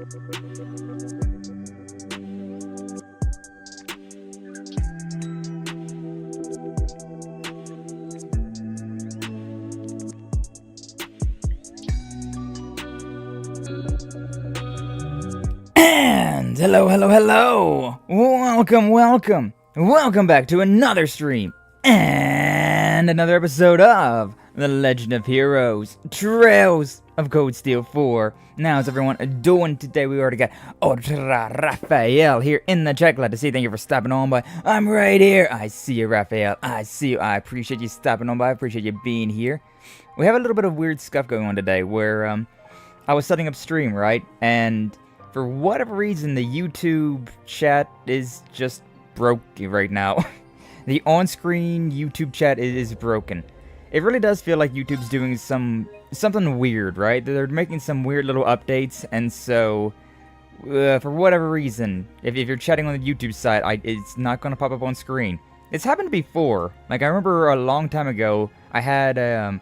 And hello, welcome back to another stream and another episode of The Legend of Heroes, Trails of Cold Steel 4. Now, how's everyone doing today? We already got Ultra Raphael here in the chat. Glad to see you. Thank you for stopping on by. I'm right here. I see you, Raphael. I see you. I appreciate you stopping on by. I appreciate you being here. We have a little bit of weird stuff going on today where I was setting up stream, right? And for whatever reason, the YouTube chat is just broken right now. The on-screen YouTube chat is broken. It really does feel like YouTube's doing something weird, right? They're making some weird little updates, and so for whatever reason, if you're chatting on the YouTube side, it's not going to pop up on screen. It's happened before. Like, I remember a long time ago, I had a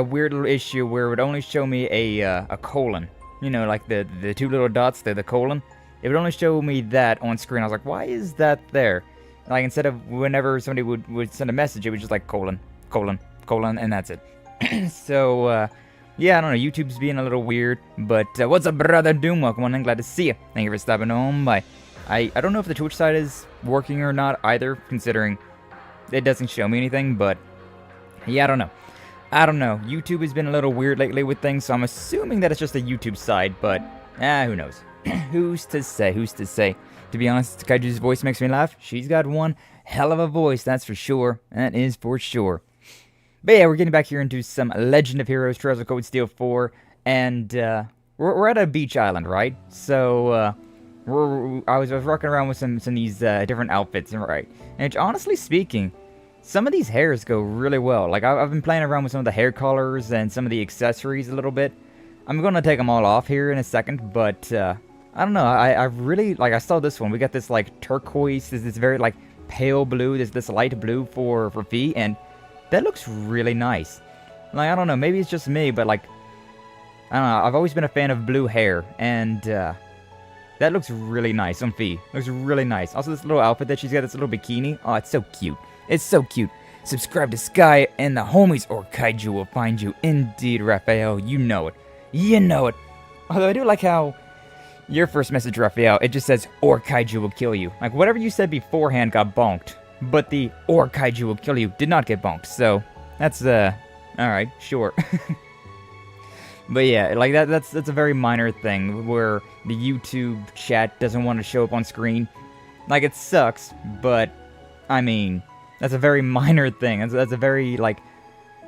weird little issue where it would only show me a colon. You know, like the two little dots, the colon. It would only show me that on screen. I was like, why is that there? Like, instead of whenever somebody would send a message, it was just like colon, and that's it. So, yeah, I don't know. YouTube's being a little weird. But what's up, brother Doom? Welcome on in. Glad to see you. Thank you for stopping on by. I don't know if the Twitch side is working or not either, considering it doesn't show me anything. But, yeah, I don't know. YouTube has been a little weird lately with things, so I'm assuming that it's just a YouTube side, but who knows? Who's to say? To be honest, Kaiju's voice makes me laugh. She's got one hell of a voice, that's for sure. That is for sure. But yeah, we're getting back here into some Legend of Heroes, Trails of Cold Steel 4, and we're at a beach island, right? So I was rocking around with some of these different outfits, right? And honestly speaking, some of these hairs go really well. Like, I've been playing around with some of the hair colors and some of the accessories a little bit. I'm going to take them all off here in a second, but I don't know. I really, like, I saw this one. We got this, like, turquoise, this very, like, pale blue, this light blue for feet, and that looks really nice. Like, I don't know, maybe it's just me, but, like, I don't know. I've always been a fan of blue hair, and that looks really nice on feet. Looks really nice. Also, this little outfit that she's got, this little bikini. Oh, it's so cute. It's so cute. Subscribe to Sky and the homies, or Kaiju will find you. Indeed, Raphael. You know it. You know it. Although I do like how your first message, Raphael, it just says, or Kaiju will kill you. Like, whatever you said beforehand got bonked. But the, or Kaiju will kill you, did not get bonked. So, that's, alright, sure. But yeah, like, that's a very minor thing, where the YouTube chat doesn't want to show up on screen. Like, it sucks, but, I mean, that's a very minor thing. That's a very, like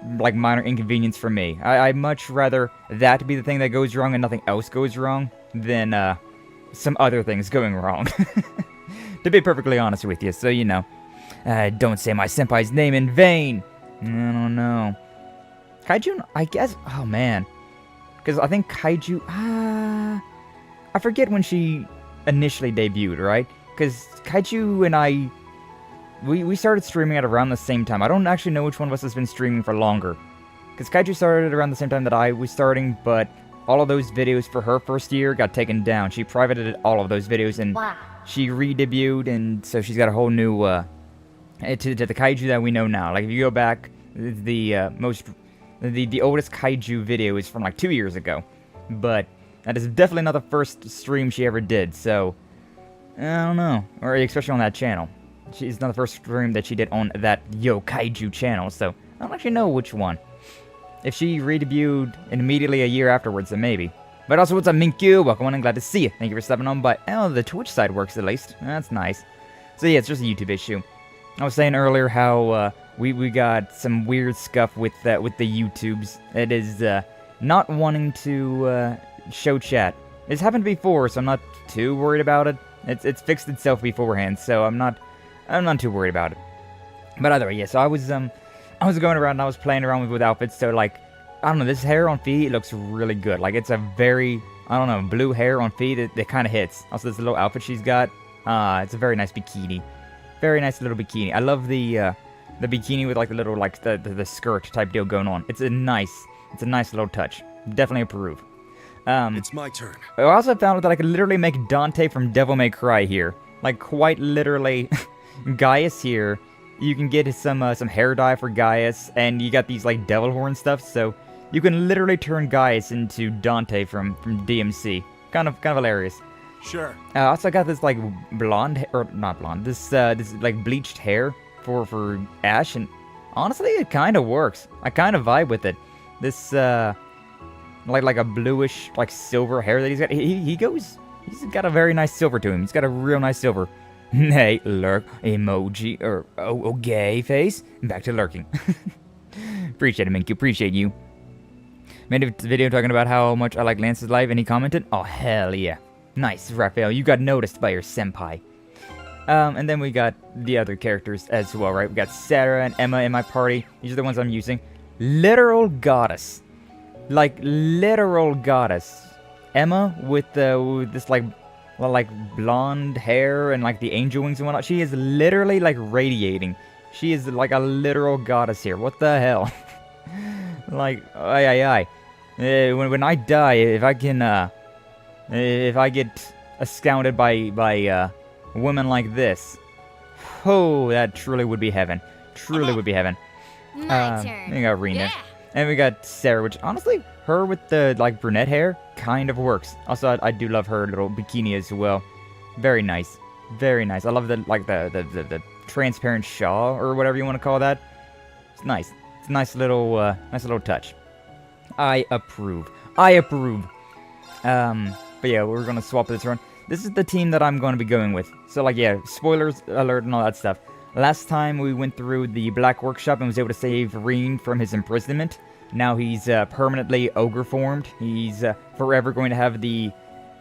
minor inconvenience for me. I'd much rather that be the thing that goes wrong and nothing else goes wrong than some other things going wrong. To be perfectly honest with you, so you know. Don't say my senpai's name in vain. I don't know. Kaiju, I guess, oh man. Because I think Kaiju, I forget when she initially debuted, right? Because Kaiju and I, we started streaming at around the same time. I don't actually know which one of us has been streaming for longer. Because Kaiju started around the same time that I was starting, but all of those videos for her first year got taken down. She privated all of those videos, and she re-debuted, and so she's got a whole new, to the Kaiju that we know now. Like, if you go back, the oldest Kaiju video is from, like, 2 years ago. But that is definitely not the first stream she ever did, so I don't know. Or especially on that channel. She's not the first stream that she did on that Yo Kaiju channel, so I don't actually know which one. If she re-debuted immediately a year afterwards, then maybe. But also, what's up, Minkyu? Welcome on and glad to see you. Thank you for stopping on by. Oh, the Twitch side works at least. That's nice. So yeah, it's just a YouTube issue. I was saying earlier how we got some weird scuff with the YouTubes. It is not wanting to show chat. It's happened before, so I'm not too worried about it. It's fixed itself beforehand, so I'm not too worried about it. But either way, yeah, so I was going around and I was playing around with outfits, so like, I don't know, this hair on feet looks really good. Like, it's a very, I don't know, blue hair on feet, it kind of hits. Also, this little outfit she's got, it's a very nice bikini. Very nice little bikini. I love the bikini with like the little, like, the skirt type deal going on. It's a nice little touch. Definitely approve. It's my turn. I also found out that I could literally make Dante from Devil May Cry here. Like, quite literally, Gaius here. You can get some hair dye for Gaius, and you got these, like, devil horn stuff, so you can literally turn Gaius into Dante from DMC. Kind of hilarious. Sure. I also got this, like, blonde, or not blonde, this like, bleached hair for Ash, and honestly, it kind of works. I kind of vibe with it. This, like a bluish, like, silver hair that he's got. He's got a very nice silver to him. He's got a real nice silver. Hey, lurk, emoji, or, gay face. Back to lurking. Appreciate it, Minku, appreciate you. Made a video talking about how much I like Lance's life, and he commented, oh, hell yeah. Nice, Raphael, you got noticed by your senpai. And then we got the other characters as well, right? We got Sarah and Emma in my party. These are the ones I'm using. Literal goddess. Like, literal goddess. Emma with this, like blonde hair and, like, the angel wings and whatnot. She is literally, like, radiating. She is, like, a literal goddess here. What the hell? Like, aye. When I die, if I get astounded by women like this, oh, that truly would be heaven. Truly would be heaven. My turn. We got Rena. Yeah. And we got Sarah, which, honestly, her with the, like, brunette hair kind of works. Also, I do love her little bikini as well. Very nice. Very nice. I love the, like, the transparent shawl, or whatever you want to call that. It's nice. It's a nice little touch. I approve. But yeah, we're going to swap this run. This is the team that I'm going to be going with. So, like, yeah, spoilers alert and all that stuff. Last time we went through the Black Workshop and was able to save Rean from his imprisonment. Now he's permanently ogre formed. He's forever going to have the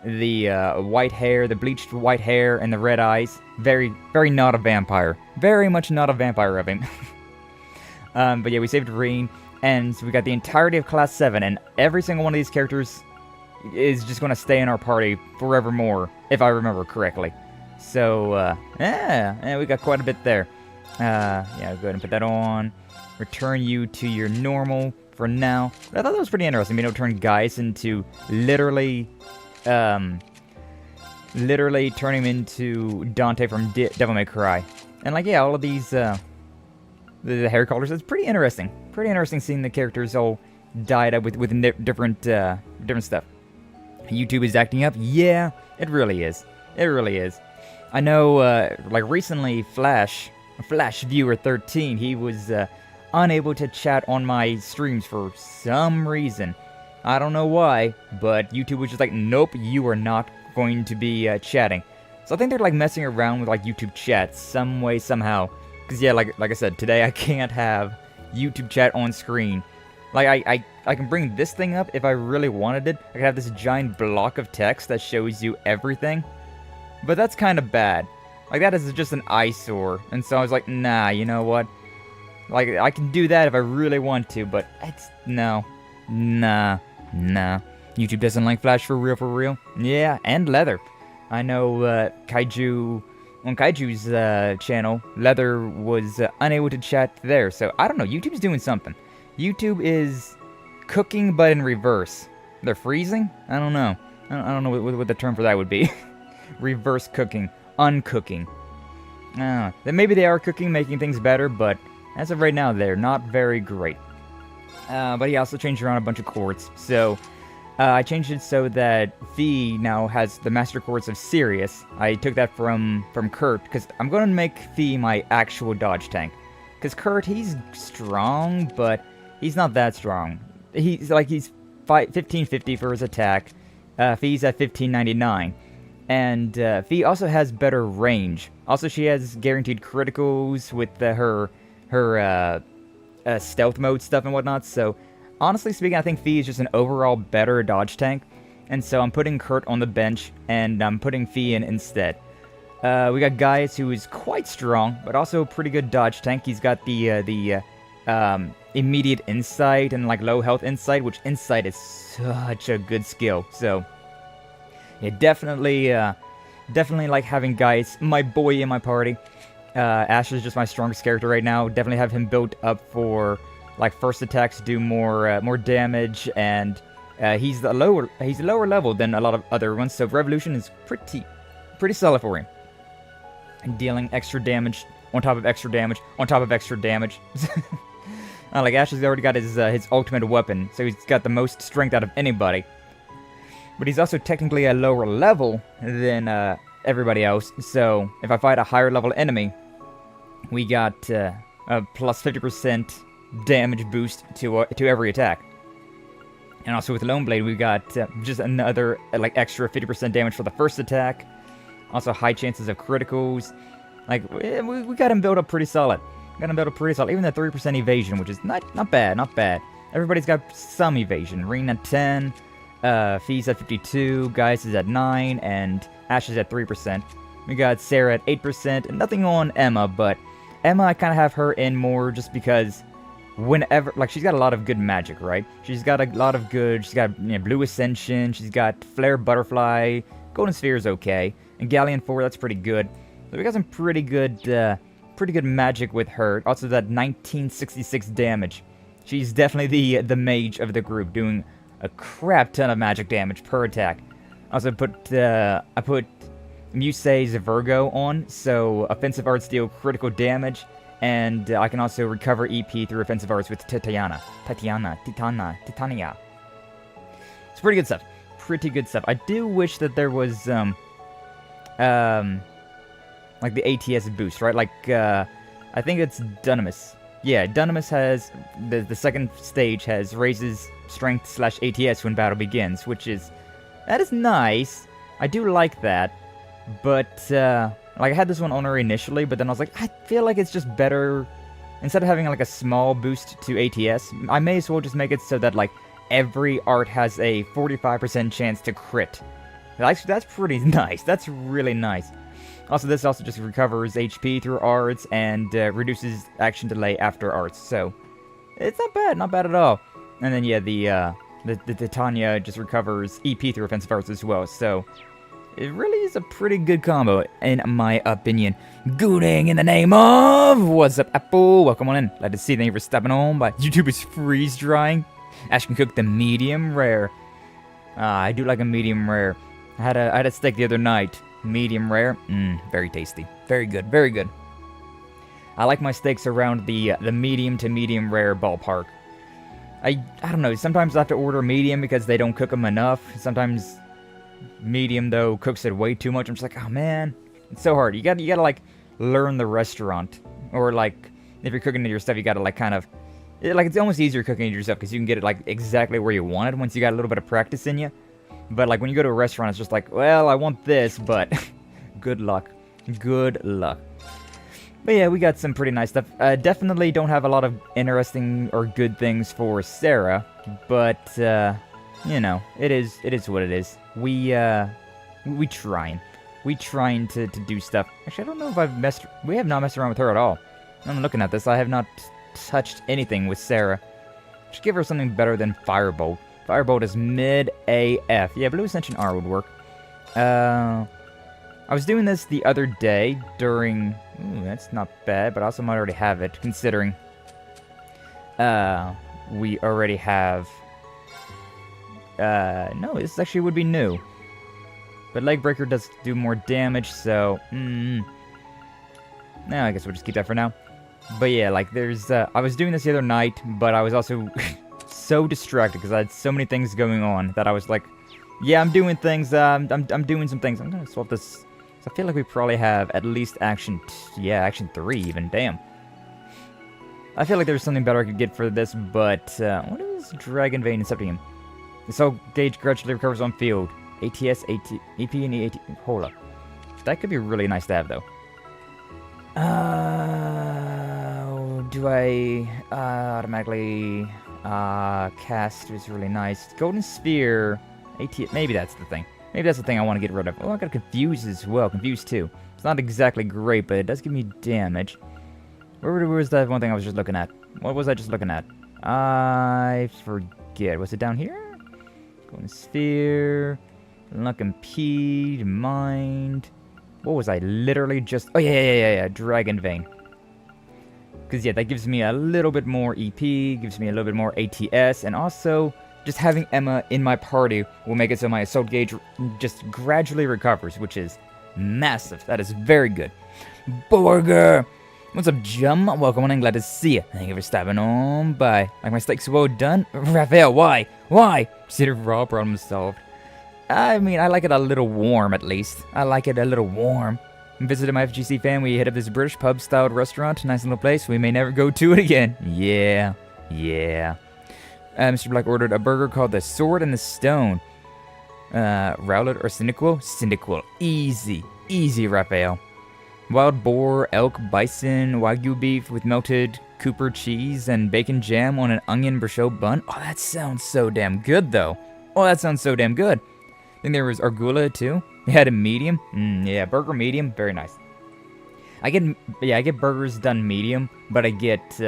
white hair, the bleached white hair, and the red eyes. Very, very not a vampire. Very much not a vampire of him. But yeah, we saved Rean, and so we got the entirety of Class 7, and every single one of these characters is just going to stay in our party forevermore, if I remember correctly. So, yeah, we got quite a bit there. Yeah, go ahead and put that on. Return you to your normal for now. But I thought that was pretty interesting, being able to turn Gaius into literally turn him into Dante from Devil May Cry. And, like, yeah, all of these, the hair colors, it's pretty interesting. Pretty interesting seeing the characters all dyed up with different stuff. YouTube is acting up? Yeah, it really is. It really is. I know, like, recently, Flash Viewer 13, he was unable to chat on my streams for some reason. I don't know why, but YouTube was just like, nope, you are not going to be chatting. So I think they're, like, messing around with, like, YouTube chat some way, somehow. Because, yeah, like I said, today I can't have YouTube chat on screen. Like, I can bring this thing up if I really wanted it. I could have this giant block of text that shows you everything. But that's kind of bad. Like, that is just an eyesore. And so I was like, nah, you know what? Like, I can do that if I really want to, but it's, no. Nah. YouTube doesn't like Flash for real. Yeah, and Leather. I know, Kaiju, on Kaiju's channel, Leather was unable to chat there. So, I don't know, YouTube's doing something. YouTube is cooking, but in reverse. They're freezing? I don't know. I don't know what the term for that would be. Reverse cooking. Uncooking. Then maybe they are cooking, making things better, but as of right now, they're not very great. But he also changed around a bunch of chords. So, I changed it so that V now has the master chords of Sirius. I took that from Kurt, because I'm going to make V my actual dodge tank. Because Kurt, he's strong, but he's not that strong. He's 1550 for his attack. V's at 1599. And V also has better range. Also, she has guaranteed criticals with her stealth mode stuff and whatnot. So, honestly speaking, I think V is just an overall better dodge tank. And so I'm putting Kurt on the bench, and I'm putting V in instead. We got Gaius, who is quite strong, but also a pretty good dodge tank. He's got the immediate insight and, like, low health insight, which insight is such a good skill. So, yeah, definitely like having Gaius, my boy, in my party. Ash is just my strongest character right now. Definitely have him built up for, like, first attacks to do more damage, and He's lower level than a lot of other ones, so Revolution is pretty solid for him. And dealing extra damage on top of extra damage on top of extra damage. Like Ash has already got his ultimate weapon, so he's got the most strength out of anybody. But he's also technically a lower level than everybody else, so if I fight a higher level enemy, we got a plus 50% damage boost to every attack. And also with Lone Blade, we got just another like extra 50% damage for the first attack. Also high chances of criticals. Like we got him built up pretty solid. Even the 3% evasion, which is not bad. Everybody's got some evasion. Rean at 10, Fee's at 52, Gaius is at 9, and Ash is at 3%. We got Sarah at 8%, and nothing on Emma, but Emma, I kind of have her in more just because whenever, like, she's got a lot of good magic, right? She's got Blue Ascension, she's got Flare Butterfly, Golden Sphere is okay, and Galleon 4, that's pretty good. So we got some pretty good magic with her. Also that 1966 damage. She's definitely the mage of the group, doing a crap ton of magic damage per attack. Also I put Musei's Virgo on, so offensive arts deal critical damage, and I can also recover EP through offensive arts with Titania. It's pretty good stuff. I do wish that there was like the ATS boost, right? Like I think it's Dunamis. Yeah, Dunamis has the second stage has raises strength / ATS when battle begins, that is nice. I do like that. But, like, I had this one on her initially, but then I was like, I feel like it's just better, instead of having, like, a small boost to ATS, I may as well just make it so that, like, every art has a 45% chance to crit. That's pretty nice. That's really nice. Also, this also just recovers HP through arts, and reduces action delay after arts, so it's not bad at all. And then, yeah, the Titania just recovers EP through offensive arts as well, so it really is a pretty good combo, in my opinion. Gooning in the name of... What's up, Apple? Welcome on in. Glad to see. Thank you for stepping on by YouTuber's freeze drying. Ash can cook the medium rare. I do like a medium rare. I had a steak the other night. Medium rare. Very tasty. Very good. Very good. I like my steaks around the medium to medium rare ballpark. I don't know. Sometimes I have to order medium because they don't cook them enough. Sometimes medium, though, cooks it way too much. I'm just like, oh man, it's so hard. You gotta like learn the restaurant, or like if you're cooking it yourself, you gotta like kind of like, it's almost easier cooking it yourself because you can get it like exactly where you want it once you got a little bit of practice in you. But like when you go to a restaurant, it's just like, well, I want this, but good luck. But yeah, we got some pretty nice stuff. Definitely don't have a lot of interesting or good things for Sarah, but you know, it is what it is. We trying to do stuff. Actually, I don't know if we have not messed around with her at all. I'm looking at this. I have not touched anything with Sarah. Just give her something better than Firebolt. Firebolt is mid AF. Yeah, Blue Ascension R would work. I was doing this the other day during... Ooh, that's not bad, but I also might already have it, considering we already have... no, this actually would be new. But Legbreaker does do more damage, so... No, I guess we'll just keep that for now. But yeah, like, there's... I was doing this the other night, but I was also so distracted because I had so many things going on that I was like, yeah, I'm doing things, I'm doing some things. I'm gonna swap this... So I feel like we probably have at least action 3 even, damn. I feel like there's something better I could get for this, but, what is Dragon Vein and Septium? This whole gauge gradually recovers on field. ATS, EP, and AT... Hold up. That could be really nice to have, though. Do I automatically cast is really nice. Golden Sphere, ATS, maybe that's the thing. Maybe that's the thing I want to get rid of. Oh, I got Confuse as well. Confuse 2. It's not exactly great, but it does give me damage. Where was that one thing I was just looking at? What was I just looking at? I forget. Was it down here? Golden Sphere. Luck Impede. Mind. What was I literally just... Oh, yeah. Dragon Vein. Because, yeah, that gives me a little bit more EP. Gives me a little bit more ATS. And also just having Emma in my party will make it so my assault gauge just gradually recovers, which is massive. That is very good. Burger! What's up, Jum? Welcome on and glad to see you. Thank you for stopping on by. Like my steaks well done? Raphael, why? Why? Consider raw, problem solved. I mean, I like it a little warm, at least. I like it a little warm. Visited my FGC fan, we hit up this British pub-styled restaurant. Nice little place. We may never go to it again. Yeah. Mr. Black ordered a burger called the Sword and the Stone. Rowlet or Cyniquil? Cyniquil. Easy, Raphael. Wild boar, elk, bison, wagyu beef with melted Cooper cheese and bacon jam on an onion bruschetta bun. Oh, that sounds so damn good, though. I think there was arugula, too. They had a medium. Yeah, burger medium. Very nice. I get burgers done medium, but I get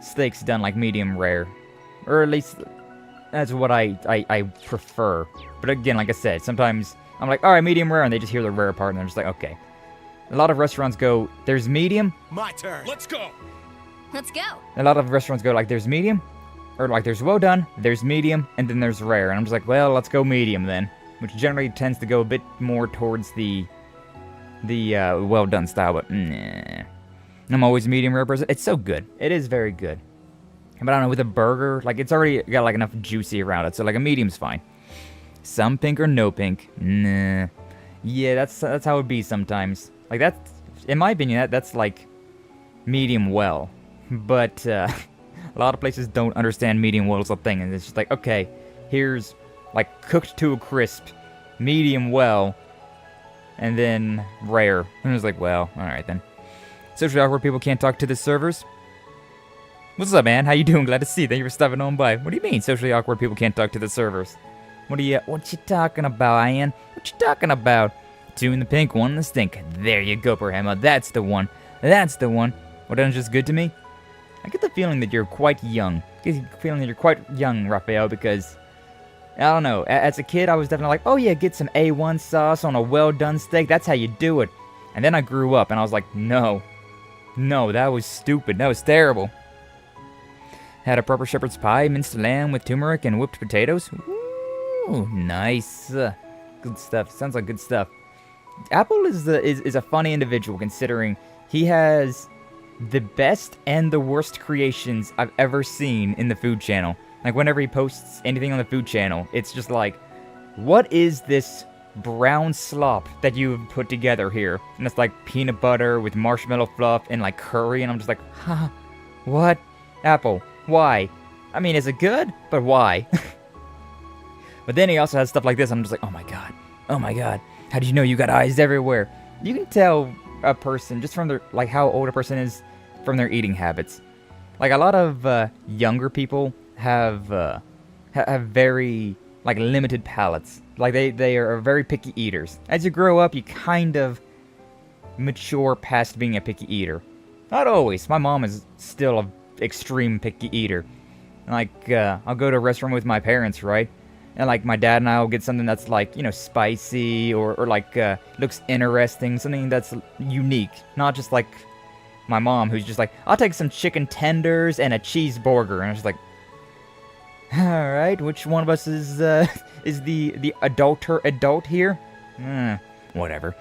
steaks done like medium rare. Or at least that's what I prefer. But again, like I said, sometimes I'm like, alright, medium rare, and they just hear the rare part, and they're just like, okay. A lot of restaurants go, there's medium. My turn. Let's go. A lot of restaurants go like, there's medium, or like, there's well done, there's medium, and then there's rare. And I'm just like, well, let's go medium then. Which generally tends to go a bit more towards the well done style, but nah. I'm always a medium rare person. It's so good. It is very good. But I don't know, with a burger, like, it's already got like enough juicy around it, so like a medium's fine. Some pink or no pink? Nah. Yeah, that's how it be sometimes. Like, that's, in my opinion, that's like medium well. But a lot of places don't understand medium well as a thing, and it's just like, okay, here's like cooked to a crisp, medium well, and then rare. And it's like, well, alright then. Socially awkward people can't talk to the servers. What's up, man? How you doing? Glad to see you. Thank you for stopping on by. What do you mean socially awkward people can't talk to the servers? What you talking about, Ian? What you talking about? 2 in the pink, 1 in the stink. There you go, Perhema. That's the one. What is just good to me? I get the feeling that you're quite young. Raphael, because I don't know. As a kid, I was definitely like, oh yeah, get some A1 sauce on a well-done steak. That's how you do it. And then I grew up, and I was like, no, that was stupid. That was terrible. Had a proper shepherd's pie, minced lamb with turmeric and whipped potatoes. Ooh, nice. Good stuff. Sounds like good stuff. Apple is a funny individual, considering he has the best and the worst creations I've ever seen in the food channel. Like, whenever he posts anything on the food channel, it's just like, what is this brown slop that you've put together here? And it's like peanut butter with marshmallow fluff and like curry, and I'm just like, huh, what? Apple, why? I mean, is it good? But why? But then he also has stuff like this, and I'm just like, oh my god, how did you know you got eyes everywhere? You can tell a person just from their, like, how old a person is from their eating habits. Like, a lot of younger people have very, like, limited palates. Like, they are very picky eaters. As you grow up, you kind of mature past being a picky eater. Not always. My mom is still an extreme picky eater. Like, I'll go to a restaurant with my parents, right? And, like, my dad and I will get something that's, like, you know, spicy or like, looks interesting. Something that's unique. Not just, like, my mom, who's just like, I'll take some chicken tenders and a cheeseburger. And I was like, alright, which one of us is the adult here? Whatever.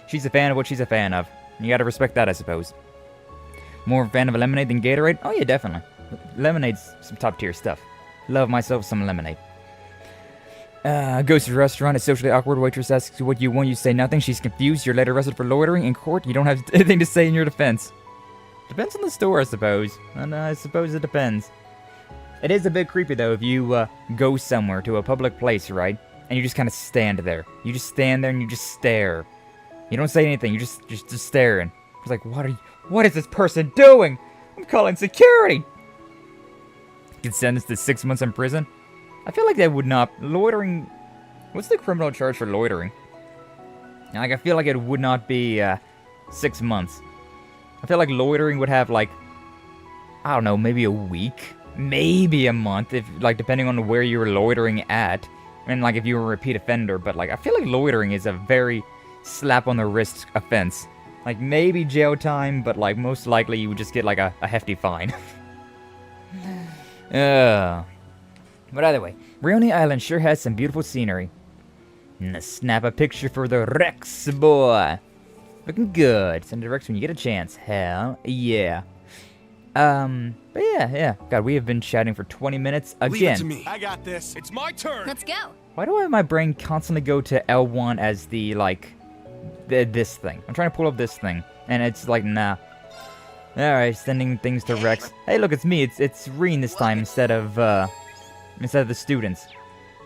She's a fan of what she's a fan of. You gotta respect that, I suppose. More fan of a lemonade than Gatorade? Oh, yeah, definitely. Lemonade's some top-tier stuff. Love myself some lemonade. Goes to the restaurant, a socially awkward waitress asks you what you want, you say nothing, she's confused, you're later arrested for loitering in court, you don't have anything to say in your defense. Depends on the store, I suppose. And I suppose it depends. It is a bit creepy, though, if you go somewhere to a public place, right? And you just kind of stand there. You just stand there and you just stare. You don't say anything, you just staring. It's like, what is this person doing? I'm calling security! Get sentenced to 6 months in prison? I feel like that would not... Loitering... What's the criminal charge for loitering? Like, I feel like it would not be 6 months. I feel like loitering would have, like, I don't know, maybe a week? Maybe a month, if, like, depending on where you were loitering at. And, like, if you were a repeat offender. But, like, I feel like loitering is a very slap-on-the-wrist offense. Like, maybe jail time, but, like, most likely you would just get, like, a hefty fine. But either way, Reonia Island sure has some beautiful scenery. Let's snap a picture for the Rex, boy. Looking good. Send it to Rex when you get a chance. Hell yeah. But yeah. God, we have been chatting for 20 minutes again. Leave it to me. I got this. It's my turn. Let's go. Why do I have my brain constantly go to L1 as the, like, this thing? I'm trying to pull up this thing, and it's like, nah. Alright, sending things to Rex. Hey, look, it's me. It's Rean this time instead of the students.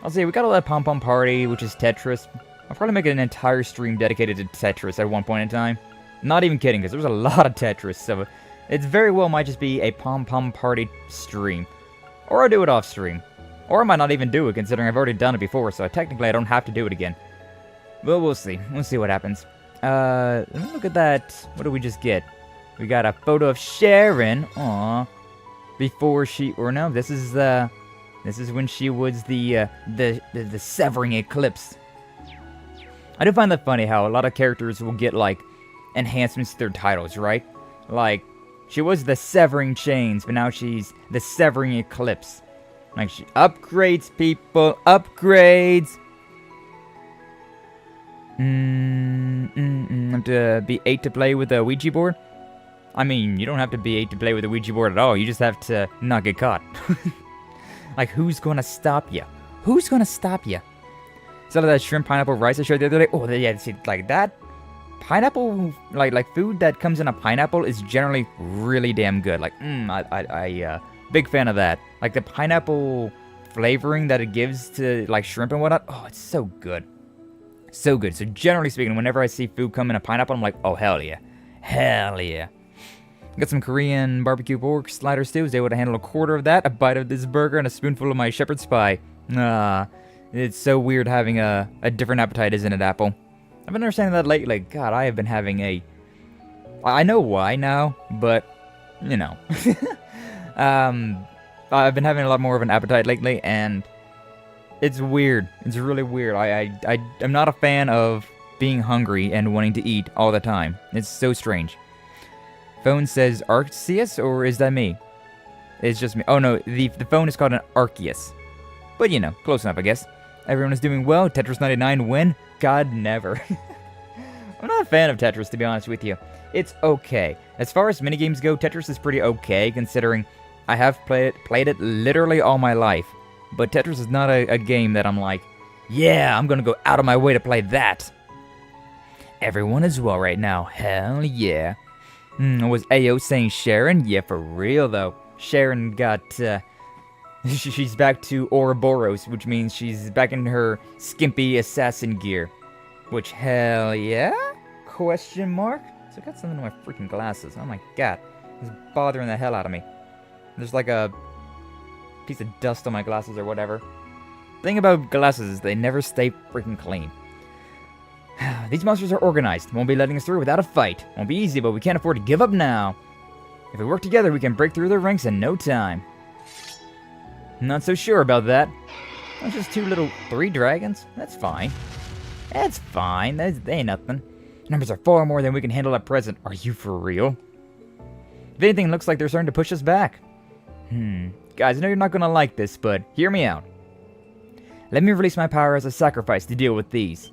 I'll say we got a lot of Pom Pom Party, which is Tetris. I'll probably make an entire stream dedicated to Tetris at one point in time. Not even kidding, because there's a lot of Tetris, so it's very well might just be a Pom Pom Party stream. Or I'll do it off stream. Or I might not even do it, considering I've already done it before, so technically I don't have to do it again. Well, we'll see. We'll see what happens. Let me look at that. What did we just get? We got a photo of Sharon. Aw. Before she... Or no, this is when she was the severing eclipse. I do find that funny how a lot of characters will get, like, enhancements to their titles, right? Like, she was the severing chains, but now she's the severing eclipse. Like, she upgrades people, upgrades! Have to be 8 to play with a Ouija board? I mean, you don't have to be 8 to play with a Ouija board at all, you just have to not get caught. Like, who's gonna stop you? Who's gonna stop you? So that shrimp pineapple rice I showed the other day. Oh, yeah, see, like that pineapple, like food that comes in a pineapple is generally really damn good. Like, big fan of that. Like the pineapple flavoring that it gives to like shrimp and whatnot. Oh, it's so good, so good. So generally speaking, whenever I see food come in a pineapple, I'm like, oh hell yeah, hell yeah. Got some Korean barbecue pork slider stew. Was able to handle a quarter of that, a bite of this burger, and a spoonful of my shepherd's pie. It's so weird having a different appetite, isn't it, Apple? I've been understanding that lately. God, I have been having a... I know why now, but, you know. I've been having a lot more of an appetite lately, and it's weird. It's really weird. I'm not a fan of being hungry and wanting to eat all the time. It's so strange. Phone says Arceus, or is that me? It's just me. Oh no, the phone is called an Arceus. But you know, close enough, I guess. Everyone is doing well. Tetris 99 win? God, never. I'm not a fan of Tetris, to be honest with you. It's okay. As far as minigames go, Tetris is pretty okay, considering I have played it literally all my life. But Tetris is not a game that I'm like, yeah, I'm gonna go out of my way to play that. Everyone is well right now. Hell yeah. Was Ayo saying Sharon? Yeah, for real, though. Sharon got... she's back to Ouroboros, which means she's back in her skimpy assassin gear. Which, hell yeah? Question mark? So I got something in my freaking glasses. Oh my god. It's bothering the hell out of me. There's like a piece of dust on my glasses or whatever. Thing about glasses is they never stay freaking clean. These monsters are organized. Won't be letting us through without a fight. Won't be easy, but we can't afford to give up now. If we work together, we can break through their ranks in no time. Not so sure about that. That's just 3 dragons. That's fine. That's fine. They ain't nothing. Numbers are far more than we can handle at present. Are you for real? If anything, looks like they're starting to push us back. Guys, I know you're not gonna like this, but hear me out. Let me release my power as a sacrifice to deal with these.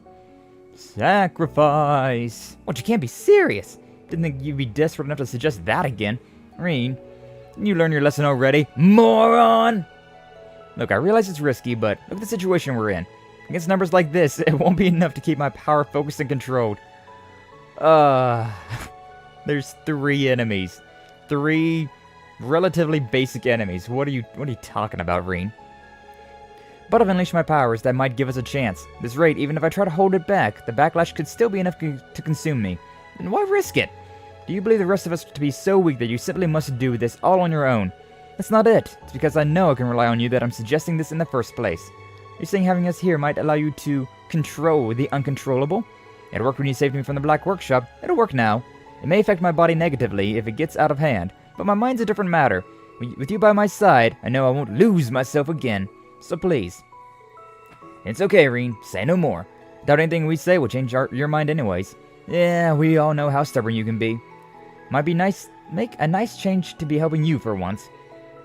Sacrifice. What, you can't be serious? Didn't think you'd be desperate enough to suggest that again. Rean, didn't you learn your lesson already? Moron! Look, I realize it's risky, but look at the situation we're in. Against numbers like this, it won't be enough to keep my power focused and controlled. There's 3 enemies. 3 relatively basic enemies. What are you talking about, Rean? But I've unleashed my powers that might give us a chance. At this rate, even if I try to hold it back, the backlash could still be enough to consume me. And why risk it? Do you believe the rest of us to be so weak that you simply must do this all on your own? That's not it. It's because I know I can rely on you that I'm suggesting this in the first place. You're saying having us here might allow you to control the uncontrollable? It worked when you saved me from the Black Workshop. It'll work now. It may affect my body negatively if it gets out of hand, but my mind's a different matter. With you by my side, I know I won't lose myself again. So please. It's okay, Rean. Say no more. Doubt anything we say will change your mind anyways. Yeah, we all know how stubborn you can be. Might be nice. Make a nice change to be helping you for once.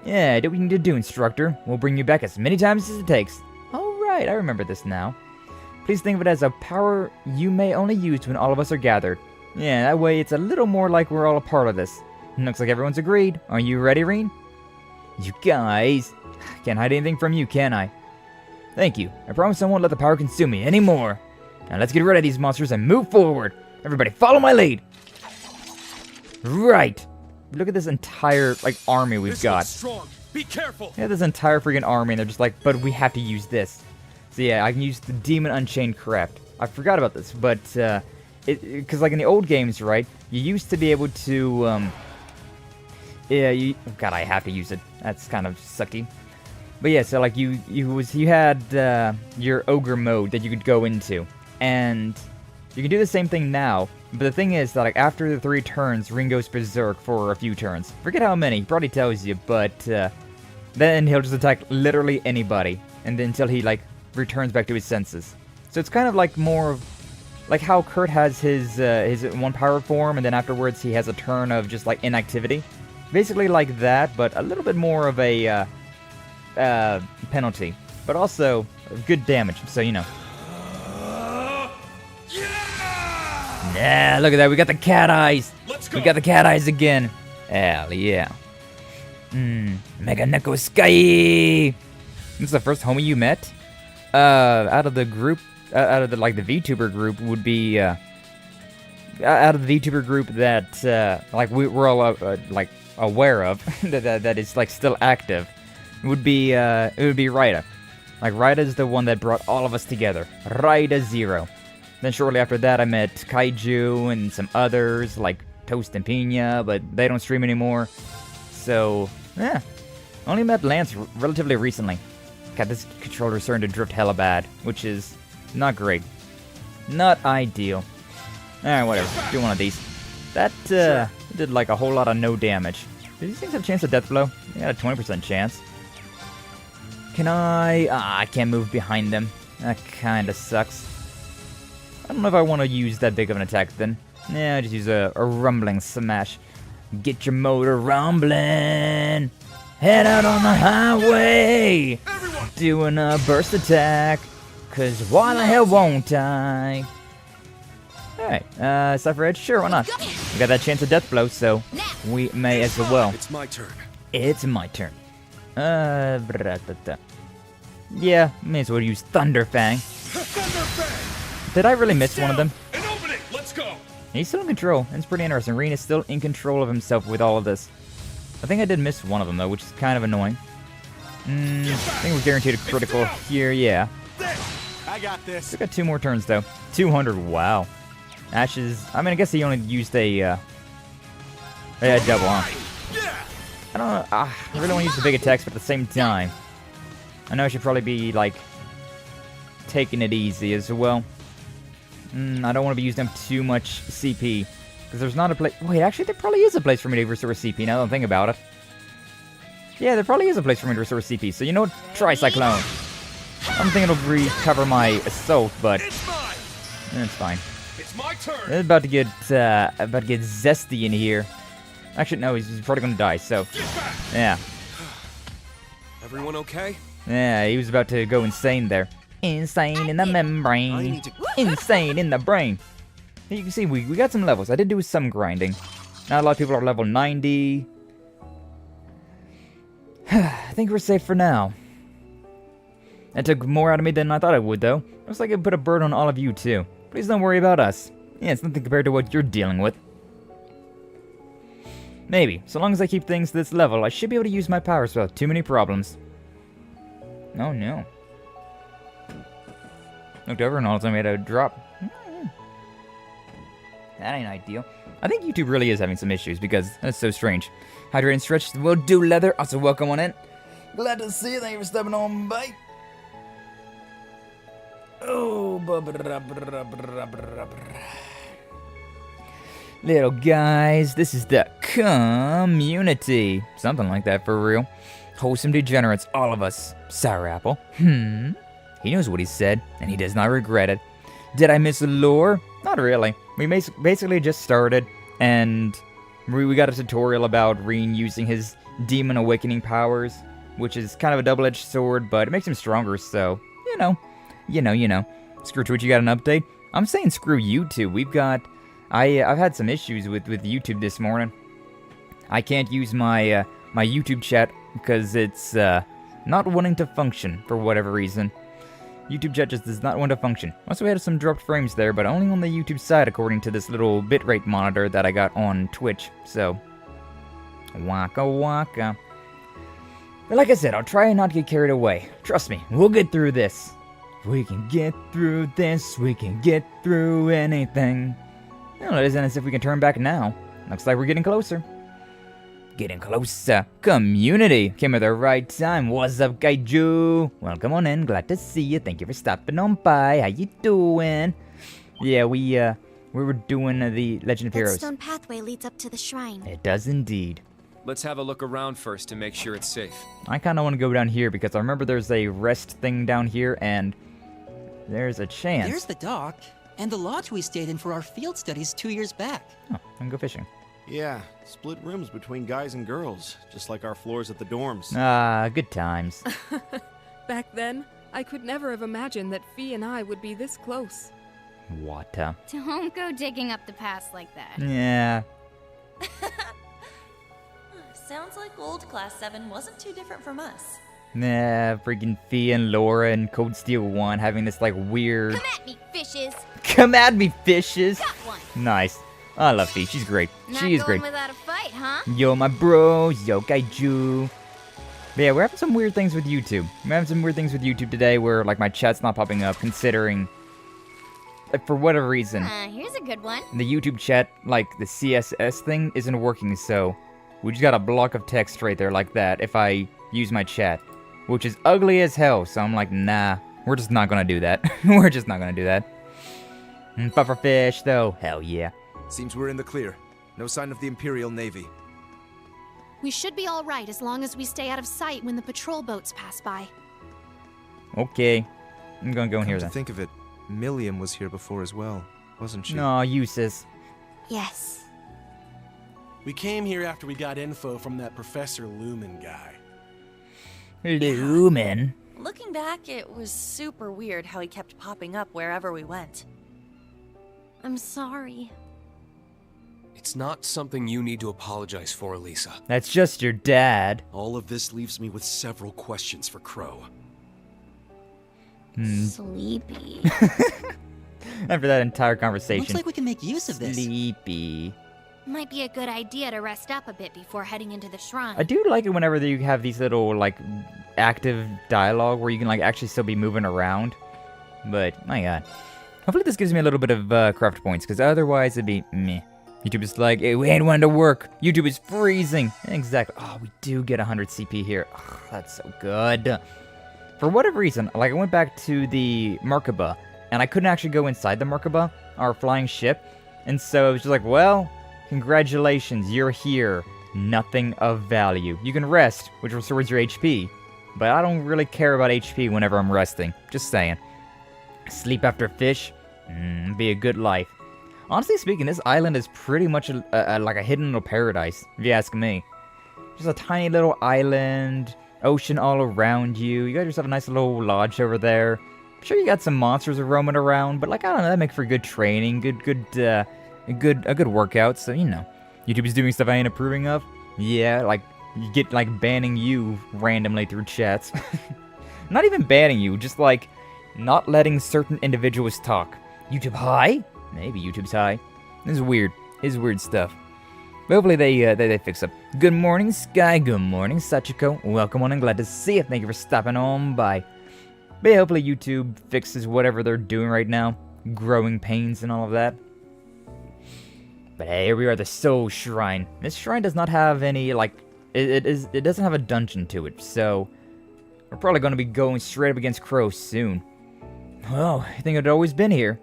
Yeah, do what you need to do, instructor. We'll bring you back as many times as it takes. Alright, I remember this now. Please think of it as a power you may only use when all of us are gathered. Yeah, that way it's a little more like we're all a part of this. Looks like everyone's agreed. Are you ready, Rean? You guys... Can't hide anything from you, can I? Thank you. I promise I won't let the power consume me anymore. Now let's get rid of these monsters and move forward. Everybody follow my lead. Right. Look at this entire, like, army we've got. Strong. Be careful. Yeah, this entire freaking army, and they're just like, but we have to use this. So yeah, I can use the Demon Unchained Craft. I forgot about this, but, because like in the old games, right, you used to be able to, God, I have to use it. That's kind of sucky. But yeah, so like you had your ogre mode that you could go into, and you can do the same thing now. But the thing is that like after the 3 turns, Rean goes berserk for a few turns. Forget how many, he probably tells you, but then he'll just attack literally anybody, and then until he like returns back to his senses. So it's kind of like more of like how Kurt has his one power form, and then afterwards he has a turn of just like inactivity. Basically like that, but a little bit more of a penalty, but also good damage, so you know. Yeah, look at that, we got the cat eyes. Let's go. We got the cat eyes again. Hell yeah. Mega Neko Sky. This is the first homie you met? Out of the group, out of the like the VTuber group would be out of the VTuber group that like we're all like aware of that is like still active. It would be Ryda. Like Ryda is the one that brought all of us together. Ryda 0. Then shortly after that I met Kaiju and some others like Toast and Pina, but they don't stream anymore. So yeah, only met Lance relatively recently. God, this controller's starting to drift hella bad, which is not great. Not ideal. Alright, whatever. Do one of these. That did like a whole lot of no damage. Do these things have a chance of death blow? They got a 20% chance. Can I... I can't move behind them. That kinda sucks. I don't know if I want to use that big of an attack then. Yeah, just use a rumbling smash. Get your motor rumbling. Head out on the highway. Everyone. Doing a burst attack. Cause why the hell won't I? Alright, Cypher Edge? Sure, why not? We got that chance of death blow, so we may as well. It's my turn. It's my turn. Yeah, may as well use Thunder Fang. Thunder Fang. Did I really miss one of them? And open it. Let's go. He's still in control. It's pretty interesting. Rean is still in control of himself with all of this. I think I did miss one of them, though, which is kind of annoying. I think we're guaranteed a critical here, yeah. There. I got this. We got 2 more turns, though. 200, wow. Ashes, I mean, I guess he only used a double, huh? Yeah. I don't know, I really want to use the big attacks, but at the same time, I know I should probably be, like, taking it easy as well. I don't want to be using them too much CP, because there's not a place... Wait, actually, there probably is a place for me to restore CP, now that I think about it. Yeah, there probably is a place for me to restore CP, so you know what? Try Cyclone. I'm thinking it'll recover my Assault, but... It's mine. It's fine. It's my turn. It's about to get zesty in here. Actually, no, he's probably gonna die, so... Yeah. Everyone okay? Yeah, he was about to go insane there. Insane in the membrane. Insane in the brain. You can see, we got some levels. I did do some grinding. Not a lot of people are level 90. I think we're safe for now. That took more out of me than I thought it would, though. Looks like it put a burden on all of you, too. Please don't worry about us. Yeah, it's nothing compared to what you're dealing with. Maybe. So long as I keep things to this level, I should be able to use my powers without too many problems. Oh, no. Looked over and all of a sudden we had a drop. That ain't ideal. I think YouTube really is having some issues because that's so strange. Hydrate and Stretch will do leather. Also, welcome on in. Glad to see you. Thank you for stepping on by. Oh, little guys, this is the community. Something like that for real. Wholesome degenerates, all of us. Sour Apple. He knows what he said, and he does not regret it. Did I miss the lore? Not really. We basically just started, and we got a tutorial about Rean using his demon awakening powers, which is kind of a double-edged sword, but it makes him stronger, so, you know. Screw Twitch, you got an update? I'm saying screw YouTube. We've got... I've had some issues with YouTube this morning. I can't use my YouTube chat because it's not wanting to function for whatever reason. YouTube chat just does not want to function. Also, we had some dropped frames there, but only on the YouTube side according to this little bitrate monitor that I got on Twitch. So, waka waka. But like I said, I'll try and not get carried away. Trust me, we'll get through this. If we can get through this, we can get through anything. Well, it isn't as if we can turn back now. Looks like we're getting closer. Getting closer. Community came at the right time. What's up, Kaiju? Welcome on in. Glad to see you. Thank you for stopping on by. How you doing? Yeah, we were doing the Legend of That Heroes. stone pathway leads up to the shrine. It does indeed. Let's have a look around first to make sure it's safe. I kind of want to go down here because I remember there's a rest thing down here, and there's a chance. There's the dock, and the lodge we stayed in for our field studies 2 years back. Oh, I can go fishing. Yeah, split rooms between guys and girls, just like our floors at the dorms. Ah, good times. Back then, I could never have imagined that Fee and I would be this close. What? Don't go digging up the past like that. Yeah. Sounds like old Class 7 wasn't too different from us. Nah, freaking Fee and Laura and Code Steel 1 having this, like, weird... Come at me, fishes! Come at me, fishes! Got one! Nice. I love Fee. She's great. Not She is going great. without a fight, huh? Yo, my bros. Yo, Kaiju. But yeah, we're having some weird things with YouTube. We're having some weird things with YouTube today where, like, my chat's not popping up, considering... Like, for whatever reason, Here's a good one. the YouTube chat, like, the CSS thing isn't working, so... We just got a block of text right there like that if I use my chat. Which is ugly as hell, so I'm like, nah, we're just not gonna do that. We're just not gonna do that. Pufferfish, though, hell yeah. Seems we're in the clear. No sign of the Imperial Navy. We should be all right as long as we stay out of sight when the patrol boats pass by. Okay. I'm gonna go in here Come to then. think of it, Milliam was here before as well, wasn't she? No, useless. Yes. We came here after we got info from that Professor Lumen guy. Lumen. Looking back, it was super weird how he kept popping up wherever we went. I'm sorry. It's not something you need to apologize for, Elisa. That's just your dad. All of this leaves me with several questions for Crow. Sleepy. After that entire conversation. Looks like we can make use of this. Sleepy. Might be a good idea to rest up a bit before heading into the shrine. I do like it whenever you have these little, like, active dialogue where you can, like, actually still be moving around. But, my god. Hopefully this gives me a little bit of craft points, because otherwise it'd be meh. YouTube is like, hey, we ain't wanting to work. YouTube is freezing. Exactly. Oh, we do get 100 CP here. Oh, that's so good. For whatever reason, like, I went back to the Merkaba, and I couldn't actually go inside the Merkaba, our flying ship. And so it was just like, well... Congratulations, you're here. Nothing of value. You can rest, which restores your HP. But I don't really care about HP whenever I'm resting. Just saying. Sleep after fish? Be a good life. Honestly speaking, this island is pretty much like a hidden little paradise, if you ask me. Just a tiny little island, ocean all around you. You got yourself a nice little lodge over there. I'm sure you got some monsters roaming around, but like, I don't know, that makes for good training, a good workout, so, you know. YouTube is doing stuff I ain't approving of. Yeah, like, you get, like, banning you randomly through chats. Not even banning you, just, like, not letting certain individuals talk. YouTube high? Maybe YouTube's high. This is weird. This is weird stuff. But hopefully they fix up. Good morning, Sky. Good morning, Sachiko. Welcome on and glad to see you. Thank you for stopping on by. But yeah, hopefully YouTube fixes whatever they're doing right now. Growing pains and all of that. But hey, here we are, the Soul Shrine. This shrine does not have any, like, it doesn't have a dungeon to it, so we're probably going to be going straight up against Crow soon. Oh, I think it had always been here.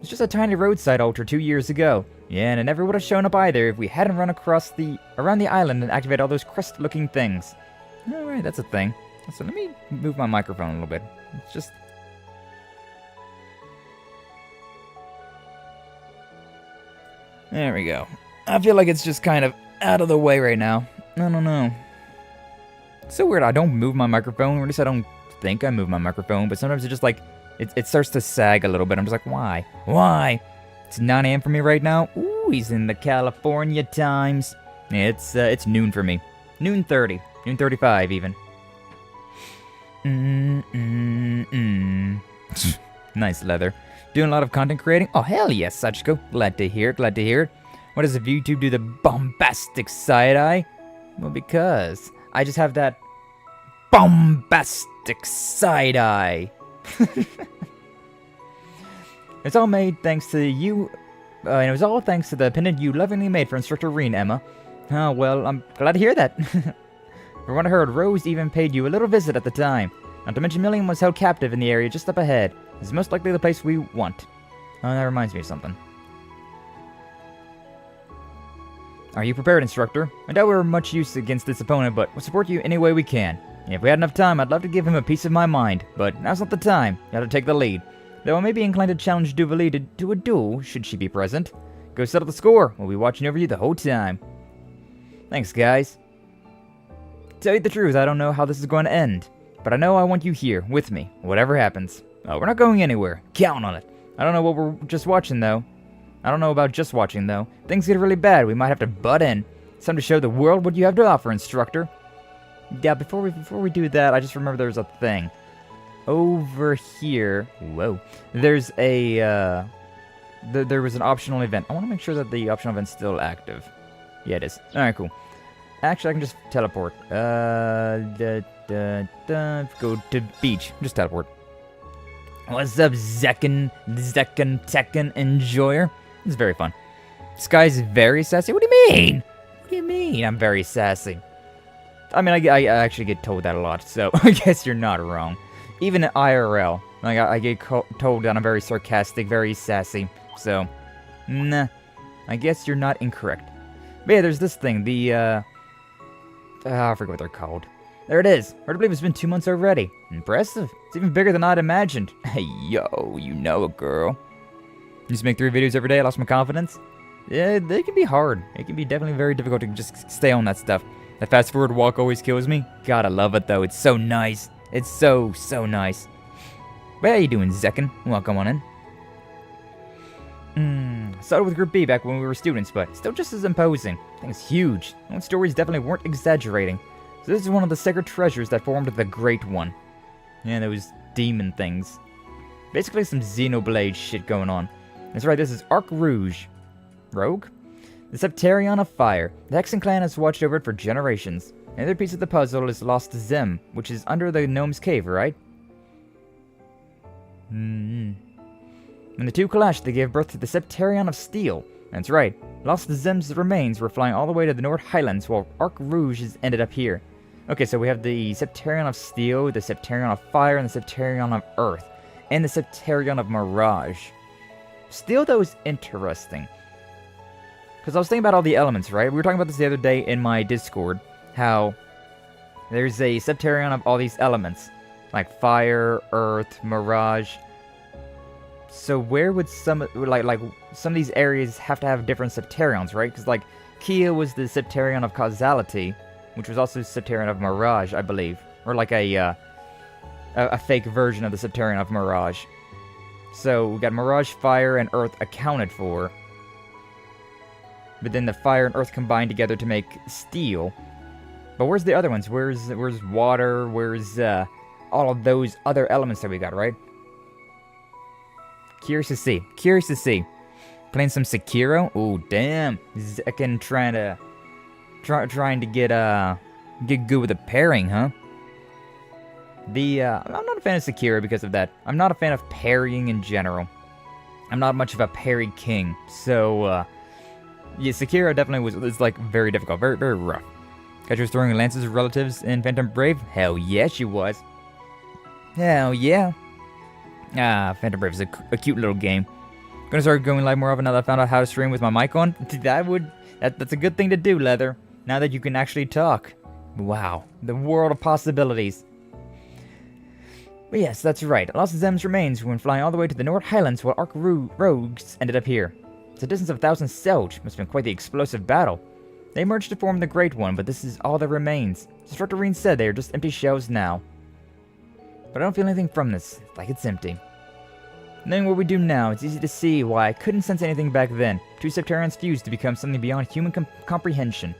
It's just a tiny roadside altar 2 years ago. Yeah, and it never would have shown up either if we hadn't run around the island and activated all those crest-looking things. Alright, that's a thing. So let me move my microphone a little bit. It's just... There we go. I feel like it's just kind of out of the way right now. I don't know. It's so weird. I don't move my microphone, or at least I don't think I move my microphone, but sometimes it just like, it starts to sag a little bit. I'm just like, why? Why? It's 9 a.m. for me right now. Ooh, he's in the California times. Yeah, it's noon for me. Noon 30. Noon 35 even. Nice leather. Doing a lot of content creating? Oh, hell yes, Sachiko. Glad to hear it, glad to hear it. Why does the VTube do the bombastic side-eye? Well, because I just have that bombastic side-eye. It's all made thanks to you, and it was all thanks to the pendant you lovingly made for Instructor Rean, Emma. Oh, well, I'm glad to hear that. From what I heard, Rose even paid you a little visit at the time. Not to mention Million was held captive in the area just up ahead. This is most likely the place we want. Oh, that reminds me of something. Are you prepared, Instructor? I doubt we're much use against this opponent, but we'll support you any way we can. If we had enough time, I'd love to give him a piece of my mind, but now's not the time. You have to take the lead. Though I may be inclined to challenge Duvalie to a duel, should she be present. Go settle the score. We'll be watching over you the whole time. Thanks, guys. To tell you the truth, I don't know how this is going to end, but I know I want you here, with me, whatever happens. We're not going anywhere. Count on it. I don't know what we're just watching, though. I don't know about just watching, though. Things get really bad. We might have to butt in. It's time to show the world what you have to offer, Instructor. Yeah, before we do that, I just remember there's a thing. Over here, whoa, there's a, there was an optional event. I want to make sure that the optional event's still active. Yeah, it is. Alright, cool. Actually, I can just teleport. Go to beach. Just teleport. What's up, Zekken, Tekken Enjoyer? It's very fun. This guy's very sassy. What do you mean? What do you mean I'm very sassy? I mean, I actually get told that a lot, so I guess you're not wrong. Even at IRL, like, I get told that I'm very sarcastic, very sassy, so, nah, I guess you're not incorrect. But yeah, there's this thing, the, I forget what they're called. There it is. Hard to believe it's been 2 months already. Impressive. It's even bigger than I'd imagined. Hey, yo, you know it, girl. Used to make 3 videos every day, I lost my confidence. Yeah, they can be hard. It can be definitely very difficult to just stay on that stuff. That fast forward walk always kills me. God, I love it, though. It's so nice. It's so nice. But how you doing, Zekken? Welcome on in. Started with Group B back when we were students, but still just as imposing. I think it's huge. One's stories definitely weren't exaggerating. So this is one of the sacred treasures that formed the Great One. Yeah, those demon things. Basically some Xenoblade shit going on. That's right, this is Arc Rouge. Rogue? The Septarion of Fire. The Hexen clan has watched over it for generations. Another piece of the puzzle is Lost Zem, which is under the Gnome's Cave, right? When the two clashed, they gave birth to the Septarion of Steel. That's right. Lost Zem's remains were flying all the way to the North Highlands, while Arc Rouge has ended up here. Okay, so we have the Septarion of Steel, the Septarion of Fire, and the Septarion of Earth. And the Septarion of Mirage. Steel, though, is interesting. Because I was thinking about all the elements, right? We were talking about this the other day in my Discord. How there's a Septarion of all these elements. Like Fire, Earth, Mirage. So where would some, like some of these areas have to have different Septarions, right? Because, like, Kia was the Septarion of Causality, which was also Septarion of Mirage, I believe. Or like a fake version of the Septarion of Mirage. So we got Mirage, Fire, and Earth accounted for. But then the Fire and Earth combined together to make Steel. But where's the other ones? Where's Water? Where's all of those other elements that we got, right? Curious to see. Curious to see. Playing some Sekiro? Oh, damn. Zekken trying to get good with the pairing, huh? I'm not a fan of Sekiro because of that. I'm not a fan of parrying in general. I'm not much of a parry king. So, yeah, Sekiro definitely was like very difficult, very rough. Catch was throwing lances of relatives in Phantom Brave? Hell yeah, she was. Hell yeah. Phantom Brave is a cute little game. Gonna start going live more often now that I found out how to stream with my mic on. That's a good thing to do, Leather. Now that you can actually talk. Wow, the world of possibilities. But yes, that's right. Lost Zem's remains when flying all the way to the North Highlands while Arc Rogues ended up here. It's a distance of 1,000 Selge. Must have been quite the explosive battle. They merged to form the Great One, but this is all that remains. Instructor Rean said they are just empty shells now. But I don't feel anything from this, like it's empty. Knowing what we do now, it's easy to see why I couldn't sense anything back then. Two Septarians fused to become something beyond human comprehension.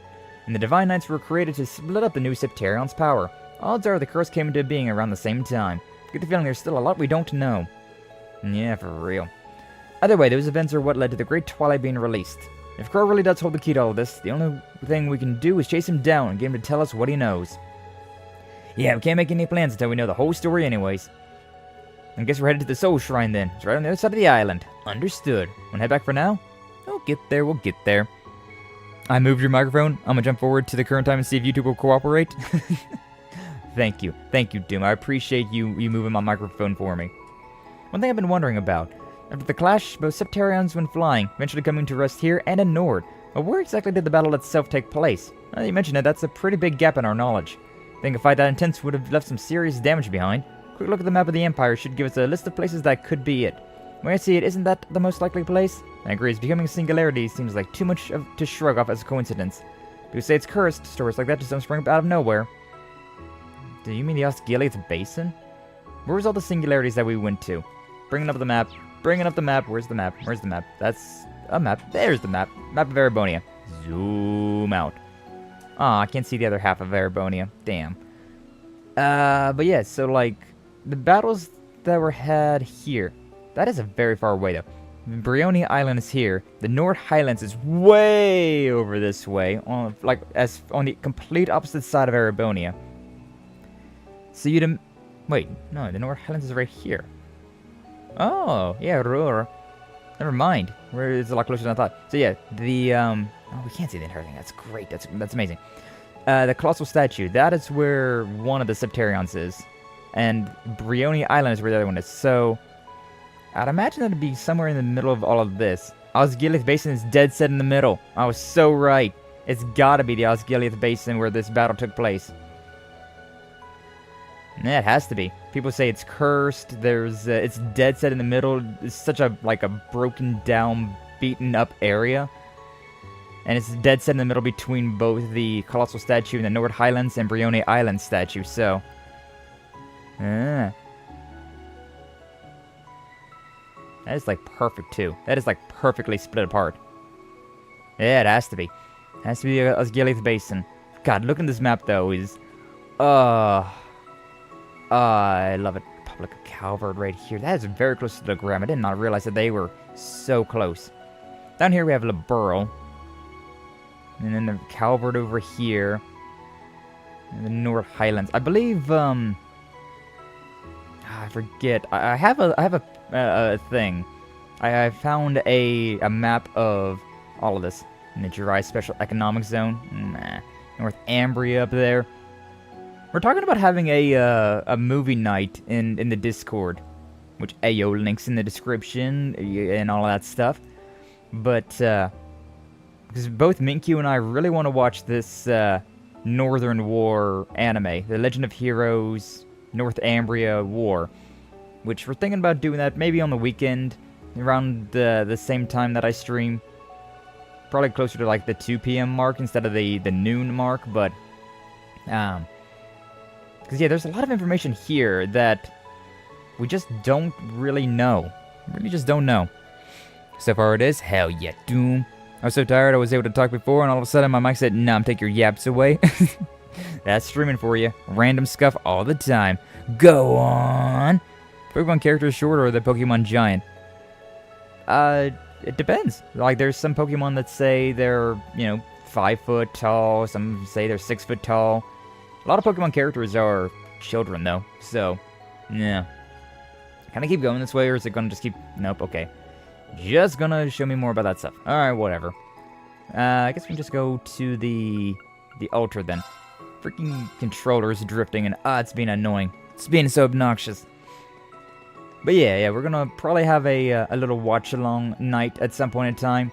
And the Divine Knights were created to split up the new Septarian's power. Odds are the curse came into being around the same time. I get the feeling there's still a lot we don't know. Yeah, for real. Either way, those events are what led to the Great Twilight being released. If Crow really does hold the key to all of this, the only thing we can do is chase him down and get him to tell us what he knows. Yeah, we can't make any plans until we know the whole story anyways. I guess we're headed to the Soul Shrine then. It's right on the other side of the island. Understood. Wanna head back for now? We'll get there. I moved your microphone. I'm gonna jump forward to the current time and see if YouTube will cooperate. Thank you, Doom. I appreciate you moving my microphone for me. One thing I've been wondering about. After the clash, both Septarians went flying, eventually coming to rest here and in Nord. But where exactly did the battle itself take place? Now that you mentioned it, that's a pretty big gap in our knowledge. I think a fight that intense would have left some serious damage behind. A quick look at the map of the Empire should give us a list of places that could be it. When I see it, isn't that the most likely place? I agree, it's becoming a singularity seems like too much to shrug off as a coincidence. People say it's cursed, stories like that just don't spring up out of nowhere. Do you mean the Osgiliath Basin? Where's all the singularities that we went to? Bringing up the map. Where's the map? That's a map. There's the map. Map of Erebonia. Zoom out. Aw, I can't see the other half of Erebonia. Damn. But yeah, so like, the battles that were had here. That is a very far away though. Brionia Island is here. The North Highlands is way over this way. On the complete opposite side of Erebonia. So wait, no, the North Highlands is right here. Oh, yeah, Ruhr. Never mind. It's a lot closer than I thought. So yeah, oh, we can't see the entire thing. That's great. That's amazing. The Colossal Statue. That is where one of the Septarians is. And Brionia Island is where the other one is. So, I'd imagine that it'd be somewhere in the middle of all of this. Osgiliath Basin is dead set in the middle. I was so right. It's gotta be the Osgiliath Basin where this battle took place. Yeah, it has to be. People say it's cursed. It's dead set in the middle. It's such a broken down, beaten up area. And it's dead set in the middle between both the Colossal Statue in the North Highlands and Brionia Island statue, so. That is perfect too. That is perfectly split apart. Yeah, it has to be. It has to be the Osgiliath Basin. God, looking at this map though is. I love it. Republic of Calvard right here. That is very close to the Gram. I did not realize that they were so close. Down here we have Liberl. And then the Calvard over here. And the North Highlands. I believe, I forget. I have a thing. I found a map of all of this. In the Jurai Special Economic Zone. Nah. North Ambria up there. We're talking about having a movie night in the Discord, which Ayo links in the description and all of that stuff. But because both Minkyu and I really want to watch this Northern War anime, The Legend of Heroes North Ambria War, which we're thinking about doing that maybe on the weekend around the same time that I stream. Probably closer to the 2 p.m. mark instead of the noon mark, but because, yeah, there's a lot of information here that we just don't really know. Really just don't know. So far it is, hell yeah, Doom. I was so tired I was able to talk before, and all of a sudden my mic said, "Nah, take your yaps away." That's streaming for you. Random scuff all the time. Go on. Pokemon character is short or the Pokemon giant? It depends. There's some Pokemon that say they're, 5 foot tall. Some say they're 6 foot tall. A lot of Pokemon characters are children, though, so, yeah. Can I keep going this way, or is it gonna just keep... Nope, okay. Just gonna show me more about that stuff. Alright, whatever. I guess we can just go to the altar, then. Freaking controller's drifting, and, it's being annoying. It's being so obnoxious. But yeah, we're gonna probably have a little watch-along night at some point in time.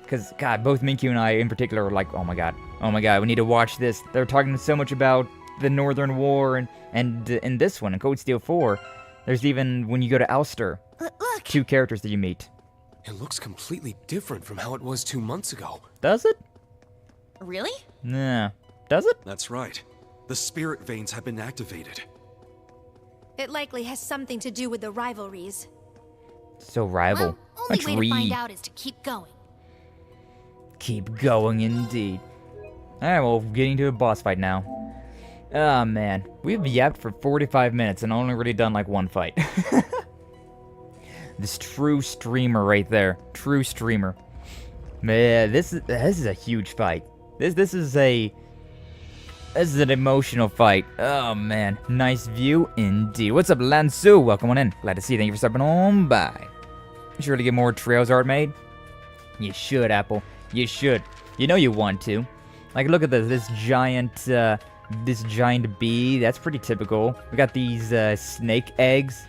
Because, God, both Minkyu and I in particular are like, oh my god, we need to watch this. They're talking so much about the Northern War, and in this one, in Code Steel 4, there's even, when you go to Alster, Look! 2 characters that you meet. It looks completely different from how it was 2 months ago. Does it? Really? Nah. Does it? That's right. The spirit veins have been activated. It likely has something to do with the rivalries. So rival. Well, only Let's way to read. find out is to keep going. Keep going indeed. Alright, well, getting to a boss fight now. Oh man, we've yapped for 45 minutes and only really done like one fight. This true streamer right there. True streamer. Man, this is a huge fight. This is an emotional fight. Oh man, nice view indeed. What's up, Lansu? Welcome on in. Glad to see you. Thank you for stopping on by. You sure to get more Trails art made? You should, Apple. You should. You know you want to. Like, look at this giant bee. That's pretty typical. We got these snake eggs.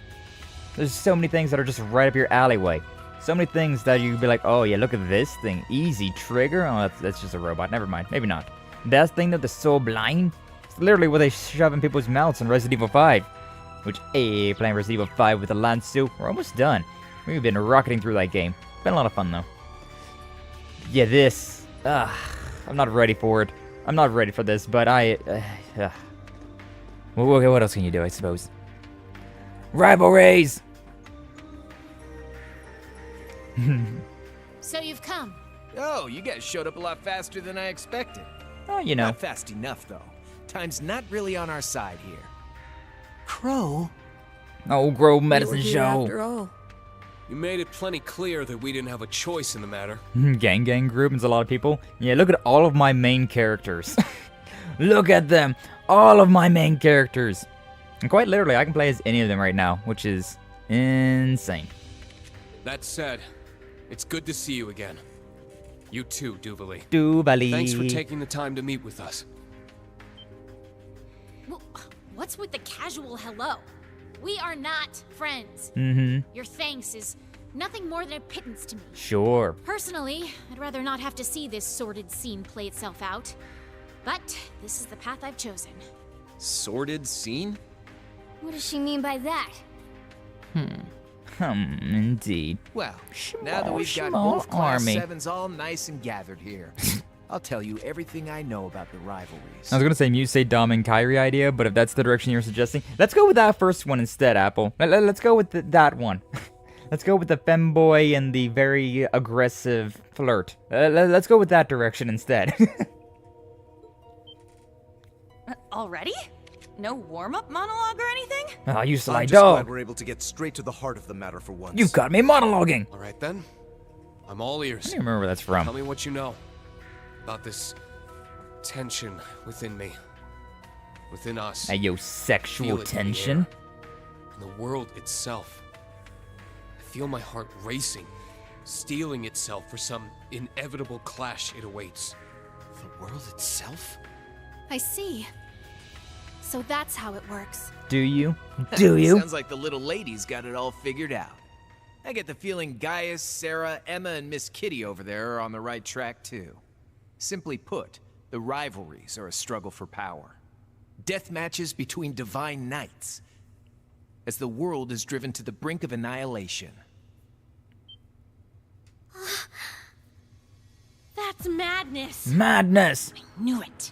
There's so many things that are just right up your alleyway. So many things that you'd be like, oh yeah, look at this thing. Easy trigger. Oh, that's just a robot. Never mind. Maybe not. That thing though, the soul blind. It's literally what they shove in people's mouths in Resident Evil 5. Which, playing Resident Evil 5 with the Lansu. We're almost done. We've been rocketing through that game. Been a lot of fun though. Yeah, this. I'm not ready for it. I'm not ready for this, but well, what else can you do, I suppose? Rivalries! So you've come. Oh, you guys showed up a lot faster than I expected. Oh, you know. Not fast enough, though. Time's not really on our side here. Crow? Oh, Grove Medicine We were here Show. After all. You made it plenty clear that we didn't have a choice in the matter. Gang group, it's a lot of people. Yeah, look at all of my main characters. Look at them. All of my main characters. And quite literally, I can play as any of them right now, which is insane. That said, it's good to see you again. You too, Duvali. Duvali. Thanks for taking the time to meet with us. Well, what's with the casual hello? We are not friends. Mm-hmm. Your thanks is nothing more than a pittance to me. Sure. Personally, I'd rather not have to see this sordid scene play itself out. But this is the path I've chosen. Sordid scene? What does she mean by that? Indeed. Well, now that we've got Small both Class army. 7s all nice and gathered here, I'll tell you everything I know about the rivalries. I was gonna say Muse, Dom, and Kyrie idea, but if that's the direction you're suggesting, let's go with that first one instead, Apple. Let's go with that one. Let's go with the femboy and the very aggressive flirt. Let's go with that direction instead. Already? No warm-up monologue or anything? Oh, you I'm sly just glad dog. we're able to get straight to the heart of the matter for once. You've got me monologuing. All right then. I'm all ears. I don't even remember where that's Tell from. me what you know about this tension within me, within us. Hey, yo, Feel sexual it in the tension. air, in the world itself. I feel my heart racing, steeling itself for some inevitable clash it awaits. The world itself? I see. So that's how it works. Do you? Do you? Sounds like the little lady's got it all figured out. I get the feeling Gaius, Sarah, Emma, and Miss Kitty over there are on the right track too. Simply put, the rivalries are a struggle for power. Death matches between divine knights. As the world is driven to the brink of annihilation. That's madness. Madness. Knew it.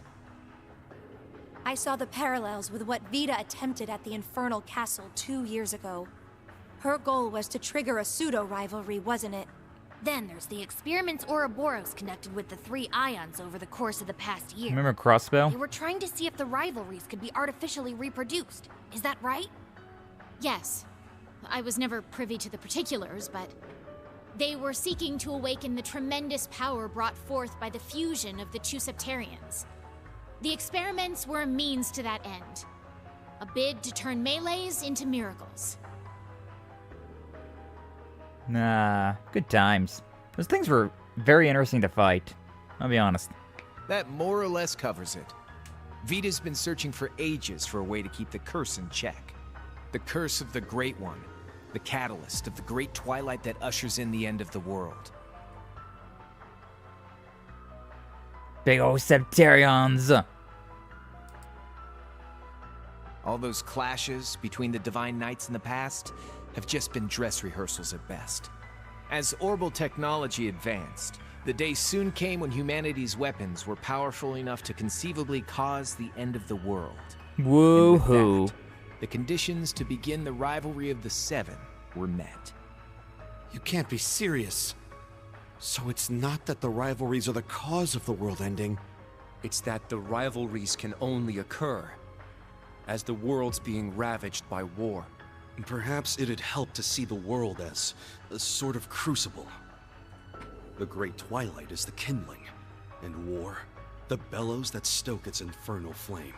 I saw the parallels with what Vita attempted at the Infernal Castle 2 years ago. Her goal was to trigger a pseudo-rivalry, wasn't it? Then there's the experiments Ouroboros conducted with the 3 ions over the course of the past year. Remember Crossspell? They were trying to see if the rivalries could be artificially reproduced. Is that right? Yes. I was never privy to the particulars, but they were seeking to awaken the tremendous power brought forth by the fusion of the two septarians. The experiments were a means to that end. A bid to turn melees into miracles. Nah, good times. Those things were very interesting to fight. I'll be honest. That more or less covers it. Vita's been searching for ages for a way to keep the curse in check. The curse of the Great One. The catalyst of the great twilight that ushers in the end of the world. Big old Septarians. All those clashes between the Divine Knights in the past have just been dress rehearsals at best. As orbital technology advanced, the day soon came when humanity's weapons were powerful enough to conceivably cause the end of the world. Woohoo. The conditions to begin the rivalry of the Seven were met. You can't be serious. So it's not that the rivalries are the cause of the world ending. It's that the rivalries can only occur as the world's being ravaged by war. Perhaps it'd help to see the world as a sort of crucible. The Great Twilight is the kindling, and war, the bellows that stoke its infernal flame.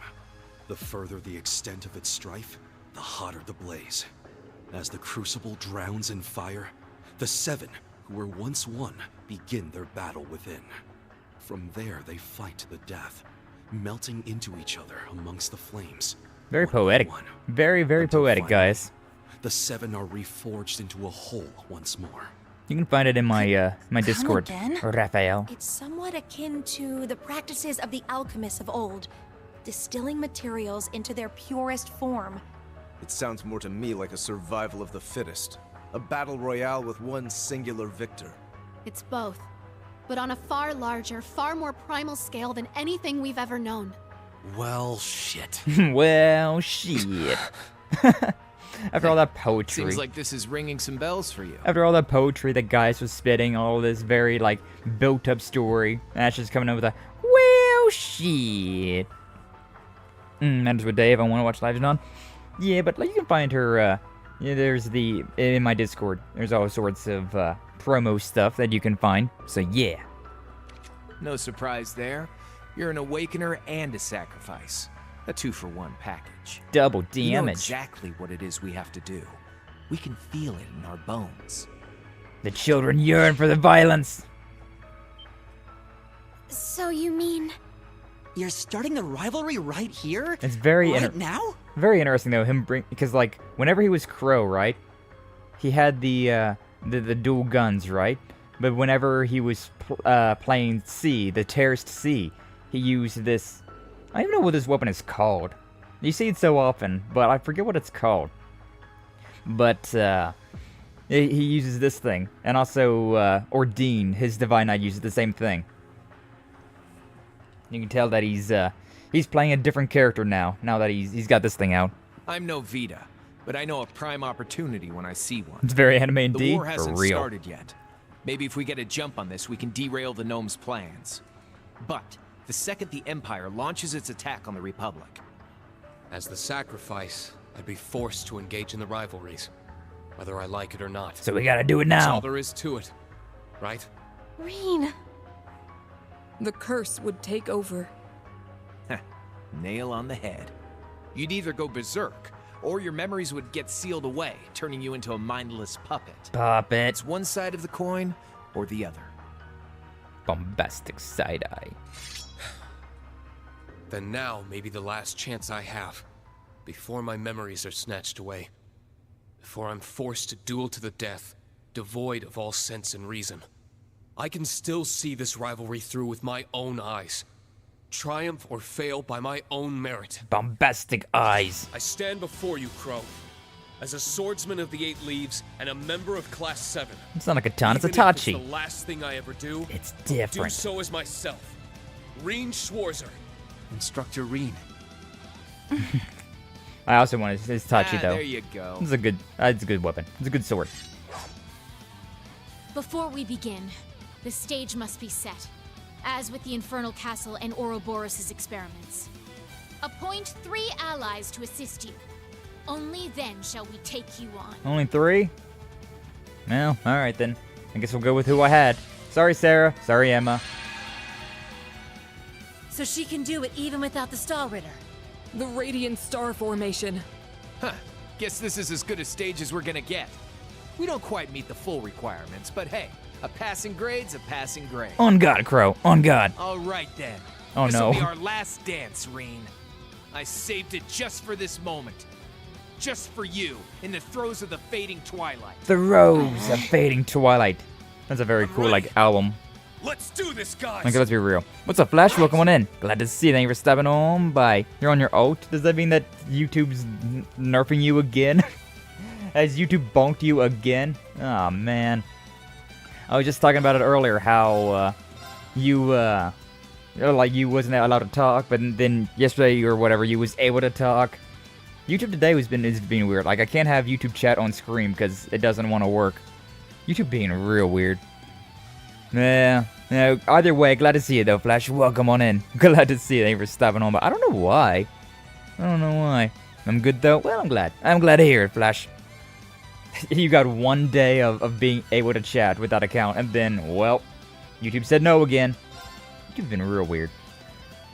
The further the extent of its strife, the hotter the blaze. As the crucible drowns in fire, the Seven, who were once one, begin their battle within. From there they fight to the death, melting into each other amongst the flames. Very poetic. Very, very poetic, guys. The Seven are reforged into a whole once more. You can find it in my my Discord, Raphael. It's somewhat akin to the practices of the alchemists of old, distilling materials into their purest form. It sounds more to me like a survival of the fittest. A battle royale with one singular victor. It's both, but on a far larger, far more primal scale than anything we've ever known. Well, shit. Well, shit. After all that poetry. Seems like this is ringing some bells for you. After all that poetry that guys was spitting, all this very, like, built-up story, Ash just coming up with a, well, shit. That is what Dave, I want to watch Legend on. Yeah, but like, you can find her, yeah, there's in my Discord, there's all sorts of promo stuff that you can find, so yeah. No surprise there. You're an awakener and a sacrifice. A 2-for-1 package. Double damage. You know exactly what it is we have to do. We can feel it in our bones. The children yearn for the violence. So you mean... You're starting the rivalry right here? It's very right now? Very interesting though, because like whenever he was Crow, right? He had the dual guns, right? But whenever he was playing C, the terraced C, he used this. I don't even know what this weapon is called. You see it so often, but I forget what it's called. But he uses this thing, and also Ordine, his Divine Knight, uses the same thing. You can tell that he's playing a different character now that he's got this thing out. I'm no Vita, but I know a prime opportunity when I see one. It's very anime indeed. The war hasn't for real. started yet. Maybe if we get a jump on this, we can derail the Gnomes' plans. But the second the Empire launches its attack on the Republic, as the sacrifice, I'd be forced to engage in the rivalries, whether I like it or not. So we gotta do it now. That's all there is to it, right? Rean. The curse would take over. Nail on the head. You'd either go berserk, or your memories would get sealed away, turning you into a mindless puppet. Puppet. It's one side of the coin, or the other. Bombastic side-eye. Then now may be the last chance I have, before my memories are snatched away. Before I'm forced to duel to the death, devoid of all sense and reason. I can still see this rivalry through with my own eyes. Triumph or fail by my own merit. Bombastic eyes. I stand before you, Crow, as a swordsman of the Eight Leaves and a member of Class VII. It's not a katana, it's a Even if tachi. it's the last thing I ever do, it's do different. so as myself, Rean Schwarzer. Instructor Rean. I also want his tachi though. There you go. It's a good weapon. It's a good sword. Before we begin, the stage must be set, as with the Infernal Castle and Ouroboros' experiments. Appoint 3 allies to assist you. Only then shall we take you on. Only 3? Well, alright then. I guess we'll go with who I had. Sorry, Sarah. Sorry, Emma. So she can do it even without the Star Ritter. The Radiant Star Formation. Huh. Guess this is as good a stage as we're gonna get. We don't quite meet the full requirements, but hey, a passing grade's a passing grade. On God, Crow. On God. All right then. Oh no. This'll be our last dance, Rean. I saved it just for this moment. Just for you, in the throes of the fading twilight. The Rose of Fading Twilight. That's a very cool, like, album. Let's do this, guys! Okay, let's be real. What's up, Flash? Welcome on in. Glad to see you. Thank you for stopping on by. You're on your ult? Does that mean that YouTube's nerfing you again? Has YouTube bonked you again? Aw, man. I was just talking about it earlier, how you like you wasn't allowed to talk, but then yesterday or whatever, you was able to talk. YouTube today is being weird. Like, I can't have YouTube chat on screen because it doesn't want to work. YouTube being real weird. Yeah. Either way, glad to see you though, Flash. Welcome on in. Glad to see you. Thank you for stopping on, but I don't know why. I'm good though. Well, I'm glad. I'm glad to hear it, Flash. You got 1 day of being able to chat with that account, and then, well, YouTube said no again. YouTube's been real weird.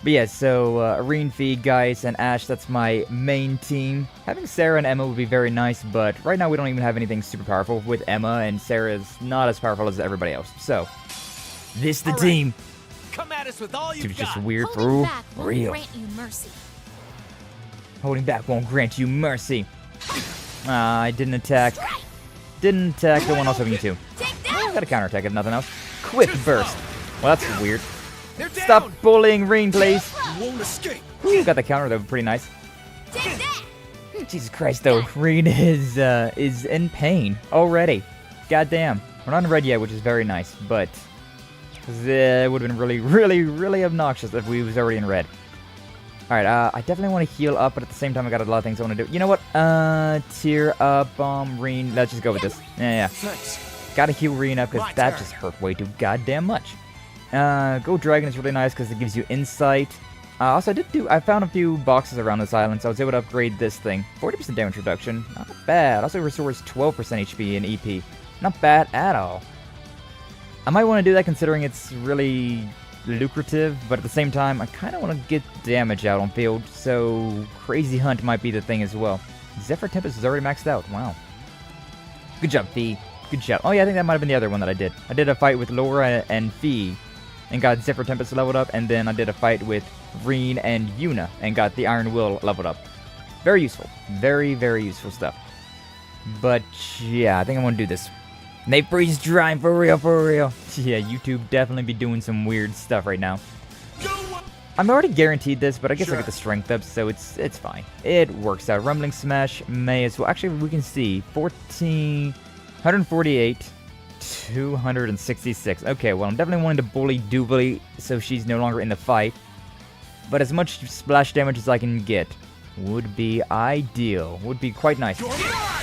But yeah, so Rean, Fee, Geis, and Ash, that's my main team. Having Sarah and Emma would be very nice, but right now we don't even have anything super powerful with Emma, and Sarah's not as powerful as everybody else. So, this the team. Come at us with all you got. Just weird Holding for back won't real. grant you mercy. Holding back won't grant you mercy. I didn't attack. Didn't attack the one I was hoping to. I got a counterattack if nothing else. Quick burst. Well, that's weird. Stop bullying Rean, please. Ooh, got the counter though, pretty nice. Jesus Christ, though, Rean is in pain already. Goddamn. We're not in red yet, which is very nice, but it would have been really obnoxious if we was already in red. Alright, I definitely want to heal up, but at the same time I got a lot of things I want to do. You know what? Tear up, Rean. Let's just go with this. Yeah. Gotta heal Rean up, because that just hurt way too goddamn much. Go Dragon is really nice, because it gives you insight. Also, I found a few boxes around this island, so I was able to upgrade this thing. 40% damage reduction. Not bad. Also restores 12% HP and EP. Not bad at all. I might want to do that considering it's really lucrative, but at the same time, I kind of want to get damage out on field, so Crazy Hunt might be the thing as well. Zephyr Tempest is already maxed out. Wow. Good job, Fee. Good job. Oh yeah, I think that might have been the other one that I did. I did a fight with Laura and Fee, and got Zephyr Tempest leveled up, and then I did a fight with Rean and Yuna, and got the Iron Will leveled up. Very useful. Very, very useful stuff. But yeah, I think I want to do this. They freeze drying for real, for real. Yeah, YouTube definitely be doing some weird stuff right now. I'm already guaranteed this, but I guess I get the strength up, so it's fine. It works out. Rumbling Smash may as well. Actually, we can see 148, 266. Okay, well, I'm definitely wanting to bully Doobly so she's no longer in the fight. But as much splash damage as I can get would be ideal. Would be quite nice.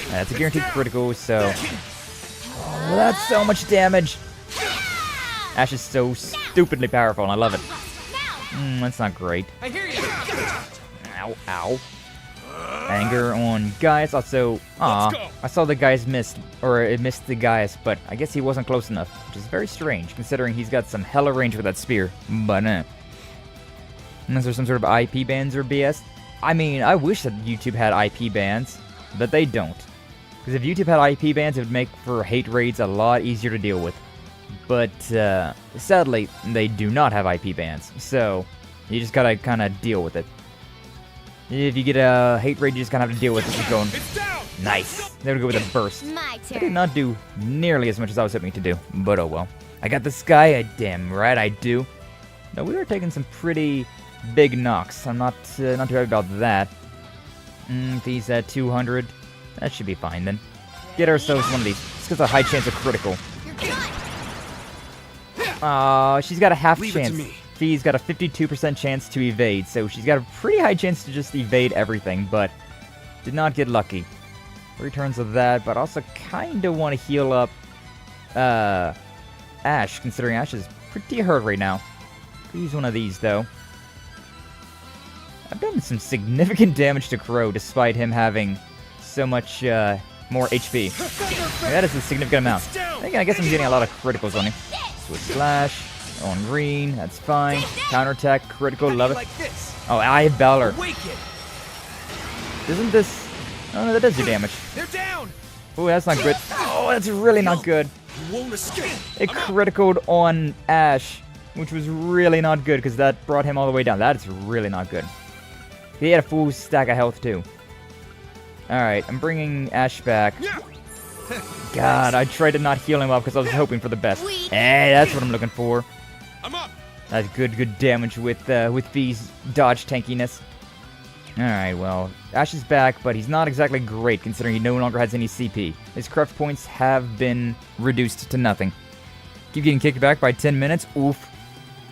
That's a guaranteed critical, so... Oh, that's so much damage. Ash is so stupidly powerful, and I love it. That's not great. Ow, ow. Anger on Gaius. Also, I saw the Gaius missed, or it missed the Gaius, but I guess he wasn't close enough, which is very strange, considering he's got some hella range with that spear. But, unless there's some sort of IP bans or BS. I mean, I wish that YouTube had IP bans, but they don't. Because if YouTube had IP bans, it would make for hate raids a lot easier to deal with. But, sadly, they do not have IP bans, so you just gotta kind of deal with it. If you get a hate raid, you just kind of have to deal with it. Just going, nice. There we go with a burst. I did not do nearly as much as I was hoping to do, but oh well. I got this guy, damn right I do. No, we were taking some pretty big knocks. I'm not too happy about that. If he's at 200, that should be fine then. Get ourselves one of these. This gets a high chance of critical. She's got a half chance. Fee's got a 52% chance to evade, so she's got a pretty high chance to just evade everything, but did not get lucky. 3 turns of that, but also kind of want to heal up Ash, considering Ash is pretty hurt right now. Could use one of these, though. I've done some significant damage to Crow, despite him having so much more HP. That is a significant amount. I guess I'm getting a lot of criticals on him. Switch Slash on Rean, that's fine. Counterattack, critical, love it. Oh, I have Valor. Isn't this... Oh, no, that does do damage. Oh, that's not good. Oh, that's really not good. It criticaled on Ash, which was really not good, because that brought him all the way down. That is really not good. He had a full stack of health, too. Alright, I'm bringing Ash back. God, I tried to not heal him up because I was hoping for the best. Hey, that's what I'm looking for. That's good damage with Fee's dodge tankiness. Alright, well, Ash is back, but he's not exactly great considering he no longer has any CP. His craft points have been reduced to nothing. Keep getting kicked back by 10 minutes. Oof.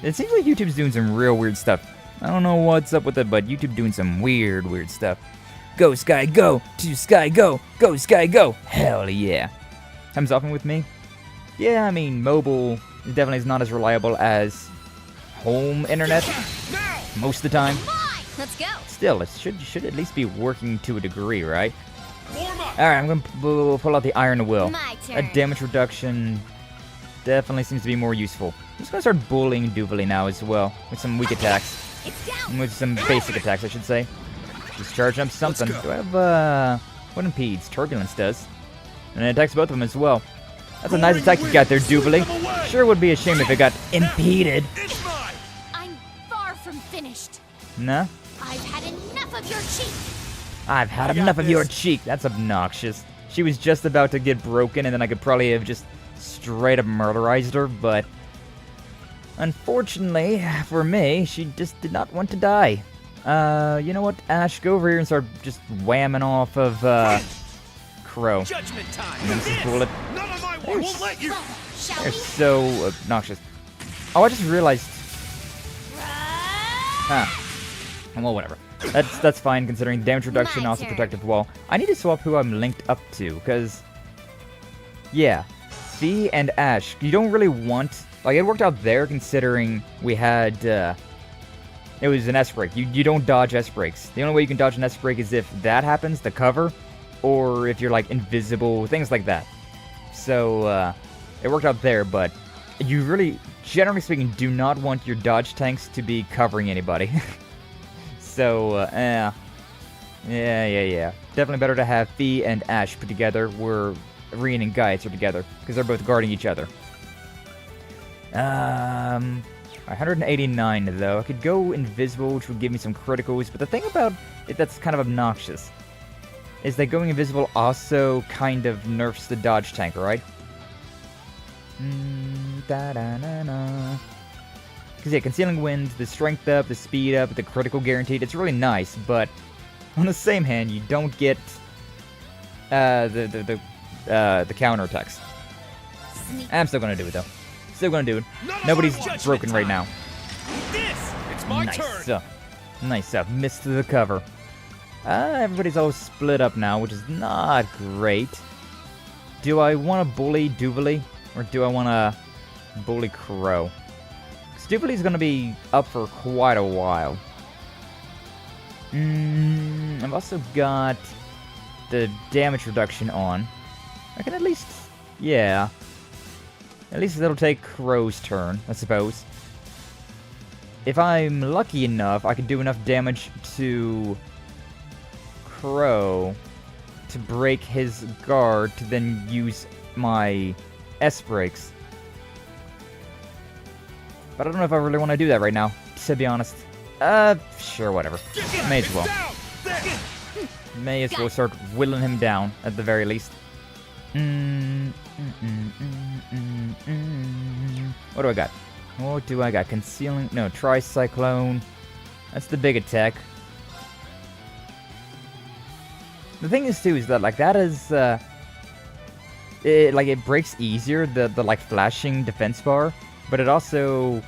It seems like YouTube's doing some real weird stuff. I don't know what's up with it, but YouTube doing some weird stuff. Go, Sky, go! To Sky, go! Go, Sky, go! Hell yeah. Comes often with me? Yeah, I mean, mobile definitely is not as reliable as home internet most of the time. Let's go. Still, it should at least be working to a degree, right? Alright, I'm gonna pull out the Iron Will. A damage reduction definitely seems to be more useful. I'm just gonna start bullying Duvalie now as well, with some weak attacks. With some basic attacks, I should say. Just charging up something. Do I have, what impedes? Turbulence does. And it attacks both of them as well. That's a nice attack you got there, Duvalie. Sure would be a shame if it got impeded. I'm far from finished. Nah? I've had enough of your cheek. I've had enough of your cheek. That's obnoxious. She was just about to get broken, and then I could probably have just straight up murderized her, but unfortunately for me, she just did not want to die. You know what, Ash, go over here and start just whamming off of, Crow. Judgment time. And then just bullet. None of my war won't let you. They're so obnoxious. Oh, I just realized. Huh. Well, whatever. That's fine considering damage reduction, also protective wall. I need to swap who I'm linked up to, because yeah, Fee and Ash, you don't really want, like, it worked out there considering we had it was an S break. You don't dodge S breaks. The only way you can dodge an S break is if that happens, the cover, or if you're like invisible, things like that. So it worked out there, but you really, generally speaking, do not want your dodge tanks to be covering anybody. So, yeah. Definitely better to have Fee and Ash put together where Rean and Gaius are together, because they're both guarding each other. 189 though. I could go invisible, which would give me some criticals, but the thing about it that's kind of obnoxious is that going invisible also kind of nerfs the dodge tank, right? Because yeah, Concealing Wind, the strength up, the speed up, the critical guaranteed, it's really nice, but on the same hand, you don't get the counter attacks. I'm still gonna do it though. Still gonna do it. Nobody's broken right now. It's my turn. Nice up. Missed the cover. Everybody's all split up now, which is not great. Do I want to bully Duvalie, or do I want to bully Crow? Duvalie's gonna be up for quite a while. I've also got the damage reduction on. I can at least, yeah. At least it'll take Crow's turn, I suppose. If I'm lucky enough, I can do enough damage to Crow to break his guard to then use my S breaks. But I don't know if I really want to do that right now, to be honest. Sure, whatever. May as well. May as well start whittling him down, at the very least. What do I got? What do I got? Concealing... No, Tricyclone. That's the big attack. The thing is, too, is that, like, that is, it breaks easier, the like, flashing defense bar. But it also...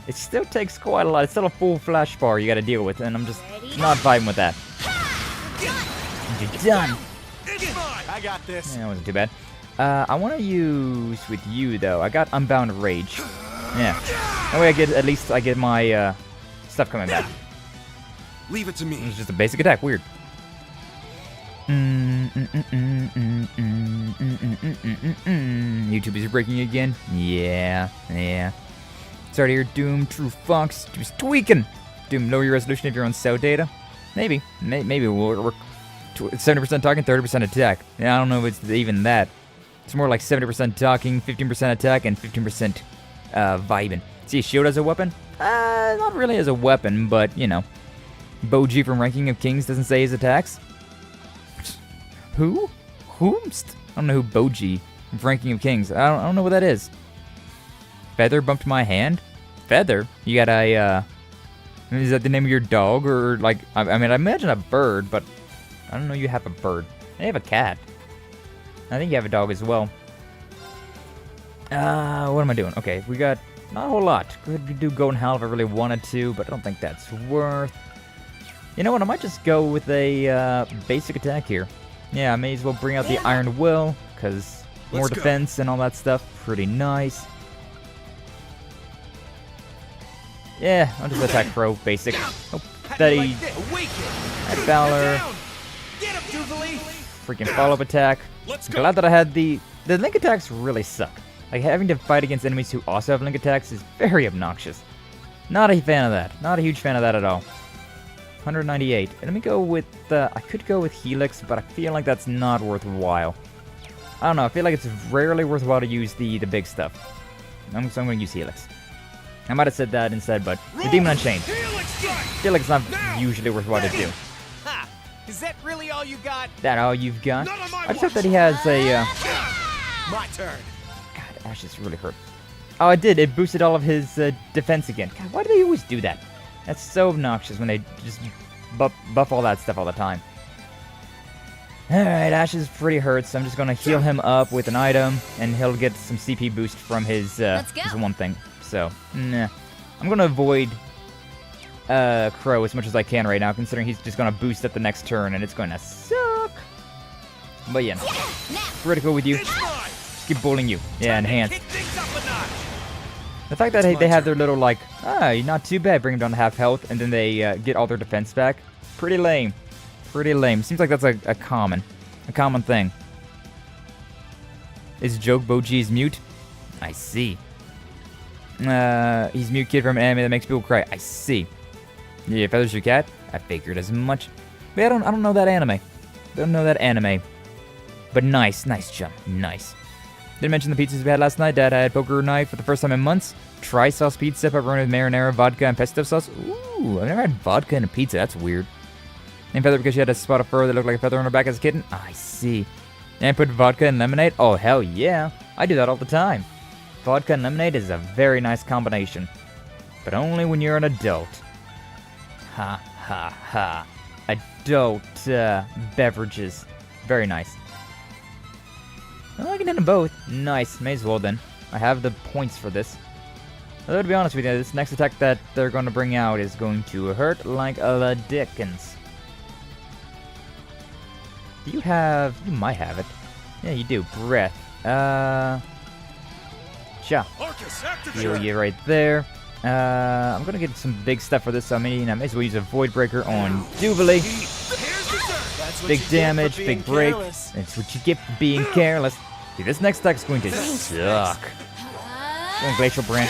It still takes quite a lot. It's still a full flash bar you gotta deal with, and I'm just not vibing with that. You're done! I got this. Yeah, that wasn't too bad. I want to use with you, though. I got Unbound Rage. Yeah. That way I get my, stuff coming back. Leave it to me. It's just a basic attack. Weird. YouTube is breaking again. Yeah. Sorry to hear, Doom. True Fox. Just tweaking. Doom, lower your resolution if you're on cell data. Maybe we'll work 70% talking, 30% attack. Yeah, I don't know if it's even that. It's more like 70% talking, 15% attack, and 15% vibing. See a shield as a weapon? Not really as a weapon, but you know. Boji from Ranking of Kings doesn't say his attacks. Who? Whomst? I don't know who Boji from Ranking of Kings. I don't know what that is. Feather bumped my hand? Feather? You got a, is that the name of your dog? Or, like, I mean, I imagine a bird, but I don't know you have a bird. I have a cat. I think you have a dog as well. What am I doing? Okay, we got not a whole lot. Could do Golden Hell if I really wanted to, but I don't think that's worth. You know what? I might just go with a basic attack here. Yeah, I may as well bring out the Iron Will, because more defense and all that stuff. Pretty nice. Yeah, I'll just attack Crow, basic. Oh, steady. Head Fowler. Freaking follow-up attack. Glad that I had the link attacks really suck. Like, having to fight against enemies who also have link attacks is very obnoxious. Not a fan of that. Not a huge fan of that at all. 198. Let me go with, I could go with Helix, but I feel like that's not worthwhile. I don't know, I feel like it's rarely worthwhile to use the big stuff. So I'm going to use Helix. I might have said that instead, but the Demon Unchained. I feel like it's not usually worthwhile to do. Ha! Is that really all you got? That all you've got? I just hope that he has a, My turn. God, Ash is really hurt. Oh, it did. It boosted all of his defense again. God, why do they always do that? That's so obnoxious when they just buff all that stuff all the time. Alright, Ash is pretty hurt, so I'm just going to heal him up with an item, and he'll get some CP boost from his one thing. So, nah. I'm going to avoid Crow as much as I can right now, considering he's just going to boost at the next turn, and it's going to suck. But yeah, critical with you. Just keep bullying you. Yeah, enhance. The fact that they have their little, like, not too bad, bring them down to half health, and then they get all their defense back. Pretty lame. Pretty lame. Seems like that's a common thing. Is Joke Boji's mute? I see. He's mute kid from an anime that makes people cry. I see. Yeah, Feathers Your Cat? I figured as much. But I don't know that anime. Don't know that anime. But nice jump. Nice. Didn't mention the pizzas we had last night. Dad had poker night for the first time in months. Tri-sauce pizza, pepperoni with marinara, vodka, and pesto sauce. Ooh, I've never had vodka in a pizza. That's weird. Named Feather because she had a spot of fur that looked like a feather on her back as a kitten. I see. And put vodka and lemonade. Oh, hell yeah. I do that all the time. Vodka and lemonade is a very nice combination. But only when you're an adult. Ha, ha, ha. Adult beverages. Very nice. Well, I can hit them both. Nice. May as well then. I have the points for this. Although, to be honest with you, this next attack that they're going to bring out is going to hurt like the dickens. Do you have... You might have it. Yeah, you do. Breath. Cha. Heal you right there. I'm going to get some big stuff for this, so I may as well use a Void Breaker on Duvalie. Big damage, big break. That's what you get for being careless. See, this next attack is going to suck. Glacial Branch.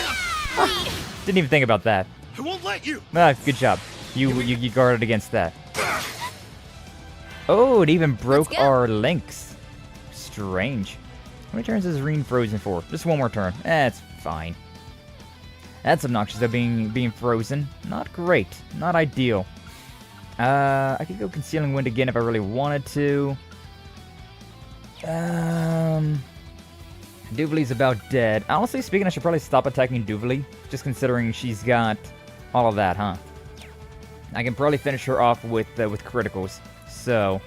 Didn't even think about that. I won't let you. Good job. You guarded against that. Oh, it even broke our links. Strange. How many turns is Rean frozen for? Just one more turn. That's fine. That's obnoxious though, being frozen. Not great. Not ideal. I could go Concealing Wind again if I really wanted to. Duvalie's about dead. Honestly speaking, I should probably stop attacking Duvalie, just considering she's got all of that, huh? I can probably finish her off with criticals. So,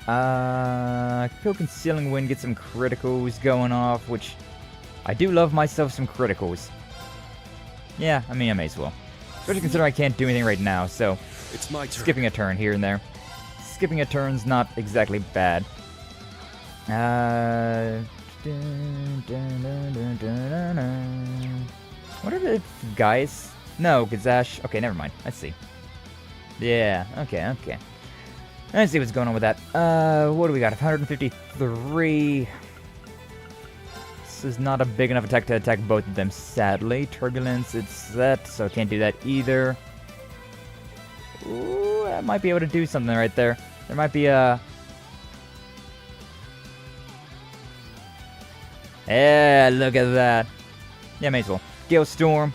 I could go Concealing Wind, get some criticals going off, which I do love myself some criticals. Yeah, I mean, I may as well. Especially considering I can't do anything right now, so it's my turn. Skipping a turn here and there. Skipping a turn's not exactly bad. What are the guys? No, Gazash. Okay, never mind. Let's see. Yeah, okay. Let's see what's going on with that. What do we got? 153. This is not a big enough attack to attack both of them, sadly. Turbulence, it's set, so I can't do that either. Ooh, I might be able to do something right there. There might be a... Yeah, look at that. Yeah, may as well. Gale Storm.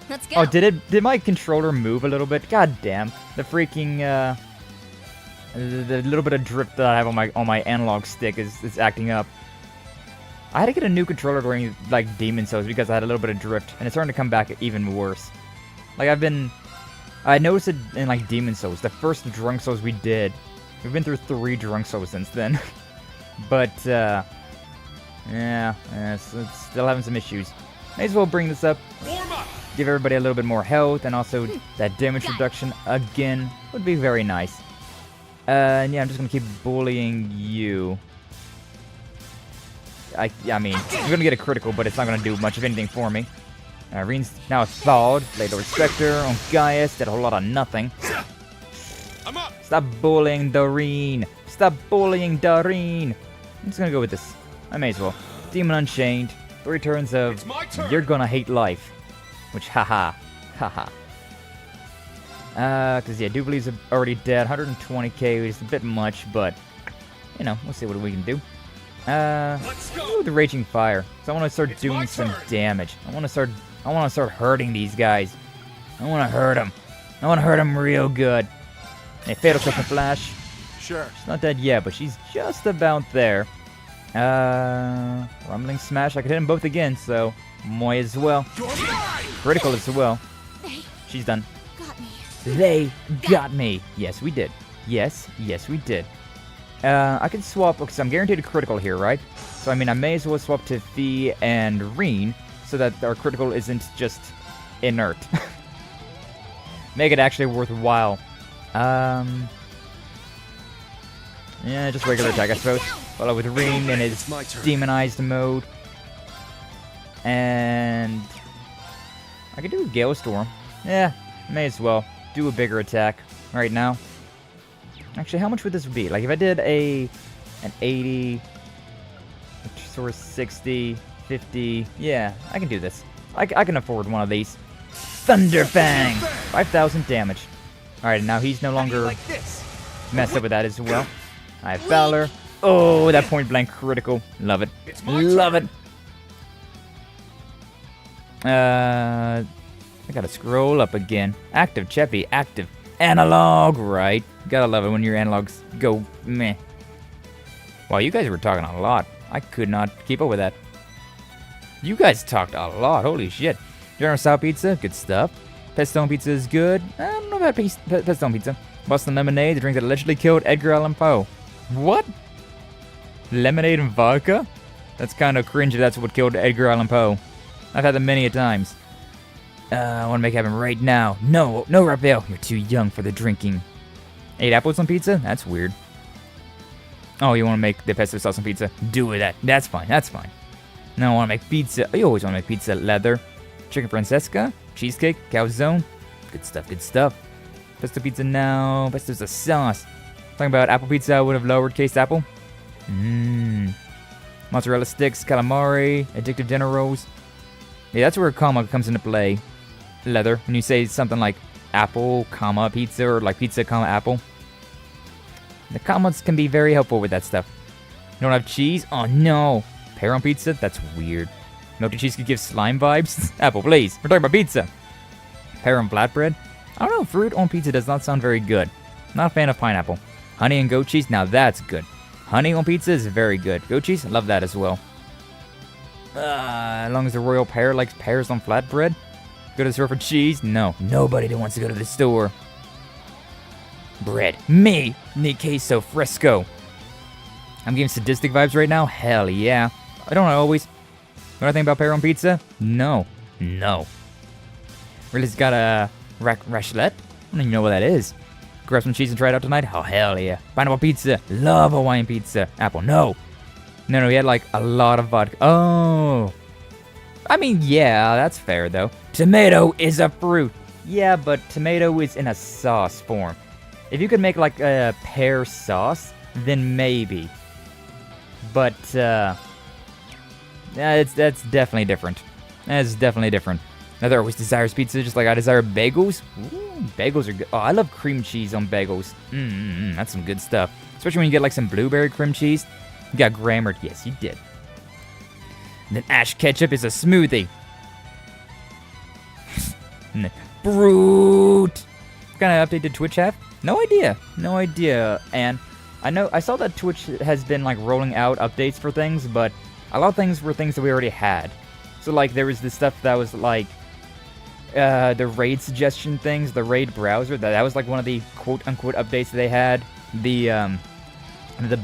Let's go. Oh, did my controller move a little bit? God damn. The freaking, the little bit of drift that I have on my analog stick is acting up. I had to get a new controller during, like, Demon Souls because I had a little bit of drift, and it's starting to come back even worse. Like, I noticed it in, like, Demon Souls, the first Drunk Souls we did. We've been through 3 Drunk Souls since then. But, Yeah, it's still having some issues. May as well bring this up. Give everybody a little bit more health, and also that damage reduction again would be very nice. And yeah, I'm just gonna keep bullying you. I mean, I'm gonna get a critical, but it's not gonna do much of anything for me. Rean's now thawed. Laid over Spectre on Gaius. Did a whole lot of nothing. Stop bullying Doreen. Stop bullying Doreen. I'm just gonna go with this. I may as well. Demon Unchained. 3 turns of you're gonna hate life. Which, haha. Haha. Because, yeah, Duvalie's already dead. 120k is a bit much, but, you know, we'll see what we can do. Ooh, the Raging Fire. So I want to start doing some damage. I want to start hurting these guys. I want to hurt them. I want to hurt them real good. Hey, Fatal Clip and Flash. Sure. She's not dead yet, but she's just about there. Rumbling Smash. I could hit them both again, so might as well. Critical as well. She's done. They got me. Yes, we did. Yes, we did. I can swap, because I'm guaranteed a critical here, right? So, I mean, I may as well swap to Fee and Rean, so that our critical isn't just inert. Make it actually worthwhile. Yeah, just regular attack, I suppose. Follow with Rean in his demonized mode. And I could do a Gale Storm. Yeah, may as well. Do a bigger attack right now. Actually, how much would this be? Like, if I did an 80, sort of 60, 50, yeah, I can do this. I can afford one of these. Thunder Fang! 5,000 damage. Alright, now he's no longer messed up with that as well. I have Valor. Oh, that point blank critical. Love it. Love it. I gotta scroll up again. Active, Cheppy, active. Analog, right. Gotta love it when your analogs go meh. Wow, you guys were talking a lot. I could not keep up with that. You guys talked a lot, holy shit. General Style Pizza, good stuff. Pestone Pizza is good. I don't know about Pestone Pizza. Boston Lemonade, the drink that allegedly killed Edgar Allan Poe. What? Lemonade and vodka? That's kind of cringe if that's what killed Edgar Allan Poe. I've had them many a times. I want to make it happen right now. No, Raphael, you're too young for the drinking. 8 apples on pizza? That's weird. Oh, you want to make the pesto sauce on pizza? Do that. That's fine, that's fine. No, I want to make pizza. You always want to make pizza. Leather. Chicken Francesca. Cheesecake. Calzone. Good stuff, good stuff. Pesto pizza now. Pesto's a sauce. Talking about apple pizza, I would have lowercase apple. Mozzarella sticks. Calamari. Addictive dinner rolls. Yeah, that's where comma comes into play. Leather. When you say something like apple, comma, pizza, or like pizza, comma, apple. The commas can be very helpful with that stuff. You don't have cheese? Oh no. Pear on pizza? That's weird. Melted cheese could give slime vibes? Apple, please. We're talking about pizza. Pear on flatbread? I don't know. Fruit on pizza does not sound very good. Not a fan of pineapple. Honey and goat cheese? Now that's good. Honey on pizza is very good. Goat cheese? Love that as well. As long as the royal pear likes pears on flatbread. Go to the store for cheese? No. Nobody that wants to go to the store. Bread. Me. Need queso fresco. I'm getting sadistic vibes right now? Hell yeah. I don't always. Know anything about pear on pizza? No. No. Really's got a raclette? I don't even know what that is. Grab some cheese and try it out tonight? Oh, hell yeah. Pineapple pizza. Love Hawaiian pizza. Apple. No. No, he had like a lot of vodka. Oh. I mean, yeah, that's fair though. Tomato is a fruit. Yeah, but tomato is in a sauce form. If you could make like a pear sauce, then maybe. But, that's definitely different. That's definitely different. Another always desires pizza, just like I desire bagels. Ooh, bagels are good. Oh, I love cream cheese on bagels. That's some good stuff. Especially when you get like some blueberry cream cheese. You got grammared. Yes, you did. And then Ash Ketchup is a smoothie. Brute. What kind of update did Twitch have? No idea. No idea. And I saw that Twitch has been like rolling out updates for things, but a lot of things were things that we already had. So like there was this stuff that was like the raid suggestion things, the raid browser. That was like one of the quote unquote updates they had. The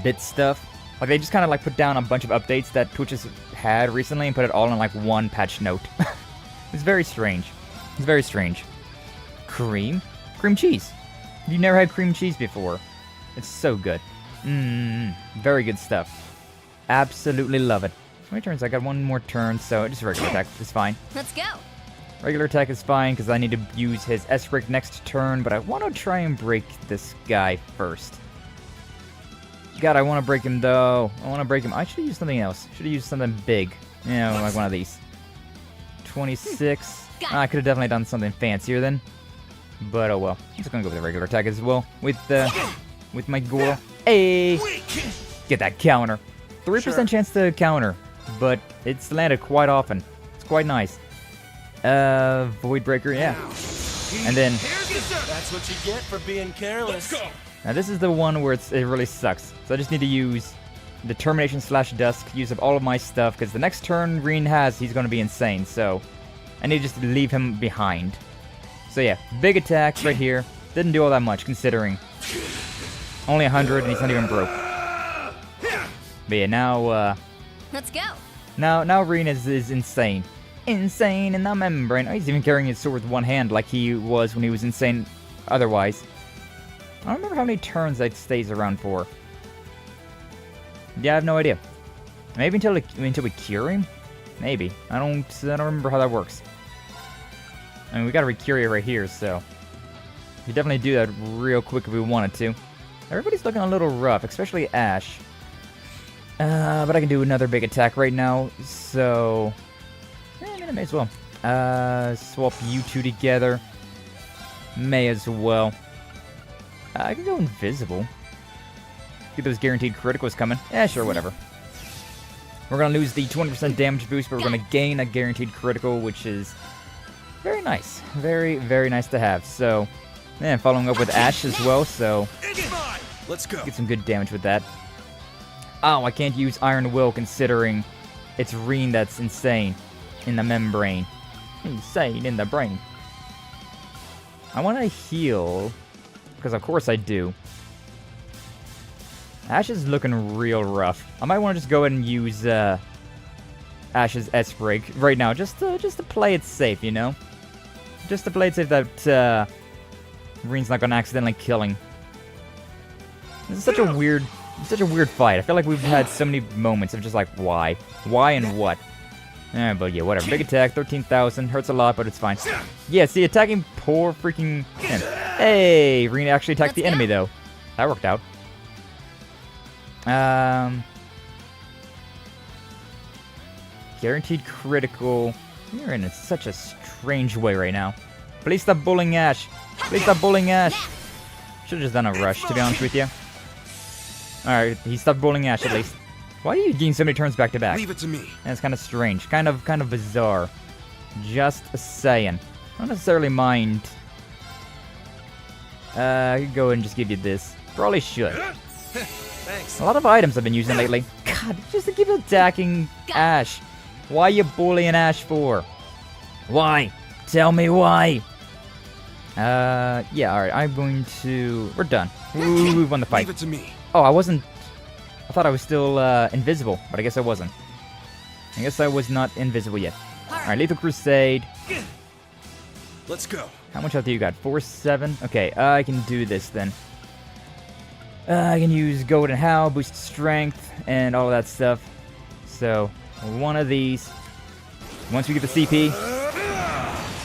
bit stuff. Like, they just kind of, like, put down a bunch of updates that Twitch has had recently and put it all in, like, one patch note. It's very strange. It's very strange. Cream? Cream cheese. You've never had cream cheese before. It's so good. Very good stuff. Absolutely love it. How many turns? I got one more turn, so just regular attack is fine. Let's go. Regular attack is fine, because I need to use his S-break next turn, but I want to try and break this guy first. God, I want to break him, though. I want to break him. I should have used something else. Should have used something big. You know, like one of these. 26. I could have definitely done something fancier then. But oh well. I'm just going to go with the regular attack as well. With my Goro. Hey! Get that counter. 3% chance to counter, but it's landed quite often. It's quite nice. Void Breaker, yeah. And then... That's what you get for being careless. Now this is the one where it really sucks. So I just need to use Determination / Dusk, use up all of my stuff, because the next turn Rean has, he's going to be insane, so I need to just leave him behind. So yeah, big attack right here. Didn't do all that much, considering only 100, and he's not even broke. But yeah, now, let's go. Now Rean is insane. Insane in the membrane. Oh, he's even carrying his sword with one hand like he was when he was insane otherwise. I don't remember how many turns that stays around for. Yeah, I have no idea. Maybe until we cure him? Maybe. I don't remember how that works. I mean, we gotta recure it right here, so we definitely do that real quick if we wanted to. Everybody's looking a little rough, especially Ash. But I can do another big attack right now, so I may as well. Swap you two together. May as well. I can go invisible. Get those guaranteed criticals coming. Yeah, sure, whatever. We're going to lose the 20% damage boost, but we're going to gain a guaranteed critical, which is very nice. Very, very nice to have. So, and following up with Ash as well, so let's go. Get some good damage with that. Oh, I can't use Iron Will considering it's Rean that's insane in the membrane. Insane in the brain. I want to heal, because of course I do. Ash is looking real rough. I might want to just go ahead and use Ash's S-Break right now, just to play it safe, you know? Just to play it safe that Rean's not going to accidentally kill him. This is such a weird fight. I feel like we've had so many moments of just like, why? Why and what? But yeah, whatever. Big attack, 13,000. Hurts a lot, but it's fine. Yeah, see, attacking poor freaking him. Hey, Rean actually attacked the enemy, though. That worked out. Guaranteed critical. You're in such a strange way right now. Please stop bullying Ash. Please stop bullying Ash. Should've just done a rush, to be honest with you. Alright, he stopped bullying Ash at least. Why are you getting so many turns back to back? Leave it to me. That's kind of strange. Kind of bizarre. Just saying. I don't necessarily mind. I could go ahead and just give you this. Probably should. Thanks. A lot of items I've been using lately. God, just to keep attacking Ash. Why are you bullying Ash for? Why? Tell me why. Yeah, alright, I'm going to... We're done. We won the fight. Leave it to me. Oh, I wasn't... I thought I was still invisible, but I guess I wasn't. I guess I was not invisible yet. Alright, Lethal Crusade. Let's go. How much health do you got? 4-7? Okay, I can do this then. I can use Golden Howl, boost strength, and all of that stuff. So, one of these. Once we get the CP,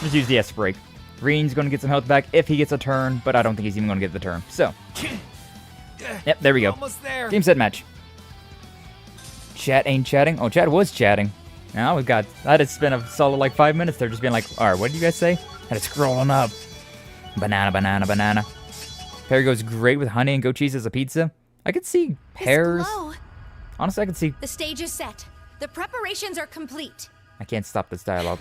just use the S-Break. Rean's going to get some health back if he gets a turn, but I don't think he's even going to get the turn. So, yep, there we go. Almost there. Game, set, match. Chat ain't chatting. Oh, chat was chatting. Now we've got... I had to spend a solid like 5 minutes there just being like, alright, what did you guys say? Had to scrolling up. Banana, banana, banana. Pear goes great with honey and goat cheese as a pizza. I could see pears. Honestly, I could see... The stage is set. The preparations are complete. I can't stop this dialogue.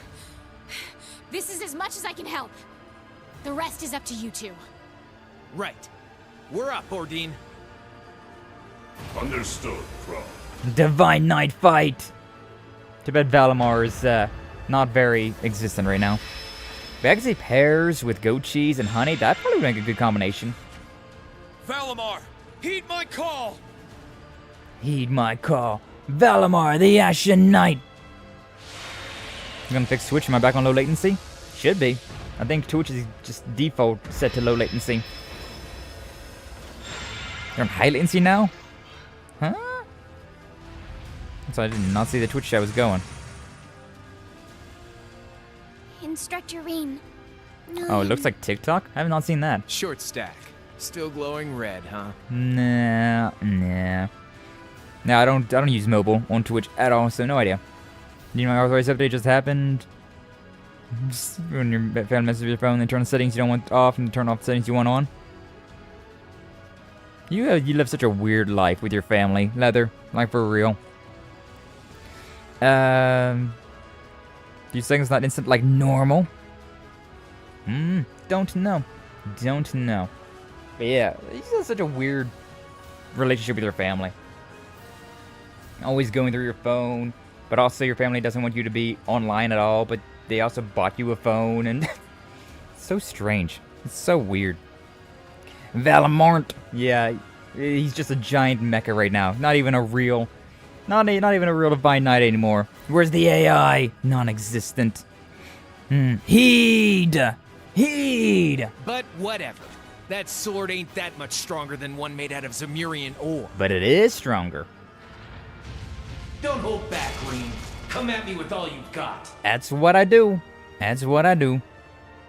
This is as much as I can help. The rest is up to you two. Right. We're up, Ordine. Understood, Crow. Divine Knight fight! Too bad Valimar is not very existent right now. But I can see pears with goat cheese and honey. That probably would make a good combination. Valimar, heed my call! Heed my call. Valimar, the Ashen Knight. I'm gonna fix Twitch. Am I back on low latency? Should be. I think Twitch is just default set to low latency. You're on high latency now? Huh? So I did not see the Twitch chat was going. Instructor Rean. Oh, it looks like TikTok? I have not seen that. Short stack. Still glowing red, huh? Nah. No, I don't use mobile on Twitch at all, so no idea. You know, my authorized update just happened. Just when your family messes with your phone, then turn the settings you don't want off and turn off the settings you want on. You live such a weird life with your family, Leather. Like, for real. Few seconds not instant like normal. Don't know. But yeah, you have such a weird relationship with your family. Always going through your phone, but also your family doesn't want you to be online at all, but they also bought you a phone, and it's so strange. It's so weird. Valimar. Yeah, he's just a giant mecha right now. Not even a real divine knight anymore. Where's the AI? Non-existent. Heed! But whatever. That sword ain't that much stronger than one made out of Zemurian ore. But it is stronger. Don't hold back, Rean. Come at me with all you've got. That's what I do. They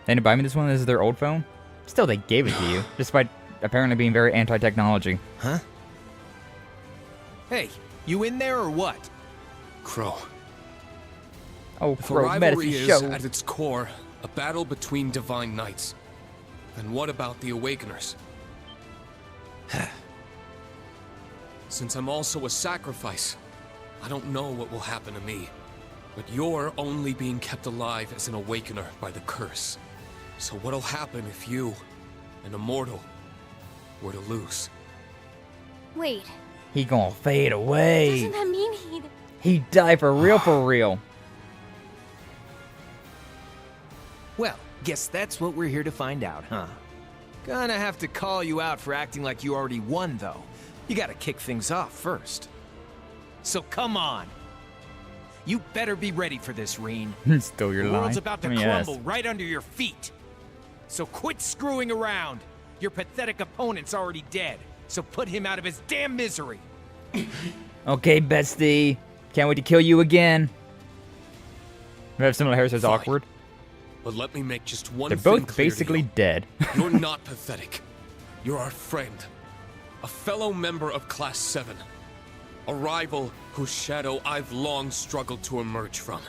didn't buy me this one. This is their old phone. Still, they gave it to you, despite apparently being very anti-technology. Huh? Hey, you in there or what? Crow. Oh, if Crow, a rivalry medicine is, show. at its core, a battle between divine knights, then what about the Awakeners? Since I'm also a sacrifice, I don't know what will happen to me. But you're only being kept alive as an Awakener by the curse. So what'll happen if you, an immortal, were to lose? Wait. He gonna fade away. Doesn't that mean He'd die for real? Well, guess that's what we're here to find out, huh? Gonna have to call you out for acting like you already won, though. You gotta kick things off first. So come on. You better be ready for this, Rean. Still your line. line. The world's about to crumble right under your feet. So quit screwing around. Your pathetic opponent's already dead. So put him out of his damn misery. Okay, bestie. Can't wait to kill you again. We have similar hair, so it's Fine. awkward. But let me make just one They're thing both clear to basically you. dead. You're not pathetic. You're our friend. A fellow member of Class VII. A rival whose shadow I've long struggled to emerge from.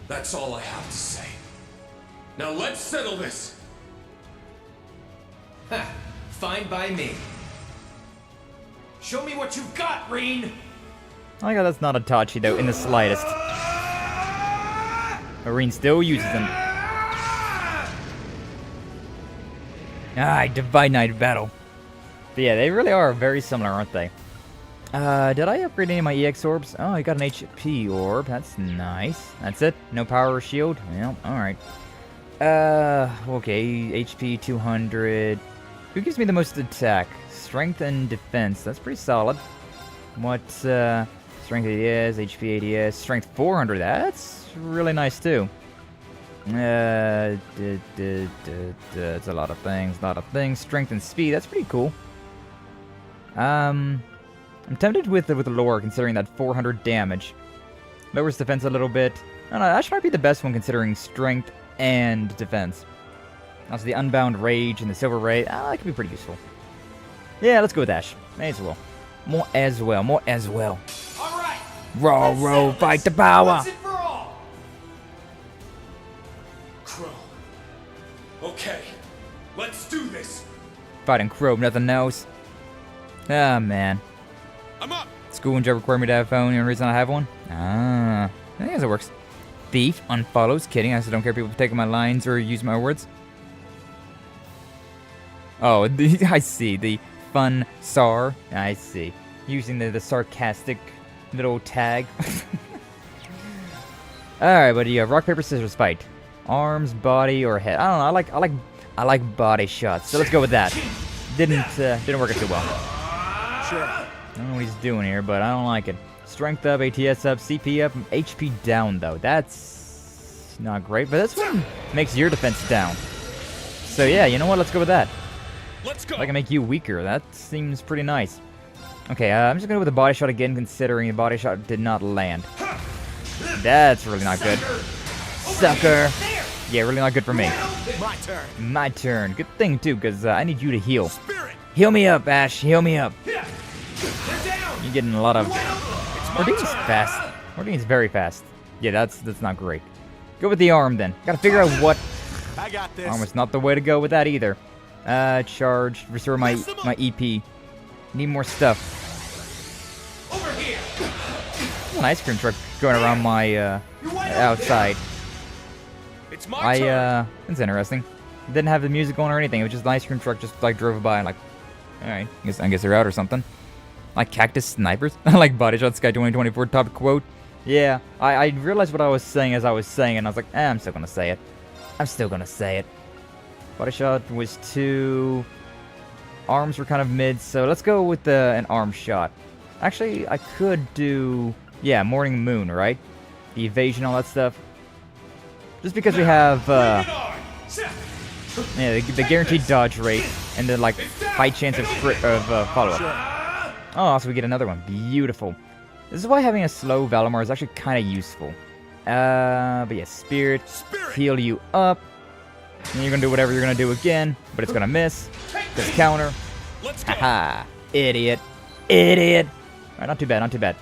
That's all I have to say. Now let's settle this! Ha! Fine by me. Show me what you've got, Rean! I like how that's not a Tachi, though, in the slightest. Rean still uses them. Alright, Divine Knight battle. But yeah, they really are very similar, aren't they? Did I upgrade any of my EX orbs? Oh, I got an HP orb. That's nice. That's it? No power or shield? Well, alright. Okay, HP 200. Who gives me the most attack? Strength and defense. That's pretty solid. What, strength 80s, HP 80s, strength 400. That's really nice, too. It's a lot of things. Strength and speed. That's pretty cool. I'm tempted with the lore, considering that 400 damage. Lowers defense a little bit. I don't know, Ash might be the best one, considering strength and defense. Also, the Unbound Rage and the Silver Ray, that could be pretty useful. Yeah, let's go with Ash. May as well. More as well. All right. Row, fight the power. Once and for all. Crow. Okay, let's do this. Fighting Crow, nothing else. Ah, man. I'm up. School and job require me to have a phone. The only reason I have one? I think it works. Thief, unfollows. Kidding, I just don't care if people taking my lines or use my words. Oh, I see. The fun SAR. I see. Using the sarcastic little tag. Alright, but yeah, rock, paper, scissors fight. Arms, body, or head. I don't know. I like body shots. So let's go with that. Didn't work out too well. Sure. I don't know what he's doing here, but I don't like it. Strength up, ATS up, CP up, HP down, though. That's not great, but this one makes your defense down. So yeah, you know what? Let's go with that. Let's go. I can make you weaker. That seems pretty nice. Okay, I'm just going to go with the body shot again, considering the body shot did not land. That's really not good. Sucker. Yeah, really not good for me. My turn. My turn. Good thing, too, because I need you to heal. Heal me up, Ash. Heal me up. You're getting a lot of... Ordine's fast. Ordine's very fast. Yeah, that's not great. Go with the arm, then. Gotta figure out what... I got this. Arm is not the way to go with that, either. Charge. Restore my EP. Need more stuff. Over here. There's an ice cream truck going around my, outside. It's my turn. It's interesting. It didn't have the music going or anything. It was just an ice cream truck just, like, drove by and, like, alright, I guess they're out or something. Like cactus snipers? Like Body Shot Sky 2024 top quote. Yeah, I realized what I was saying as I was saying it, and I was like, I'm still gonna say it. I'm still gonna say it. Body Shot was 2. Arms were kind of mid, so let's go with an arm shot. Actually, I could do... Yeah, Morning Moon, right? The evasion, all that stuff. Just because we have... yeah, the guaranteed dodge rate, and the, like, high chance of follow-up. Oh, so we get another one. Beautiful. This is why having a slow Valimar is actually kind of useful. But yeah, Spirit, heal you up. And you're going to do whatever you're going to do again, but it's going to miss. This counter. Haha. Idiot. Idiot. Alright, not too bad, not too bad.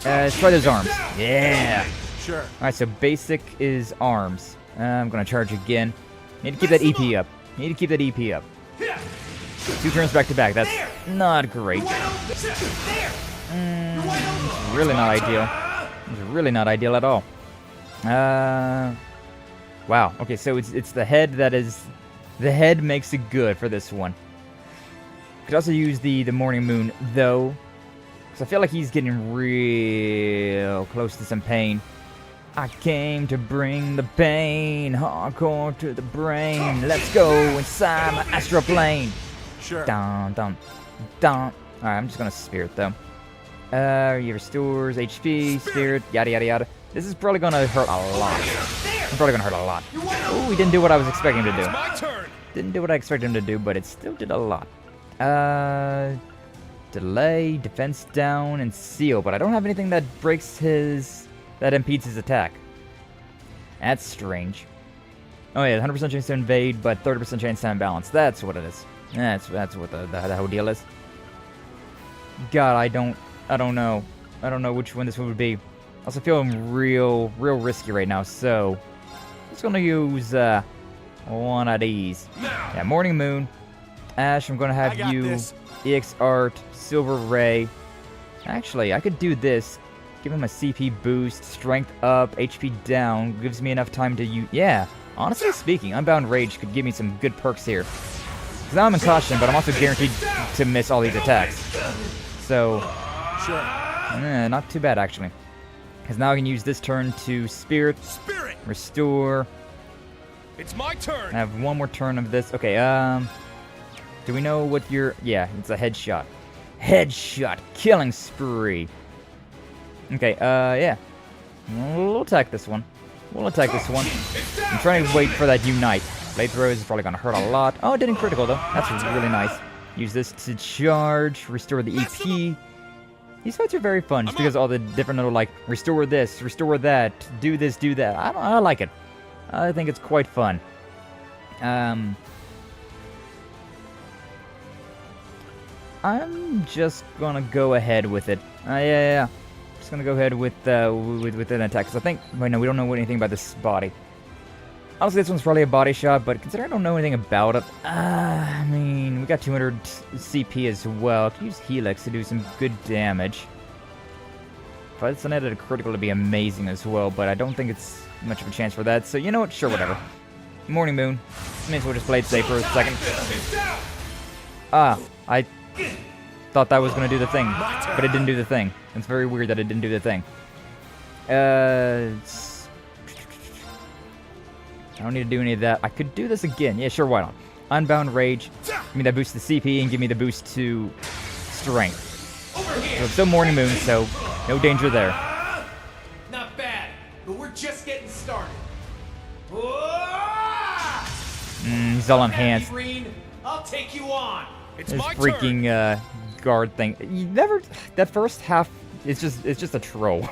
Let's try those arms. Yeah. Sure. Alright, so basic is arms. I'm going to charge again. Need to keep that EP up. Need to keep that EP up. 2 turns back to back. That's not great. Really not ideal. It's really not ideal at all. Wow. Okay, so it's the head that is... The head makes it good for this one. Could also use the Morning Moon, though. Because I feel like he's getting real close to some pain. I came to bring the pain, hardcore to the brain. Let's go inside my astral plane. Sure. Dun, dun, dun. Alright, I'm just gonna Spirit, though. He restores HP, Spirit, yada yada yada. This is probably gonna hurt a lot. I'm probably gonna hurt a lot. Oh, he didn't do what I was expecting him to do. Didn't do what I expected him to do, but it still did a lot. Delay, defense down, and seal, but I don't have anything that breaks his... that impedes his attack. That's strange. Oh yeah, 100% chance to invade, but 30% chance to unbalance. That's what it is. That's what the whole deal is. God, I don't know. I don't know which one this would be. I also feel real risky right now, so... I'm just gonna use, one of these. Yeah, Morning Moon. Ash, I'm gonna have you... EX Art, Silver Ray. Actually, I could do this. Give him a CP boost, strength up, HP down. Gives me enough time to use... Yeah, honestly speaking, Unbound Rage could give me some good perks here. Because now I'm in caution, but I'm also guaranteed to miss all these attacks. So... Sure. Not too bad, actually. Because now I can use this turn to Spirit. Restore. It's my turn. I have one more turn of this. Okay, do we know what your... Yeah, it's a headshot. Headshot. Killing spree. Okay, yeah. We'll attack this one. We'll attack this one. I'm trying to wait for that Unite. Blade Throw is probably going to hurt a lot. Oh, it didn't critical, though. That's really nice. Use this to charge. Restore the EP. These fights are very fun, just because all the different little, like, restore this, restore that, do this, do that. I like it. I think it's quite fun. I'm just gonna go ahead with it. Yeah. Just gonna go ahead with an attack, because I think... Wait, no, we don't know anything about this body. Honestly, this one's probably a body shot, but considering I don't know anything about it... I mean, we got 200 CP as well. I could use Helix to do some good damage. If I send it at a critical, it'd be amazing as well, but I don't think it's much of a chance for that, so you know what? Sure, whatever. Morning Moon. May as well just play it safe for a second. I thought that was going to do the thing, but it didn't do the thing. It's very weird that it didn't do the thing. I don't need to do any of that. I could do this again. Yeah, sure, why not? Unbound Rage. Give me that boost to CP and give me the boost to Strength. So it's still morning moon, so no danger there. Not bad, but we're just getting started. He's all enhanced. Rean, I'll take you on. It's This my freaking guard thing. You never. That first half is just a troll.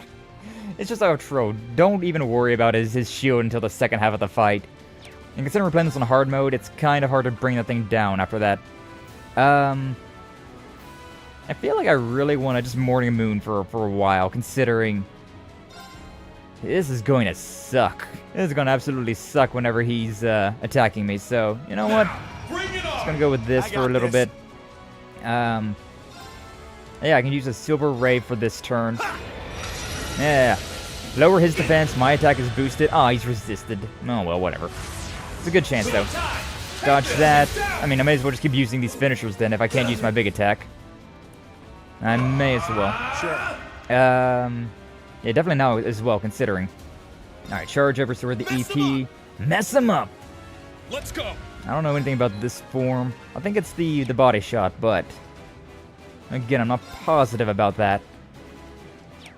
It's just a troll. Don't even worry about his shield until the second half of the fight. And considering we're playing this on hard mode, it's kind of hard to bring that thing down after that. I feel like I really want to just morning moon for a while, considering this is going to suck. This is going to absolutely suck whenever he's attacking me. So you know what? Just gonna go with this for a little bit. Yeah, I can use a silver ray for this turn. Yeah, lower his defense. My attack is boosted. Oh, he's resisted. Oh well, whatever. It's a good chance though. Dodge that. I mean, I may as well just keep using these finishers then if I can't use my big attack. I may as well. Sure. Yeah, definitely now as well, considering. Alright, charge over sword the EP. Mess him up! Let's go! I don't know anything about this form. I think it's the body shot, but again, I'm not positive about that.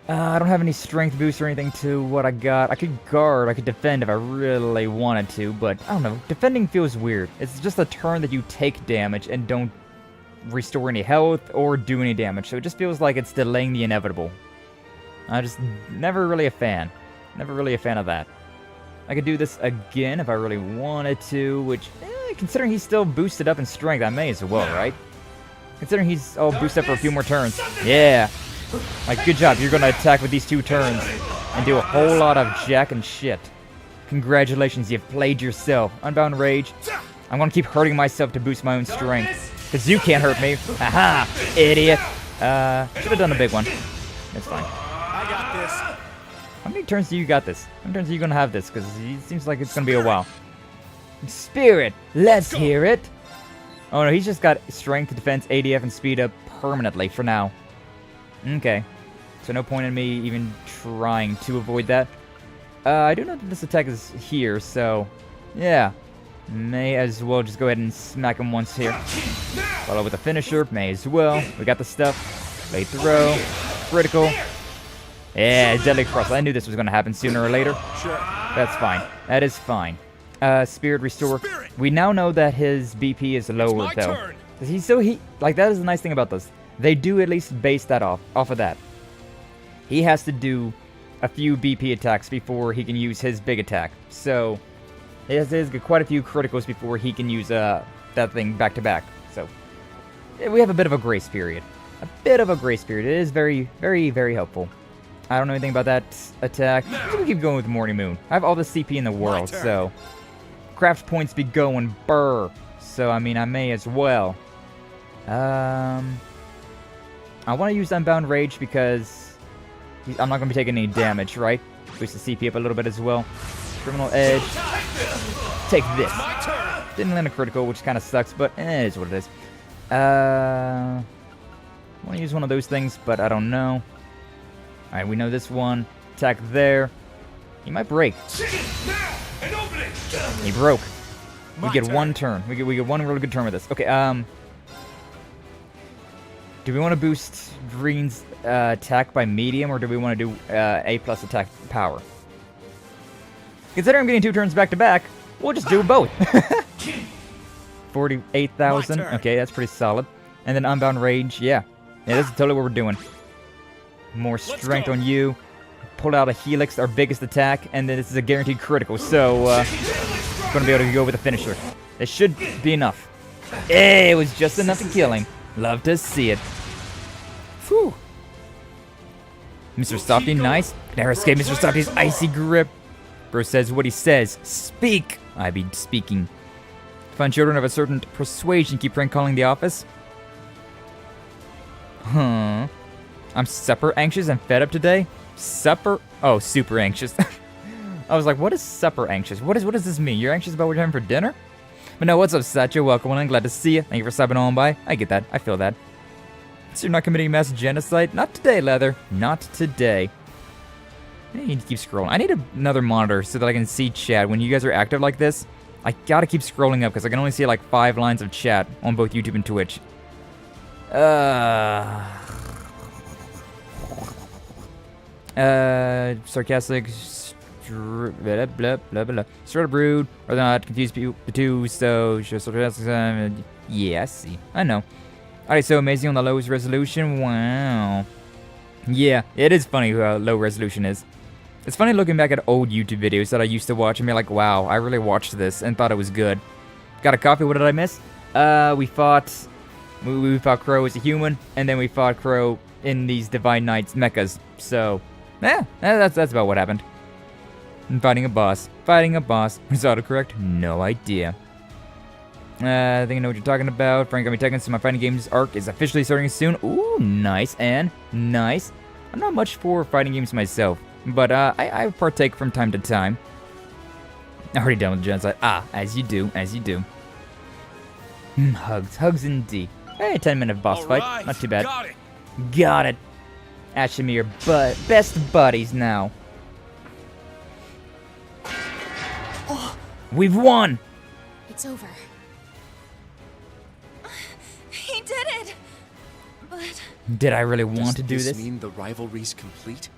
I don't have any strength boost or anything to what I got. I could guard, I could defend if I really wanted to, but I don't know. Defending feels weird. It's just a turn that you take damage and don't restore any health or do any damage, so it just feels like it's delaying the inevitable. I just never really a fan. Never really a fan of that. I could do this again if I really wanted to, which, considering he's still boosted up in strength, I may as well, right? Considering he's all boosted up for a few more turns. Yeah. Like, good job. You're going to attack with these 2 turns and do a whole lot of jack and shit. Congratulations, you've played yourself. Unbound Rage. I'm going to keep hurting myself to boost my own strength. Because you can't hurt me. Haha, idiot. Should have done a big one. It's fine. I got this. How many turns do you got this? How many turns are you going to have this? Because it seems like it's going to be a while. Spirit, let's hear it. Oh no, he's just got strength, defense, ADF, and speed up permanently for now. Okay. So no point in me even trying to avoid that. I do know that this attack is here, so yeah. May as well just go ahead and smack him once here. Follow with a finisher, may as well. We got the stuff. Late throw. Critical. Yeah, Deadly Cross. I knew this was going to happen sooner or later. Sure. That's fine. That is fine. Spirit Restore. We now know that his BP is lower, though. He's so like, that is the nice thing about this. They do at least base that off of that. He has to do a few BP attacks before he can use his big attack. So, he has to get quite a few criticals before he can use that thing back to back. So, we have a bit of a grace period. A bit of a grace period. It is very, very, very helpful. I don't know anything about that attack. I'm gonna keep going with Morning Moon. I have all the CP in the world, so craft points be going burr. So I mean, I may as well. I want to use Unbound Rage because I'm not gonna be taking any damage, right? Boost the CP up a little bit as well. Criminal Edge. Take this. Didn't land a critical, which kind of sucks, but it is what it is. I want to use one of those things, but I don't know. Alright, we know this one. Attack there. He might break. He broke. We get one turn. We get one really good turn with this. Okay, do we want to boost Green's attack by medium, or do we want to do A+ attack power? Considering I'm getting 2 turns back to back, we'll just do both. 48,000. Okay, that's pretty solid. And then Unbound Rage. Yeah, this is totally what we're doing. More strength on you. Pull out a Helix, our biggest attack, and then this is a guaranteed critical. So, going to be able to go with a finisher. It should be enough. Hey, it was just enough to kill him. Love to see it. Whew. Mr. Softy, nice. Never escape Mr. Softy's icy grip. Bro says what he says. Speak. I be speaking. Fun children of a certain persuasion keep prank calling the office. Huh. I'm super anxious and fed up today. Supper? Oh, super anxious. I was like, what is super anxious? What does this mean? You're anxious about what you're having for dinner? But no, what's up, Satcha? Welcome, and I'm glad to see you. Thank you for stopping on by. I get that. I feel that. So you're not committing mass genocide? Not today, Leather. Not today. I need to keep scrolling. I need another monitor so that I can see chat. When you guys are active like this, I gotta keep scrolling up because I can only see like 5 lines of chat on both YouTube and Twitch. Sarcastic, blah, blah, blah, blah. Sort of rude, or not, confuse the two, so just sarcastic, yeah, I see. I know. Alright, so amazing on the lowest resolution, wow. Yeah, it is funny how low resolution is. It's funny looking back at old YouTube videos that I used to watch and be like, wow, I really watched this and thought it was good. Got a coffee, what did I miss? We fought Crow as a human, and then we fought Crow in these Divine Knights mechas. So, yeah, that's about what happened. And fighting a boss. Was autocorrect? No idea. I think I know what you're talking about. Frank got me taken, so my fighting games arc is officially starting soon. Ooh, nice and nice. I'm not much for fighting games myself, but I partake from time to time. Already done with genocide. As you do. Hugs indeed. Hey, 10-minute boss fight. Not too bad. Got it. Ash and me are best buddies now. We've won! It's over. He did it! But... Did I really want to do this? this? Does mean the rivalry's complete?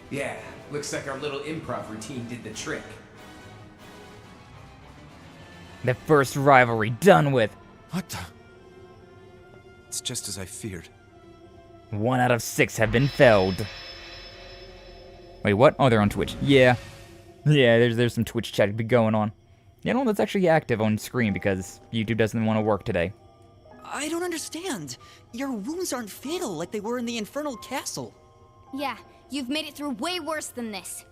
Yeah, looks like our little improv routine did the trick. The first rivalry done with. What the? It's just as I feared. 1 out of 6 have been felled. Wait, what? Oh, they're on Twitch. Yeah, there's some Twitch chat going on. You know, that's actually active on screen because YouTube doesn't want to work today. I don't understand. Your wounds aren't fatal like they were in the Infernal Castle. Yeah, you've made it through way worse than this.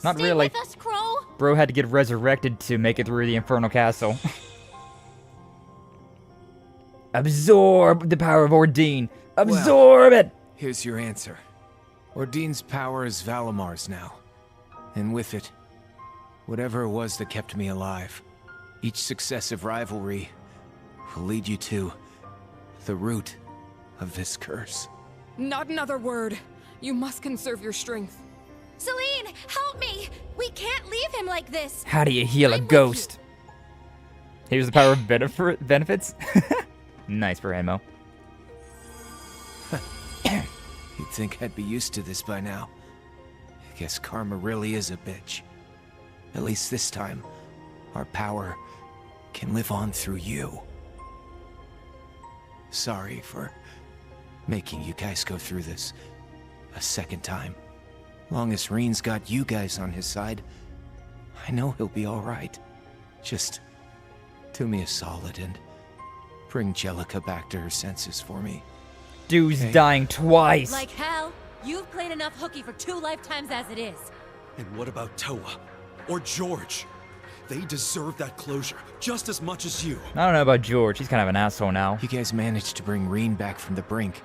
Not Stay really. with us, Crow. Bro had to get resurrected to make it through the Infernal Castle. Absorb the power of Ordine. Absorb it! Here's your answer. Ordine's power is Valamar's now. And with it, whatever it was that kept me alive. Each successive rivalry will lead you to the root of this curse. Not another word. You must conserve your strength. Celine, help me! We can't leave him like this! How do you heal a ghost? Here's the power of benefits. Nice for Enmo. You'd think I'd be used to this by now. I guess karma really is a bitch. At least this time, our power can live on through you. Sorry for making you guys go through this a second time. Long as Rean's got you guys on his side, I know he'll be alright. Just do me a solid and bring Jellica back to her senses for me. Dude's dying twice. Like hell. You've played enough hooky for 2 lifetimes as it is. And what about Toa? Or George? They deserve that closure just as much as you. I don't know about George. He's kind of an asshole now. You guys managed to bring Rean back from the brink.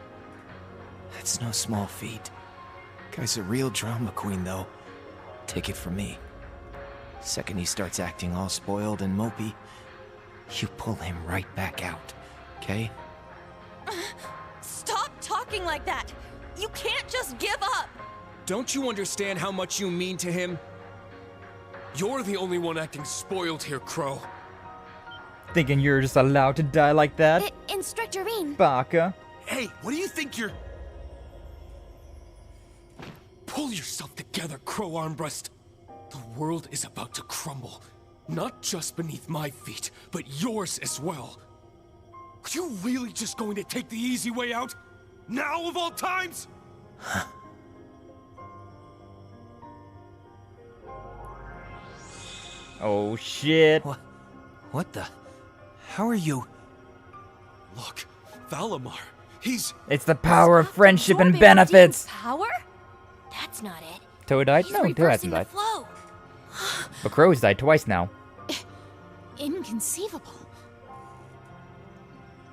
That's no small feat. Guy's a real drama queen, though. Take it from me. Second he starts acting all spoiled and mopey, you pull him right back out, okay? Stop talking like that! You can't just give up! Don't you understand how much you mean to him? You're the only one acting spoiled here, Crow. Thinking you're just allowed to die like that? Instructor Rean. Baka. Hey, what do you think you're... Pull yourself together, Crow Armbrust. The world is about to crumble. Not just beneath my feet, but yours as well. Are you really just going to take the easy way out? Now of all times? Oh shit. What the? How are you? Look, Valamar, he's... It's the power of friendship and benefits. Power? That's not it. Toa died? He's No, Toa reversing hasn't the died. flow. But Crow's died twice now. Inconceivable.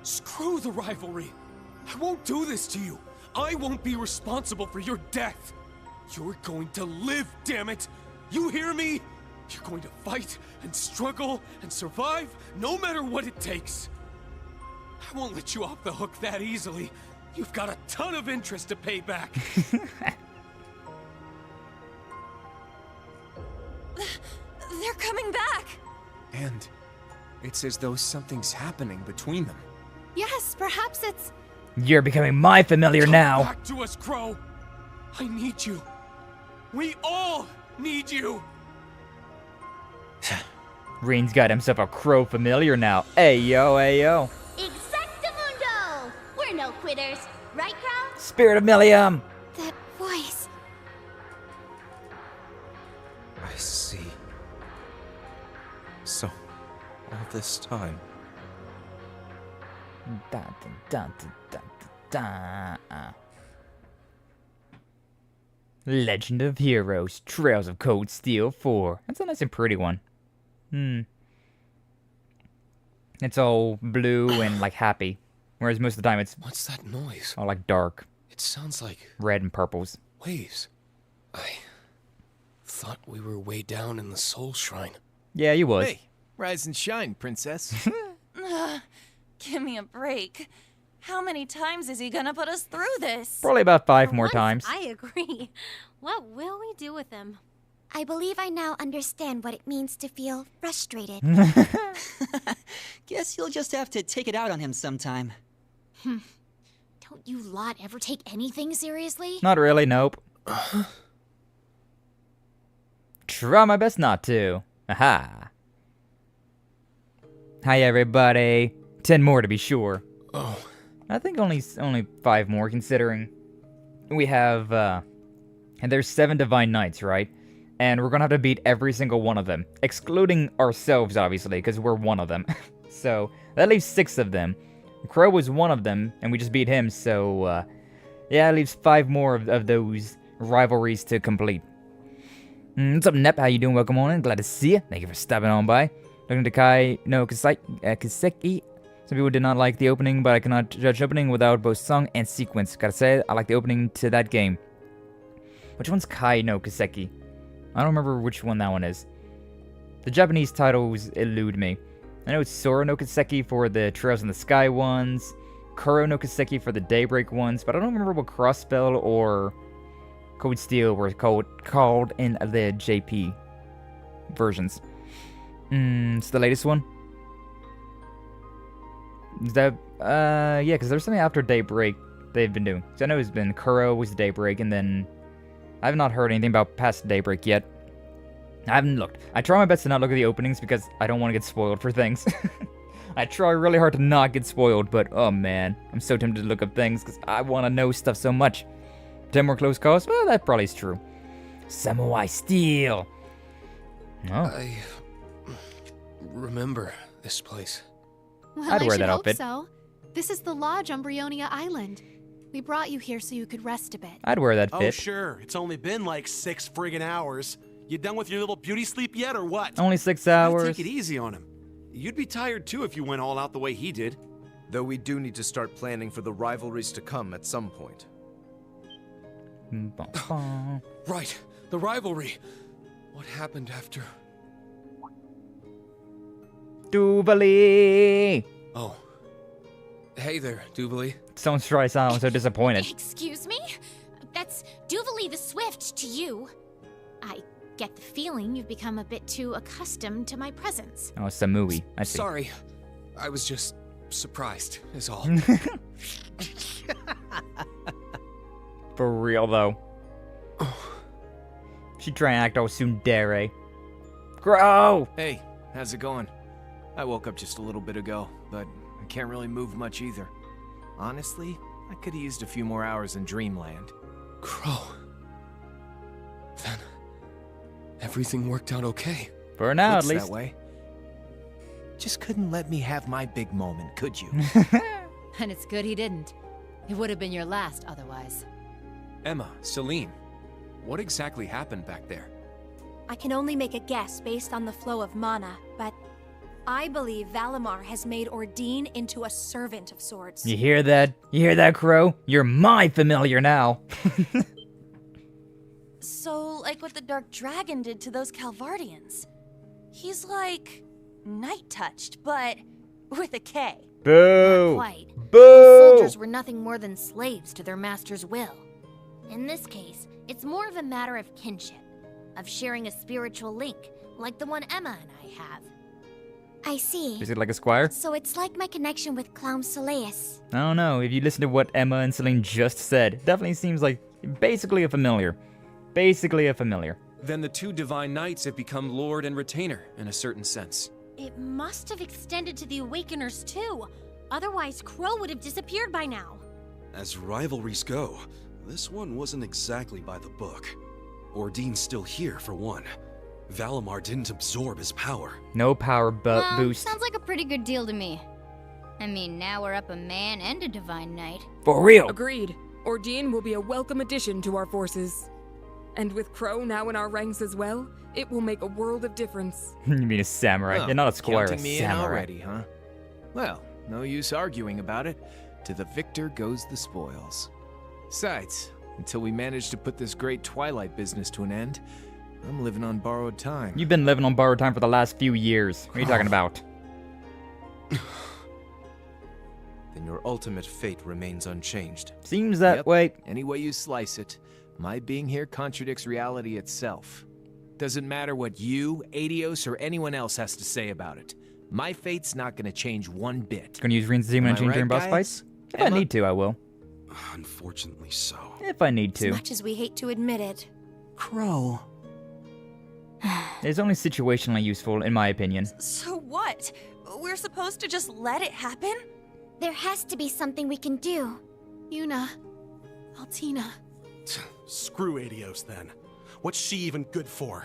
Screw the rivalry. I won't do this to you. I won't be responsible for your death. You're going to live, damn it. You hear me? You're going to fight and struggle and survive no matter what it takes. I won't let you off the hook that easily. You've got a ton of interest to pay back. They're coming back! And it's as though something's happening between them. Yes, perhaps it's... You're becoming my familiar Come now. back to us, Crow. I need you. We all need you! Rean's got himself a crow familiar now. Ayo, ayo. Exactamundo! We're no quitters, right, Crow? Spirit of Millium! That voice. I see. So, all this time. Dun, dun, dun, dun, dun, dun. Legend of Heroes, Trails of Cold Steel 4. That's a nice and pretty one. It's all blue and like happy. Whereas most of the time it's... What's that noise? All like dark. It sounds like... red and purples. waves. I thought we were way down in the Soul Shrine. Yeah, you was. Hey, rise and shine, princess. Give me a break. How many times is he gonna put us through this? Probably about 5 more Once, times. I agree. What will we do with him? I believe I now understand what it means to feel frustrated. Guess you'll just have to take it out on him sometime. Don't you lot ever take anything seriously? Not really, nope. Try my best not to. Aha. Hi, everybody. 10 more to be sure. Oh. I think only 5 more, considering we have, and there's 7 Divine Knights, right? And we're gonna have to beat every single one of them, excluding ourselves, obviously, because we're one of them. So, that leaves 6 of them. Crow was one of them, and we just beat him, so, yeah, it leaves 5 more of those rivalries to complete. What's up, Nep? How you doing? Welcome on in. Glad to see you. Thank you for stopping on by. Looking to Kaseki. Some people did not like the opening, but I cannot judge opening without both song and sequence. Gotta say, I like the opening to that game. Which one's Kai no Kaseki? I don't remember which one that one is. The Japanese titles elude me. I know it's Sora no Kaseki for the Trails in the Sky ones, Kuro no Kaseki for the Daybreak ones, but I don't remember what Crossspell or Code Steel were called in the JP versions. It's the latest one. Is that, yeah, because there's something after Daybreak they've been doing. So I know it's been Kuro was Daybreak, and then I have not heard anything about past Daybreak yet. I haven't looked. I try my best to not look at the openings because I don't want to get spoiled for things. I try really hard to not get spoiled, but oh man, I'm so tempted to look up things because I want to know stuff so much. 10 more close calls? Well, that probably is true. Samurai Steel. Oh. I remember this place. Well, I'd I wear should that hope outfit. so. This is the lodge on Brionia Island. We brought you here so you could rest a bit. I'd wear that fit. Oh, sure. It's only been like 6 friggin' hours. You done with your little beauty sleep yet, or what? Only 6 hours. Take it easy on him. You'd be tired too if you went all out the way he did. Though we do need to start planning for the rivalries to come at some point. Right, the rivalry. What happened after? Doobly! Oh. Hey there, Doobly. Don't try sound so disappointed. Excuse me? That's Duvally the Swift to you. I get the feeling you've become a bit too accustomed to my presence. Oh, Samui. I see. Sorry. I was just surprised, is all. For real, though. She try and act all tsundere. Grow! Hey, how's it going? I woke up just a little bit ago, but I can't really move much either. Honestly, I could have used a few more hours in Dreamland. Crow. Then, everything worked out okay. For now, Looks at least. that way. Just couldn't let me have my big moment, could you? And it's good he didn't. It would have been your last otherwise. Emma, Celine, what exactly happened back there? I can only make a guess based on the flow of mana, but I believe Valimar has made Ordine into a servant of sorts. You hear that? You hear that, Crow? You're my familiar now. So, like what the Dark Dragon did to those Calvardians. He's like night-touched, but with a K. Boo! Not quite. Boo! Those soldiers were nothing more than slaves to their master's will. In this case, it's more of a matter of kinship, of sharing a spiritual link, like the one Emma and I have. I see. Is it like a squire? So it's like my connection with Clown Soleus. I don't know. If you listen to what Emma and Celine just said, it definitely seems like basically a familiar. Basically a familiar. Then the two Divine Knights have become Lord and Retainer, in a certain sense. It must have extended to the Awakeners too. Otherwise, Crow would have disappeared by now. As rivalries go, this one wasn't exactly by the book. Ordine's still here, for one. Valimar didn't absorb his power. No power boost. Sounds like a pretty good deal to me. I mean, now we're up a man and a Divine Knight. For real. Agreed. Ordine will be a welcome addition to our forces. And with Crow now in our ranks as well, it will make a world of difference. You mean a samurai? Well, You're not a squire, counting a me in samurai. already, huh? Well, no use arguing about it. To the victor goes the spoils. Besides, until we manage to put this great Twilight business to an end, I'm living on borrowed time. You've been living on borrowed time for the last few years. What are you talking about? Then your ultimate fate remains unchanged. Seems that way. Any way you slice it, my being here contradicts reality itself. Doesn't matter what you, Adios, or anyone else has to say about it. My fate's not gonna change one bit. Gonna use Rean's Demon and change during boss fights? If I need to, I will. Unfortunately so. If I need to. As much as we hate to admit it. Crow. It's only situationally useful, in my opinion. So what? We're supposed to just let it happen? There has to be something we can do. Yuna. Altina. Screw Adios then. What's she even good for?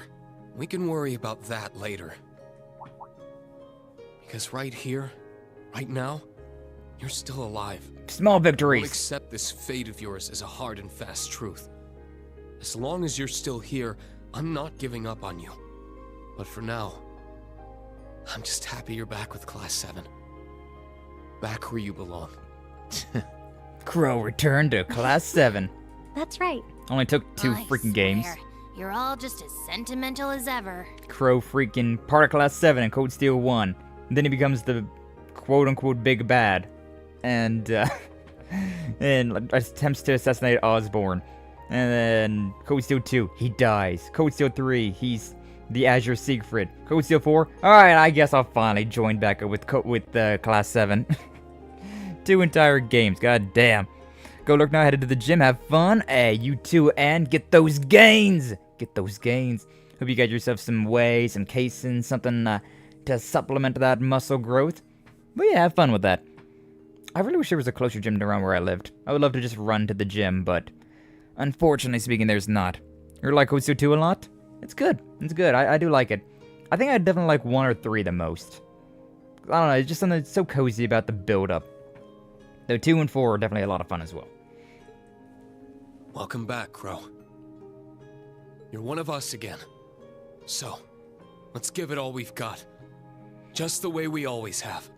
We can worry about that later. Because right here, right now, you're still alive. Small I won't victories. accept this fate of yours as a hard and fast truth. As long as you're still here, I'm not giving up on you. But for now, I'm just happy you're back with Class 7. Back where you belong. Crow returned to Class 7. That's right. Only took 2 freaking games. You're all just as sentimental as ever. Crow freaking part of Class 7 and Code Steel 1. And then he becomes the quote-unquote big bad. And, and attempts to assassinate Osborn. And then Code Steel 2, he dies. Code Steel 3, he's the Azure Siegfried. Code Steel 4, alright, I guess I'll finally join back up with Class 7. 2 entire games, god damn. Go look now, headed to the gym, have fun. Hey, you too, and get those gains! Get those gains. Hope you got yourself some whey, some casein, something to supplement that muscle growth. But yeah, have fun with that. I really wish there was a closer gym around where I lived. I would love to just run to the gym, but unfortunately speaking, there's not. You like Code Steel 2 a lot? It's good. It's good. I do like it. I think I definitely like 1 or 3 the most. I don't know, it's just something that's so cozy about the build-up. Though 2 and 4 are definitely a lot of fun as well. Welcome back, Crow. You're one of us again. So, let's give it all we've got. Just the way we always have.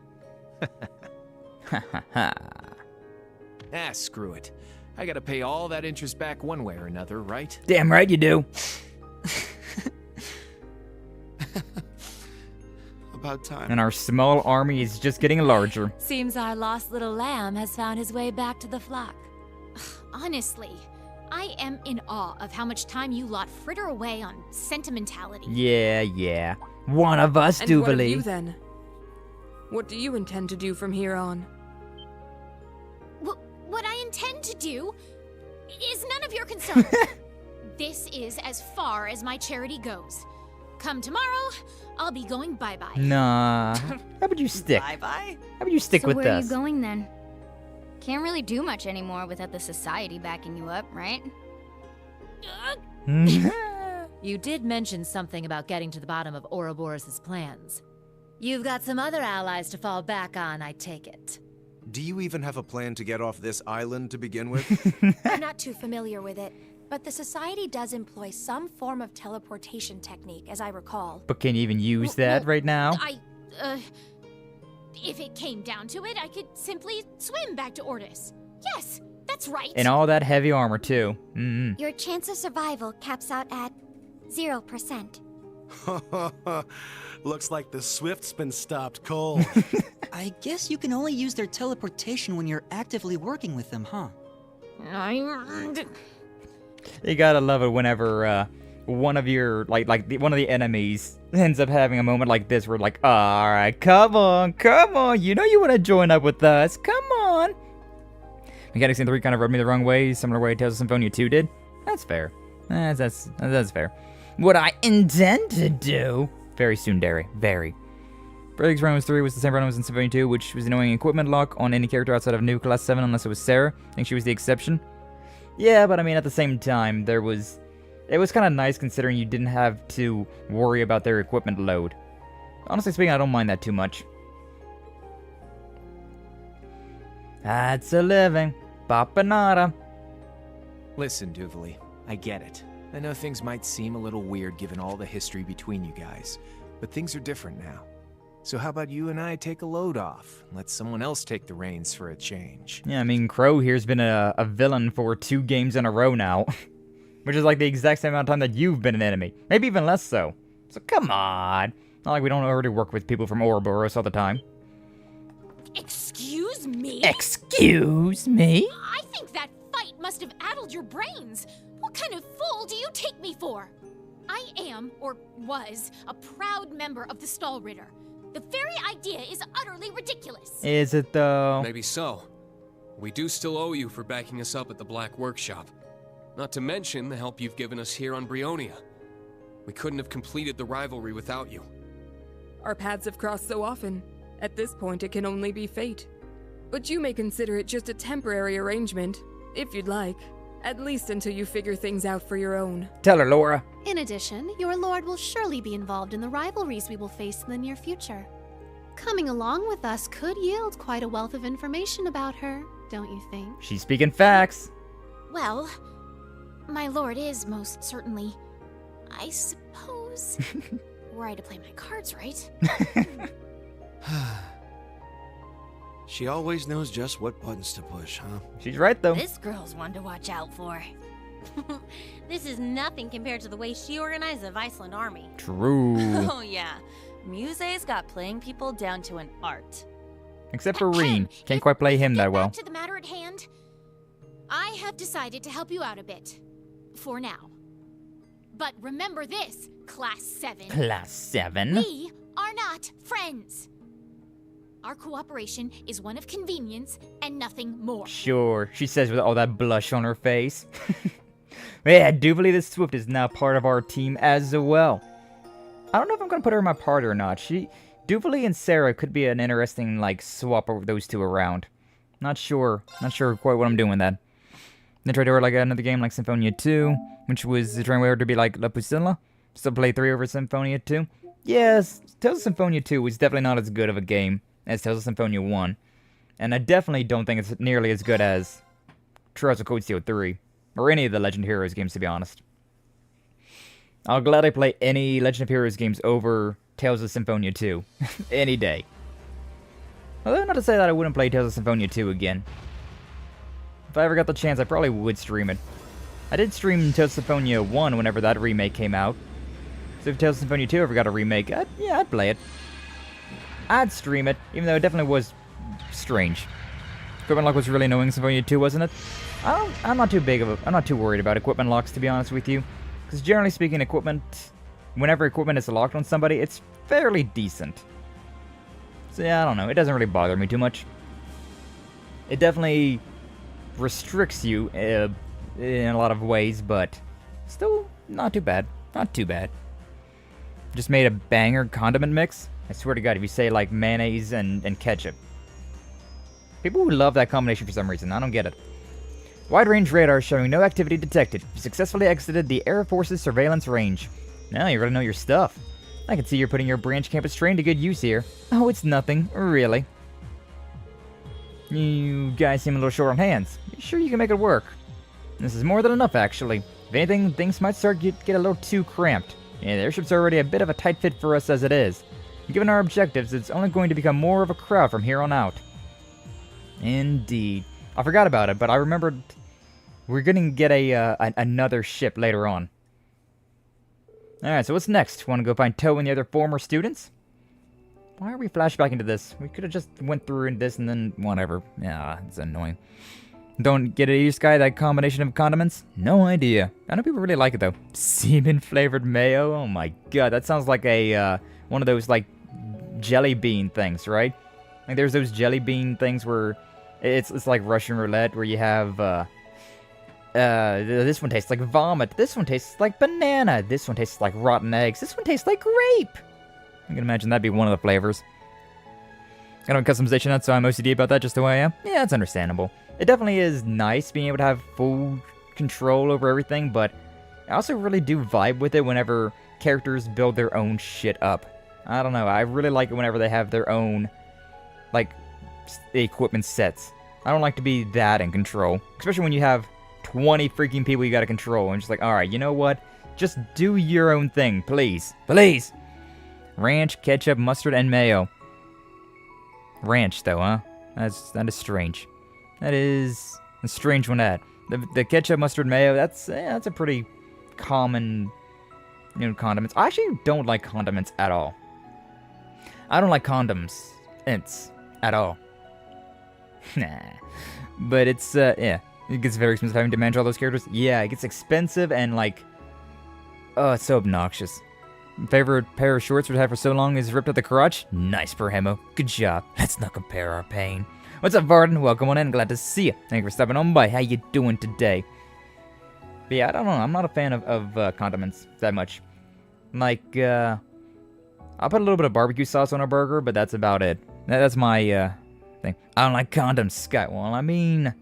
Screw it. I gotta pay all that interest back one way or another, right? Damn right you do. About time. And our small army is just getting larger. Seems our lost little lamb has found his way back to the flock. Honestly, I am in awe of how much time you lot fritter away on sentimentality. Yeah. One of us And do what believe. of you then? What do you intend to do from here on? What I intend to do is none of your concern. This is as far as my charity goes. Come tomorrow, I'll be going bye-bye. Nah. How about you stick? Bye-bye? How about you stick with So where are us? you going then? Can't really do much anymore without the society backing you up, right? You did mention something about getting to the bottom of Ouroboros' plans. You've got some other allies to fall back on, I take it. Do you even have a plan to get off this island to begin with? I'm not too familiar with it, but the Society does employ some form of teleportation technique, as I recall. But can you even use that right now? If it came down to it, I could simply swim back to Ortis. Yes, that's right. And all that heavy armor, too. Your chance of survival caps out at 0%. Looks like the Swift's been stopped cold. I guess you can only use their teleportation when you're actively working with them, huh? You gotta love it whenever one of your one of the enemies ends up having a moment like this where like, alright, come on, you know you wanna join up with us, come on. Mechanics in 3 kind of rubbed me the wrong way, similar way Tales of Symphonia 2 did. That's fair. That's fair. What I intend to do very soon, Derry. Very. Briggs Ramos 3 was the same run as in Symphonia 2, which was annoying equipment lock on any character outside of new Class 7 unless it was Sarah. I think she was the exception. Yeah, but I mean, at the same time, it was kind of nice considering you didn't have to worry about their equipment load. Honestly speaking, I don't mind that too much. That's a living. Papanada. Listen, Duvally, I get it. I know things might seem a little weird given all the history between you guys, but things are different now. So how about you and I take a load off? Let someone else take the reins for a change. Yeah, I mean, Crow here's been a villain for 2 games in a row now. Which is like the exact same amount of time that you've been an enemy. Maybe even less so. So come on. Not like we don't already work with people from Ouroboros all the time. Excuse me? Excuse me? I think that fight must have addled your brains. What kind of fool do you take me for? I am, or was, a proud member of the Stall Ritter. The very idea is utterly ridiculous. Is it though? Maybe so. We do still owe you for backing us up at the Black Workshop. Not to mention the help you've given us here on Erebonia. We couldn't have completed the rivalry without you. Our paths have crossed so often. At this point, it can only be fate. But you may consider it just a temporary arrangement, if you'd like. At least until you figure things out for your own. Tell her, Laura. In addition, your lord will surely be involved in the rivalries we will face in the near future. Coming along with us could yield quite a wealth of information about her, don't you think? She's speaking facts. Well, my lord is most certainly, I suppose, were I to play my cards right. She always knows just what buttons to push, huh? She's right, though. This girl's one to watch out for. This is nothing compared to the way she organized the Viceland army. True. Oh yeah, Muse's got playing people down to an art. Except for Rean. Can't quite play him that well. Back to the matter at hand. I have decided to help you out a bit. For now. But remember this, Class 7. Class 7? We are not friends. Our cooperation is one of convenience and nothing more. Sure, she says with all that blush on her face. Yeah, I do believe this Swift is now part of our team as well. I don't know if I'm going to put her in my party or not. Duvally and Sarah could be an interesting, like, swap of those two around. Not sure quite what I'm doing with that. Then try to like another game like Symphonia 2, which was trying way to be like La Pusilla. Still play 3 over Symphonia 2. Yes, Tales of Symphonia 2 was definitely not as good of a game as Tales of Symphonia 1. And I definitely don't think it's nearly as good as Trials of Code Steel 3. Or any of the Legend of Heroes games, to be honest. I'll gladly play any Legend of Heroes games over Tales of Symphonia 2. Any day. Although not to say that I wouldn't play Tales of Symphonia 2 again. If I ever got the chance, I probably would stream it. I did stream Tales of Symphonia 1 whenever that remake came out. So if Tales of Symphonia 2 ever got a remake, I'd play it. I'd stream it, even though it definitely was strange. Equipment lock was really annoying in Symphonia 2, wasn't it? I'm not too worried about equipment locks, to be honest with you. Because generally speaking, whenever equipment is locked on somebody, it's fairly decent. So yeah, I don't know, it doesn't really bother me too much. It definitely restricts you in a lot of ways, but still not too bad. Not too bad. Just made a banger condiment mix. I swear to God, if you say like mayonnaise and ketchup. People who love that combination for some reason, I don't get it. Wide range radar showing no activity detected. You successfully exited the Air Force's surveillance range. Now you really know your stuff. I can see you're putting your branch campus train to good use here. Oh, it's nothing, really. You guys seem a little short on hands. You sure you can make it work? This is more than enough, actually. If anything, things might start to get a little too cramped. Yeah, the airship's already a bit of a tight fit for us as it is. Given our objectives, it's only going to become more of a crowd from here on out. Indeed. I forgot about it, but I remembered we're going to get another ship later on. Alright, so what's next? Want to go find Toe and the other former students? Why are we flashback into this? We could have just went through this and then whatever. Yeah, it's annoying. Don't get it either, Sky, that combination of condiments? No idea. I know people really like it, though. Semen-flavored mayo? Oh my god, that sounds like a, one of those, like, jelly bean things, right? Like, there's those jelly bean things where it's like Russian roulette, where you have, This one tastes like vomit. This one tastes like banana. This one tastes like rotten eggs. This one tastes like grape. I can imagine that'd be one of the flavors. I don't have customization nuts, so I'm OCD about that just the way I am. Yeah, it's understandable. It definitely is nice being able to have full control over everything, but I also really do vibe with it whenever characters build their own shit up. I don't know, I really like it whenever they have their own, like, equipment sets. I don't like to be that in control, especially when you have 20 freaking people you gotta control, and just like, alright, you know what? Just do your own thing, please. Please! Ranch, ketchup, mustard, and mayo. Ranch, though, huh? That is strange. That is a strange one to add. The ketchup, mustard, mayo, that's a pretty common, condiments. I actually don't like condiments at all. I don't like condoms. At all. Nah. But it's, yeah. It gets very expensive having to manage all those characters. Yeah, it gets expensive and, like, oh, it's so obnoxious. Favorite pair of shorts we've had for so long is ripped at the crotch? Nice, Perhemo. Good job. Let's not compare our pain. What's up, Varden? Welcome on in. Glad to see you. Thank you for stopping on by. How you doing today? But yeah, I don't know. I'm not a fan of condiments that much. Like, I'll put a little bit of barbecue sauce on a burger, but that's about it. That's my, thing. I don't like condoms, Scott. Well, I mean,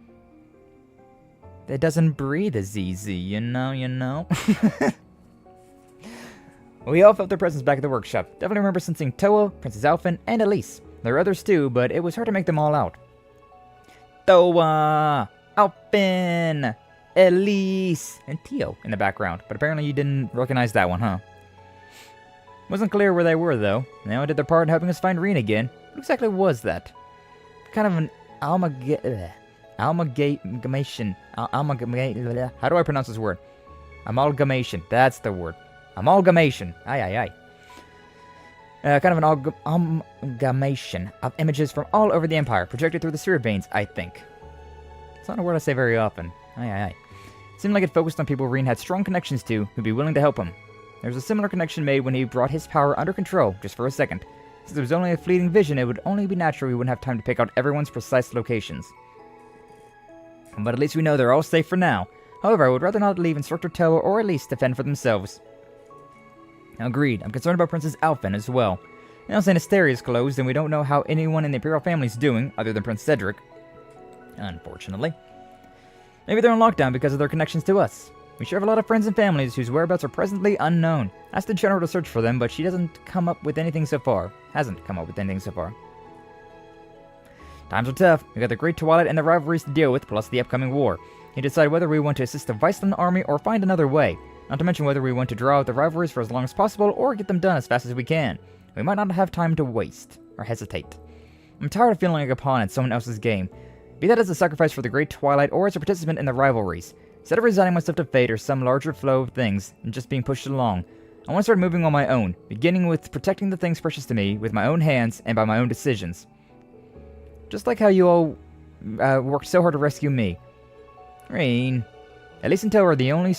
it doesn't breathe as easy, you know? We all felt their presence back at the workshop. Definitely remember sensing Toa, Princess Alphen, and Elise. There were others too, but it was hard to make them all out. Toa, Alphen, Elise, and Tio in the background, but apparently you didn't recognize that one, huh? Wasn't clear where they were, though. They all did their part in helping us find Rean again. What exactly was that? Kind of an amalgamation. How do I pronounce this word? Amalgamation. That's the word. Amalgamation. Aye. Kind of an amalgamation of images from all over the Empire, projected through the sewer veins, I think. It's not a word I say very often. Aye. It seemed like it focused on people Rean had strong connections to, who'd be willing to help him. There was a similar connection made when he brought his power under control, just for a second. Since it was only a fleeting vision, it would only be natural we wouldn't have time to pick out everyone's precise locations. But at least we know they're all safe for now. However, I would rather not leave Instructor Toa or Elise to fend for themselves. Agreed. I'm concerned about Princess Alphen as well. Now St. Asteria is closed, and we don't know how anyone in the Imperial family is doing, other than Prince Cedric. Unfortunately. Maybe they're on lockdown because of their connections to us. We sure have a lot of friends and families whose whereabouts are presently unknown. Asked the General to search for them, but she hasn't come up with anything so far. Times are tough. We got the Great Twilight and the Rivalries to deal with, plus the upcoming war. You decide whether we want to assist the Viceland army or find another way. Not to mention whether we want to draw out the Rivalries for as long as possible or get them done as fast as we can. We might not have time to waste, or hesitate. I'm tired of feeling like a pawn in someone else's game. Be that as a sacrifice for the Great Twilight or as a participant in the Rivalries. Instead of resigning myself to fate or some larger flow of things and just being pushed along, I want to start moving on my own, beginning with protecting the things precious to me with my own hands and by my own decisions. Just like how you all worked so hard to rescue me. Rean. Elise and Toa are only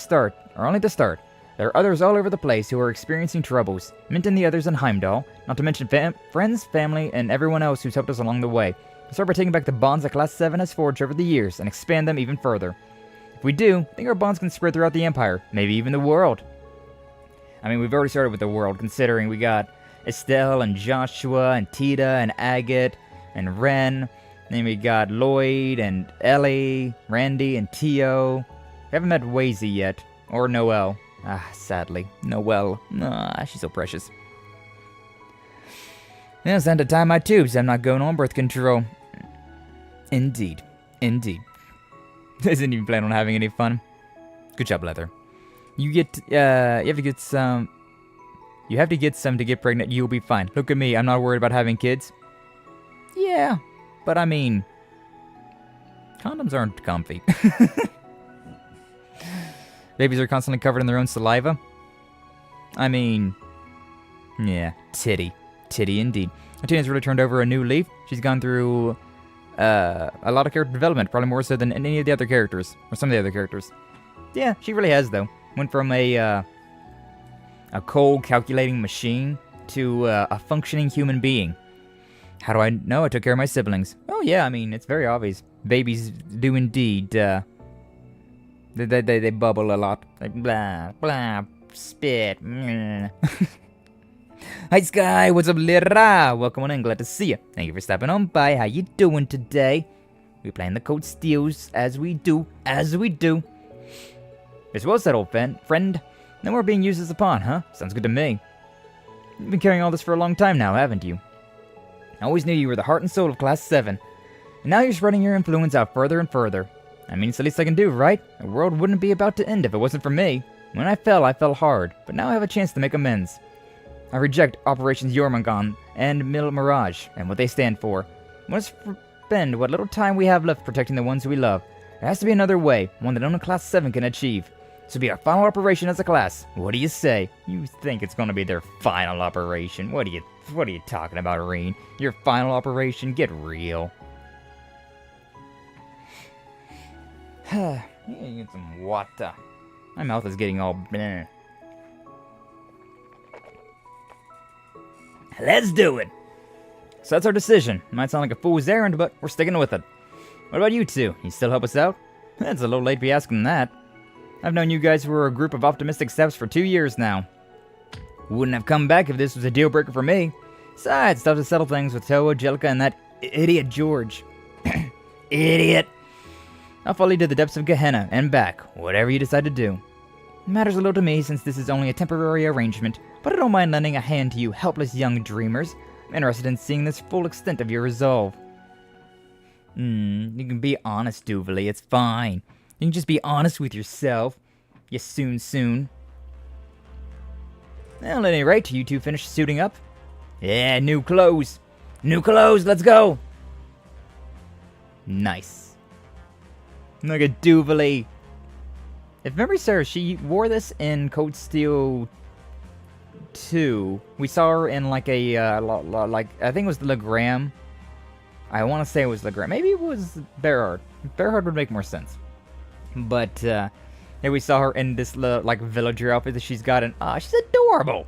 the start. There are others all over the place who are experiencing troubles. Mint and the others in Heimdall, not to mention friends, family, and everyone else who's helped us along the way. We'll start by taking back the bonds that Class VII has forged over the years and expand them even further. If we do, I think our bonds can spread throughout the Empire, maybe even the world. I mean, we've already started with the world, considering we got Estelle and Joshua and Tita and Agate and Ren. Then we got Lloyd and Ellie, Randy and Tio. We haven't met Wazy yet, or Noelle. Sadly. Noelle. She's so precious. Yeah, it's time to tie my tubes. I'm not going on birth control. Indeed. Doesn't even plan on having any fun. Good job, Leather. You have to get some to get pregnant. You'll be fine. Look at me. I'm not worried about having kids. Yeah, but I mean, condoms aren't comfy. Babies are constantly covered in their own saliva. I mean, yeah, titty indeed. Tina's really turned over a new leaf. She's gone through a lot of character development, probably more so than any of the other characters, or some of the other characters. Yeah, she really has, though. Went from a cold, calculating machine to a functioning human being. How do I know? I took care of my siblings. Oh yeah, I mean, it's very obvious. Babies do indeed They bubble a lot. Like blah, blah, spit. Hi Sky, what's up Lira? Welcome on in, glad to see you. Thank you for stopping on by. How you doing today? We playing the Code Steals as we do. It's well said, old friend. No more being used as a pawn, huh? Sounds good to me. You've been carrying all this for a long time now, haven't you? I always knew you were the heart and soul of Class 7. And now you're spreading your influence out further and further. I mean, it's the least I can do, right? The world wouldn't be about to end if it wasn't for me. When I fell hard, but now I have a chance to make amends. I reject Operations Jormungand and Mil Mirage, and what they stand for. Let's spend what little time we have left protecting the ones we love. There has to be another way, one that only Class 7 can achieve. This will be our final operation as a class. What do you say? You think it's gonna be their final operation? What are you talking about, Rean? Your final operation? Get real. Get some water. My mouth is getting all bleh. Let's do it! So that's our decision. Might sound like a fool's errand, but we're sticking with it. What about you two? You still help us out? It's a little late to be asking that. I've known you guys who are a group of optimistic steps for 2 years now. Wouldn't have come back if this was a deal breaker for me. Besides, stuff to settle things with Toa, Jellica, and that idiot George. Idiot! I'll follow you to the depths of Gehenna and back, whatever you decide to do. It matters a little to me since this is only a temporary arrangement, but I don't mind lending a hand to you helpless young dreamers. I'm interested in seeing this full extent of your resolve. You can be honest, Duvalie, it's fine. You can just be honest with yourself. You soon. Well, at any rate, you two finished suiting up? Yeah, new clothes! New clothes, let's go! Nice. Look at Duvalie. If memory serves, she wore this in Code Steel 2. We saw her in like a, I think it was Legram. I want to say it was Legram. Maybe it was Berhard. Berhard would make more sense. But, here we saw her in this, like, villager outfit that she's got, and, she's adorable!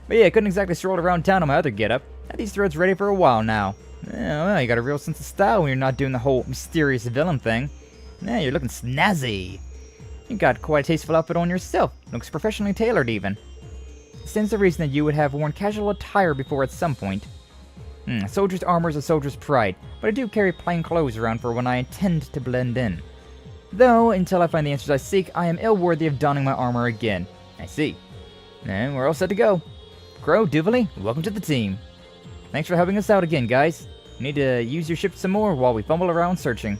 But yeah, I couldn't exactly stroll around town on my other getup. Had these threads ready for a while now. Yeah, well, you got a real sense of style when you're not doing the whole mysterious villain thing. Yeah, you're looking snazzy. You got quite a tasteful outfit on yourself. Looks professionally tailored, even. Stands to reason that you would have worn casual attire before at some point. A soldier's armor is a soldier's pride, but I do carry plain clothes around for when I intend to blend in. Though, until I find the answers I seek, I am ill worthy of donning my armor again. I see. And we're all set to go. Crow, Duvalie, welcome to the team. Thanks for helping us out again, guys. We need to use your ship some more while we fumble around searching.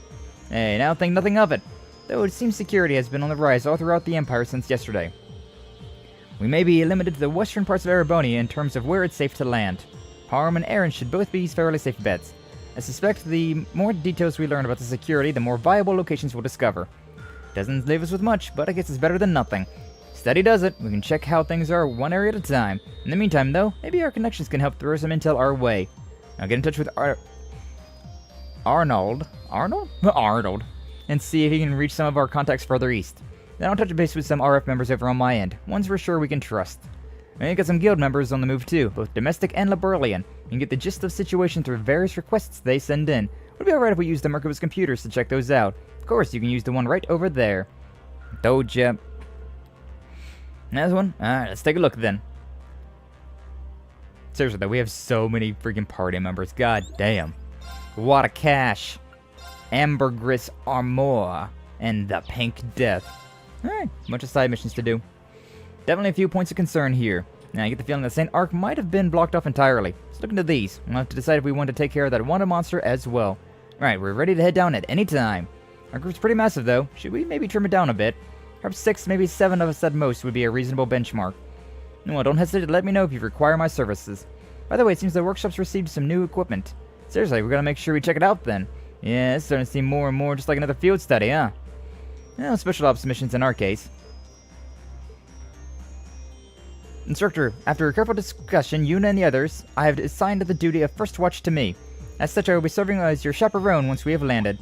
Hey, now think nothing of it. Though it seems security has been on the rise all throughout the Empire since yesterday. We may be limited to the western parts of Erebonia in terms of where it's safe to land. Parm and Aaron should both be fairly safe bets. I suspect the more details we learn about the security, the more viable locations we'll discover. Doesn't leave us with much, but I guess it's better than nothing. Steady does it. We can check how things are one area at a time. In the meantime, though, maybe our connections can help throw some intel our way. I'll get in touch with Arnold, and see if he can reach some of our contacts further east. Then I'll touch base with some RF members over on my end, ones we're sure we can trust. We got some guild members on the move too, both domestic and Liberlian. You can get the gist of the situation through various requests they send in. Would be alright if we used the Merkabah's computers to check those out. Of course, you can use the one right over there. Told ya. Another one? Alright, let's take a look then. Seriously though, we have so many freaking party members. God damn. What a cash. Ambergris Armor. And the Pink Death. Alright, bunch of side missions to do. Definitely a few points of concern here. Now, I get the feeling that St. Ark might have been blocked off entirely. Let's look into these. We'll have to decide if we want to take care of that wanted monster as well. Alright, we're ready to head down at any time. Our group's pretty massive though. Should we maybe trim it down a bit? Perhaps 6, maybe 7 of us at most would be a reasonable benchmark. Well, don't hesitate to let me know if you require my services. By the way, it seems the workshop's received some new equipment. Seriously, we're gonna make sure we check it out then. Yeah, it's starting to seem more and more just like another field study, huh? Well, special ops missions in our case. Instructor, after a careful discussion, you and the others, I have assigned the duty of first watch to me. As such, I will be serving as your chaperone once we have landed.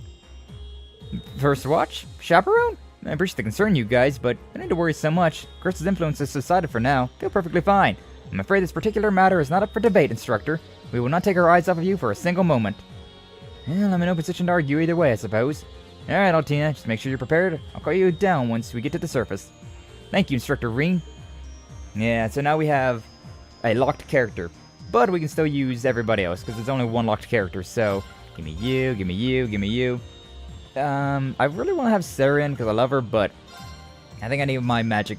First watch? Chaperone? I appreciate the concern, you guys, but I don't need to worry so much. Curse's influence has subsided for now. Feel perfectly fine. I'm afraid this particular matter is not up for debate, Instructor. We will not take our eyes off of you for a single moment. Well, I'm in no position to argue either way, I suppose. Alright, Altina, just make sure you're prepared. I'll call you down once we get to the surface. Thank you, Instructor Rean. Yeah, so now we have a locked character. But we can still use everybody else, because there's only one locked character, so... Give me you, give me you, give me you. I really want to have Sarah in, because I love her, but... I think I need my magic...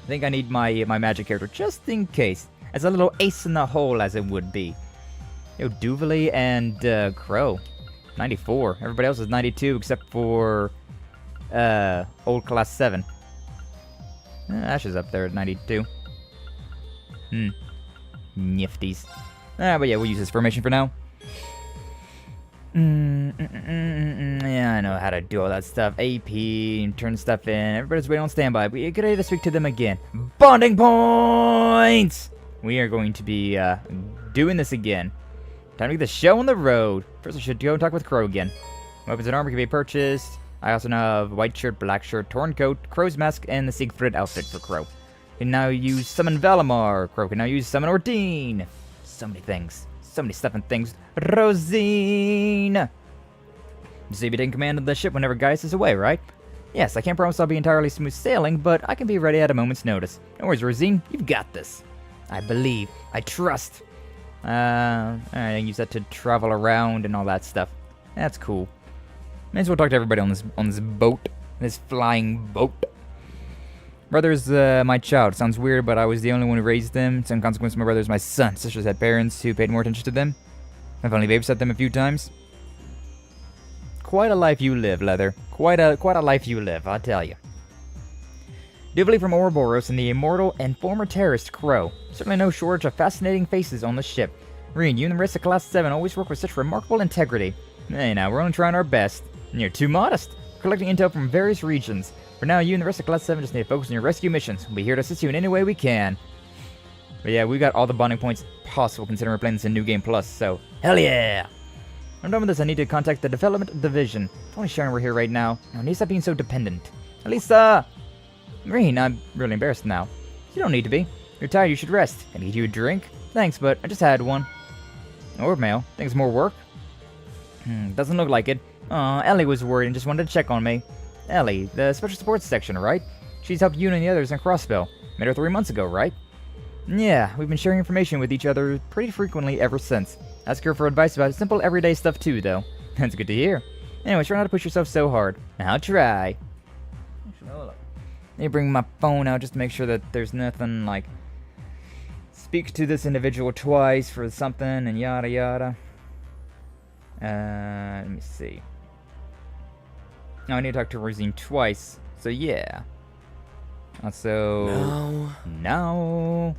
I think I need my magic character, just in case. As a little ace in the hole, as it would be. Yo, Duvally and Crow. 94. Everybody else is 92, except for... old Class 7. Ash is up there at 92. Nifties. But yeah, we'll use this formation for now. Yeah, I know how to do all that stuff. AP, and turn stuff in. Everybody's waiting on standby. But good idea to speak to them again. Bonding points! We are going to be doing this again. Time to get the show on the road. First, I should go and talk with Crow again. Weapons and armor can be purchased. I also now have white shirt, black shirt, torn coat, Crow's mask, and the Siegfried outfit for Crow. Can now use Summon Valimar. Crow can now use Summon Ordine. So many things. So many stuff and things. Rosine! So you'll be taking command of the ship whenever Gaius is away, right? Yes, I can't promise I'll be entirely smooth sailing, but I can be ready at a moment's notice. No worries, Rosine. You've got this. I believe. I trust. I use that to travel around and all that stuff. That's cool. May as well talk to everybody on this boat. This flying boat. Brother's my child. Sounds weird, but I was the only one who raised them. So in consequence, my brother's my son. Sisters had parents who paid more attention to them. I've only babysat them a few times. Quite a life you live, Leather. Quite a life you live, I tell you. Duvally from Ouroboros and the immortal and former terrorist Crow. Certainly no shortage of fascinating faces on the ship. Rean, you and the rest of Class 7 always work with such remarkable integrity. Hey, now, we're only trying our best. And you're too modest. We're collecting intel from various regions. For now, you and the rest of Class 7 just need to focus on your rescue missions. We'll be here to assist you in any way we can. But yeah, we got all the bonding points possible considering we're playing this in New Game Plus, so hell yeah! I'm done with this, I need to contact the Development Division. It's only Sharon we're here right now. No, need to stop being so dependent. Elisa! Rean, I'm really embarrassed now. You don't need to be. You're tired, you should rest. Can I get you a drink? Thanks, but I just had one. Or mail. Think it's more work? Doesn't look like it. Ellie was worried and just wanted to check on me. Ellie, the special support section, right? She's helped you and the others in Crossbell. Met her 3 months ago, right? Yeah, we've been sharing information with each other pretty frequently ever since. Ask her for advice about simple everyday stuff too, though. That's good to hear. Anyway, try not to push yourself so hard. I'll try. Let me bring my phone out just to make sure that there's nothing like... Speak to this individual twice for something and yada yada. Let me see. No, I need to talk to Rosine twice, so yeah. Also... No.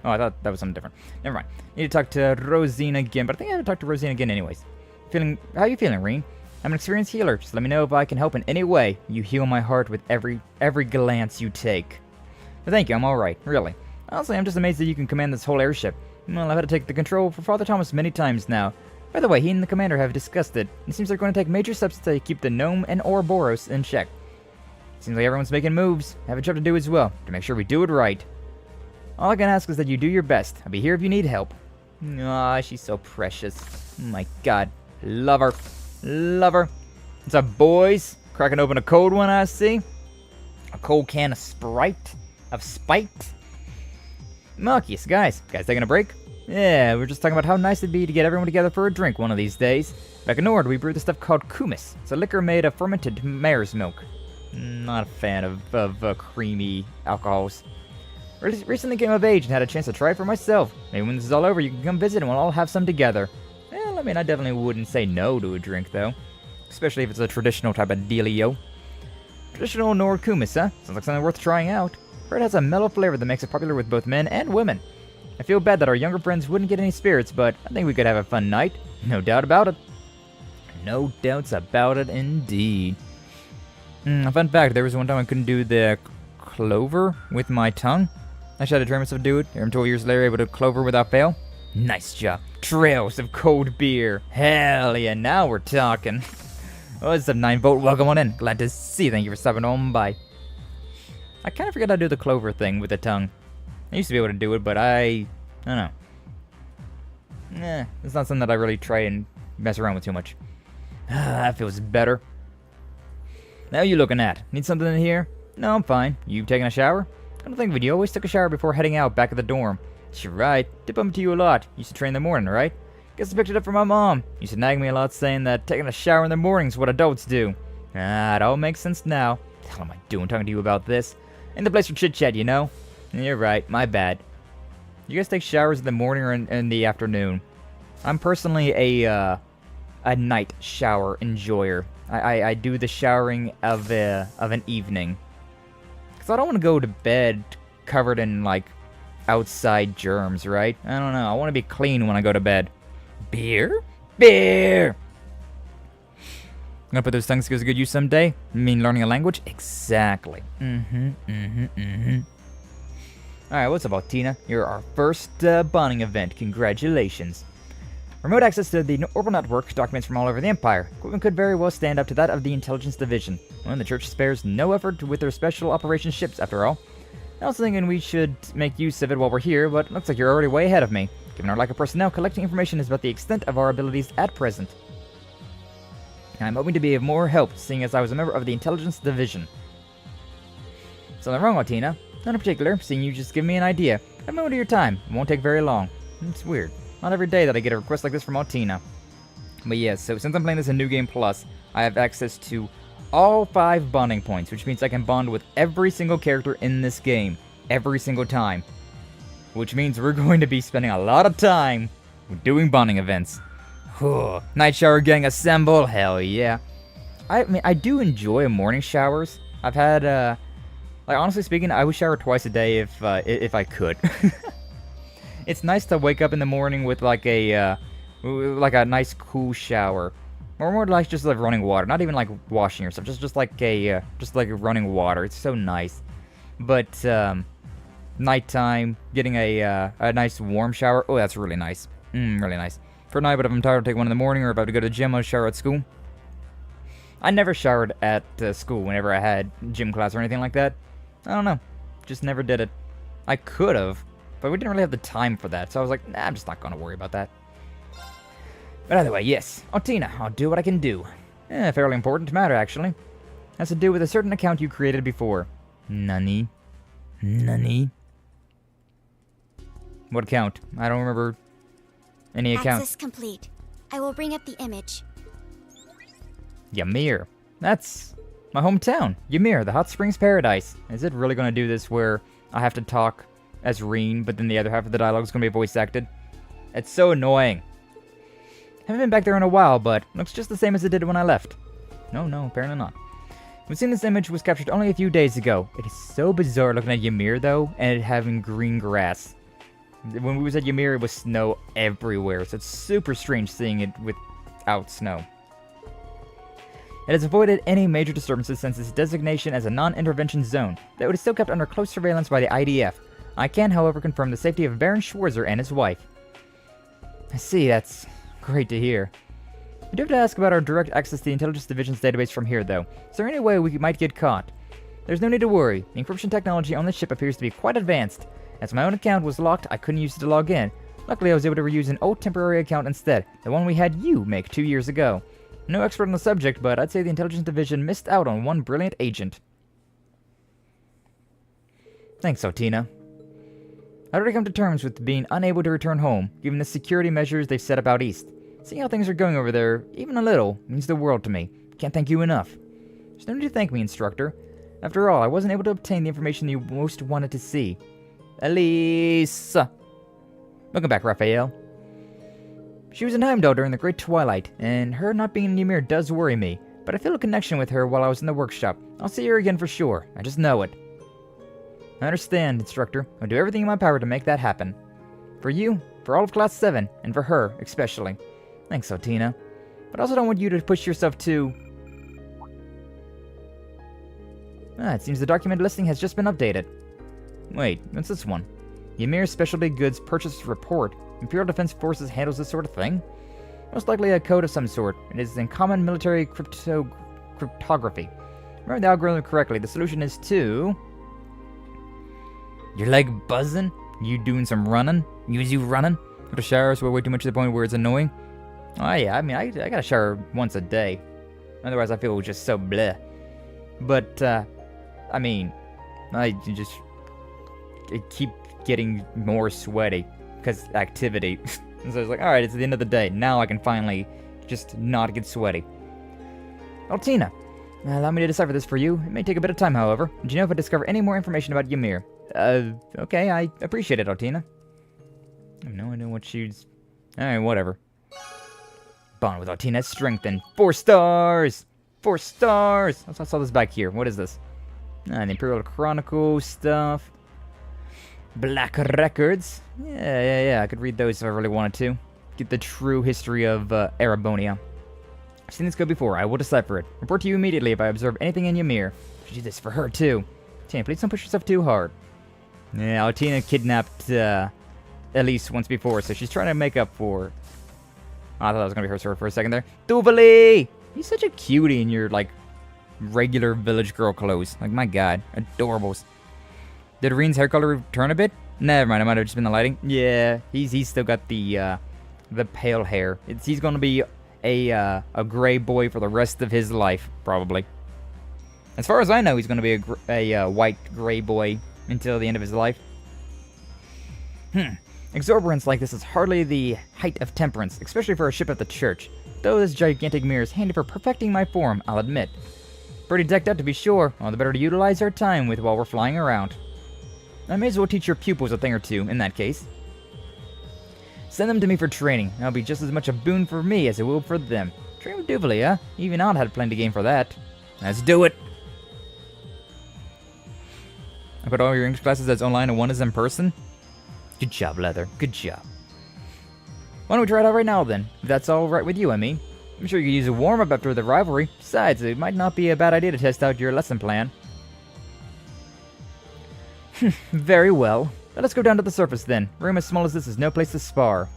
Oh, I thought that was something different. Never mind. Need to talk to Rosine again, but I think I have to talk to Rosine again anyways. How you feeling, Rean? I'm an experienced healer. Just let me know if I can help in any way. You heal my heart with every glance you take. But thank you, I'm alright, really. Honestly, I'm just amazed that you can command this whole airship. Well, I've had to take the control for Father Thomas many times now. By the way, he and the commander have discussed it. It seems they're going to take major steps to keep the Gnome and Ouroboros in check. Seems like everyone's making moves. I have a job to do as well, to make sure we do it right. All I can ask is that you do your best. I'll be here if you need help. Aw, she's so precious. Oh my god. Love her. Love her. What's up, boys? Cracking open a cold one, I see. A cold can of Sprite. Of Spite. Marcus, guys taking a break? Yeah, we're just talking about how nice it'd be to get everyone together for a drink one of these days. Back in Nord, we brew this stuff called kumis. It's a liquor made of fermented mare's milk. Not a fan of creamy alcohols. Recently came of age and had a chance to try it for myself. Maybe when this is all over, you can come visit and we'll all have some together. Well, I mean, I definitely wouldn't say no to a drink, though. Especially if it's a traditional type of dealio. Traditional Nord kumis, huh? Sounds like something worth trying out. Heard it has a mellow flavor that makes it popular with both men and women. I feel bad that our younger friends wouldn't get any spirits, but I think we could have a fun night. No doubt about it. No doubts about it, indeed. Fun fact, there was one time I couldn't do the clover with my tongue. I tried to train myself to do it. I'm 12 years later able to clover without fail. Nice job. Trails of cold beer. Hell yeah, now we're talking. What's up, 9-Volt? Welcome on in. Glad to see you. Thank you for stopping on by. I kind of forgot how to do the clover thing with the tongue. I used to be able to do it, but I don't know. It's not something that I really try and mess around with too much. That feels better. Now you looking at? Need something in here? No, I'm fine. You taking a shower? I don't think of it. You always took a shower before heading out back at the dorm. You're right. Dip up to you a lot. Used to train in the morning, right? Guess I picked it up from my mom. Used to nag me a lot saying that taking a shower in the morning's what adults do. It all makes sense now. What the hell am I doing talking to you about this? Ain't the place for chit-chat, you know? You're right. My bad. You guys take showers in the morning or in the afternoon? I'm personally a night shower enjoyer. I do the showering of an evening. Because I don't want to go to bed covered in, like, outside germs, right? I don't know. I want to be clean when I go to bed. Beer? Beer! Gonna put those tongue skills to good use someday? You mean learning a language? Exactly. Alright, what's up, Altina? You're our first bonding event. Congratulations. Remote access to the orbital network documents from all over the Empire. Equipment could very well stand up to that of the Intelligence Division. Well, the Church spares no effort with their special operations ships, after all. I was thinking we should make use of it while we're here, but looks like you're already way ahead of me. Given our lack of personnel, collecting information is about the extent of our abilities at present. I'm hoping to be of more help, seeing as I was a member of the Intelligence Division. Something wrong, Altina? Not in particular, seeing you just give me an idea. Have a moment of your time. It won't take very long. It's weird. Not every day that I get a request like this from Altina. But yes, so since I'm playing this in New Game Plus, I have access to all 5 bonding points, which means I can bond with every single character in this game. Every single time. Which means we're going to be spending a lot of time doing bonding events. Night shower gang assemble, hell yeah. I mean, I do enjoy morning showers. I've had, like, honestly speaking, I would shower twice a day if I could. It's nice to wake up in the morning with, like a nice cool shower. Or more like just like running water, not even like washing yourself, just like running water. It's so nice. But, nighttime, getting a nice warm shower, oh, that's really nice. Really nice. For night, but if I'm tired, I'll take one in the morning or about to go to the gym, I'll shower at school. I never showered at school whenever I had gym class or anything like that. I don't know. Just never did it. I could have, but we didn't really have the time for that, so I was like, nah, I'm just not going to worry about that. But either way, yes. Altina, I'll do what I can do. Fairly important matter, actually. Has to do with a certain account you created before. Nani? Nani? What account? I don't remember any account. Access complete. I will bring up the image. Ymir. That's my hometown. Ymir, the hot springs paradise. Is it really going to do this where I have to talk as Rean, but then the other half of the dialogue is going to be voice acted? It's so annoying. Haven't been back there in a while, but looks just the same as it did when I left. No, apparently not. We've seen this image was captured only a few days ago. It is so bizarre looking at Ymir, though, and it having green grass. When we was at Ymir, it was snow everywhere, so it's super strange seeing it without snow. It has avoided any major disturbances since its designation as a non-intervention zone, though it is still kept under close surveillance by the IDF. I can, however, confirm the safety of Baron Schwarzer and his wife. I see, that's great to hear. I do have to ask about our direct access to the Intelligence Division's database from here, though. Is there any way we might get caught? There's no need to worry. The encryption technology on this ship appears to be quite advanced. As my own account was locked, I couldn't use it to log in. Luckily, I was able to reuse an old temporary account instead, the one we had you make 2 years ago. No expert on the subject, but I'd say the Intelligence Division missed out on one brilliant agent. Thanks, Altina. I'd already come to terms with being unable to return home, given the security measures they've set up out east. Seeing how things are going over there, even a little, means the world to me. Can't thank you enough. There's no need to thank me, Instructor. After all, I wasn't able to obtain the information you most wanted to see. Elise! Welcome back, Raphael. She was in Heimdall during the Great Twilight, and her not being in Ymir does worry me, but I feel a connection with her while I was in the workshop. I'll see her again for sure. I just know it. I understand, Instructor. I'll do everything in my power to make that happen. For you, for all of Class 7, and for her, especially. Thanks, Altina. But I also don't want you to push yourself too... it seems the document listing has just been updated. Wait, what's this one? Ymir Specialty Goods Purchase Report. Imperial Defense Forces handles this sort of thing? Most likely a code of some sort. It is in common military cryptography. Remember the algorithm correctly, the solution is to... Your leg buzzing? You doing some running? You running? After showers, we're way too much to the point where it's annoying? Oh yeah, I mean, I gotta shower once a day. Otherwise I feel just so bleh. But, I mean, I keep getting more sweaty because activity. And so I was like, alright, it's the end of the day. Now I can finally just not get sweaty. Oh, Tina, allow me to decipher this for you. It may take a bit of time, however. Do you know if I discover any more information about Ymir? Okay, I appreciate it, Altina. I have no idea what she's... Alright, whatever. Bond with Altina's strengthened. 4 stars! 4 stars! I saw this back here. What is this? The Imperial Chronicle stuff. Black Records. Yeah. I could read those if I really wanted to. Get the true history of Erebonia. I've seen this go before. I will decipher it. Report to you immediately if I observe anything in Ymir. Should do this for her too. Tina, please don't push yourself too hard. Yeah, Altina kidnapped Elise once before, so she's trying to make up for... Oh, I thought that was gonna be her sword for a second there. Duvali! You're such a cutie in your, like, regular village girl clothes. Like, my god. Adorables. Did Rean's hair color return a bit? Never mind, it might have just been the lighting. Yeah, he's still got the pale hair. He's gonna be a gray boy for the rest of his life, probably. As far as I know, he's gonna be a white gray boy until the end of his life. Exuberance like this is hardly the height of temperance, especially for a ship of the church. Though this gigantic mirror is handy for perfecting my form, I'll admit. Pretty decked out to be sure, all the better to utilize our time with while we're flying around. I may as well teach your pupils a thing or two, in that case. Send them to me for training. That'll be just as much a boon for me as it will for them. Train with Duvali, huh? Even I'd have plenty game for that. Let's do it! I put all your English classes as online and one is in person? Good job, Leather. Good job. Why don't we try it out right now, then? If that's all right with you, I mean. I'm sure you could use a warm-up after the rivalry. Besides, it might not be a bad idea to test out your lesson plan. Very well. Let us go down to the surface, then. A room as small as this is no place to spar.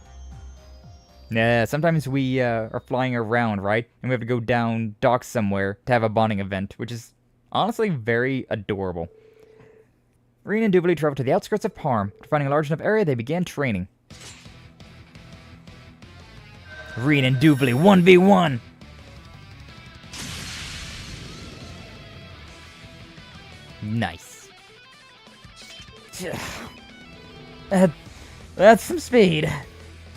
Yeah, sometimes we are flying around, right? And we have to go down, dock somewhere to have a bonding event, which is honestly very adorable. Rean and Duvali traveled to the outskirts of Parm. After finding a large enough area, they began training. Rean and Duvali 1v1! Nice. That's some speed.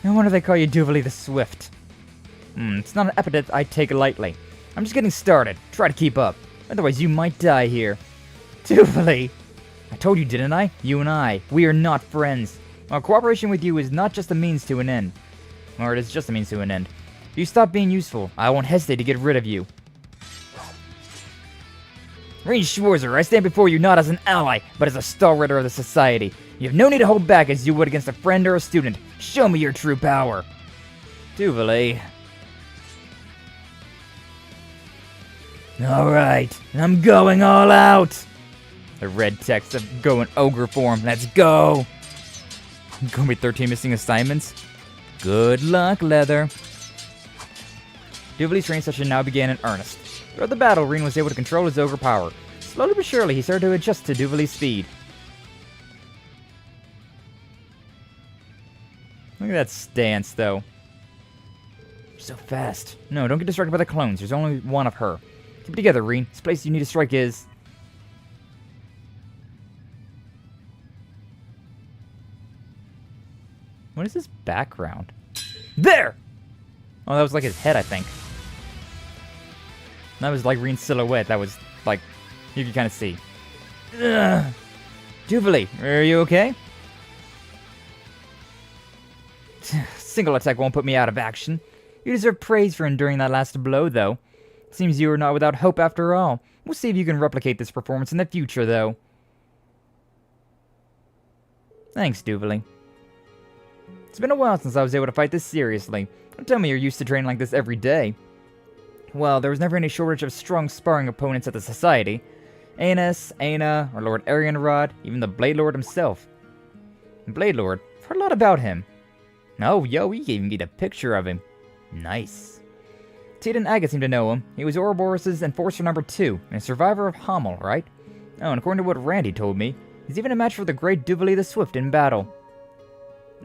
No wonder they call you Duvali the Swift. It's not an epithet I take lightly. I'm just getting started. Try to keep up. Otherwise you might die here. Duvali! I told you, didn't I? You and I. We are not friends. Our cooperation with you is not just a means to an end. Or it is just a means to an end. If you stop being useful, I won't hesitate to get rid of you. Rean Schwarzer, I stand before you not as an ally, but as a stalwart of the society. You have no need to hold back as you would against a friend or a student. Show me your true power. Duvali. Alright, I'm going all out. The red text of going ogre form. Let's go. Gonna be 13 missing assignments. Good luck, Leather. Duvali's training session now began in earnest. Throughout the battle, Rean was able to control his ogre power. Slowly but surely, he started to adjust to Duvali's speed. Look at that stance, though. So fast. No, don't get distracted by the clones. There's only one of her. Keep it together, Rean. This place you need to strike is... What is this background? There! Oh, that was like his head, I think. That was like Rean's silhouette. That was like, you can kind of see. Ugh. Duvali, are you okay? Single attack won't put me out of action. You deserve praise for enduring that last blow, though. Seems you are not without hope after all. We'll see if you can replicate this performance in the future, though. Thanks, Duvali. It's been a while since I was able to fight this seriously. Don't tell me you're used to training like this every day. Well, there was never any shortage of strong sparring opponents at the Society. Anus, Aina, or Lord Arianrod, even the Blade Lord himself. Blade Lord? I've heard a lot about him. Oh, yo, we even get a picture of him. Nice. Tita and Aga seem to know him. He was Ouroboros' Enforcer number 2, and a survivor of Hamel, right? Oh, and according to what Randy told me, he's even a match for the great Duvali the Swift in battle.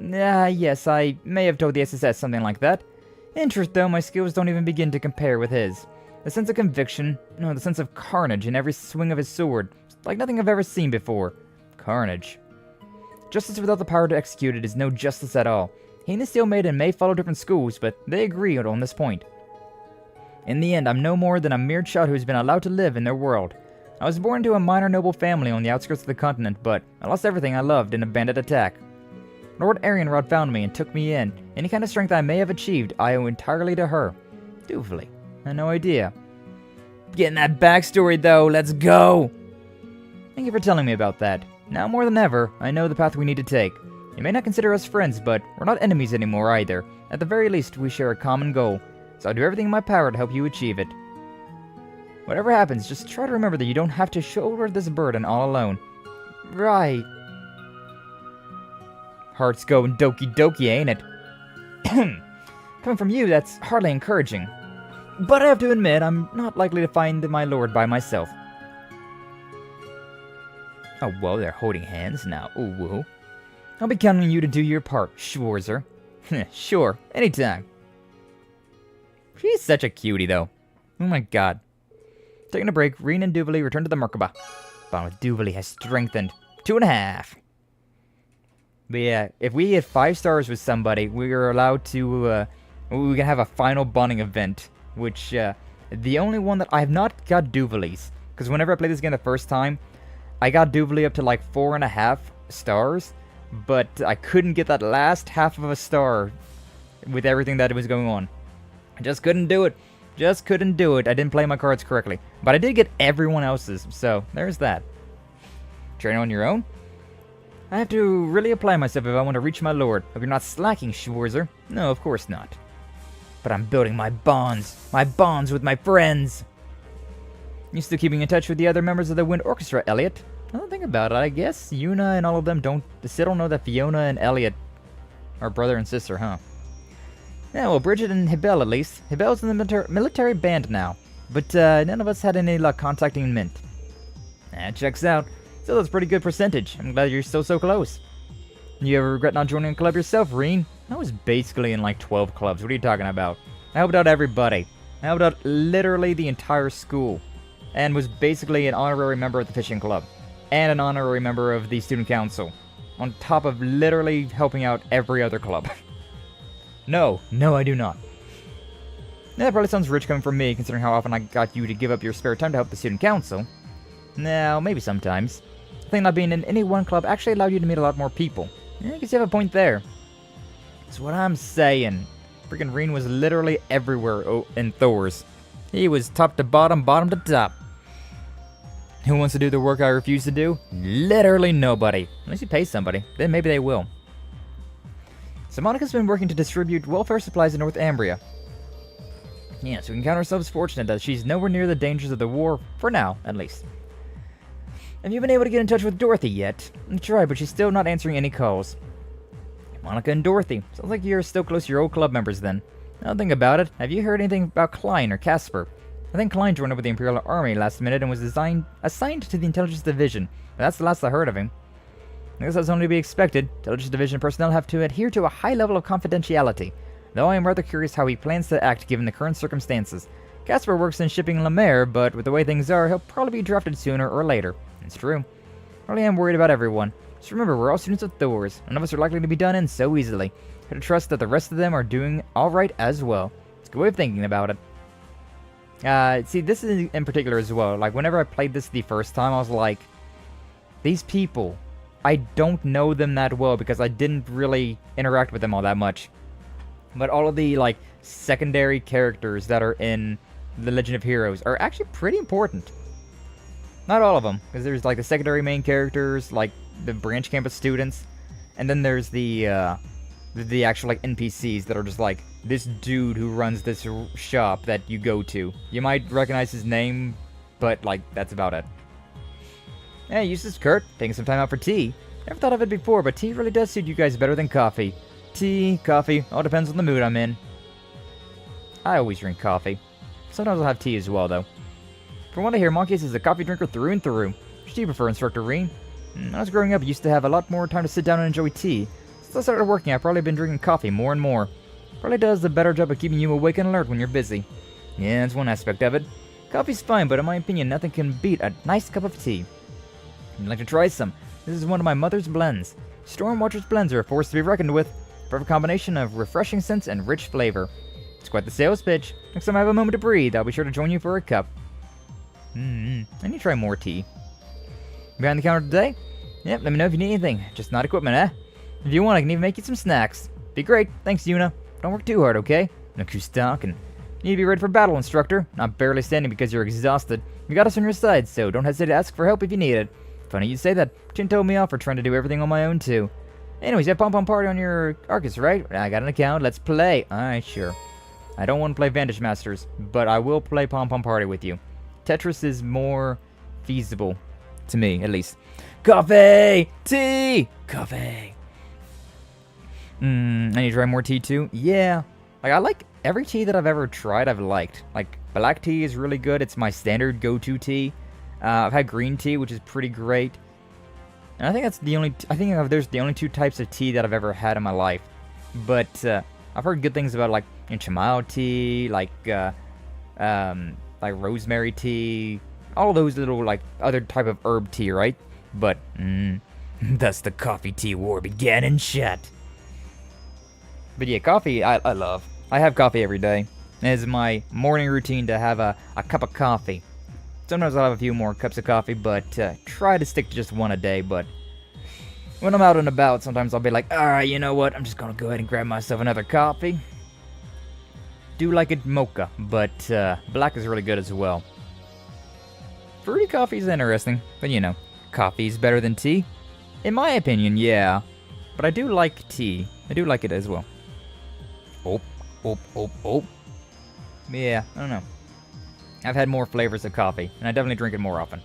Yes, I may have told the SSS something like that. In truth, though, my skills don't even begin to compare with his. The sense of conviction, no, the sense of carnage in every swing of his sword, like nothing I've ever seen before. Carnage. Justice without the power to execute it is no justice at all. He and the Steel Maiden may follow different schools, but they agree on this point. In the end, I'm no more than a mere child who's been allowed to live in their world. I was born into a minor noble family on the outskirts of the continent, but I lost everything I loved in a bandit attack. Lord Arianrod found me and took me in. Any kind of strength I may have achieved, I owe entirely to her. Dutifully. I had no idea. Getting that backstory, though. Let's go! Thank you for telling me about that. Now more than ever, I know the path we need to take. You may not consider us friends, but we're not enemies anymore either. At the very least, we share a common goal. So I'll do everything in my power to help you achieve it. Whatever happens, just try to remember that you don't have to shoulder this burden all alone. Right. Heart's going doki doki, ain't it? Coming from you, that's hardly encouraging. But I have to admit, I'm not likely to find my lord by myself. Oh, well, they're holding hands now. Ooh, woo. I'll be counting on you to do your part, Schwarzer. Sure, anytime. She's such a cutie, though. Oh my god. Taking a break, Rean and Duvalie return to the Merkaba. Bond with Duvalie has strengthened. 2.5. But yeah, if we hit 5 stars with somebody, we are allowed to, we can have a final bonding event. Which, the only one that I have not got Duvalie's. Because whenever I played this game the first time, I got Duvalie up to like 4.5 stars. But I couldn't get that last half of a star with everything that was going on. I just couldn't do it. Just couldn't do it. I didn't play my cards correctly. But I did get everyone else's, so there's that. Train on your own? I have to really apply myself if I want to reach my lord. Hope you're not slacking, Schwarzer. No, of course not. But I'm building my bonds with my friends. You still keeping in touch with the other members of the Wind Orchestra, Elliot? I don't think about it. I guess Yuna and all of them still don't know that Fiona and Elliot are brother and sister, huh? Yeah, well, Bridget and Hibel at least. Hibel's in the military band now. But none of us had any luck contacting Mint. That checks out. Still, that's a pretty good percentage. I'm glad you're still so close. You ever regret not joining a club yourself, Rean? I was basically in like 12 clubs. What are you talking about? I helped out everybody. I helped out literally the entire school. And was basically an honorary member of the fishing club. And an honorary member of the student council. On top of literally helping out every other club. No, I do not. That probably sounds rich coming from me, considering how often I got you to give up your spare time to help the student council. Now, maybe sometimes. I think not being in any one club actually allowed you to meet a lot more people. Yeah, I guess you have a point there. That's what I'm saying. Freaking Rean was literally everywhere in Thor's. He was top to bottom, bottom to top. Who wants to do the work I refuse to do? Literally nobody. Unless you pay somebody. Then maybe they will. So Monica's been working to distribute welfare supplies in North Ambria. Yeah, so we can count ourselves fortunate that she's nowhere near the dangers of the war, for now, at least. Have you been able to get in touch with Dorothy yet? I tried, but she's still not answering any calls. Monica and Dorothy. Sounds like you're still close to your old club members then. Now think about it. Have you heard anything about Klein or Casper? I think Klein joined up with the Imperial Army last minute and was assigned to the Intelligence Division. But that's the last I heard of him. I guess that's only to be expected. Intelligence Division personnel have to adhere to a high level of confidentiality. Though I am rather curious how he plans to act given the current circumstances. Casper works in shipping La Mer, but with the way things are, he'll probably be drafted sooner or later. It's true. I really am worried about everyone. Just remember, we're all students of Thor's. None of us are likely to be done in so easily. I have to trust that the rest of them are doing alright as well. It's a good way of thinking about it. See, this is in particular as well. Like, whenever I played this the first time, I was like, these people, I don't know them that well because I didn't really interact with them all that much. But all of the, like, secondary characters that are in The Legend of Heroes are actually pretty important. Not all of them, because there's, like, the secondary main characters, like, the branch campus students, and then there's the actual, like, NPCs that are just, like, this dude who runs this shop that you go to. You might recognize his name, but, like, that's about it. Hey, Eustace, Kurt, taking some time out for tea. Never thought of it before, but tea really does suit you guys better than coffee. Tea, coffee, all depends on the mood I'm in. I always drink coffee. Sometimes I'll have tea as well, though. From what I hear, Monkeys is a coffee drinker through and through. Which do you prefer, Instructor Rean? When I was growing up, I used to have a lot more time to sit down and enjoy tea. Since I started working, I've probably been drinking coffee more and more. probably does a better job of keeping you awake and alert when you're busy. Yeah, that's one aspect of it. Coffee's fine, but in my opinion, nothing can beat a nice cup of tea. You'd like to try some? This is one of my mother's blends. Stormwatcher's blends are a force to be reckoned with. Perfect combination of refreshing scents and rich flavor. It's quite the sales pitch. Next time I have a moment to breathe, I'll be sure to join you for a cup. I need to try more tea. Behind the counter today? Yep, let me know if you need anything. Just not equipment, eh? If you want, I can even make you some snacks. Be great. Thanks, Yuna. Don't work too hard, okay? No kustak, and you need to be ready for battle, instructor. Not barely standing because you're exhausted. You got us on your side, so don't hesitate to ask for help if you need it. Funny you say that. Chin told me off for trying to do everything on my own, too. Anyways, you have Pom Pom Party on your Arcus, right? I got an account. Let's play. Alright, sure. I don't want to play Vantage Masters, but I will play Pom Pom Party with you. Tetris is more feasible. To me, at least. Coffee! Tea! Coffee! I need to try more tea, too. Yeah. Like, I like every tea that I've ever tried, I've liked. Like, black tea is really good. It's my standard go-to tea. I've had green tea, which is pretty great. And I think that's the only... there's the only two types of tea that I've ever had in my life. But, I've heard good things about, like, chamomile tea, like rosemary tea, all those little, like, other type of herb tea, right? But, thus the coffee tea war began and shut. But yeah, coffee, I love. I have coffee every day. It is my morning routine to have a cup of coffee. Sometimes I'll have a few more cups of coffee, but try to stick to just one a day. But when I'm out and about, sometimes I'll be like, alright, you know what? I'm just gonna go ahead and grab myself another coffee. Do like it mocha, but black is really good as well. Fruity coffee is interesting, but you know, coffee is better than tea. In my opinion, yeah. But I do like tea. I do like it as well. Oh. Yeah, I don't know. I've had more flavors of coffee, and I definitely drink it more often.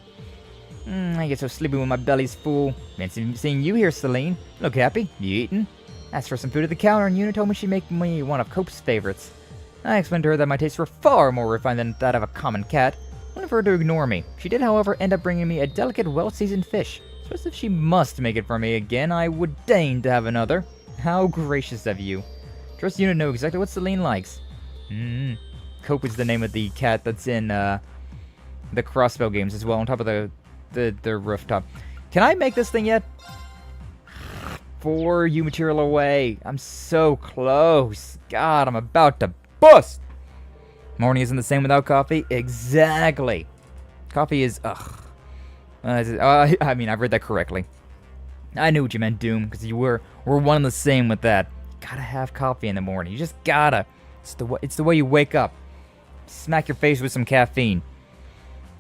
I get so sleepy when my belly's full. Been seeing you here, Celine. Look happy. You eating? Asked for some food at the counter, and Yuna told me she'd make me one of Cope's favorites. I explained to her that my tastes were far more refined than that of a common cat. I wanted for her to ignore me. She did, however, end up bringing me a delicate, well-seasoned fish. So as if she must make it for me again, I would deign to have another. How gracious of you. Trust Yuna to know exactly what Celine likes. Cope is the name of the cat that's in the crossbow games as well, on top of the rooftop. Can I make this thing yet? 4 U material away. I'm so close. God, I'm about to bust. Morning isn't the same without coffee. Exactly. Coffee is I mean, I've read that correctly. I knew what you meant, Doom, because we're one and the same with that. Gotta have coffee in the morning. You just gotta. It's the way you wake up. Smack your face with some caffeine.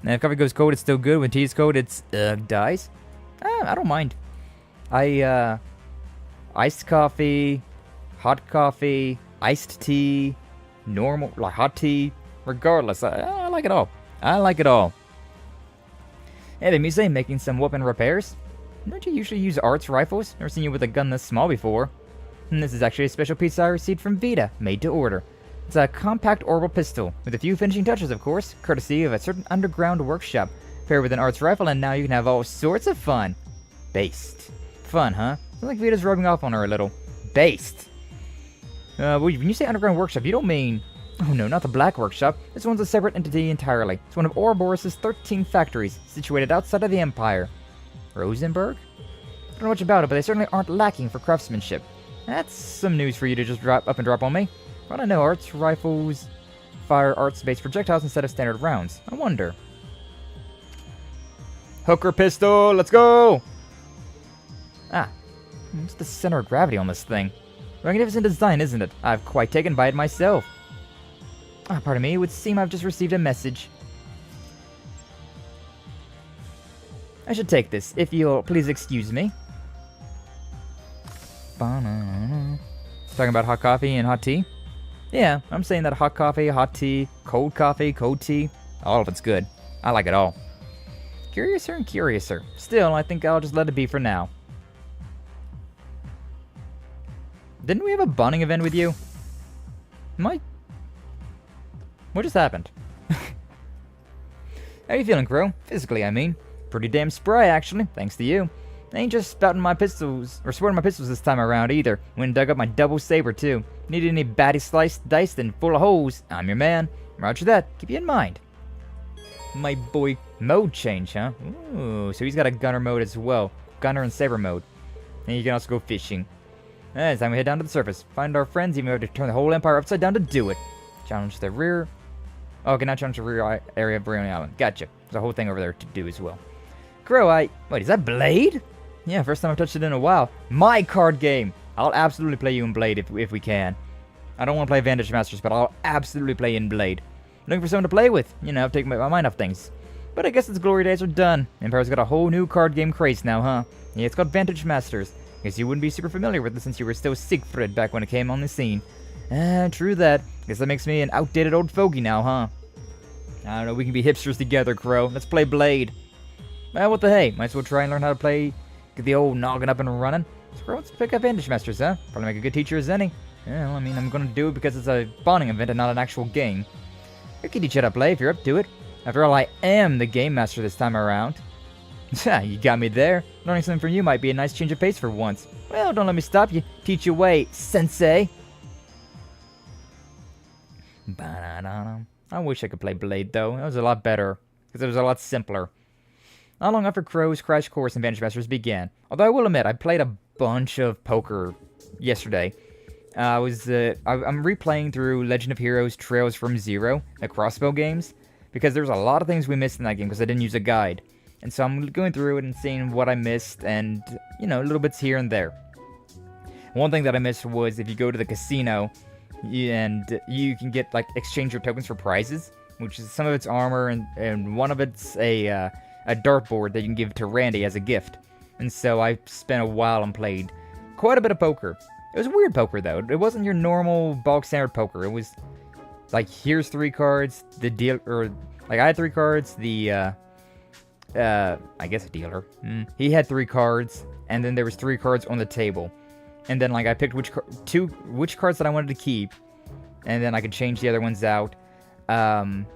And if coffee goes cold, it's still good. When tea is cold, it's dies. I don't mind. Iced coffee, hot coffee, iced tea, normal, like hot tea. Regardless, I like it all. I like it all. Hey, the museum making some weapon repairs. Don't you usually use arts rifles? Never seen you with a gun this small before. And this is actually a special piece I received from Vita, made to order. It's a compact orbital pistol, with a few finishing touches, of course, courtesy of a certain underground workshop. Paired with an arts rifle, and now you can have all sorts of fun. Based. Fun, huh? Sounds like Vita's rubbing off on her a little. Based. When you say underground workshop, you don't mean... Oh no, not the Black Workshop. This one's a separate entity entirely. It's one of Ouroboros' 13 factories, situated outside of the Empire. Rosenberg? I don't know much about it, but they certainly aren't lacking for craftsmanship. That's some news for you to just drop on me. I don't know, arts rifles fire arts-based projectiles instead of standard rounds. I wonder. Hooker pistol, let's go! What's the center of gravity on this thing? Magnificent design, isn't it? I've quite taken by it myself. Pardon me, it would seem I've just received a message. I should take this, if you'll please excuse me. Talking about hot coffee and hot tea? Yeah, I'm saying that hot coffee, hot tea, cold tea, all of it's good. I like it all. Curiouser and curiouser. Still, I think I'll just let it be for now. Didn't we have a bonding event with you? What just happened? How you feeling, Crow? Physically, I mean. Pretty damn spry, actually, thanks to you. I ain't just spouting my pistols, or sweating my pistols this time around either. Went and dug up my double saber too. Needed any batty sliced dice then full of holes? I'm your man. Roger that. Keep you in mind. My boy, mode change, huh? Ooh, so he's got a gunner mode as well. Gunner and saber mode. And you can also go fishing. It's time we head down to the surface. Find our friends, even if we have to turn the whole empire upside down to do it. Challenge the rear. Oh, okay, now challenge the rear area of Berserk Island. Gotcha. There's a whole thing over there to do as well. Crow, wait, is that Blade? Yeah, first time I've touched it in a while. My card game. I'll absolutely play you in Blade if we can. I don't want to play Vantage Masters, but I'll absolutely play in Blade. Looking for someone to play with. You know, take my mind off things. But I guess its glory days are done. Empire's got a whole new card game craze now, huh? Yeah, it's called Vantage Masters. Guess you wouldn't be super familiar with it since you were still Siegfried back when it came on the scene. True that. Guess that makes me an outdated old fogey now, huh? I don't know, we can be hipsters together, Crow. Let's play Blade. Well, what the hey? Might as well try and learn how to play, get the old noggin up and running. So Crow, let's pick up Vantage Masters, huh? Probably make a good teacher as any. Yeah, well, I mean, I'm gonna do it because it's a bonding event and not an actual game. I can teach you how to play if you're up to it. After all, I am the game master this time around. You got me there. Learning something from you might be a nice change of pace for once. Well, don't let me stop you. Teach your way, sensei. I wish I could play Blade, though. That was a lot better, because it was a lot simpler. Not long after Crow's crash course in Vantage Masters began. Although I will admit, I played a bunch of poker yesterday. I'm replaying through Legend of Heroes Trails from Zero, the crossbow games, because there's a lot of things we missed in that game because I didn't use a guide. And so I'm going through it and seeing what I missed and, you know, little bits here and there. One thing that I missed was if you go to the casino and you can get, like, exchange your tokens for prizes, which is some of it's armor and one of it's a dartboard that you can give to Randy as a gift. And so I spent a while and played quite a bit of poker. It was weird poker, though. It wasn't your normal bog standard poker. It was, like, here's 3 cards, the deal, or, like, I had 3 cards, I guess a dealer. He had 3 cards, and then there was 3 cards on the table. And then, like, I picked which cards that I wanted to keep, and then I could change the other ones out. And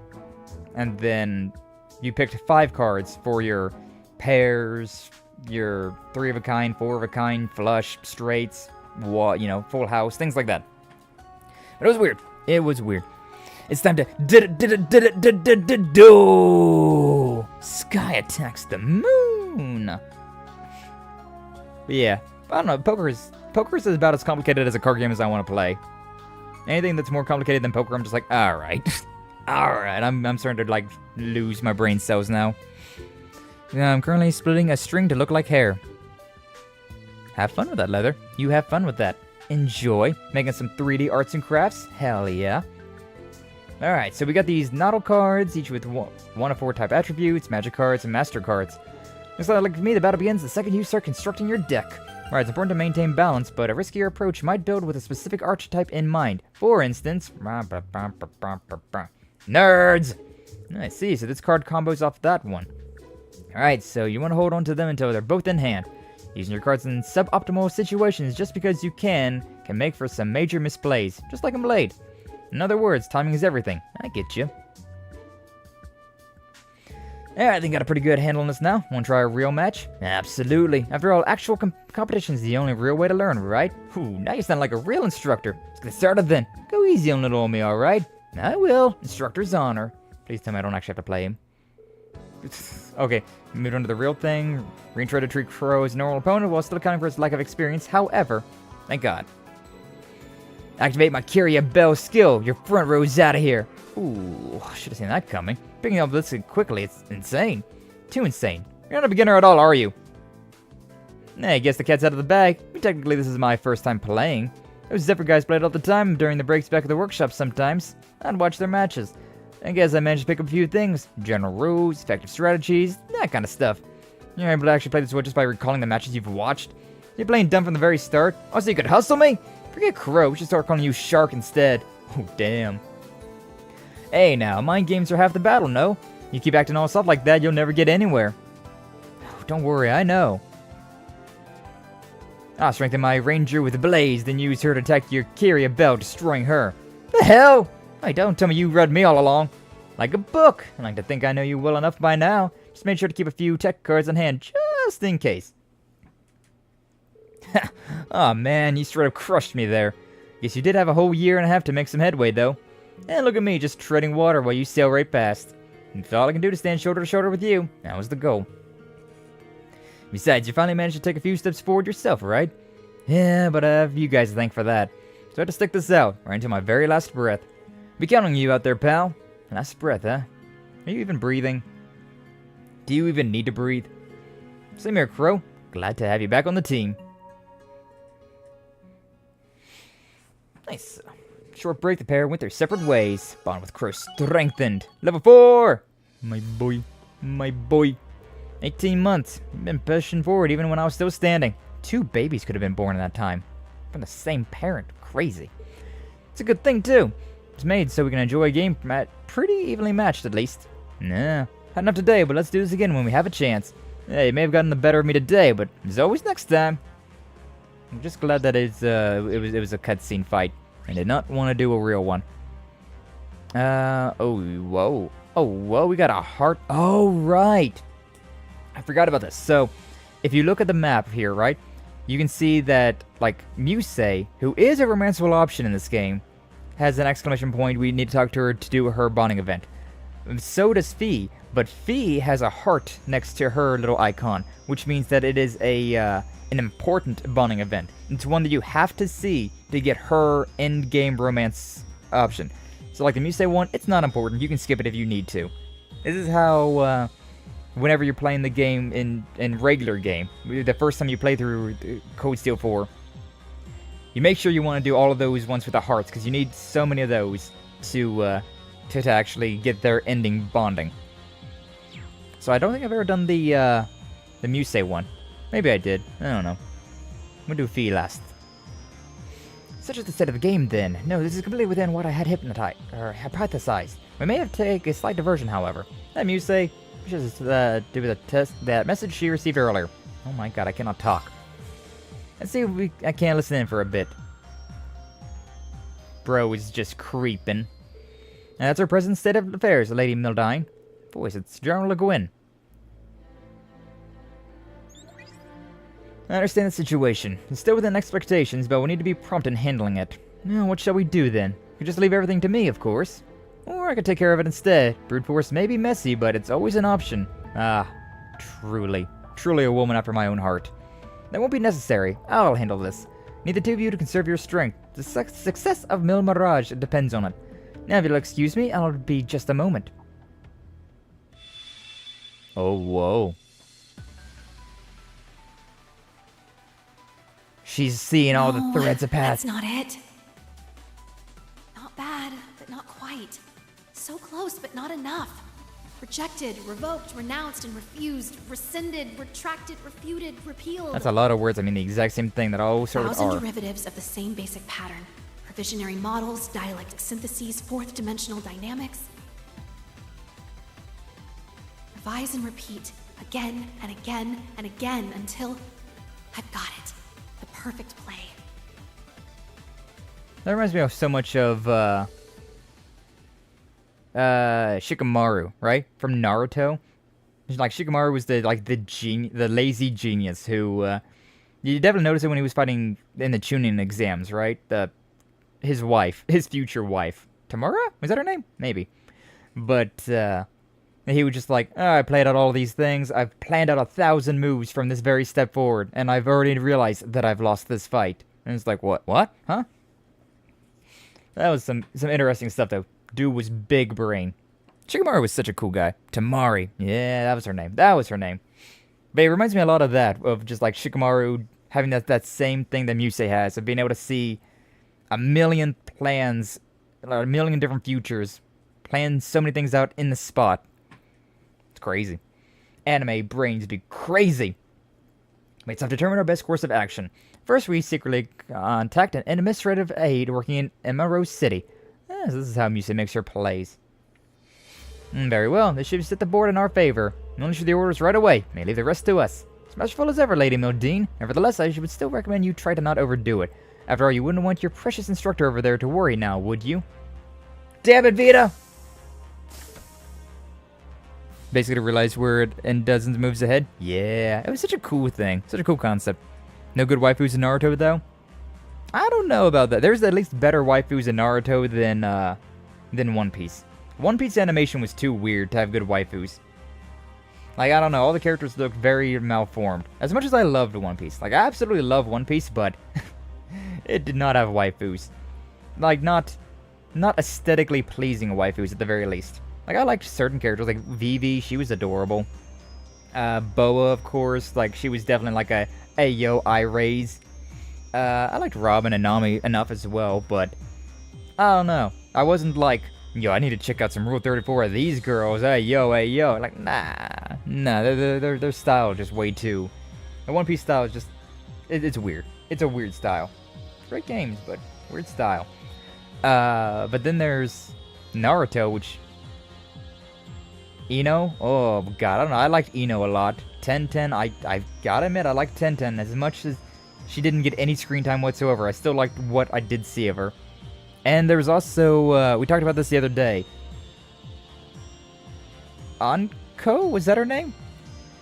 then you picked 5 cards for your pairs, your 3 of a kind, 4 of a kind, flush, straights, you know, full house, things like that. But it was weird. It was weird. It's time to do. Sky attacks the moon. But yeah, I don't know. Poker is about as complicated as a card game as I want to play. Anything that's more complicated than poker, I'm just like, all right, all right. I'm starting to, like, lose my brain cells now. I'm currently splitting a string to look like hair. Have fun with that, Leather. You have fun with that. Enjoy. Making some 3D arts and crafts? Hell yeah. Alright, so we got these Noddle cards, each with 1 of 4 type attributes, magic cards, and master cards. Looks like for me the battle begins the second you start constructing your deck. Alright, it's important to maintain balance, but a riskier approach might build with a specific archetype in mind. For instance... Nerds! I see, so this card combos off that one. Alright, so you want to hold on to them until they're both in hand. Using your cards in suboptimal situations just because you can make for some major misplays, just like in Blade. In other words, timing is everything. I get you. Alright, I think I got a pretty good handle on this now. Want to try a real match? Absolutely. After all, actual competition is the only real way to learn, right? Ooh, now you sound like a real instructor. Let's get started then. Go easy on little old me, alright? I will. Instructor's honor. Please tell me I don't actually have to play him. Okay, moved on to the real thing. Rean tried to treat Crow as a normal opponent while still accounting for his lack of experience. However, thank God. Activate my Kyria Bell skill. Your front row's out of here. Ooh, should have seen that coming. Picking up this quickly, it's insane. Too insane. You're not a beginner at all, are you? Nah, I guess the cat's out of the bag. I mean, technically, this is my first time playing. Those Zephyr guys played all the time during the breaks back at the workshop sometimes. I'd watch their matches. I guess I managed to pick up a few things. General rules, effective strategies, that kind of stuff. You're able to actually play this well just by recalling the matches you've watched. You're playing dumb from the very start. Oh, so you could hustle me? Forget Crow, we should start calling you Shark instead. Oh, damn. Hey now, mind games are half the battle, no? You keep acting all soft like that, you'll never get anywhere. Oh, don't worry, I know. I'll strengthen my ranger with ABLAZE, then use her to attack your Kyria Bell, destroying her. The hell? Hey, don't tell me you read me all along. Like a book. I like to think I know you well enough by now. Just made sure to keep a few tech cards on hand, just in case. Aw, man, you straight up crushed me there. Guess you did have a whole year and a half to make some headway, though. And look at me, just treading water while you sail right past. It's all I can do to stand shoulder to shoulder with you. That was the goal. Besides, you finally managed to take a few steps forward yourself, right? Yeah, but I have you guys to thank for that. So I had to stick this out, right until my very last breath. Be counting you out there, pal. Last breath, huh? Are you even breathing? Do you even need to breathe? Same here, Crow. Glad to have you back on the team. Nice. Short break, the pair went their separate ways. Bond with Crow strengthened. Level 4! My boy. My boy. 18 months. Been pushing forward even when I was still standing. 2 babies could have been born in that time. From the same parent. Crazy. It's a good thing, too. It's made so we can enjoy a game pretty evenly matched, at least. Nah. Had enough today, but let's do this again when we have a chance. Yeah, you may have gotten the better of me today, but as always next time. I'm just glad that it was a cutscene fight. I did not want to do a real one. Oh, whoa. Oh, whoa, we got a heart. Oh, right. I forgot about this. So, if you look at the map here, right, you can see that, like, Musei, who is a romanceable option in this game, has an exclamation point. We need to talk to her to do her bonding event. So does Fee, but Fee has a heart next to her little icon, which means that it is an important bonding event. It's one that you have to see to get her end-game romance option. So like the Musei one, it's not important. You can skip it if you need to. This is how, whenever you're playing the game in regular game, the first time you play through Code Steel 4, you make sure you want to do all of those ones with the hearts, because you need so many of those to actually get their ending bonding. So I don't think I've ever done the Musei one. Maybe I did. I don't know. I'm gonna do Fee last. Such is the state of the game, then. No, this is completely within what I had hypothesized. We may have to take a slight diversion, however. That Musei, which is do with that message she received earlier. Oh my god, I cannot talk. Let's see if I can't listen in for a bit. Bro is just creeping. And that's our present state of affairs, Lady Mildine. Voice, it's General Le Guin. I understand the situation. It's still within expectations, but we need to be prompt in handling it. Now, what shall we do then? You could just leave everything to me, of course. Or I could take care of it instead. Brute force may be messy, but it's always an option. Ah, truly. Truly a woman after my own heart. That won't be necessary. I'll handle this. Need the two of you to conserve your strength. The success of Mil Mirage depends on it. Now, if you'll excuse me, I'll be just a moment. Oh, whoa. She's seeing all the threads of paths. That's not it. Not bad, but not quite. So close, but not enough. Rejected, revoked, renounced, and refused. Rescinded, retracted, refuted, repealed. That's a lot of words. I mean the exact same thing that all sort of are. 1,000 derivatives of the same basic pattern. Provisionary models, dialectic syntheses, fourth-dimensional dynamics. Revise and repeat, again and again and again until I've got it. The perfect play. That reminds me of so much of Shikamaru, right? From Naruto. Like Shikamaru was the lazy genius who you definitely noticed it when he was fighting in the Chunin exams, right? His wife, his future wife, Tamura? Was that her name? Maybe. But he was just like, oh, I played out all these things. I've planned out 1,000 moves from this very step forward, and I've already realized that I've lost this fight. And it's like, what? What? Huh? That was some interesting stuff, though. Dude was big brain. Shikamaru was such a cool guy. Tamari. Yeah, that was her name. That was her name. But it reminds me a lot of that, of just like Shikamaru having that same thing that Musei has, of being able to see a million plans, a million different futures, plan so many things out in the spot. It's crazy. Anime brains be crazy. But it's time to determine our best course of action. First, we secretly contact an administrative aide working in Emerald City. So this is how Musei makes her plays. Very well, this should set the board in our favor. We'll issue the orders right away. May leave the rest to us. Smashful as ever, Lady Mildine. Nevertheless, I would still recommend you try to not overdo it. After all, you wouldn't want your precious instructor over there to worry now, would you? Damn it, Vita! Basically realized we're in dozens of moves ahead. Yeah, it was such a cool thing. Such a cool concept. No good waifus in Naruto, though? I don't know about that. There's at least better waifus in Naruto than One Piece. One Piece animation was too weird to have good waifus. Like, I don't know, all the characters look very malformed. As much as I loved One Piece. Like, I absolutely love One Piece, but it did not have waifus. Like, not aesthetically pleasing waifus at the very least. Like, I liked certain characters, like Vivi, she was adorable. Boa, of course, like, she was definitely like a Ayo, I raise. I liked Robin and Nami enough as well, but I don't know. I wasn't like, yo, I need to check out some Rule 34 of these girls. Hey, yo. Like, nah, their style is just way too. The One Piece style is just, it's weird. It's a weird style. Great games, but weird style. But then there's Naruto, which Ino. Oh god, I don't know. I liked Ino a lot. Tenten, I gotta admit, I liked Tenten as much as she didn't get any screen time whatsoever. I still liked what I did see of her. And there was also, we talked about this the other day. Anko, was that her name?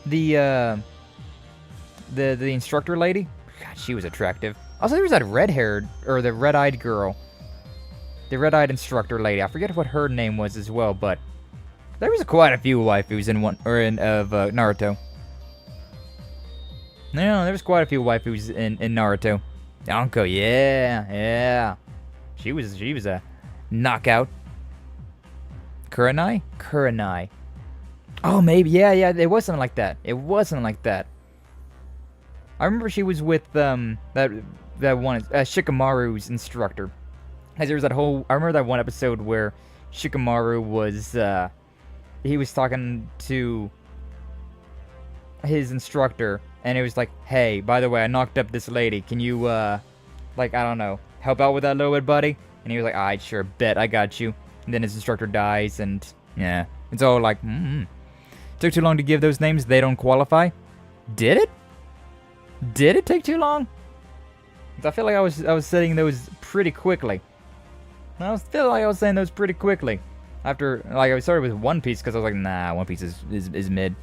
The instructor lady? God, she was attractive. Also, there was that red-haired, or the red-eyed girl. The red-eyed instructor lady. I forget what her name was as well, but there was quite a few waifus in Naruto. No, there was quite a few waifus in Naruto. Anko, yeah. She was a knockout. Kurenai? Oh, maybe, yeah, it was something like that. I remember she was with, that one, Shikamaru's instructor. As there was that whole, I remember that one episode where Shikamaru was, he was talking to his instructor, and it was like, hey, by the way, I knocked up this lady. Can you, like, I don't know, help out with that a little bit, buddy? And he was like, alright, sure, bet, I got you. And then his instructor dies, and yeah, it's all like, Took too long to give those names, they don't qualify. Did it? Did it take too long? I feel like I was saying those pretty quickly. I feel like I was saying those pretty quickly. After, like, I started with One Piece, because I was like, nah, One Piece is mid.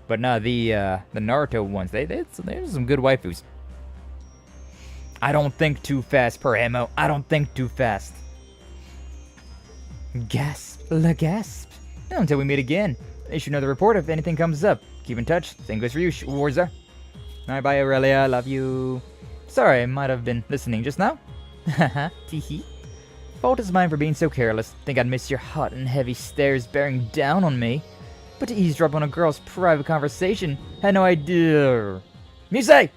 But no, the Naruto ones, there's some good waifus. I don't think too fast, Perhemo. I don't think too fast. Gasp, la gasp. Until we meet again. Issue another report if anything comes up. Keep in touch. Same goes for you, Schwarzer. Alright, bye, Aurelia. Love you. Sorry, I might have been listening just now. Haha, teehee. Fault is mine for being so careless. Think I'd miss your hot and heavy stares bearing down on me. But to eavesdrop on a girl's private conversation, had no idea. Musei!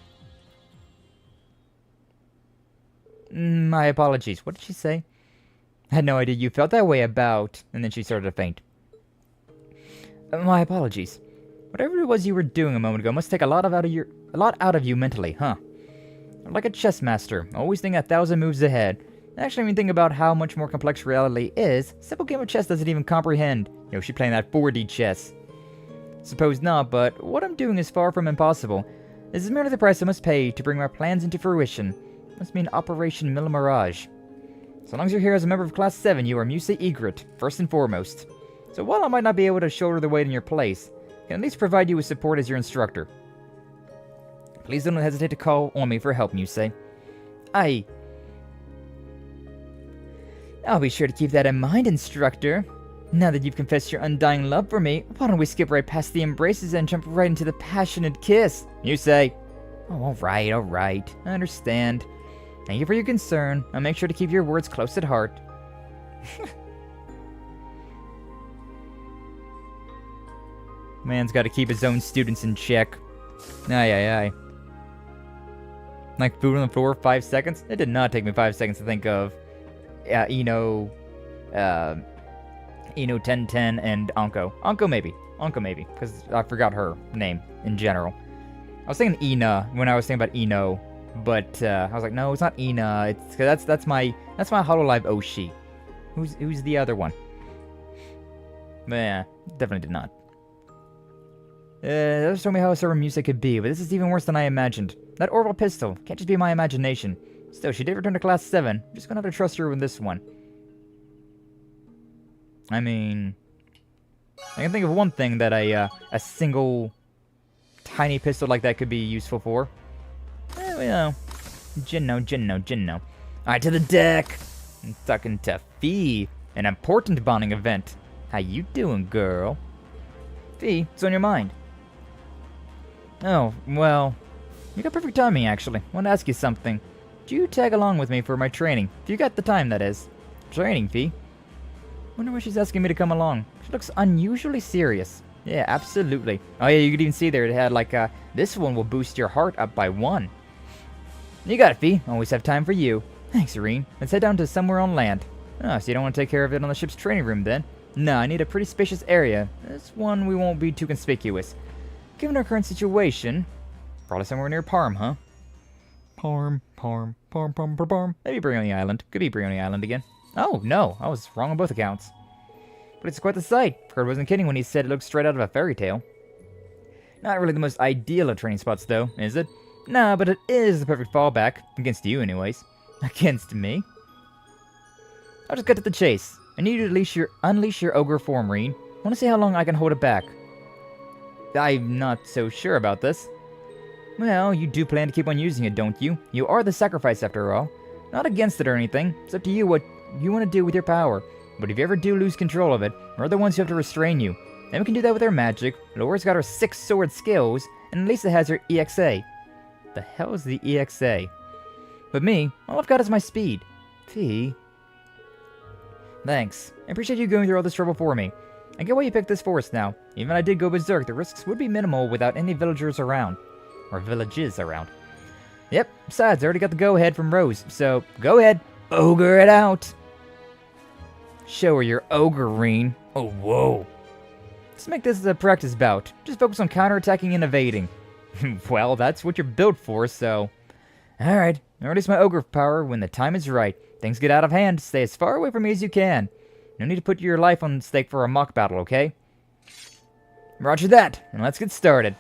My apologies. What did she say? Had no idea you felt that way about... And then she started to faint. My apologies. Whatever it was you were doing a moment ago must take a lot out of you mentally, huh? Like a chess master, always think 1,000 moves ahead. Actually, when you think about how much more complex reality is, a simple game of chess doesn't even comprehend. Yo, she playing that 4D chess. Suppose not, but what I'm doing is far from impossible. This is merely the price I must pay to bring my plans into fruition. Must mean Operation Mille Mirage. So long as you're here as a member of Class 7, you are Musei Egret, first and foremost. So while I might not be able to shoulder the weight in your place, I can at least provide you with support as your instructor. Please don't hesitate to call on me for help, Musei. I'll be sure to keep that in mind, instructor. Now that you've confessed your undying love for me, why don't we skip right past the embraces and jump right into the passionate kiss? Musei. Oh, alright. I understand. Thank you for your concern. I'll make sure to keep your words close at heart. Man's gotta keep his own students in check. Aye. Like food on the floor, 5 seconds? It did not take me 5 seconds to think of Ino, Tenten, and Anko. Anko maybe, because I forgot her name in general. I was thinking Ina when I was thinking about Ino, but I was like, no, it's not Ina. It's that's my Hololive Oshi. Who's the other one? But yeah, definitely did not. That just told me how server music could be, but this is even worse than I imagined. That orbital pistol can't just be my imagination. Still, she did return to Class 7. I'm just gonna have to trust her with this one. I mean, I can think of one thing that a single tiny pistol like that could be useful for. Well, Jinno. Alright, to the deck. I'm talking to Fee, an important bonding event. How you doing, girl? Fee, what's on your mind? Oh, well, you got perfect timing, actually. I want to ask you something. Do you tag along with me for my training? If you got the time, that is. Training, Fee? Wonder why she's asking me to come along. She looks unusually serious. Yeah, absolutely. Oh yeah, you could even see there it had like, this one will boost your heart up by 1. You got it, Fee. Always have time for you. Thanks, Rean. Let's head down to somewhere on land. Oh, so you don't want to take care of it on the ship's training room, then? No, I need a pretty spacious area. This one we won't be too conspicuous. Given our current situation, probably somewhere near Parm, huh? Parm. Maybe Brioni Island. Could be Brioni Island again. Oh, no. I was wrong on both accounts. But it's quite the sight. Kurt wasn't kidding when he said it looked straight out of a fairy tale. Not really the most ideal of training spots, though, is it? Nah, but it is the perfect fallback. Against you, anyways. Against me? I'll just cut to the chase. I need you to unleash your ogre form, Rean. I want to see how long I can hold it back. I'm not so sure about this. Well, you do plan to keep on using it, don't you? You are the sacrifice, after all. Not against it or anything. It's up to you what you want to do with your power. But if you ever do lose control of it, we're the ones who have to restrain you. Then we can do that with our magic. Laura's got her 6 sword skills, and Lisa has her EXA. The hell is the EXA? But me, all I've got is my speed. Fee. Thanks. I appreciate you going through all this trouble for me. I get why you picked this forest now. Even if I did go berserk, the risks would be minimal without any villagers around. Or villages around. Yep, besides, I already got the go-ahead from Rose, so go ahead, ogre it out. Show her your ogre, Rean. Oh, whoa. Let's make this a practice bout. Just focus on counterattacking and evading. Well, that's what you're built for, so... Alright, I'll release my ogre power when the time is right. Things get out of hand, stay as far away from me as you can. No need to put your life on stake for a mock battle, okay? Roger that, and let's get started.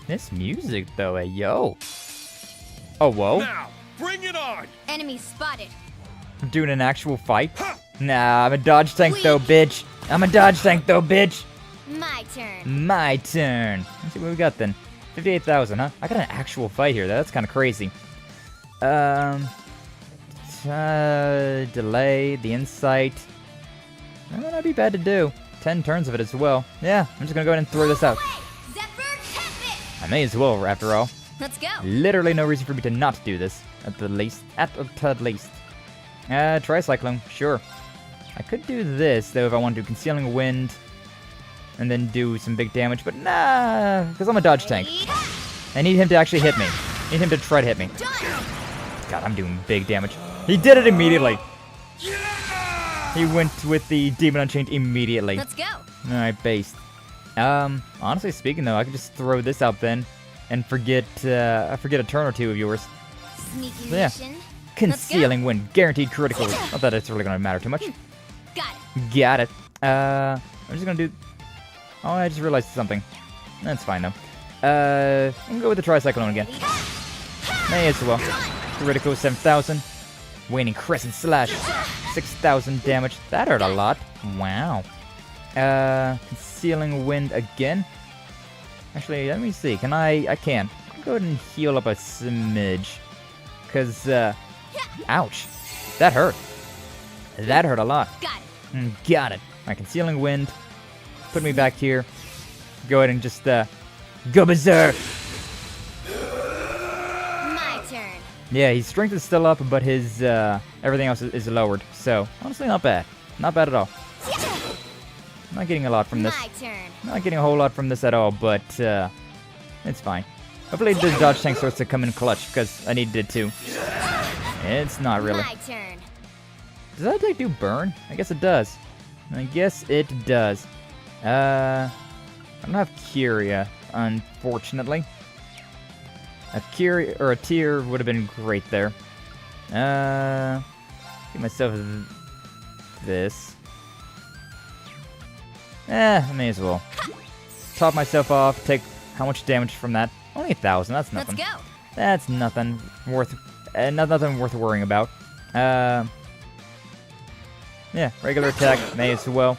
This music, though, yo. Oh, whoa. Now, bring it on! Enemy spotted. I'm doing an actual fight? Nah, I'm a dodge tank, though, bitch. My turn. My turn. Let's see what we got, then. 58,000, huh? I got an actual fight here. That's kind of crazy. Delay, the insight. That might not be bad to do. 10 turns of it as well. Yeah, I'm just gonna go ahead and throw this out. I may as well, after all. Let's go. Literally no reason for me to not do this. At the least. Tricyclone, sure. I could do this, though, if I want to do Concealing Wind. And then do some big damage, but nah, because I'm a dodge tank. I need him to actually hit me. I need him to try to hit me. God, I'm doing big damage. He did it immediately. He went with the Demon Unchained immediately. Let's go. Alright, based. Honestly speaking, though, I could just throw this out then and forget a turn or two of yours. Sneaky Yeah. mission. Concealing Wind, guaranteed critical. Not that it's really gonna matter too much. Got it. I'm just gonna do... Oh, I just realized something. That's fine, though. I'm gonna go with the Tricyclone again. May as well. Critical 7,000. Waning Crescent Slash. 6,000 damage. That hurt a lot. Wow. Concealing Wind again. Actually, let me see. Can I can. I'll go ahead and heal up a smidge. Because, ouch. That hurt. That hurt a lot. Got it. My Concealing Wind. Put me back here. Go ahead and just, go berserk. My turn. Yeah, his strength is still up, but his, everything else is lowered. So, honestly, not bad. Not bad at all. Not getting a lot from this. My turn. Not getting a whole lot from this at all, but, it's fine. Hopefully the dodge tank starts to come in clutch, because I needed it too. It's not really. My turn. Does that attack do burn? I guess it does. I guess it does. I don't have Curia, unfortunately. A Curia or a Tear would have been great there. Give myself this. I may as well. Top myself off, take how much damage from that? Only 1,000, that's nothing. Let's go. That's nothing worth nothing worth worrying about. Yeah, regular attack, may as well.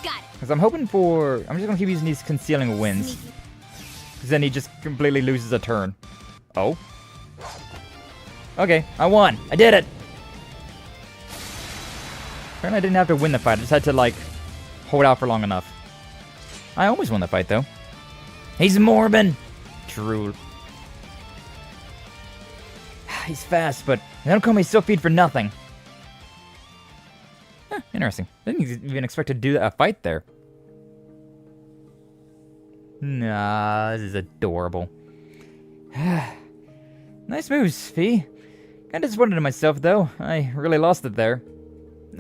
Got it. Because I'm hoping for... I'm just going to keep using these Concealing Winds. Because then he just completely loses a turn. Oh. Okay, I won. I did it. Apparently I didn't have to win the fight. I just had to, like, hold out for long enough. I always won the fight, though. He's Morbin. True. He's fast, but they don't call me Sylphid for nothing. Huh, interesting. I didn't even expect to do a fight there. Nah, this is adorable. Nice moves, Fee. Kinda disappointed in myself, though. I really lost it there.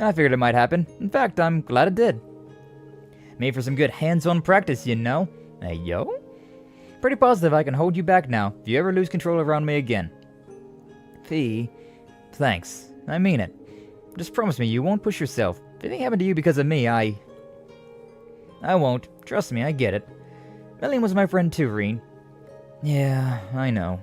I figured it might happen. In fact, I'm glad it did. Made for some good hands-on practice, you know? Hey, yo? Pretty positive I can hold you back now if you ever lose control around me again. Fee, thanks. I mean it. Just promise me you won't push yourself. If anything happened to you because of me, I won't. Trust me, I get it. Million was my friend too, Rean. Yeah, I know.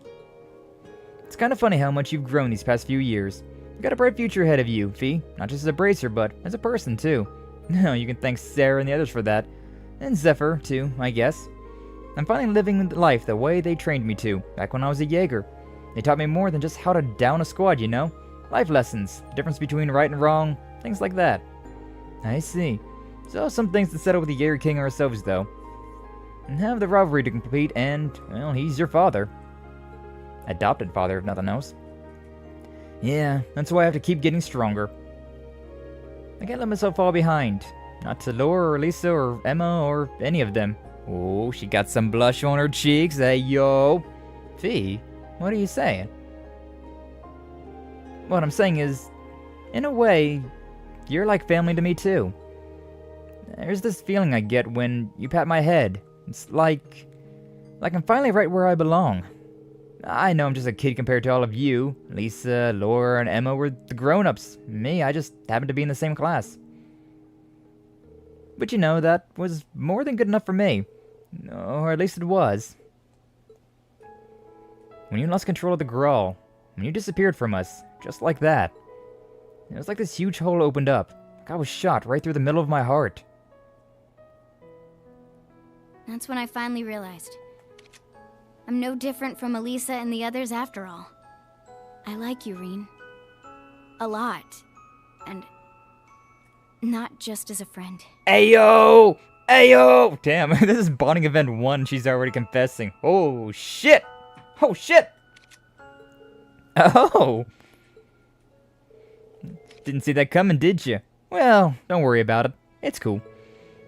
It's kind of funny how much you've grown these past few years. You've got a bright future ahead of you, Fee. Not just as a bracer, but as a person, too. No, you can thank Sarah and the others for that. And Zephyr, too, I guess. I'm finally living life the way they trained me to, back when I was a Jaeger. They taught me more than just how to down a squad, you know? Life lessons, the difference between right and wrong, things like that. I see. So some things to settle with the Jaeger King ourselves, though. And have the rivalry to compete, and, well, he's your father. Adopted father, if nothing else. Yeah, that's why I have to keep getting stronger. I can't let myself fall behind. Not to Laura or Lisa or Emma or any of them. Oh, she got some blush on her cheeks. Hey, yo. Fee, what are you saying? What I'm saying is, in a way, you're like family to me too. There's this feeling I get when you pat my head. It's like I'm finally right where I belong. I know I'm just a kid compared to all of you. Lisa, Laura, and Emma were the grown-ups. Me, I just happened to be in the same class. But you know, that was more than good enough for me. Or at least it was. When you lost control of the Grawl, when you disappeared from us, just like that, it was like this huge hole opened up. Like I was shot right through the middle of my heart. That's when I finally realized. I'm no different from Elisa and the others after all. I like you, Rean. A lot. And not just as a friend. Ayo! Ayo! Damn, this is bonding event 1. She's already confessing. Oh, shit! Oh, shit! Oh! Didn't see that coming, did you? Well, don't worry about it. It's cool.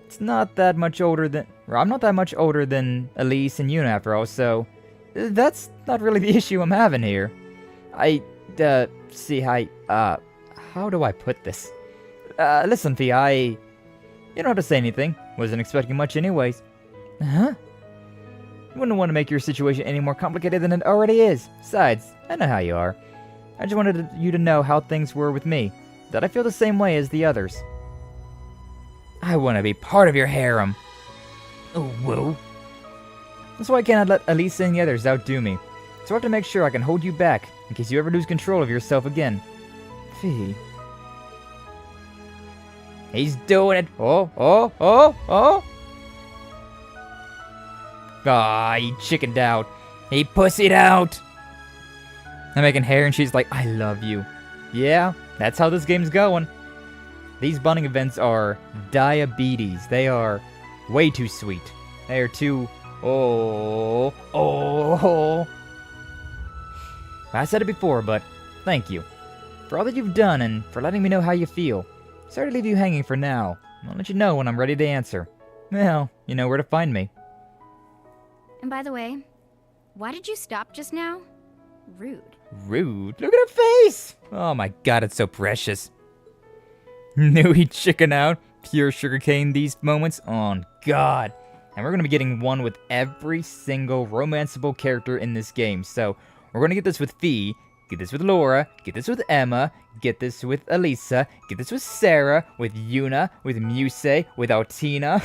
It's not that much older than... I'm not that much older than Elise and Yuna after all, so... That's not really the issue I'm having here. See, how do I put this? Listen, Fee, you don't have to say anything. Wasn't expecting much anyways. Huh? Wouldn't want to make your situation any more complicated than it already is. Besides, I know how you are. I just wanted you to know how things were with me. That I feel the same way as the others. I want to be part of your harem. Oh, whoa. That's why I cannot let Elisa and the others outdo me. So I have to make sure I can hold you back, in case you ever lose control of yourself again. Fee. He's doing it. Oh. Ah, he chickened out. He pussied out. I'm making hair and she's like, I love you. Yeah, that's how this game's going. These bonding events are diabetes. They are way too sweet. They are too... Oh. I said it before, but thank you. For all that you've done and for letting me know how you feel. Sorry to leave you hanging for now. I'll let you know when I'm ready to answer. Well, you know where to find me. And by the way, why did you stop just now? Rude. Rude? Look at her face! Oh my god, it's so precious. Knew he'd chicken out. Pure sugarcane these moments. Oh god. And we're going to be getting one with every single romanceable character in this game. So, we're going to get this with Fee, get this with Laura, get this with Emma, get this with Elisa, get this with Sarah, with Yuna, with Muse, with Altina.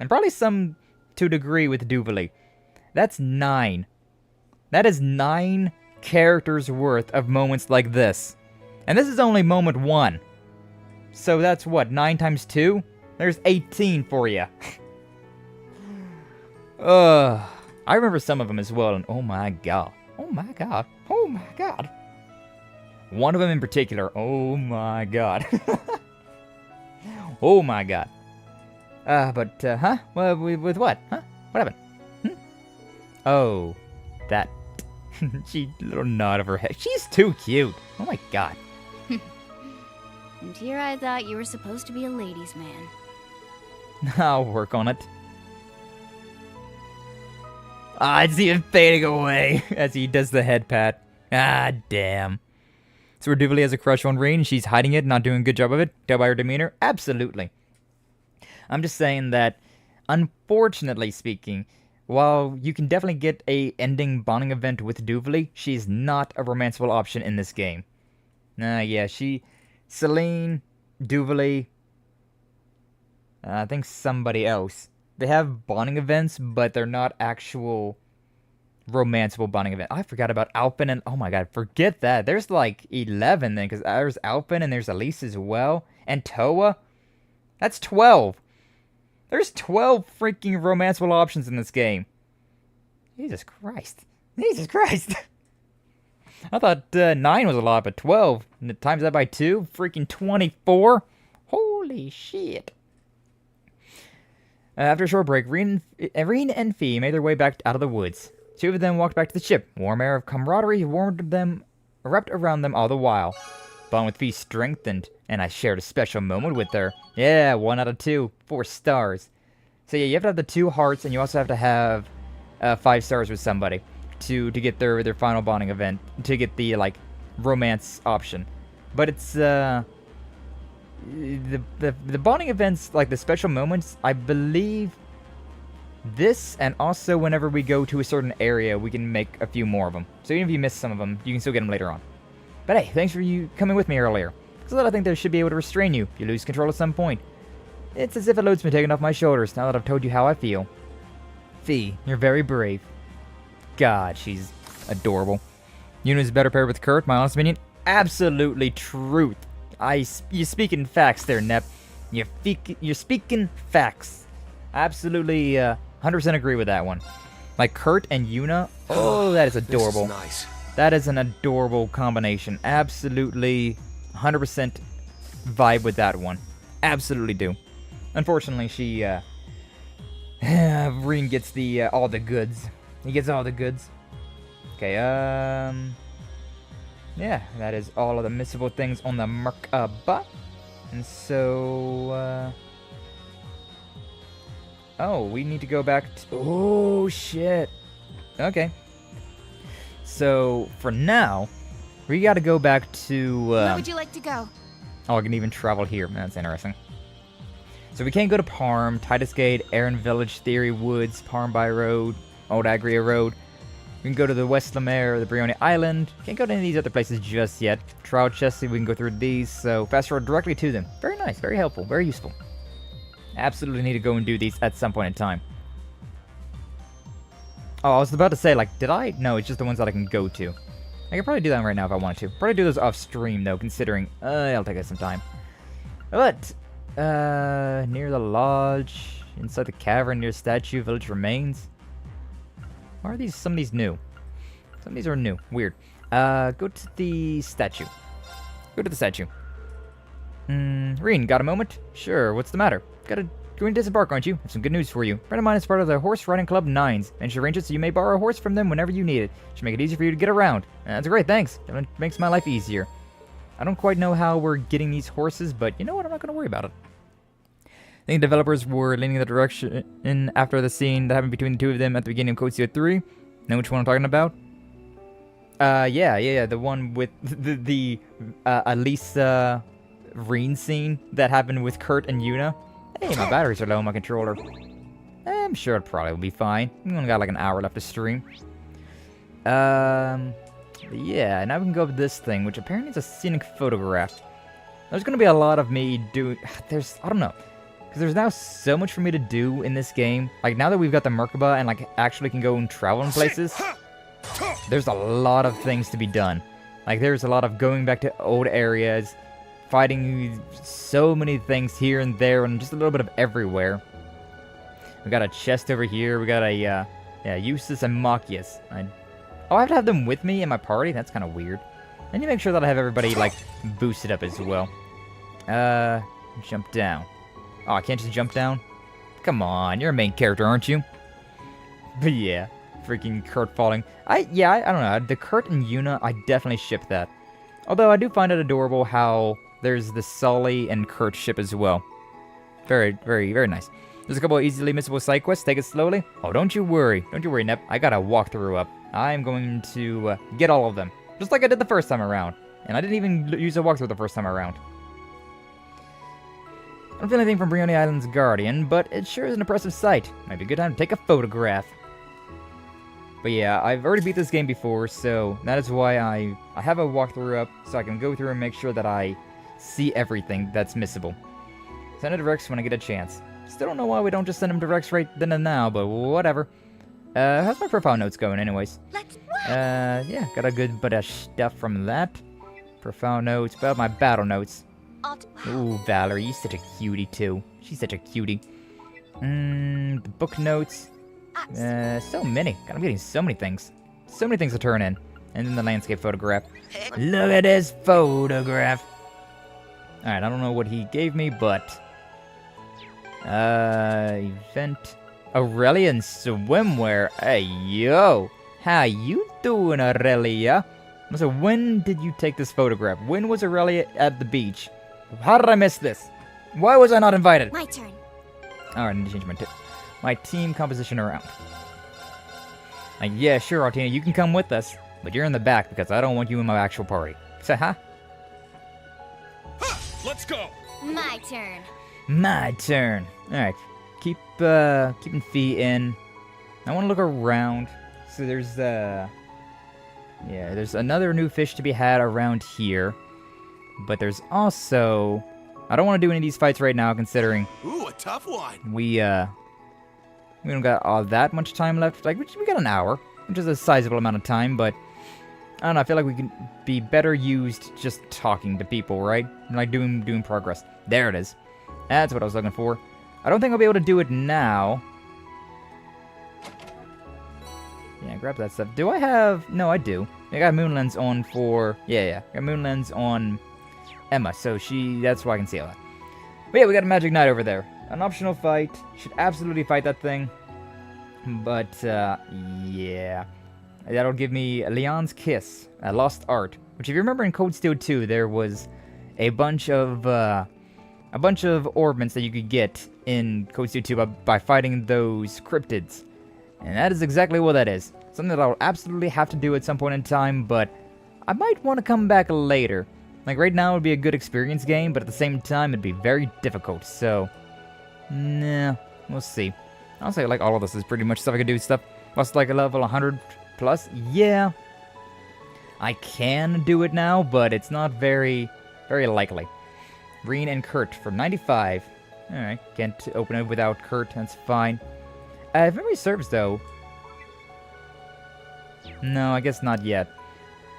And probably some to a degree with Duvali. That's 9. That is 9 characters worth of moments like this. And this is only moment 1. So that's what, 9 times 2? There's 18 for you. I remember some of them as well, and oh my god. Oh my god. Oh my god. One of them in particular, oh my god. Oh my god. Huh? Well, with what? Huh? What happened? Oh, that. She little nod of her head. She's too cute. Oh my god. And here I thought you were supposed to be a ladies' man. I'll work on it. I see him fading away as he does the head pat. Ah, damn. So Duvali has a crush on Rean, she's hiding it, not doing a good job of it. Tell by her demeanor? Absolutely. I'm just saying that, unfortunately speaking, while you can definitely get a ending bonding event with Duvali, she's not a romanceable option in this game. Yeah, Celine, Duvali, I think somebody else. They have bonding events, but they're not actual romanceable bonding event. I forgot about Alpin and... Oh my god, forget that. There's like 11 then, because there's Alpin and there's Elise as well. And Toa. That's 12. There's 12 freaking romanceable options in this game. Jesus Christ. Jesus Christ. I thought 9 was a lot, but 12. Times that by 2. Freaking 24. Holy shit. After a short break, Rean and Fee made their way back out of the woods. Two of them walked back to the ship. Warm air of camaraderie wrapped around them all the while. Bond with Fee strengthened, and I shared a special moment with her. Yeah, 1 out of 2. 4 stars. So yeah, you have to have the 2 hearts, and you also have to have 5 stars with somebody to get their final bonding event, to get the, like, romance option. But it's, the bonding events, like the special moments, I believe this, and also whenever we go to a certain area, we can make a few more of them. So even if you miss some of them, you can still get them later on. But hey, thanks for you coming with me earlier. Because I think they should be able to restrain you if you lose control at some point. It's as if a load's been taken off my shoulders now that I've told you how I feel. Fee, you're very brave. God, she's adorable. Yuna's better paired with Kurt, my honest opinion. Absolutely truth. You speaking facts there, Nep. You're speaking facts. Absolutely, 100% agree with that one. Like Kurt and Yuna. Oh, that is adorable. This is nice. That is an adorable combination. Absolutely, 100% vibe with that one. Absolutely do. Unfortunately, she, Rean gets the, all the goods. He gets all the goods. Okay, yeah, that is all of the missable things on the Merkaba. And so, oh, we need to go back to... Oh, shit. Okay. So, for now, we gotta go back to, Where would you like to go? Oh, I can even travel here. That's interesting. So we can't go to Parm, Titus Gate, Aaron Village, Theory Woods, Parm by Road, Old Agria Road. We can go to the West Lemaire, the Brionia Island. Can't go to any of these other places just yet. Trout Chesty, we can go through these, so fast road directly to them. Very nice, very helpful, very useful. Absolutely need to go and do these at some point in time. Oh, I was about to say, like, did I? No, it's just the ones that I can go to. I could probably do that right now if I wanted to. Probably do those off stream, though, considering it'll take us some time. But, near the lodge, inside the cavern, near statue, village remains. Why are these, some of these new? Some of these are new. Weird. Go to the statue. Go to the statue. Rean, got a moment? Sure, what's the matter? Going to disembark, aren't you? I have some good news for you. A friend of mine is part of the Horse Riding Club 9s, and should arrange it so you may borrow a horse from them whenever you need it. Should make it easier for you to get around. That's great, thanks. It makes my life easier. I don't quite know how we're getting these horses, but you know what? I'm not going to worry about it. I think the developers were leaning in the direction after the scene that happened between the two of them at the beginning of Code Seal 3. Know which one I'm talking about? Yeah. The one with the Alisa Rean scene that happened with Kurt and Yuna. Hey, my batteries are low on my controller. I'm sure it probably will be fine. We only got like an hour left to stream. Yeah, now we can go up this thing, which apparently is a scenic photograph. There's going to be a lot of me doing... I don't know. Because there's now so much for me to do in this game. Like, now that we've got the Merkaba and, like, actually can go and travel in places, there's a lot of things to be done. Like, there's a lot of going back to old areas, fighting so many things here and there, and just a little bit of everywhere. We got a chest over here. We got a, yeah, Eustace and Machias. Oh, I have to have them with me in my party? That's kind of weird. I need to make sure that I have everybody, like, boosted up as well. Jump down. Oh, I can't just jump down? Come on, you're a main character, aren't you? But yeah, freaking Kurt falling. I don't know. The Kurt and Yuna, I definitely ship that. Although I do find it adorable how there's the Sully and Kurt ship as well. Very, very, very nice. There's a couple of easily missable side quests. Take it slowly. Oh, don't you worry. Don't you worry, Nep. I got a walkthrough up. I'm going to get all of them. Just like I did the first time around. And I didn't even use a walkthrough the first time around. I don't feel anything from Brioni Island's Guardian, but it sure is an impressive sight. Might be a good time to take a photograph. But yeah, I've already beat this game before, so that is why I have a walkthrough up, so I can go through and make sure that I see everything that's missable. Send it to Rex when I get a chance. Still don't know why we don't just send him to Rex right then and now, but whatever. How's my profile notes going anyways? Yeah, got a good bit of stuff from that. Profile notes, about my battle notes. Ooh, Valerie, you're such a cutie too. She's such a cutie. The book notes. So many. God, I'm getting so many things. So many things to turn in. And then the landscape photograph. Look at this photograph. Alright, I don't know what he gave me, but... event... Aurelian swimwear. Hey, yo. How you doing, Aurelia? So when did you take this photograph? When was Aurelia at the beach? How did I miss this? Why was I not invited? My turn. Alright, I need to change my team composition around. Like, yeah, sure, Artina, you can come with us, but you're in the back because I don't want you in my actual party. So, huh? Let's go. My turn. My turn. Alright, keeping feet in. I want to look around. So there's, yeah, there's another new fish to be had around here. But there's also... I don't want to do any of these fights right now, considering... Ooh, a tough one. We don't got all that much time left. Like, we got an hour, which is a sizable amount of time, but... I don't know, I feel like we can be better used just talking to people, right? Like, doing progress. There it is. That's what I was looking for. I don't think I'll be able to do it now. Yeah, grab that stuff. Do I have... No, I do. I got Moonlens on for... Yeah. I got Moonlens on Emma, so that's why I can see all that. But yeah, we got a Magic Knight over there. An optional fight. Should absolutely fight that thing. But, yeah. That'll give me Leon's Kiss, a Lost Art. Which, if you remember in Cold Steel 2, there was a bunch of orbments that you could get in Cold Steel 2 by fighting those cryptids. And that is exactly what that is. Something that I'll absolutely have to do at some point in time, but I might want to come back later. Like, right now it would be a good experience game, but at the same time it'd be very difficult, so... Nah, we'll see. Honestly, like, all of this is pretty much stuff I can do. Stuff plus, like, a level 100 plus. Yeah. I can do it now, but it's not very, very likely. Rean and Kurt for 95. Alright, can't open it without Kurt, that's fine. If memory serves, though... No, I guess not yet.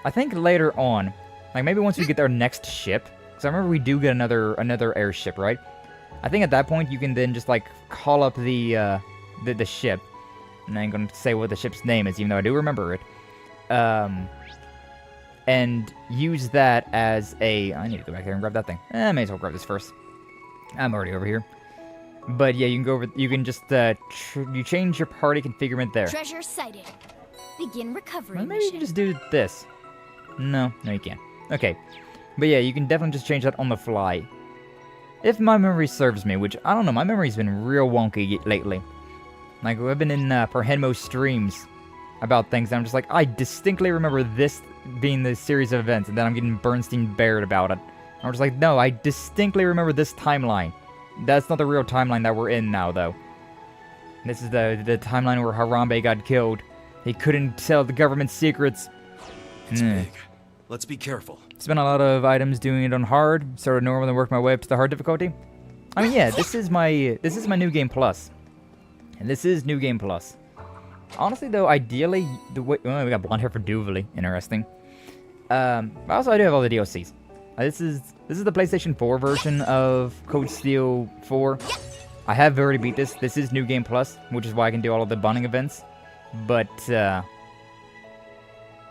I think later on, like maybe once we get our next ship, because I remember we do get another airship, right? I think at that point you can then just like call up the ship, and I ain't gonna say what the ship's name is, even though I do remember it. And use that as a... I need to go back there and grab that thing. I may as well grab this first. I'm already over here. But yeah, you can go over. You can just you change your party configurement there. Treasure sighted. Begin recovery. Well, maybe you can just do this. No, you can't. Okay, but yeah, you can definitely just change that on the fly. If my memory serves me, which I don't know, my memory's been real wonky lately. Like I've been in Perhenmo streams about things, and I'm just like, I distinctly remember this being the series of events, and then I'm getting Bernstein Baird about it. I'm just like, no, I distinctly remember this timeline. That's not the real timeline that we're in now, though. This is the timeline where Harambe got killed. He couldn't tell the government secrets. It's big. Let's be careful. Spent a lot of items doing it on hard. Started normal and worked my way up to the hard difficulty. I mean, yeah, this is my New Game Plus. And this is New Game Plus. Honestly, though, ideally, the way... Oh, we got blonde hair for Duvally. Interesting. But also, I do have all the DLCs. This is the PlayStation 4 version of Code Steel 4. I have already beat this. This is New Game Plus, which is why I can do all of the bonding events. But,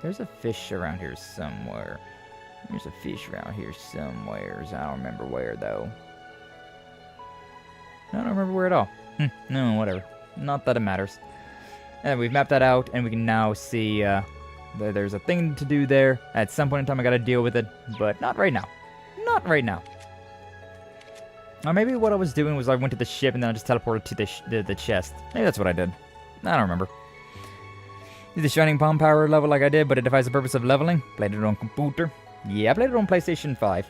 there's a fish around here somewhere. There's a fish around here somewhere. I don't remember where, though. I don't remember where at all. No, whatever. Not that it matters. And we've mapped that out, and we can now see there's a thing to do there. At some point in time, I gotta deal with it, but not right now. Not right now. Or maybe what I was doing was I went to the ship and then I just teleported to the chest. Maybe that's what I did. I don't remember. Did the Shining Palm power level like I did, but it defies the purpose of leveling. Played it on computer. Yeah, I played it on PlayStation 5.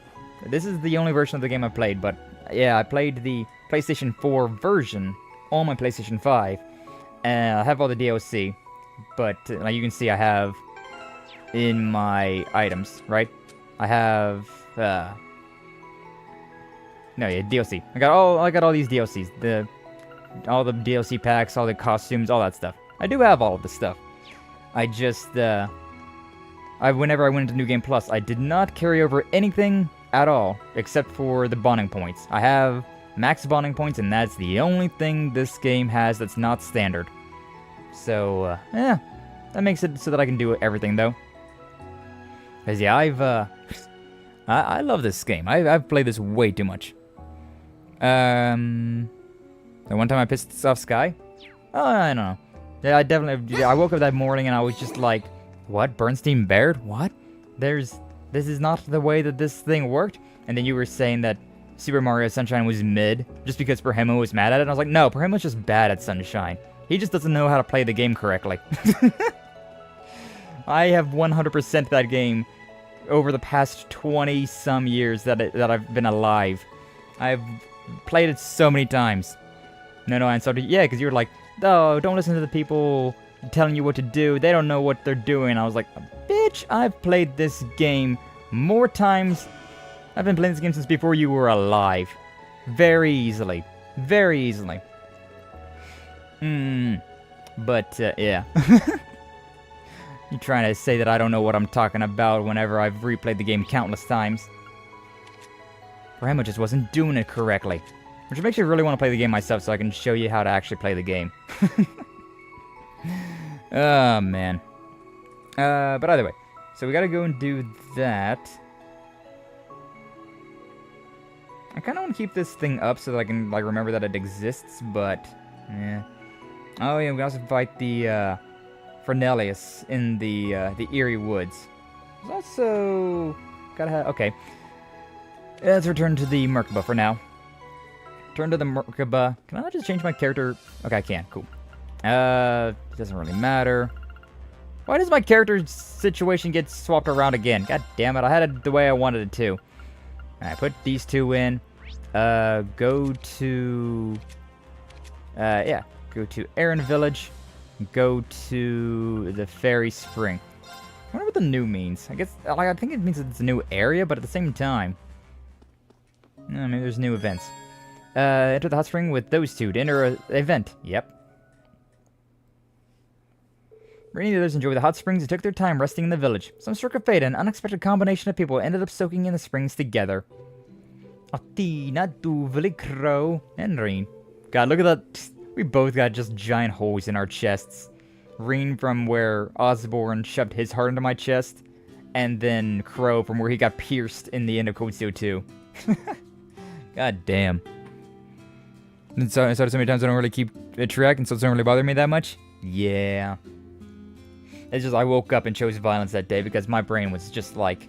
This is the only version of the game I played, but yeah, I played the PlayStation 4 version on my PlayStation 5. And I have all the DLC, but like you can see I have in my items, right? I have no, yeah, DLC. I got all these DLCs. All the DLC packs, all the costumes, all that stuff. I do have all of this stuff. I just whenever I went into New Game Plus, I did not carry over anything at all except for the bonding points. I have max bonding points, and that's the only thing this game has that's not standard. So, yeah, that makes it so that I can do everything, though. Because, yeah, I love this game. I've played this way too much. The one time I pissed off Sky? Oh, I don't know. Yeah, I woke up that morning and I was just like, what? Bernstein Baird? What? This is not the way that this thing worked? And then you were saying that Super Mario Sunshine was mid, just because Perhemo was mad at it. And I was like, no, Perhemo's just bad at Sunshine. He just doesn't know how to play the game correctly. I have 100% that game over the past 20-some years that I've been alive. I've played it so many times. No, and so, yeah, because you were like, oh, don't listen to the people telling you what to do. They don't know what they're doing. I was like, bitch, I've played this game more times. I've been playing this game since before you were alive. Very easily. Very easily. But, yeah. You trying to say that I don't know what I'm talking about whenever I've replayed the game countless times. Perhemo just wasn't doing it correctly. Which makes me really want to play the game myself so I can show you how to actually play the game. Oh, man. But either way. So we gotta go and do that. I kind of want to keep this thing up so that I can, like, remember that it exists, but... yeah. Oh, yeah, we can also fight the, Fernelius in the Eerie Woods. There's also... gotta have... okay. Let's return to the Merkaba for now. Turn to the Merkaba. Can I just change my character? Okay, I can. Cool. Doesn't really matter. Why does my character situation get swapped around again? God damn it, I had it the way I wanted it to. Alright, put these two in. Go to... yeah. Go to Aaron Village. Go to the Fairy Spring. I wonder what the new means. I guess, like, I think it means it's a new area, but at the same time... maybe there's new events. Enter the hot spring with those two to enter an event. Yep. Many others enjoyed the hot springs and took their time resting in the village. Some struck a fate, and an unexpected combination of people ended up soaking in the springs together. Atina, Duvali, Crow, and Rean. God, look at that. We both got just giant holes in our chests. Rean from where Osborne shoved his heart into my chest, and then Crow from where he got pierced in the end of Code Steel 2. God damn. And so many times I don't really keep a track, and so it doesn't really bother me that much? Yeah. It's just I woke up and chose violence that day because my brain was just like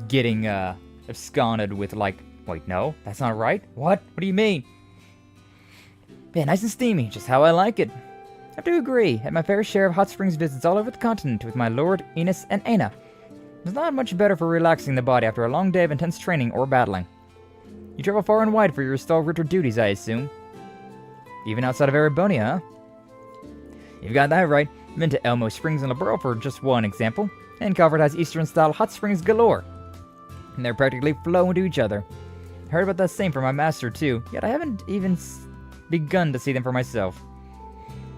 getting absconded with like, wait, no, that's not right. What? What do you mean? Yeah, nice and steamy, just how I like it. I have to agree. Had my fair share of hot springs visits all over the continent with my lord, Enos, and Aina. It's not much better for relaxing the body after a long day of intense training or battling. You travel far and wide for your stalwart duties, I assume. Even outside of Erebonia, huh? You've got that right. Been to Elmo Springs and Liberal for just one example. And Calvert has Eastern-style hot springs galore. And they're practically flow into each other. I heard about that same from my master, too. Yet I haven't even begun to see them for myself.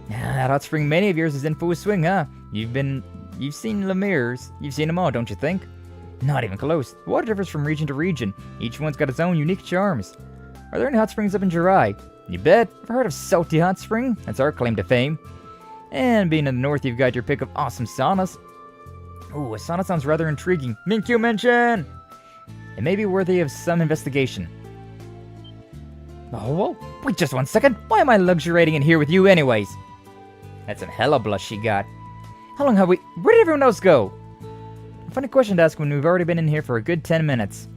That hot spring mania of yours is in full swing, huh? You've seen Lemire's. You've seen them all, don't you think? Not even close. Water differs from region to region. Each one's got its own unique charms. Are there any hot springs up in Jirai? You bet. Ever heard of Salty Hot Spring? That's our claim to fame. And being in the north, you've got your pick of awesome saunas. Ooh, a sauna sounds rather intriguing. Minkyu mention! It may be worthy of some investigation. Oh, whoa. Wait just 1 second. Why am I luxuriating in here with you anyways? That's some hella blush she got. How long have we... Where did everyone else go? A funny question to ask when we've already been in here for a good 10 minutes.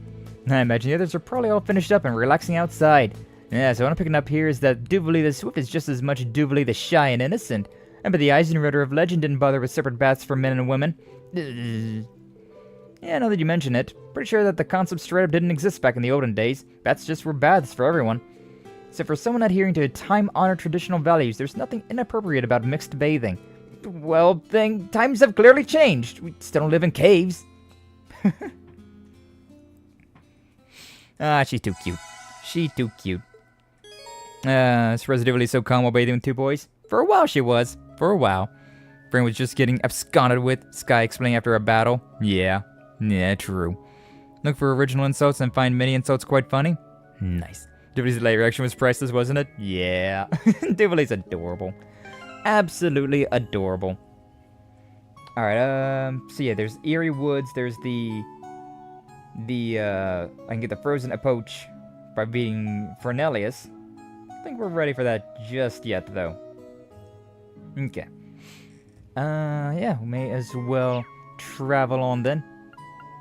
I imagine the others are probably all finished up and relaxing outside. Yeah, so what I'm picking up here is that Duvali the Swift is just as much Duvali the Shy and Innocent. And but the Eisenritter of Legend didn't bother with separate baths for men and women. Yeah, now that you mention it, pretty sure that the concept straight up didn't exist back in the olden days. Baths just were baths for everyone. So for someone adhering to time-honored traditional values, there's nothing inappropriate about mixed bathing. Well, then, times have clearly changed. We still don't live in caves. Ah, she's too cute. She's too cute. Is Residively so calm while bathing with two boys? For a while she was. For a while. Brain was just getting absconded with, Sky explaining after a battle. Yeah, true. Look for original insults and find many insults quite funny. Nice. Duvali's late reaction was priceless, wasn't it? Yeah. Duvali's adorable. Absolutely adorable. Alright, so yeah, there's Eerie Woods, there's I can get the Frozen Approach by beating Fernelius. I think we're ready for that just yet, though. Okay. Yeah, we may as well travel on then.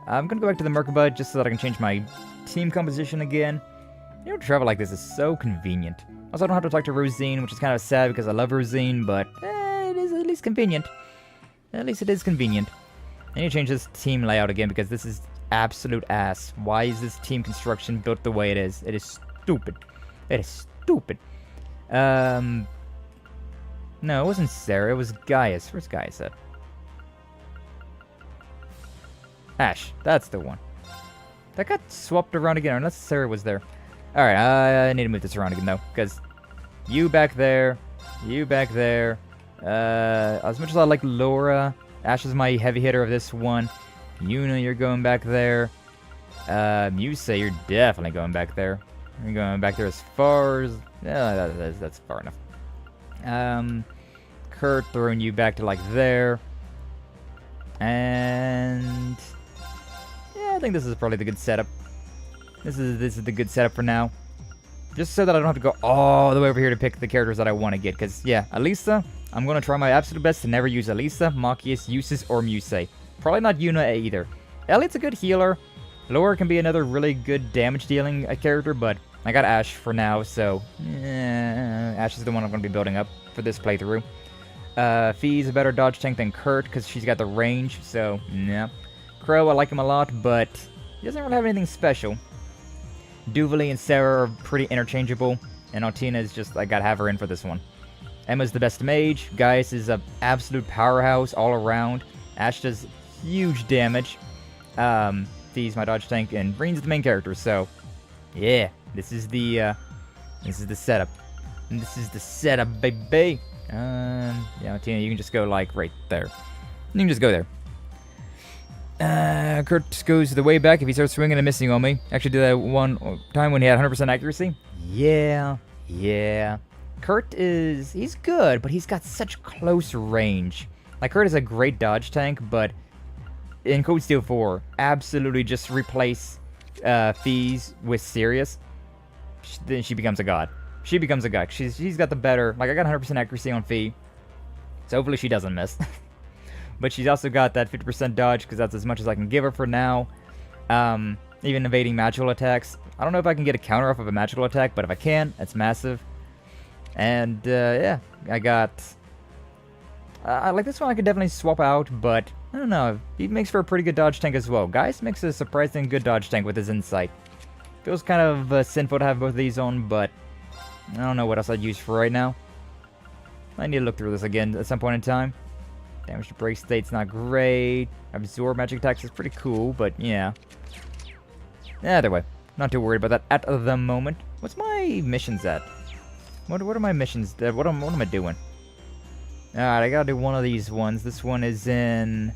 I'm gonna go back to the Merkaba just so that I can change my team composition again. You know, travel like this is so convenient. Also, I don't have to talk to Rosine, which is kind of sad because I love Rosine, but it is at least convenient. At least it is convenient. I need to change this team layout again because this is absolute ass. Why is this team construction built the way it is? It is stupid. It is stupid. No, it wasn't Sarah. It was Gaius. Where's Gaius at? Ash. That's the one. That got swapped around again, unless Sarah was there. Alright, I need to move this around again, though, because you back there, you back there. As much as I like Laura, Ash is my heavy hitter of this one. Yuna, you're going back there. You say you're definitely going back there. You're going back there as far as... Yeah, that's far enough. Kurt, throwing you back to, like, there. And... yeah, I think this is probably the good setup. This is the good setup for now. Just so that I don't have to go all the way over here to pick the characters that I want to get. Because, yeah, Alisa, I'm going to try my absolute best to never use Alisa, Machias, Eustace, or Musei. Probably not Yuna either. Elliot's a good healer. Laura can be another really good damage-dealing character, but I got Ash for now, so... Ash is the one I'm going to be building up for this playthrough. Fee's a better dodge tank than Kurt, because she's got the range, so, yeah. Crow, I like him a lot, but he doesn't really have anything special. Duvali and Sarah are pretty interchangeable, and Altina is just, I gotta have her in for this one. Emma's the best mage, Gaius is an absolute powerhouse all around, Ash does huge damage, Fee's my dodge tank, and Rean's the main character, so, yeah, this is the setup. And this is the setup, baby. Yeah, Altina, you can just go, like, right there. You can just go there. Kurt goes the way back if he starts swinging and missing on me. Actually did that one time when he had 100% accuracy. Yeah. Kurt he's good, but he's got such close range. Like, Kurt is a great dodge tank, but in Code Steel 4, absolutely just replace Fees with Sirius. Then she becomes a god. She becomes a god. She's got the better... Like, I got 100% accuracy on Fee, so hopefully she doesn't miss. But she's also got that 50% dodge, because that's as much as I can give her for now. Even evading magical attacks. I don't know if I can get a counter off of a magical attack, but if I can, that's massive. And, yeah, I got... like this one I could definitely swap out, but I don't know. He makes for a pretty good dodge tank as well. Gaius makes a surprisingly good dodge tank with his insight. Feels kind of sinful to have both of these on, but I don't know what else I'd use for right now. I need to look through this again at some point in time. Damage to break state's not great. Absorb magic attacks is pretty cool, but yeah. Either way, not too worried about that at the moment. What's my missions at? What are my missions? What am I doing? Alright, I gotta do one of these ones. This one is in...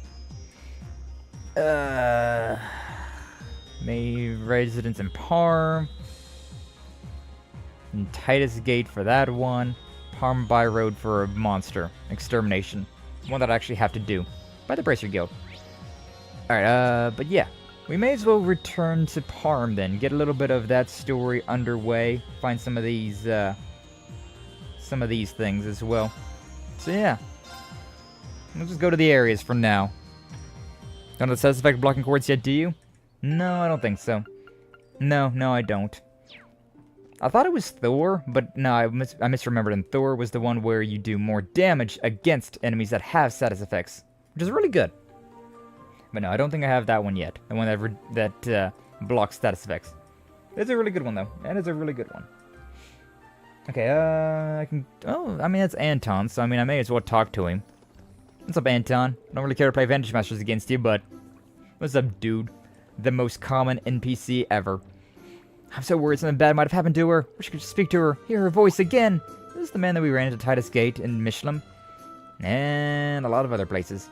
May residence in Parm. And Titus Gate for that one. Parm By Road for a monster. Extermination. One that I actually have to do. By the Bracer Guild. Alright, but yeah. We may as well return to Parm then. Get a little bit of that story underway. Find some of these things as well. So yeah. Let's just go to the areas for now. Don't have the status effect blocking cords yet, do you? No, I don't think so. No, I don't. I thought it was Thor, but no, I misremembered, and Thor was the one where you do more damage against enemies that have status effects, which is really good. But no, I don't think I have that one yet. The one that blocks status effects. It's a really good one, though. That is a really good one. Okay, I can... Oh, I mean, that's Anton, so I mean, I may as well talk to him. What's up, Anton? I don't really care to play Vantage Masters against you, but... What's up, dude? The most common NPC ever. I'm so worried something bad might have happened to her. Wish I could speak to her, hear her voice again. This is the man that we ran into Titus Gate in Mishlam. And a lot of other places.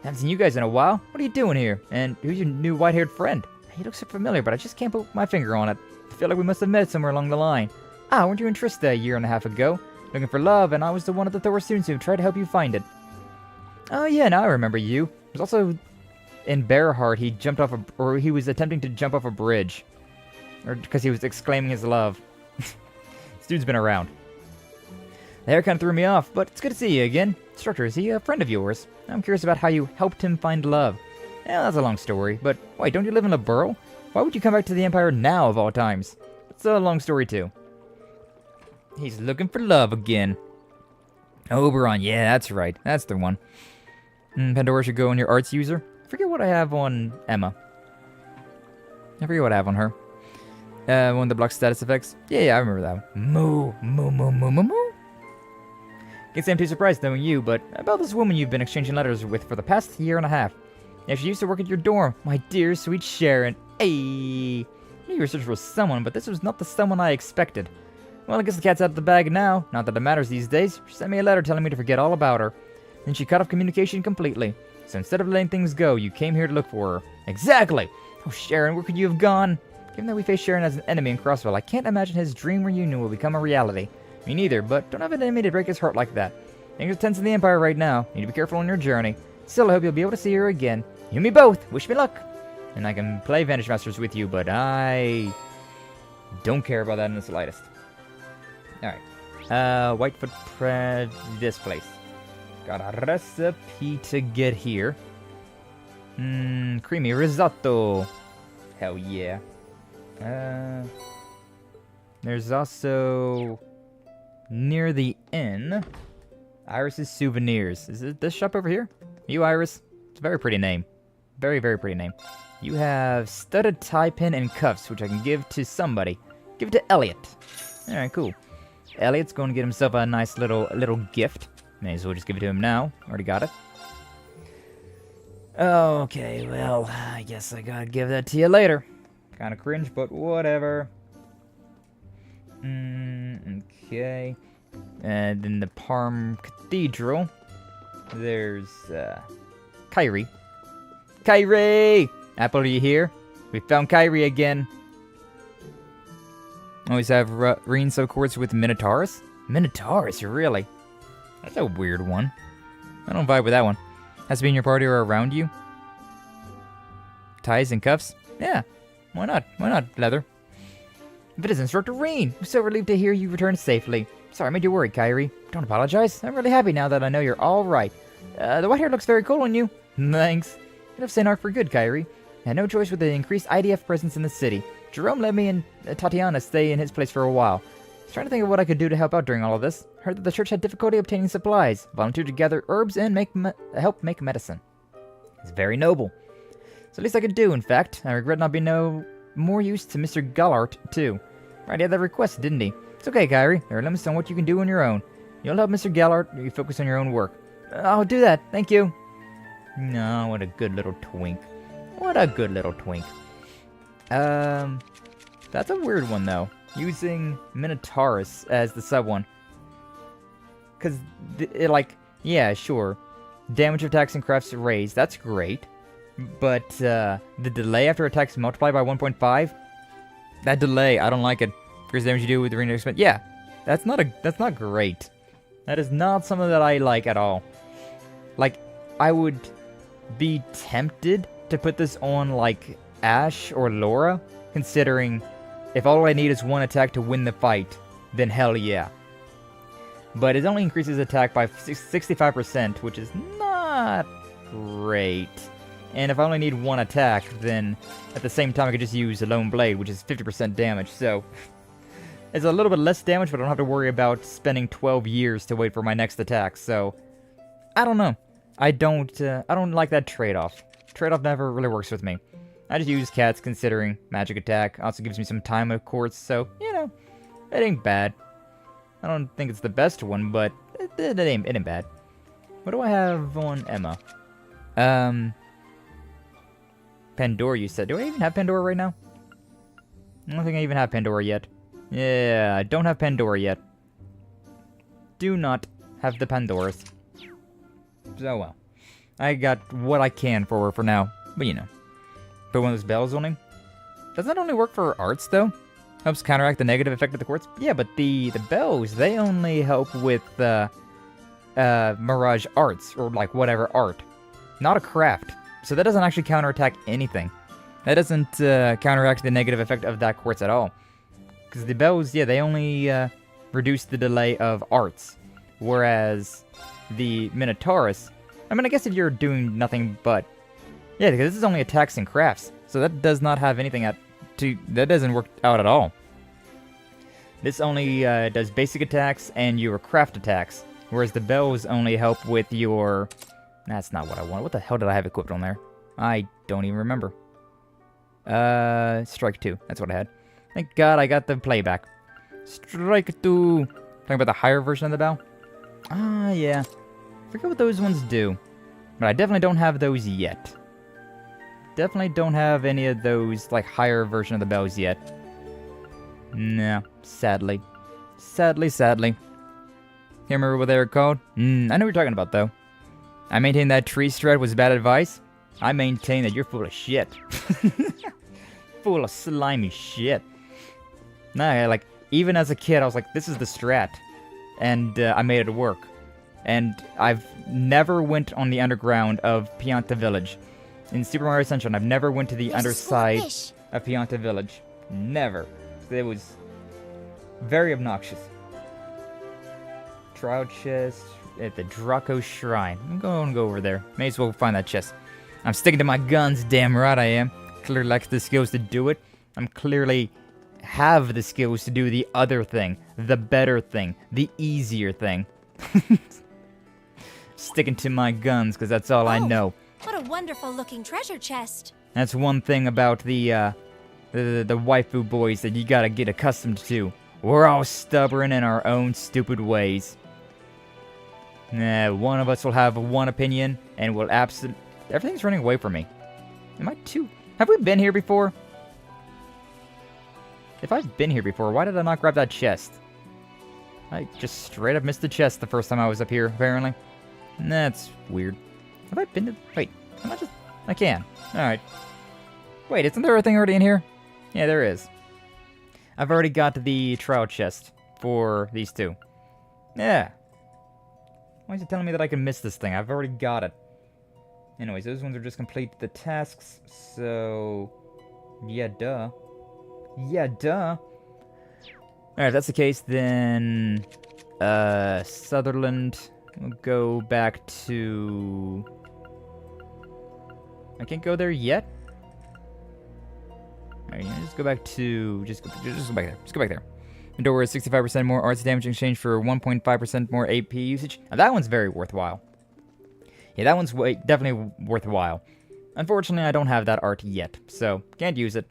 Haven't seen you guys in a while. What are you doing here? And who's your new white-haired friend? He looks so familiar, but I just can't put my finger on it. I feel like we must have met somewhere along the line. Ah, weren't you in Trista a year and a half ago? Looking for love, and I was the one of the Thor students who tried to help you find it. Oh yeah, now I remember you. There's also... In Bearheart, he jumped off he was attempting to jump off a bridge. Or because he was exclaiming his love. This dude's been around. The hair kind of threw me off, but it's good to see you again. Instructor, is he a friend of yours? I'm curious about how you helped him find love. Yeah, that's a long story, but wait, don't you live in Liberl? Why would you come back to the Empire now, of all times? It's a long story, too. He's looking for love again. Oberon, yeah, that's right. That's the one. Pandora should go on your arts user. I forget what I have on Emma. I forget what I have on her. One that blocks status effects. Yeah, I remember that one. Moo. Guess I'm too surprised knowing you, but about this woman you've been exchanging letters with for the past year and a half. Yeah, she used to work at your dorm. My dear, sweet Sharon. Hey. I knew you were searching for someone, but this was not the someone I expected. Well, I guess the cat's out of the bag now. Not that it matters these days. She sent me a letter telling me to forget all about her. Then she cut off communication completely. So instead of letting things go, you came here to look for her. Exactly! Oh, Sharon, where could you have gone? Given that we face Sharon as an enemy in Crossville, I can't imagine his dream reunion will become a reality. Me neither, but don't have an enemy to break his heart like that. Things are tense in the Empire right now. You need to be careful on your journey. Still, I hope you'll be able to see her again. You and me both! Wish me luck! And I can play Vantage Masters with you, but I... don't care about that in the slightest. Alright. Whitefoot this place. Got a recipe to get here. Creamy risotto. Hell yeah. There's also... near the inn, Iris's Souvenirs. Is it this shop over here? You, Iris? It's a very pretty name. Very, very pretty name. You have studded tie pin and cuffs, which I can give to somebody. Give it to Elliot. Alright, cool. Elliot's going to get himself a nice little gift. May as well just give it to him now. Already got it. Okay, well, I guess I gotta give that to you later. Kinda cringe, but whatever. Okay. And in the Parm Cathedral, there's, Kyrie. Kyrie! Apple, are you here? We found Kyrie again. Always have Rean subcords with Minotaurus? Minotaurus, really? That's a weird one. I don't vibe with that one. Has to be in your party or around you? Ties and cuffs? Yeah. Why not? Why not, Leather? If it is Instructor Rean, I'm so relieved to hear you returned safely. Sorry I made you worried, Kyrie. Don't apologize. I'm really happy now that I know you're all right. The white hair looks very cool on you. Thanks. Could have Saint for good, Kyrie. I had no choice with the increased IDF presence in the city. Jerome let me and Tatiana stay in his place for a while. I was trying to think of what I could do to help out during all of this. Heard that the church had difficulty obtaining supplies. Volunteered to gather herbs and help make medicine. It's very noble. It's the least I could do, in fact. I regret not being no more use to Mr. Gallart, too. Right, he had that request, didn't he? It's okay, Kyrie. There are limits on what you can do on your own. You'll help Mr. Gallart, or you focus on your own work. I'll do that, thank you. No, what a good little twink. What a good little twink. That's a weird one, though. Using Minotaurus as the sub one. Because, yeah, sure. Damage attacks and crafts raised, that's great. But, the delay after attacks multiply by 1.5? That delay, I don't like it. Increase damage you do with the Rean Schwarzer. Yeah, that's not great. That is not something that I like at all. Like, I would be tempted to put this on, like, Ashe or Laura, considering if all I need is one attack to win the fight, then hell yeah. But it only increases attack by 65%, which is not great. And if I only need one attack, then at the same time I could just use a Lone Blade, which is 50% damage, so it's a little bit less damage, but I don't have to worry about spending 12 years to wait for my next attack, so I don't know. I don't like that trade-off. Trade-off never really works with me. I just use cats considering magic attack. Also gives me some time, of course, so, you know, it ain't bad. I don't think it's the best one, but it ain't bad. What do I have on Emma? Pandora, you said. Do I even have Pandora right now? I don't think I even have Pandora yet. Yeah, I don't have Pandora yet. Do not have the Pandoras. So, well. I got what I can for her for now. But, you know. Put one of those bells on him. Doesn't that only work for arts, though? Helps counteract the negative effect of the quartz? Yeah, but the bells, they only help with, Mirage arts, or, like, whatever art. Not a craft. So that doesn't actually counterattack anything. That doesn't, counteract the negative effect of that quartz at all. Because the bells, yeah, they only, reduce the delay of arts. Whereas the Minotaurus, I mean, I guess if you're doing nothing but... Yeah, because this is only attacks and crafts. So that does not have anything that doesn't work out at all. This only does basic attacks and your craft attacks. Whereas the bells only help with your... That's not what I want. What the hell did I have equipped on there? I don't even remember. Strike 2. That's what I had. Thank God I got the playback. Strike 2. Talking about the higher version of the bell? Ah, yeah. Forget what those ones do. But I definitely don't have those yet. Definitely don't have any of those, like, higher version of the bells yet. No, sadly. Sadly. You remember what they were called? I know what you're talking about, though. I maintain that tree strat was bad advice. I maintain that you're full of shit. Full of slimy shit. Nah, like, even as a kid, I was like, this is the strat. And I made it work. And I've never went on the underground of Pianta Village. In Super Mario Sunshine, I've never went to the underside of Pianta Village. Never. It was very obnoxious. Trial chest at the Draco Shrine. I'm going to go over there. May as well find that chest. I'm sticking to my guns, damn right I am. Clearly lacks the skills to do it. I'm clearly have the skills to do the other thing. The better thing. The easier thing. Sticking to my guns, because that's all I know. What a wonderful looking treasure chest. That's one thing about the waifu boys that you gotta get accustomed to. We're all stubborn in our own stupid ways. One of us will have one opinion, and will everything's running away from me. Am I too... Have we been here before? If I've been here before, why did I not grab that chest? I just straight up missed the chest the first time I was up here, apparently. That's weird. Have I been to... Wait, am I just... I can. Alright. Wait, isn't there a thing already in here? Yeah, there is. I've already got the trial chest for these two. Yeah. Why is it telling me that I can miss this thing? I've already got it. Anyways, those ones are just complete the tasks, so... Yeah, duh. Yeah, duh. Alright, if that's the case, then... Sutherland... We'll go back to... I can't go there yet? Alright, just go back to... Just go back there. Just go back there. The door is 65% more arts damage in exchange for 1.5% more AP usage. Now that one's very worthwhile. Yeah, that one's definitely worthwhile. Unfortunately, I don't have that art yet, so can't use it.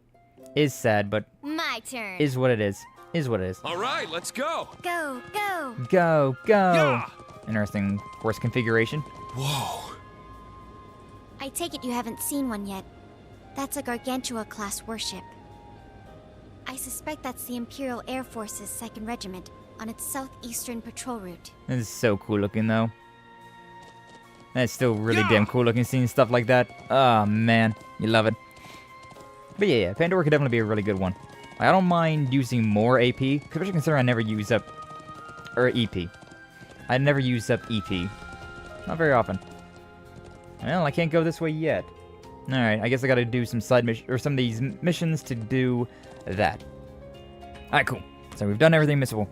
Is sad, but... My turn. Is what it is. Is what it is. Alright, let's go! Go, go! Go, go! Yeah! Interesting course configuration. Whoa. I take it you haven't seen one yet. That's a Gargantua-class warship. I suspect that's the Imperial Air Force's 2nd Regiment on its southeastern patrol route. This is so cool looking, though. That's still really damn cool looking seeing stuff like that. Oh, man. You love it. But yeah, Pandora could definitely be a really good one. I don't mind using more AP, especially considering I never use up... Or EP. I never use up EP. Not very often. Well, I can't go this way yet. Alright, I guess I gotta do some side mission or some of these missions to do that. Alright, cool. So we've done everything missable.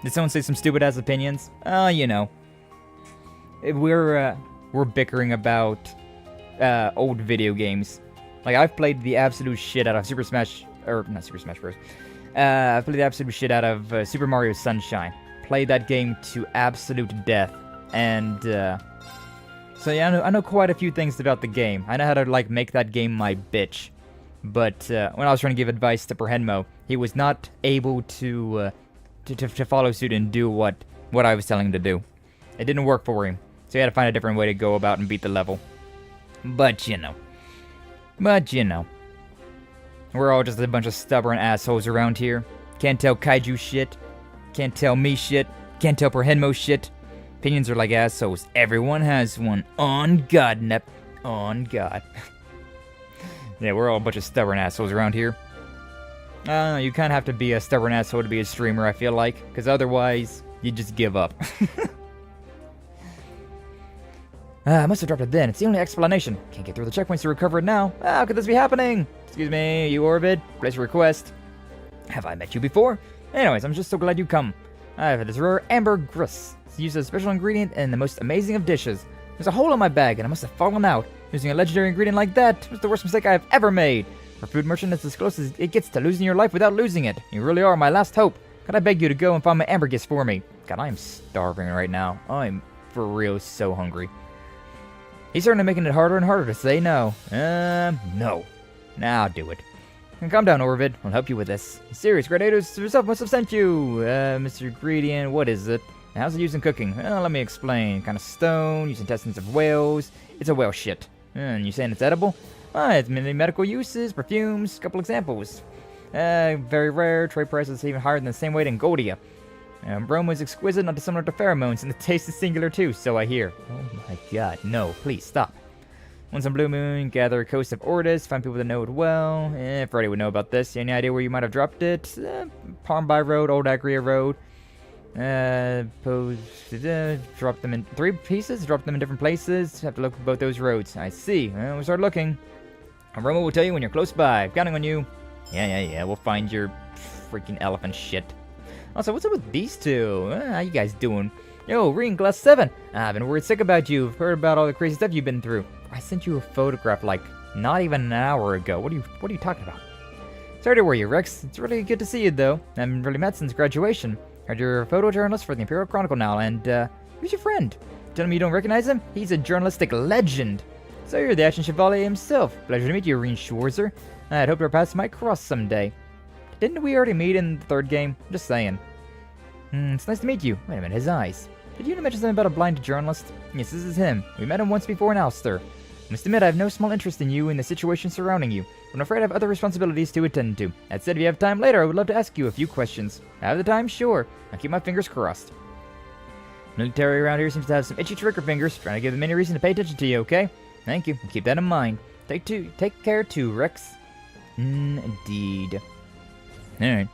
Did someone say some stupid-ass opinions? You know. We're bickering about old video games. Like, I've played the absolute shit out of Super Smash... Or, not Super Smash Bros. I've played the absolute shit out of Super Mario Sunshine. Played that game to absolute death. And, so yeah, I know quite a few things about the game. I know how to, like, make that game my bitch. But, when I was trying to give advice to Perhenmo, he was not able to follow suit and do what I was telling him to do. It didn't work for him. So he had to find a different way to go about and beat the level. But, you know. We're all just a bunch of stubborn assholes around here. Can't tell Kaiju shit. Can't tell me shit. Can't tell Perhenmo shit. Opinions are like assholes. Everyone has one. On God, Nep. On God. Yeah, we're all a bunch of stubborn assholes around here. You kind of have to be a stubborn asshole to be a streamer, I feel like. Because otherwise, you just give up. I must have dropped it then. It's the only explanation. Can't get through the checkpoints to recover it now. How could this be happening? Excuse me, you Orbid. Place a request. Have I met you before? Anyways, I'm just so glad you come. I have this rare ambergris. It's used as a special ingredient in the most amazing of dishes. There's a hole in my bag and I must have fallen out. Using a legendary ingredient like that was the worst mistake I have ever made. For food merchant, it's as close as it gets to losing your life without losing it. You really are my last hope. Could I beg you to go and find my ambergris for me? God, I am starving right now. I'm for real so hungry. He's certainly making it harder and harder to say no. No. Now do it. Calm down, Orvid. I'll help you with this. Serious Gradiators yourself must have sent you. Mr. Ingredient, what is it? How's it used in cooking? Well, let me explain. Kind of stone, using intestines of whales. It's a whale shit. And you saying it's edible? It's many medical uses, perfumes, couple examples. Very rare, trade prices even higher than the same weight in Goldia. Aroma is exquisite, not dissimilar to pheromones, and the taste is singular too, so I hear. Oh my god, no, please stop. Once on Blue Moon, gather a coast of Ordis, find people that know it well. Freddy would know about this. Any idea where you might have dropped it? Palmby Road, Old Agria Road. Drop them in 3 pieces, drop them in different places. Have to look at both those roads. I see. We'll start looking. Aroma will tell you when you're close by. Counting on you. Yeah, we'll find your freaking elephant shit. Also, what's up with these two? How you guys doing? Yo, Rean Class VII. I've been worried sick about you. I've heard about all the crazy stuff you've been through. I sent you a photograph like not even an hour ago. What are you talking about? Sorry to worry you, Rex. It's really good to see you though. I haven't really met since graduation. Heard you're a photojournalist for the Imperial Chronicle now, and who's your friend? Tell me you don't recognize him? He's a journalistic legend. So you're the Action Chevalier himself. Pleasure to meet you, Rean Schwarzer. I'd hoped our paths might cross someday. Didn't we already meet in the 3rd game? Just saying. It's nice to meet you. Wait a minute, his eyes. Did you mention something about a blind journalist? Yes, this is him. We met him once before in Ulster. I must admit I have no small interest in you and the situation surrounding you, but I'm afraid I have other responsibilities to attend to. That said, if you have time later, I would love to ask you a few questions. Have the time? Sure. I'll keep my fingers crossed. Military around here seems to have some itchy trigger fingers, trying to give them any reason to pay attention to you, okay? Thank you. Keep that in mind. Take care too, Rex. Indeed. Alright.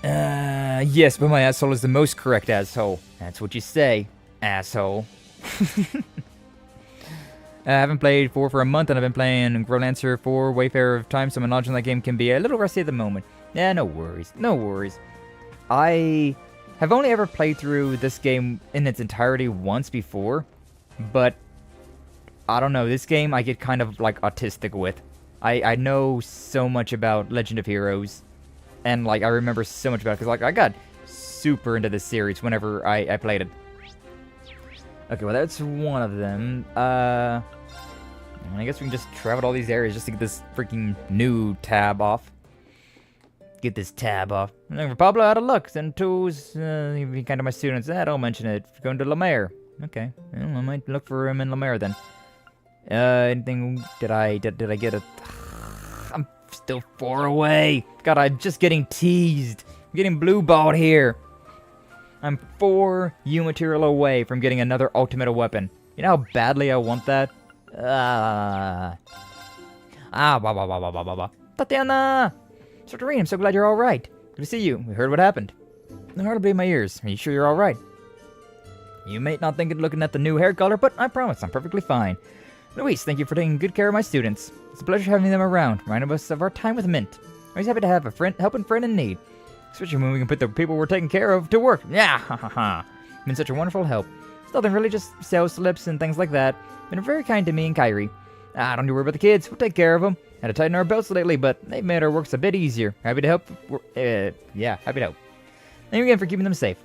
Yes, but my asshole is the most correct asshole. That's what you say, asshole. I haven't played 4 for a month, and I've been playing Growlancer 4 Wayfarer of Time, so my knowledge on that game can be a little rusty at the moment. Yeah, no worries. I have only ever played through this game in its entirety once before, but I don't know, this game I get kind of like autistic with. I know so much about Legend of Heroes, and like I remember so much about it, because like I got super into this series whenever I played it. Okay, well that's one of them. I guess we can just travel to all these areas just to get this freaking new tab off. Get this tab off. Looking for Pablo, out of luck. Send tools. Be kind to my students. Don't mention it. Going to Lemaire. Okay, well, I might look for him in Lemaire then. Anything? Did I get a? I'm still 4 away. God, I'm just getting teased. I'm getting blue balled here. I'm 4 U material away from getting another ultimate weapon. You know how badly I want that? Tatiana! Mr. Rean, I'm so glad you're alright. Good to see you. We heard what happened. I hardly believe my ears. Are you sure you're alright? You may not think it looking at the new hair color, but I promise I'm perfectly fine. Luis, thank you for taking good care of my students. It's a pleasure having them around, reminding us of our time with Mint. Always happy to have a helping friend in need. Especially when we can put the people we're taking care of to work. Yeah, ha ha ha. Been such a wonderful help. It's nothing really, just sales slips and things like that. Been very kind to me and Kyrie. Don't you worry about the kids, we'll take care of them. Had to tighten our belts lately, but they've made our works a bit easier. Happy to help. Yeah, happy to help. Thank you again for keeping them safe.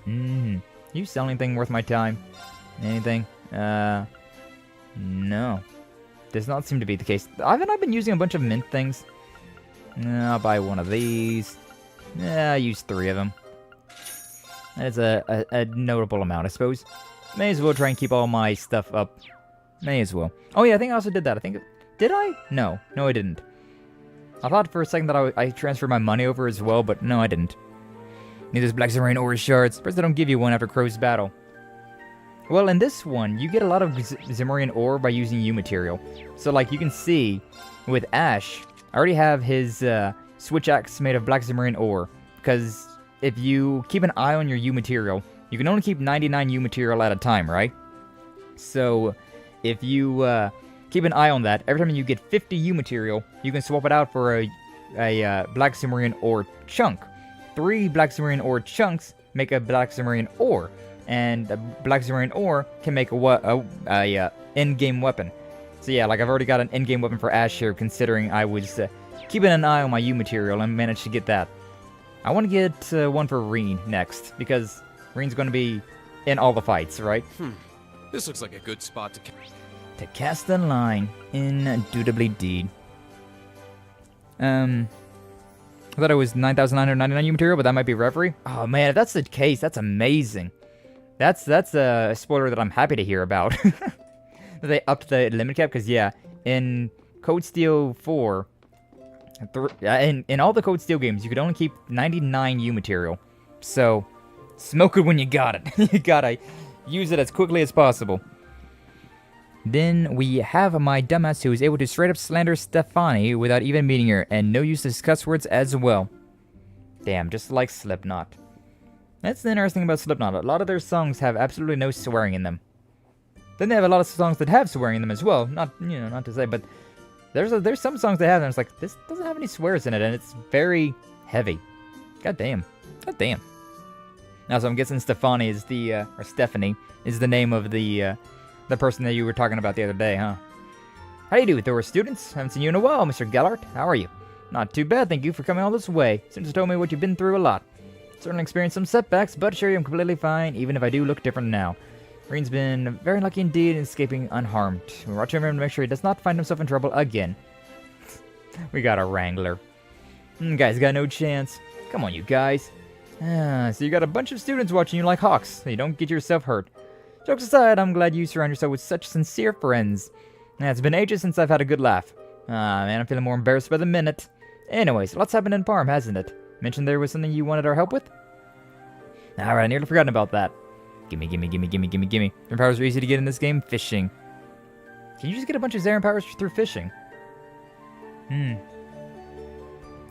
You sell anything worth my time? Anything? No. Does not seem to be the case. Haven't I been using a bunch of Mint things? I'll buy one of these. I use 3 of them. That is a notable amount, I suppose. May as well try and keep all my stuff up. May as well. Oh yeah, I think I also did that. Did I? No, I didn't. I thought for a second that I transferred my money over as well, but no, I didn't. Need those Black Zimmerine ore shards. First, they don't give you one after Crow's battle. Well, in this one, you get a lot of Zimmerine ore by using U material. So, like, you can see, with Ash, I already have his switch axe made of Black Zimmerine ore. Because if you keep an eye on your U material, you can only keep 99 U material at a time, right? So, if you keep an eye on that, every time you get 50 U material, you can swap it out for a Black Zimmerine ore chunk. 3 Black Zimmerine ore chunks make a Black Zimmerine ore, and a Black Zimmerine ore can make a in-game weapon. So yeah, like I've already got an in-game weapon for Ash here, considering I was keeping an eye on my U material and managed to get that. I want to get one for Rean next, because Rean's going to be in all the fights, right? This looks like a good spot to cast the line. Indubitably deed. I thought it was 9,999 U material, but that might be Reverie. Oh man, if that's the case, that's amazing. That's a spoiler that I'm happy to hear about. That they upped the limit cap, because yeah, in Code Steel 4, in all the Code Steel games, you could only keep 99 U material. So, smoke it when you got it. You gotta use it as quickly as possible. Then we have my dumbass who is able to straight up slander Stefani without even meeting her, and no use of cuss words as well. Damn, just like Slipknot. That's the interesting about Slipknot. A lot of their songs have absolutely no swearing in them. Then they have a lot of songs that have swearing in them as well. Not to say, but there's some songs they have, and it's like, this doesn't have any swears in it, and it's very heavy. God damn. Now, so I'm guessing Stefani is or Stephanie is the name of the person that you were talking about the other day, huh? How do you do, Thor students? Haven't seen you in a while, Mr. Gellert. How are you? Not too bad, thank you for coming all this way. Students told me what you've been through a lot. Certainly experienced some setbacks, but sure, I'm completely fine, even if I do look different now. Rean's been very lucky indeed in escaping unharmed. We're watching him to make sure he does not find himself in trouble again. We got a Wrangler. Guys got no chance. Come on, you guys. So you got a bunch of students watching you like hawks, so you don't get yourself hurt. Jokes aside, I'm glad you surround yourself with such sincere friends. It's been ages since I've had a good laugh. Man, I'm feeling more embarrassed by the minute. Anyways, lots happened in Parm, hasn't it? Mentioned there was something you wanted our help with? Alright, I nearly forgotten about that. Gimme. Zaren powers are easy to get in this game. Fishing. Can you just get a bunch of Zaren powers through fishing? I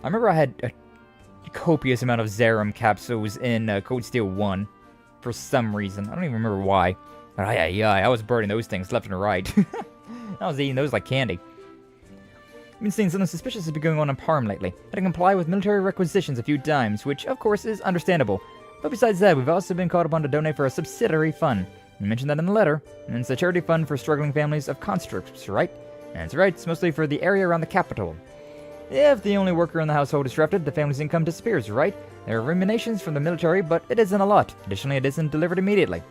remember I had a copious amount of Zaren capsules in Code Steel 1. For some reason. I don't even remember why. But I was burning those things left and right. I was eating those like candy. I've been seeing something suspicious has been going on in Parm lately. Had to comply with military requisitions a few times, which of course is understandable. But besides that, we've also been called upon to donate for a subsidiary fund. We mentioned that in the letter, and it's a charity fund for struggling families of conscripts, right? That's right, it's mostly for the area around the capital. If the only worker in the household is drafted, the family's income disappears, right? There are remunerations from the military, but it isn't a lot. Additionally, it isn't delivered immediately.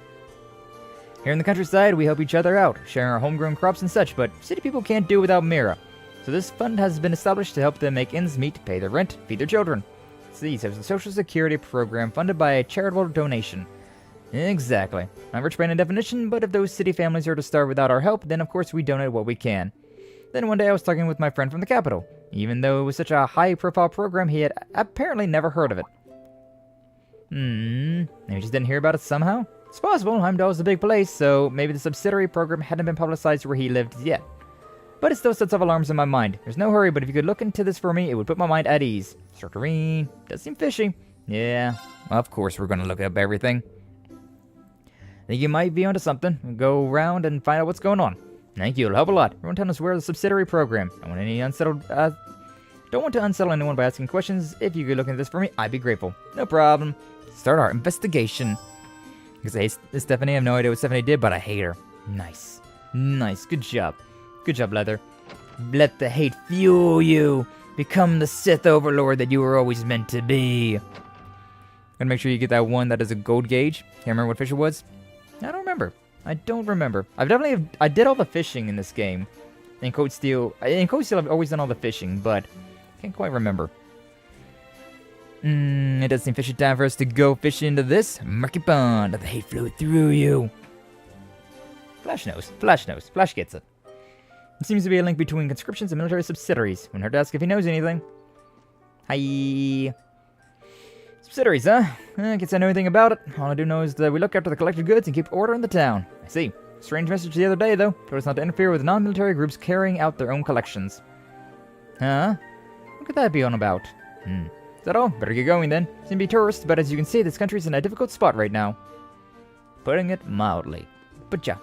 Here in the countryside, we help each other out, sharing our homegrown crops and such, but city people can't do without Mira. So this fund has been established to help them make ends meet, pay their rent, feed their children. See, so it's a social security program funded by a charitable donation. Exactly. Not rich by any definition, but if those city families are to starve without our help, then of course we donate what we can. Then one day I was talking with my friend from the capital. Even though it was such a high-profile program, he had apparently never heard of it. Maybe he just didn't hear about it somehow? It's possible. Heimdall is a big place, so maybe the subsidiary program hadn't been publicized where he lived yet. but it still sets off alarms in my mind. There's no hurry, but if you could look into this for me, it would put my mind at ease. Instructor Rean, does seem fishy. Yeah, of course we're gonna look up everything. Think you might be onto something. Go around and find out what's going on. Thank you, it'll help a lot. Everyone tell us where the subsidiary program. I want any unsettled, don't want to unsettle anyone by asking questions. If you could look into this for me, I'd be grateful. No problem. Start our investigation. Because I hate Stephanie. I have no idea what Stephanie did, but I hate her. Nice. Nice. Good job. Good job, Leather. Let the hate fuel you. Become the Sith Overlord that you were always meant to be. Gotta make sure you get that one that is a gold gauge. Can't remember what fish it was. I don't remember. I don't remember. I did all the fishing in this game. In Code Steel, I've always done all the fishing, but can't quite remember. It does seem fishy time for us to go fishing into this murky pond. Let the hate flow through you. Flash knows. Flash gets it. There seems to be a link between conscriptions and military subsidiaries. Wouldn't hurt to ask if he knows anything. Hi. Subsidiaries, huh? Guess I know anything about it. All I do know is that we look after the collected goods and keep order in the town. I see. Strange message the other day, though. Told us not to interfere with non-military groups carrying out their own collections. Huh? What could that be on about? Is that all? Better get going then. Seem to be tourists, but as you can see, this country's in a difficult spot right now. Putting it mildly. But yeah.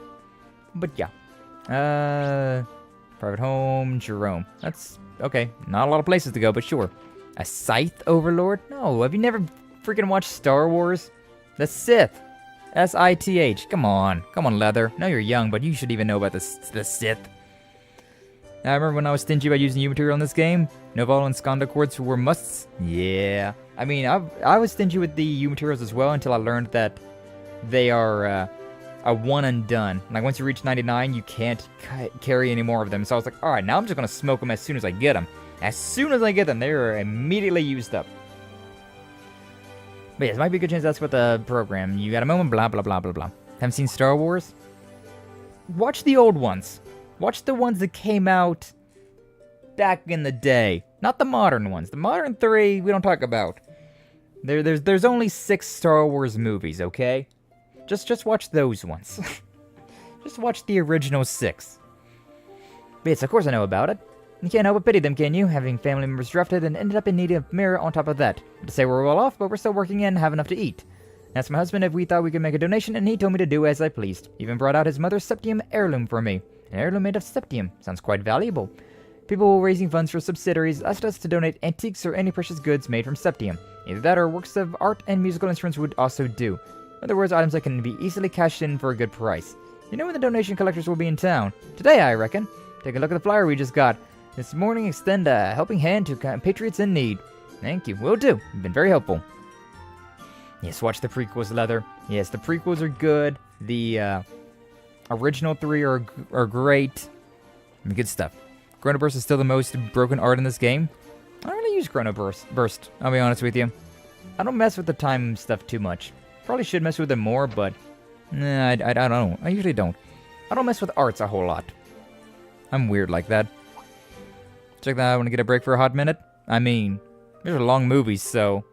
Private home, Jerome. That's okay. Not a lot of places to go, but sure. A Scythe Overlord? No, have you never freaking watched Star Wars? The Sith. S-I-T-H. Come on, Leather. I know you're young, but you should even know about the Sith. I remember when I was stingy about using U-material in this game. Noval and Skanda quartz were musts. Yeah. I mean, I was stingy with the U-materials as well until I learned that they are a one and done. Like, once you reach 99, you can't carry any more of them. So I was like, alright, now I'm just going to smoke them as soon as I get them. As soon as I get them, they are immediately used up. But yeah, this might be a good chance to ask about the program. You got a moment, blah, blah, blah, blah, blah. Haven't seen Star Wars? Watch the old ones. Watch the ones that came out back in the day. Not the modern ones. The modern 3, we don't talk about. There's only 6 Star Wars movies, okay? Just watch those ones. Just watch the original 6. But yes, of course I know about it. You can't help but pity them, can you? Having family members drafted and ended up in need of mirror on top of that. To say we're well off, but we're still working and have enough to eat. Asked my husband if we thought we could make a donation, and he told me to do as I pleased. Even brought out his mother's septium heirloom for me. An heirloom made of septium. Sounds quite valuable. People raising funds for subsidiaries asked us to donate antiques or any precious goods made from septium. Either that or works of art and musical instruments would also do. In other words, items that can be easily cashed in for a good price. You know when the donation collectors will be in town? Today, I reckon. Take a look at the flyer we just got. This morning, extend a helping hand to compatriots in need. Thank you. Will do. You've been very helpful. Yes, watch the prequels, Leather. Yes, the prequels are good. The original 3 are great. Good stuff. Chronoburst is still the most broken art in this game. I don't really use Chronoburst, I'll be honest with you. I don't mess with the time stuff too much. Probably should mess with them more, but I don't know. I usually don't. I don't mess with arts a whole lot. I'm weird like that. Check that out. I want to get a break for a hot minute. I mean, these are long movies, so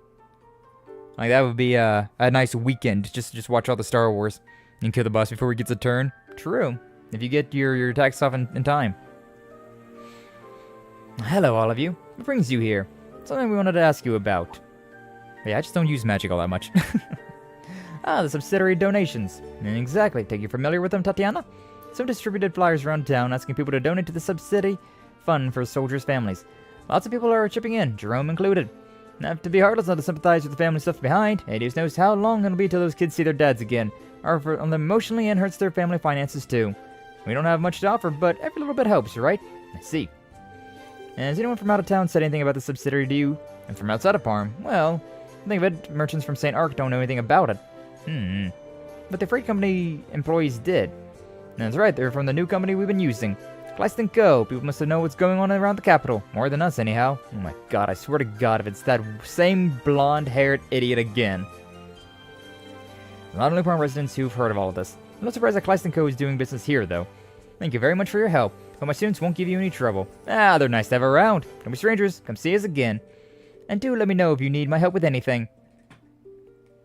like that would be a nice weekend. Just watch all the Star Wars and kill the boss before he gets a turn. True, if you get your attacks off in time. Hello, all of you. What brings you here? Something we wanted to ask you about. Yeah, I just don't use magic all that much. The subsidiary donations. Exactly. Take you familiar with them, Tatiana? So distributed flyers around town asking people to donate to the subsidy fund for soldiers' families. Lots of people are chipping in, Jerome included. Have to be heartless not to sympathize with the family stuff behind. Hades knows how long it'll be till those kids see their dads again. Or on them emotionally and hurts their family finances too. We don't have much to offer, but every little bit helps, right? I see. And has anyone from out of town said anything about the subsidiary to you? And from outside of Parm? Well, think of it, merchants from St. Ark don't know anything about it. But the freight company employees did. That's right, they're from the new company we've been using. Class VII. People must have known what's going on around the capital. More than us, anyhow. Oh my god, I swear to god if it's that same blonde-haired idiot again. Not only Parm residents who've heard of all of this. I'm not surprised that Class VII is doing business here, though. Thank you very much for your help. Hope my students won't give you any trouble. They're nice to have around. Don't be strangers. Come see us again. And do let me know if you need my help with anything.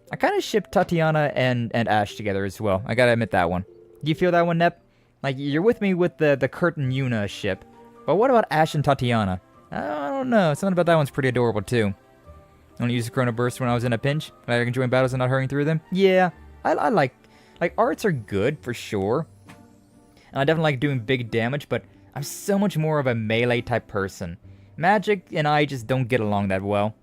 I kind of ship Tatiana and Ash together as well. I gotta admit that one. Do you feel that one, Nep? Like, you're with me with the Kurt and Yuna ship. But what about Ash and Tatiana? I don't know. Something about that one's pretty adorable, too. Only use the Chrono Burst when I was in a pinch. I can join battles and not hurrying through them. Yeah, I like arts are good, for sure. And I definitely like doing big damage, but I'm so much more of a melee type person. Magic and I just don't get along that well.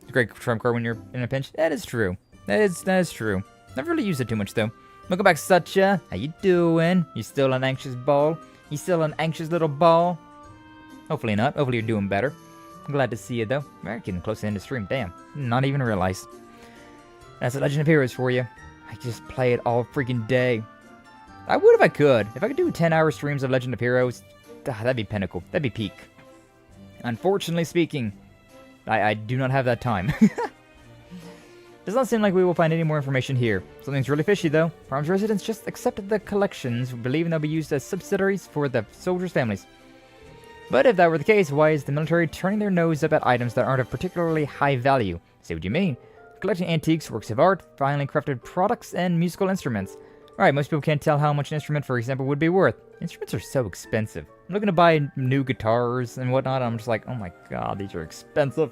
It's a great trump card when you're in a pinch. That is true. That is true. Never really used it too much, though. Welcome back, Satya. How you doing? You still an anxious ball? You still an anxious little ball? Hopefully not. Hopefully you're doing better. I'm glad to see you, though. We're getting close to the end of the stream. Damn. Not even realized. That's the Legend of Heroes for you. I just play it all freaking day. I would if I could. If I could do 10-hour streams of Legend of Heroes, that'd be pinnacle. That'd be peak. Unfortunately speaking, I do not have that time. Does not seem like we will find any more information here. Something's really fishy, though. Farm's residents just accepted the collections, believing they'll be used as subsidiaries for the soldiers' families. But if that were the case, why is the military turning their nose up at items that aren't of particularly high value? Say what you mean. Collecting antiques, works of art, finely crafted products, and musical instruments. Alright, most people can't tell how much an instrument, for example, would be worth. Instruments are so expensive. I'm looking to buy new guitars and whatnot, and I'm just like, oh my god, these are expensive.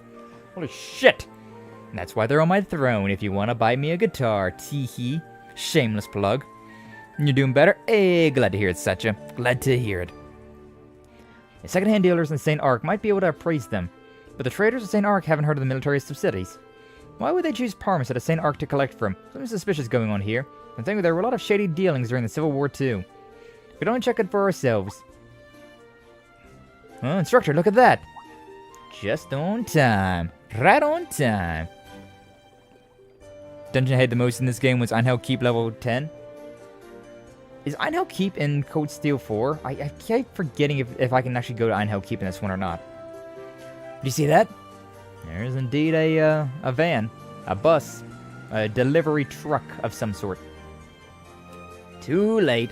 Holy shit! And that's why they're on my throne, if you want to buy me a guitar. Teehee. Shameless plug. You're doing better? Hey, glad to hear it, Satya. Glad to hear it. The second-hand dealers in St. Ark might be able to appraise them, but the traders of St. Ark haven't heard of the military's subsidies. Why would they choose Parma instead of St. Ark to collect from? Something suspicious going on here. I think there were a lot of shady dealings during the Civil War, too. We could only check it for ourselves. Oh, instructor, look at that! Just on time. Right on time. Dungeon I hated the most in this game was Einhell Keep level 10. Is Einhell Keep in Code Steel 4? I keep forgetting if I can actually go to Einhell Keep in this one or not. Do you see that? There's indeed a van, a bus, a delivery truck of some sort. Too late.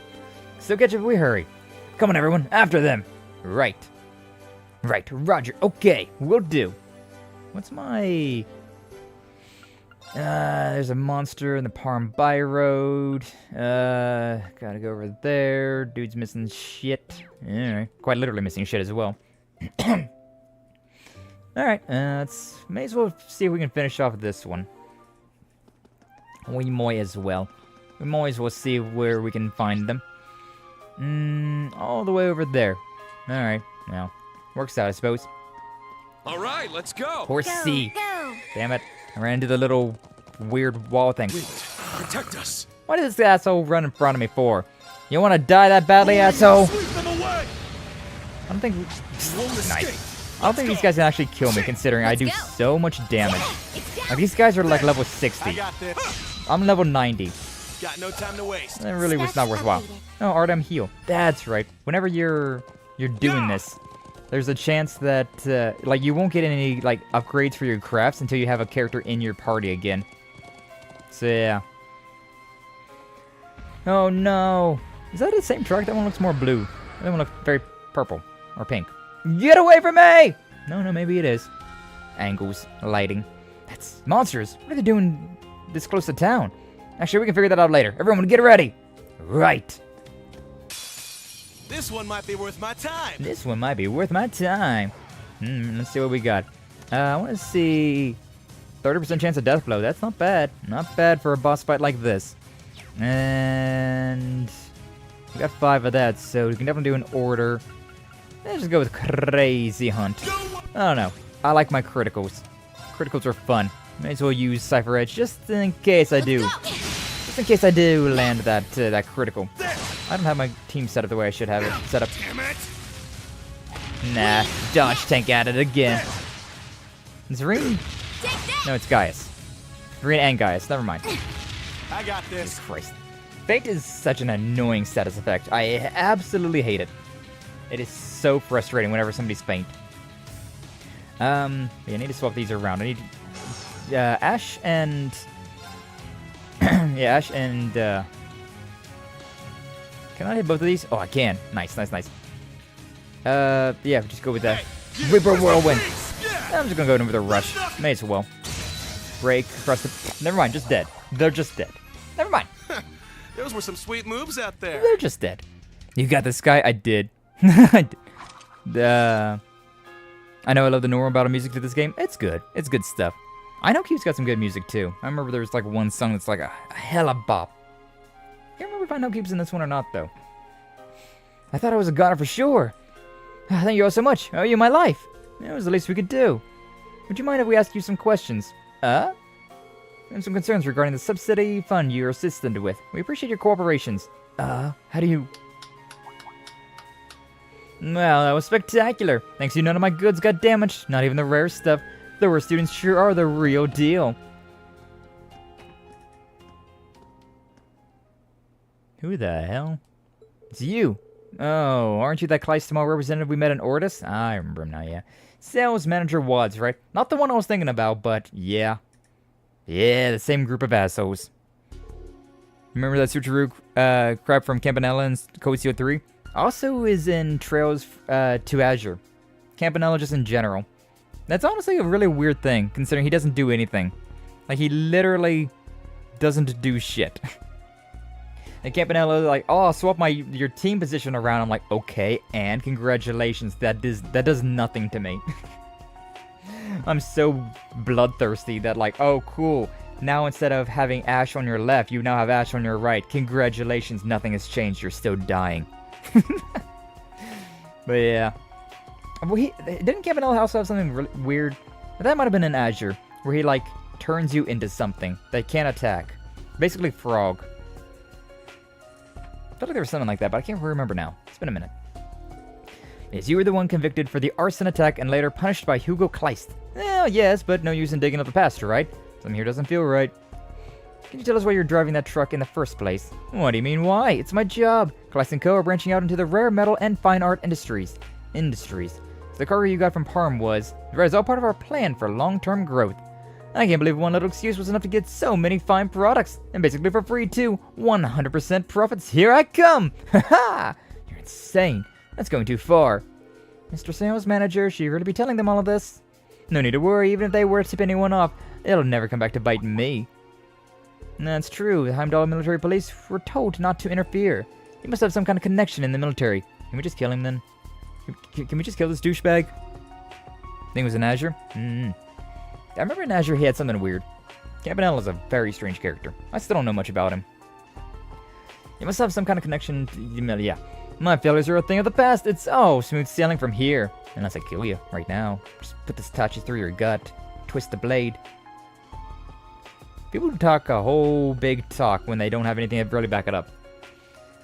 Still catch if we hurry. Come on, everyone, after them. Right. Right, roger. Okay, will do. What's my... there's a monster in the Parm By Road. Gotta go over there. Dude's missing shit. Alright, quite literally missing shit as well. Alright, may as well see if we can finish off this one. We might as well. We might as well see where we can find them. All the way over there. Alright, well, works out, I suppose. Alright, let's go! Horsey. Damn it. I ran into the little weird wall thing. Protect us! What is this asshole run in front of me for? You want to die that badly, asshole? I don't think... Nice. I don't think these guys can actually kill me, considering I do so much damage. Like, these guys are like level 60. I'm level 90. Got no time to waste. That really was not worthwhile. No, Artem heal. That's right. Whenever you're doing this, there's a chance that like you won't get any like upgrades for your crafts until you have a character in your party again. So yeah. Oh no. Is that the same truck? That one looks more blue. That one looks very purple or pink. Get away from me! No, maybe it is. Angles, lighting. That's monsters. What are they doing this close to town? Actually, we can figure that out later. Everyone, get ready. Right. This one might be worth my time. This one might be worth my time. Let's see what we got. I want to see 30% chance of death blow. That's not bad. Not bad for a boss fight like this. And we got 5 of that, so we can definitely do an order. Let's just go with Crazy Hunt. I don't know. I like my criticals. Criticals are fun. May as well use Cypher Edge just in case I do. Just in case I do land that critical. I don't have my team set up the way I should have it set up. Nah, dodge tank at it again. Is Rean? No, it's Gaius. Rean and Gaius. Never mind. I got this. Christ. Fate is such an annoying status effect. I absolutely hate it. It is so frustrating whenever somebody's faint. I need to swap these around. I need Ash and yeah, Ash and can I hit both of these? Oh, I can. Nice. Yeah, just go with that. Reaper Whirlwind. I'm just gonna go in with a rush. May as well. Break across the. Never mind, just dead. They're just dead. Never mind. Those were some sweet moves out there. They're just dead. You got this guy? I did. I did. I know I love the normal battle music to this game. It's good. It's good stuff. I know Cube's got some good music too. I remember there was like one song that's like a hella bop. Can't remember if I know Cube's in this one or not though. I thought I was a goner for sure. Thank you all so much. I owe you my life. It was the least we could do. Would you mind if we ask you some questions? I have some concerns regarding the subsidy fund you're assistant with. We appreciate your cooperations. How do you... Well, that was spectacular. Thanks to you, none of my goods got damaged. Not even the rare stuff. The rare students sure are the real deal. Who the hell? It's you. Oh, aren't you that Class VII representative we met in Ortis? I remember him now, yeah. Sales Manager Wads, right? Not the one I was thinking about, but yeah. Yeah, the same group of assholes. Remember that switcheroo crap from Campanella and Code Steel 3? Also is in Trails to Azure. Campanella just in general. That's honestly a really weird thing, considering he doesn't do anything. Like, he literally doesn't do shit. And Campanella like, oh, I'll swap your team position around. I'm like, okay, and congratulations. That does nothing to me. I'm so bloodthirsty that like, oh, cool. Now instead of having Ash on your left, you now have Ash on your right. Congratulations, nothing has changed. You're still dying. But yeah. Well, didn't Campanella also have something really weird? That might have been in Azure, where he like turns you into something that can't attack. Basically frog. I felt like there was something like that, but I can't remember now. It's been a minute. Yes, you were the one convicted for the arson attack and later punished by Hugo Kleist. Well, yes, but no use in digging up the past, right? Something here doesn't feel right. Can you tell us why you're driving that truck in the first place? What do you mean, why? It's my job. Kleist & Co. are branching out into the rare metal and fine art industries. So the cargo you got from Parm was all part of our plan for long-term growth. I can't believe one little excuse was enough to get so many fine products, and basically for free too. 100% profits, here I come! Haha! You're insane. That's going too far. Mr. Sales Manager, should you really be telling them all of this? No need to worry, even if they were to tip anyone off, it'll never come back to bite me. That's true, the Heimdall military police were told not to interfere. He must have some kind of connection in the military. Can we just kill him then? Can we just kill this douchebag? Think it was in Azure? I remember in Azure he had something weird. Campanella's a very strange character. I still don't know much about him. He must have some kind of connection to, yeah. My failures are a thing of the past. It's, smooth sailing from here. Unless I kill you right now. Just put this touches through your gut. Twist the blade. People talk a whole big talk when they don't have anything to really back it up.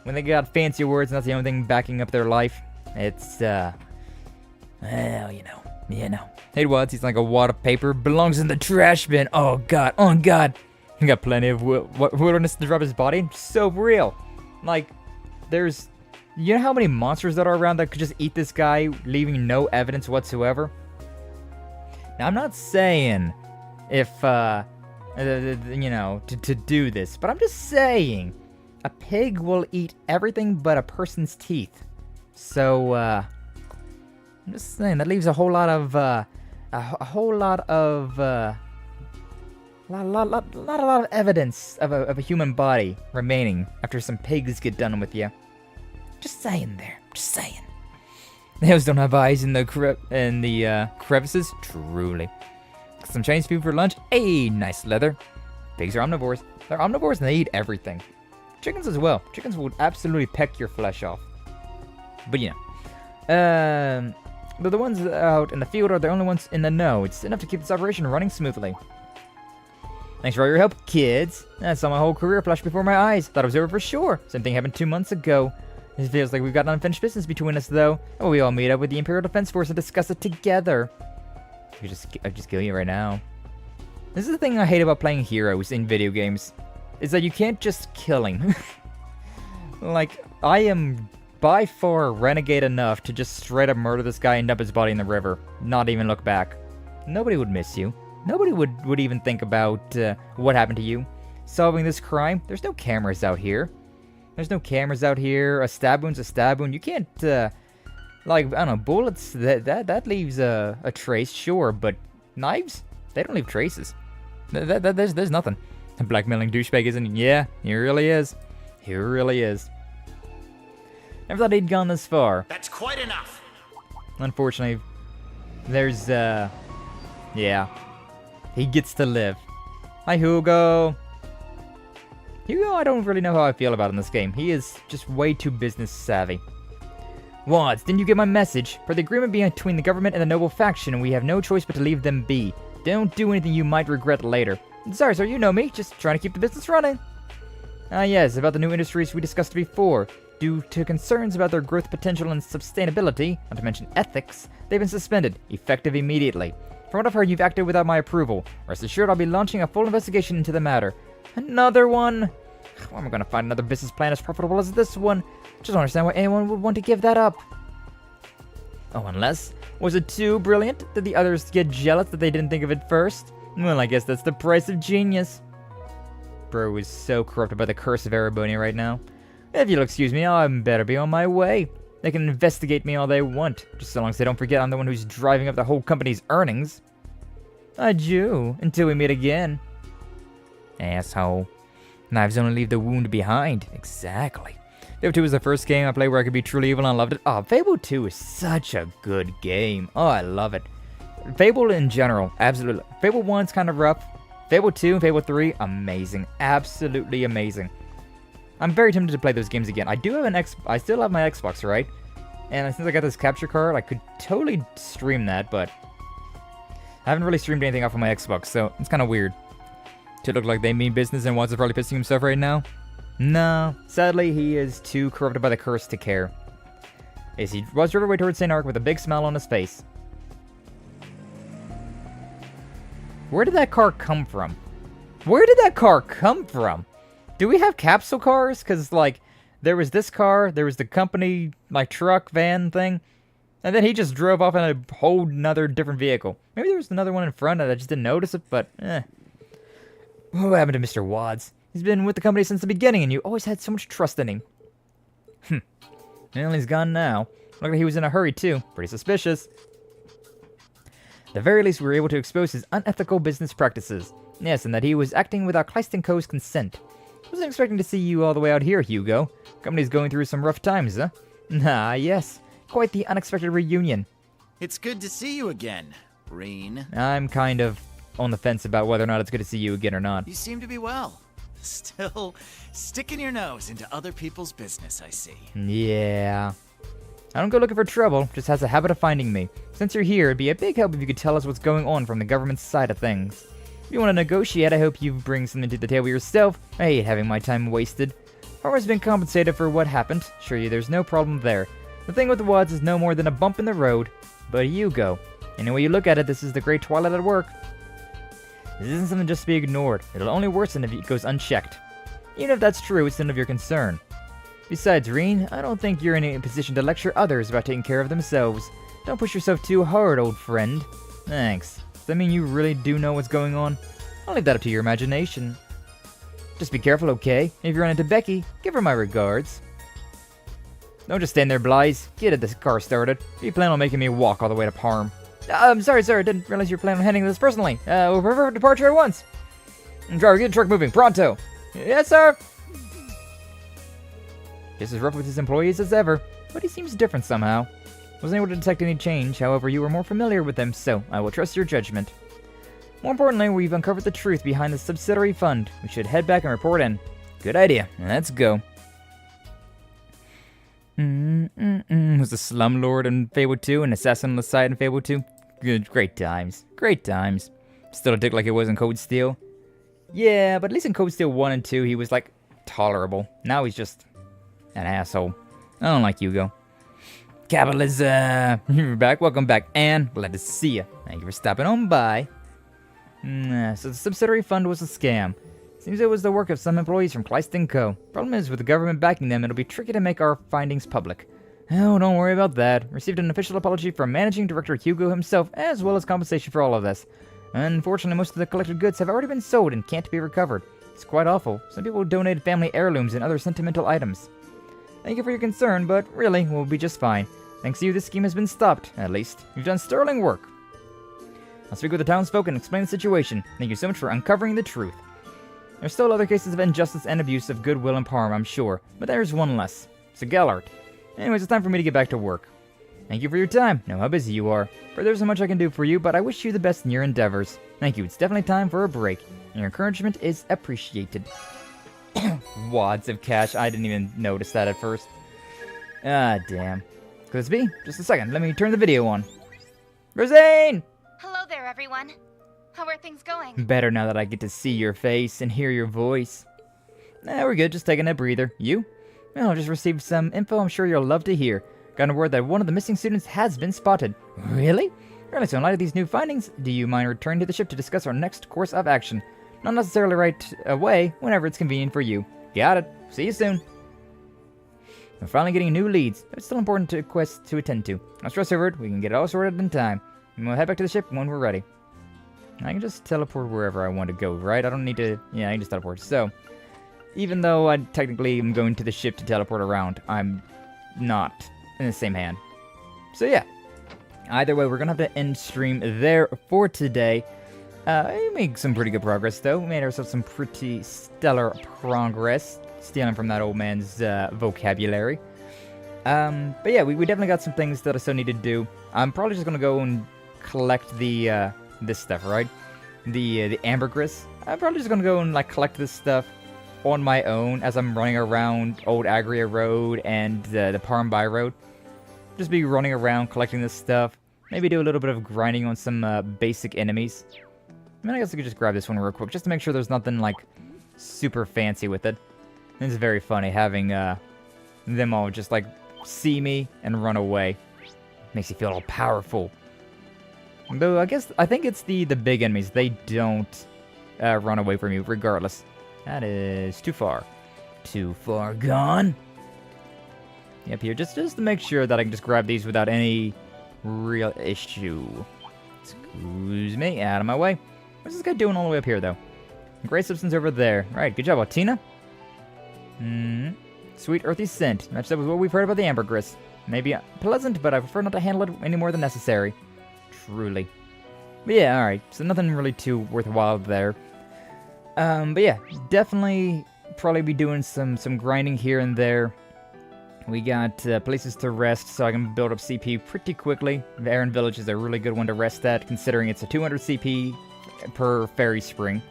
When they got fancy words and that's the only thing backing up their life, it's, well, you know. Hey, Wads, he's like a wad of paper, belongs in the trash bin. Oh, God. He got plenty of wilderness to drop his body. So real. Like, there's... You know how many monsters that are around that could just eat this guy, leaving no evidence whatsoever? Now, I'm not saying if, you know, to do this, but I'm just saying a pig will eat everything but a person's teeth. So, I'm just saying that leaves a whole lot of, lot of evidence of a human body remaining after some pigs get done with you. Just saying there. Just saying. The hills don't have eyes in the crevices. Truly. Some Chinese food for lunch. Hey, nice leather. Pigs are omnivores. They're omnivores and they eat everything. Chickens as well. Chickens will absolutely peck your flesh off. But you know. But the ones out in the field are the only ones in the know. It's enough to keep this operation running smoothly. Thanks for all your help, kids. I saw my whole career flash before my eyes. Thought it was over for sure. Same thing happened 2 months ago. It feels like we've got unfinished business between us, though. Oh, we all meet up with the Imperial Defense Force and discuss it together. I just kill you right now. This is the thing I hate about playing heroes in video games. Is that you can't just kill him. Like, I am by far renegade enough to just straight up murder this guy and dump his body in the river. Not even look back. Nobody would miss you. Nobody would even think about what happened to you. Solving this crime? There's no cameras out here. There's no cameras out here. A stab wound's a stab wound. You can't, like, I don't know, bullets, that leaves a trace, sure, but knives? They don't leave traces. There's nothing. A blackmailing douchebag isn't, yeah, he really is. He really is. Never thought he'd gone this far. That's quite enough. Unfortunately, there's, yeah. He gets to live. Hi, Hugo. Hugo, I don't really know how I feel about in this game. He is just way too business savvy. Wads, didn't you get my message? For the agreement between the government and the noble faction, we have no choice but to leave them be. Don't do anything you might regret later. Sorry, sir, you know me. Just trying to keep the business running. Yes, about the new industries we discussed before. Due to concerns about their growth potential and sustainability, not to mention ethics, they've been suspended, effective immediately. From what I've heard, you've acted without my approval. Rest assured, I'll be launching a full investigation into the matter. Another one? How am I going to find another business plan as profitable as this one? Just don't understand why anyone would want to give that up. Oh, unless... Was it too brilliant? Did the others get jealous that they didn't think of it first? Well, I guess that's the price of genius. Bro is so corrupted by the curse of Erebonia right now. If you'll excuse me, I better be on my way. They can investigate me all they want, just so long as they don't forget I'm the one who's driving up the whole company's earnings. Adieu, until we meet again. Asshole. Knives only leave the wound behind. Exactly. Fable 2 was the first game I played where I could be truly evil and I loved it. Oh, Fable 2 is such a good game. Oh, I love it. Fable in general, absolutely. Fable 1's kind of rough. Fable 2 and Fable 3, amazing. Absolutely amazing. I'm very tempted to play those games again. I do have I still have my Xbox, right? And since I got this capture card, I could totally stream that, but I haven't really streamed anything off of my Xbox, so it's kind of weird. To look like they mean business and Watts is probably pissing himself right now. No, sadly, he is too corrupted by the curse to care. As he was driven away towards St. Ark with a big smile on his face. Where did that car come from? Where did that car come from? Do we have capsule cars? Because, like, there was this car, there was the company, like, truck, van thing, and then he just drove off in a whole nother different vehicle. Maybe there was another one in front and I just didn't notice it, but, What happened to Mr. Wads? He's been with the company since the beginning, and you always had so much trust in him. Well, he's gone now. Looked like he was in a hurry, too. Pretty suspicious. At the very least, we were able to expose his unethical business practices. Yes, and that he was acting without Kleist & Co.'s consent. Wasn't expecting to see you all the way out here, Hugo. Company's going through some rough times, huh? Ah, yes. Quite the unexpected reunion. It's good to see you again, Rean. I'm kind of on the fence about whether or not it's good to see you again or not. You seem to be well. Still sticking your nose into other people's business, I see. Yeah. I don't go looking for trouble, just has a habit of finding me. Since you're here, it'd be a big help if you could tell us what's going on from the government's side of things. If you want to negotiate, I hope you bring something to the table yourself. I hate having my time wasted. Farmer's been compensated for what happened. Sure you, there's no problem there. The thing with the Wads is no more than a bump in the road. But Hugo, any way you look at it, this is the great twilight at work. This isn't something just to be ignored. It'll only worsen if it goes unchecked. Even if that's true, it's none of your concern. Besides, Rean, I don't think you're in a position to lecture others about taking care of themselves. Don't push yourself too hard, old friend. Thanks. Does that mean you really do know what's going on? I'll leave that up to your imagination. Just be careful, okay? If you run into Becky, give her my regards. Don't just stand there, Blaze. Get the car started. You plan on making me walk all the way to Parm. I'm sorry, sir. I didn't realize you were planning on handling this personally. We'll prepare for departure at once. Driver, get the truck moving. Pronto. Yes, sir. Just as rough with his employees as ever, but he seems different somehow. Wasn't able to detect any change, however, you were more familiar with them, so I will trust your judgment. More importantly, we've uncovered the truth behind the subsidiary fund. We should head back and report in. Good idea. Let's go. Was the Slumlord in Fable 2 and Assassin on the Side in Fable 2? Good, great times. Great times. Still a dick like it was in Code Steel. Yeah, but at least in Code Steel 1 and 2, he was, like, tolerable. Now he's just an asshole. I don't like Hugo. Capitalism! You're back. Welcome back, Anne. Glad to see you. Thank you for stopping on by. So the subsidiary fund was a scam. Seems it was the work of some employees from Kleist & Co. Problem is, with the government backing them, it'll be tricky to make our findings public. Oh, don't worry about that. Received an official apology from Managing Director Hugo himself, as well as compensation for all of this. Unfortunately, most of the collected goods have already been sold and can't be recovered. It's quite awful. Some people donated family heirlooms and other sentimental items. Thank you for your concern, but really, we'll be just fine. Thanks to you, this scheme has been stopped, at least. You've done sterling work. I'll speak with the townsfolk and explain the situation. Thank you so much for uncovering the truth. There's still other cases of injustice and abuse of goodwill in Parm, I'm sure, but there's one less. So Gellert, Anyways, it's time for me to get back to work. Thank you for your time. Know how busy you are. For there's so much I can do for you, but I wish you the best in your endeavors. Thank you. It's definitely time for a break. Your encouragement is appreciated. Wads of cash. I didn't even notice that at first. Ah, damn. Could this be? Just a second. Let me turn the video on. Rosane! Hello there, everyone. How are things going? Better now that I get to see your face and hear your voice. We're good. Just taking a breather. You? Well, I just received some info I'm sure you'll love to hear. Got a word that one of the missing students has been spotted. Really? Really, so in light of these new findings, do you mind returning to the ship to discuss our next course of action? Not necessarily right away, whenever it's convenient for you. Got it. See you soon. We're finally getting new leads, but it's still important to quest to attend to. No stress over it, we can get it all sorted in time. And we'll head back to the ship when we're ready. I can just teleport wherever I want to go, right? I don't need to... Yeah, I can just teleport. So, even though I technically am going to the ship to teleport around, I'm not in the same hand. So yeah, either way, we're gonna have to end stream there for today. We made some pretty good progress though. We made ourselves some pretty stellar progress, stealing from that old man's vocabulary. But yeah, we definitely got some things that I still need to do. I'm probably just gonna go and collect the this stuff, right? The ambergris. I'm probably just gonna go and like collect this stuff on my own as I'm running around Old Agria Road and the Parmby Road. Just be running around collecting this stuff. Maybe do a little bit of grinding on some basic enemies. I mean, I guess I could just grab this one real quick just to make sure there's nothing like super fancy with it. It's very funny having them all just like see me and run away. Makes you feel all powerful. Though I think it's the big enemies. They don't run away from you regardless. That is too far. Too far gone. Yep, here, just to make sure that I can just grab these without any real issue. Excuse me, out of my way. What's this guy doing all the way up here, though? Gray substance over there. Right, good job, Altina. Sweet earthy scent. Matched up with what we've heard about the ambergris. Maybe pleasant, but I prefer not to handle it any more than necessary. Truly. But yeah, alright, so nothing really too worthwhile there. But yeah, definitely probably be doing some grinding here and there. We got places to rest, so I can build up CP pretty quickly. The Aaron Village is a really good one to rest at, considering it's a 200 CP per fairy spring.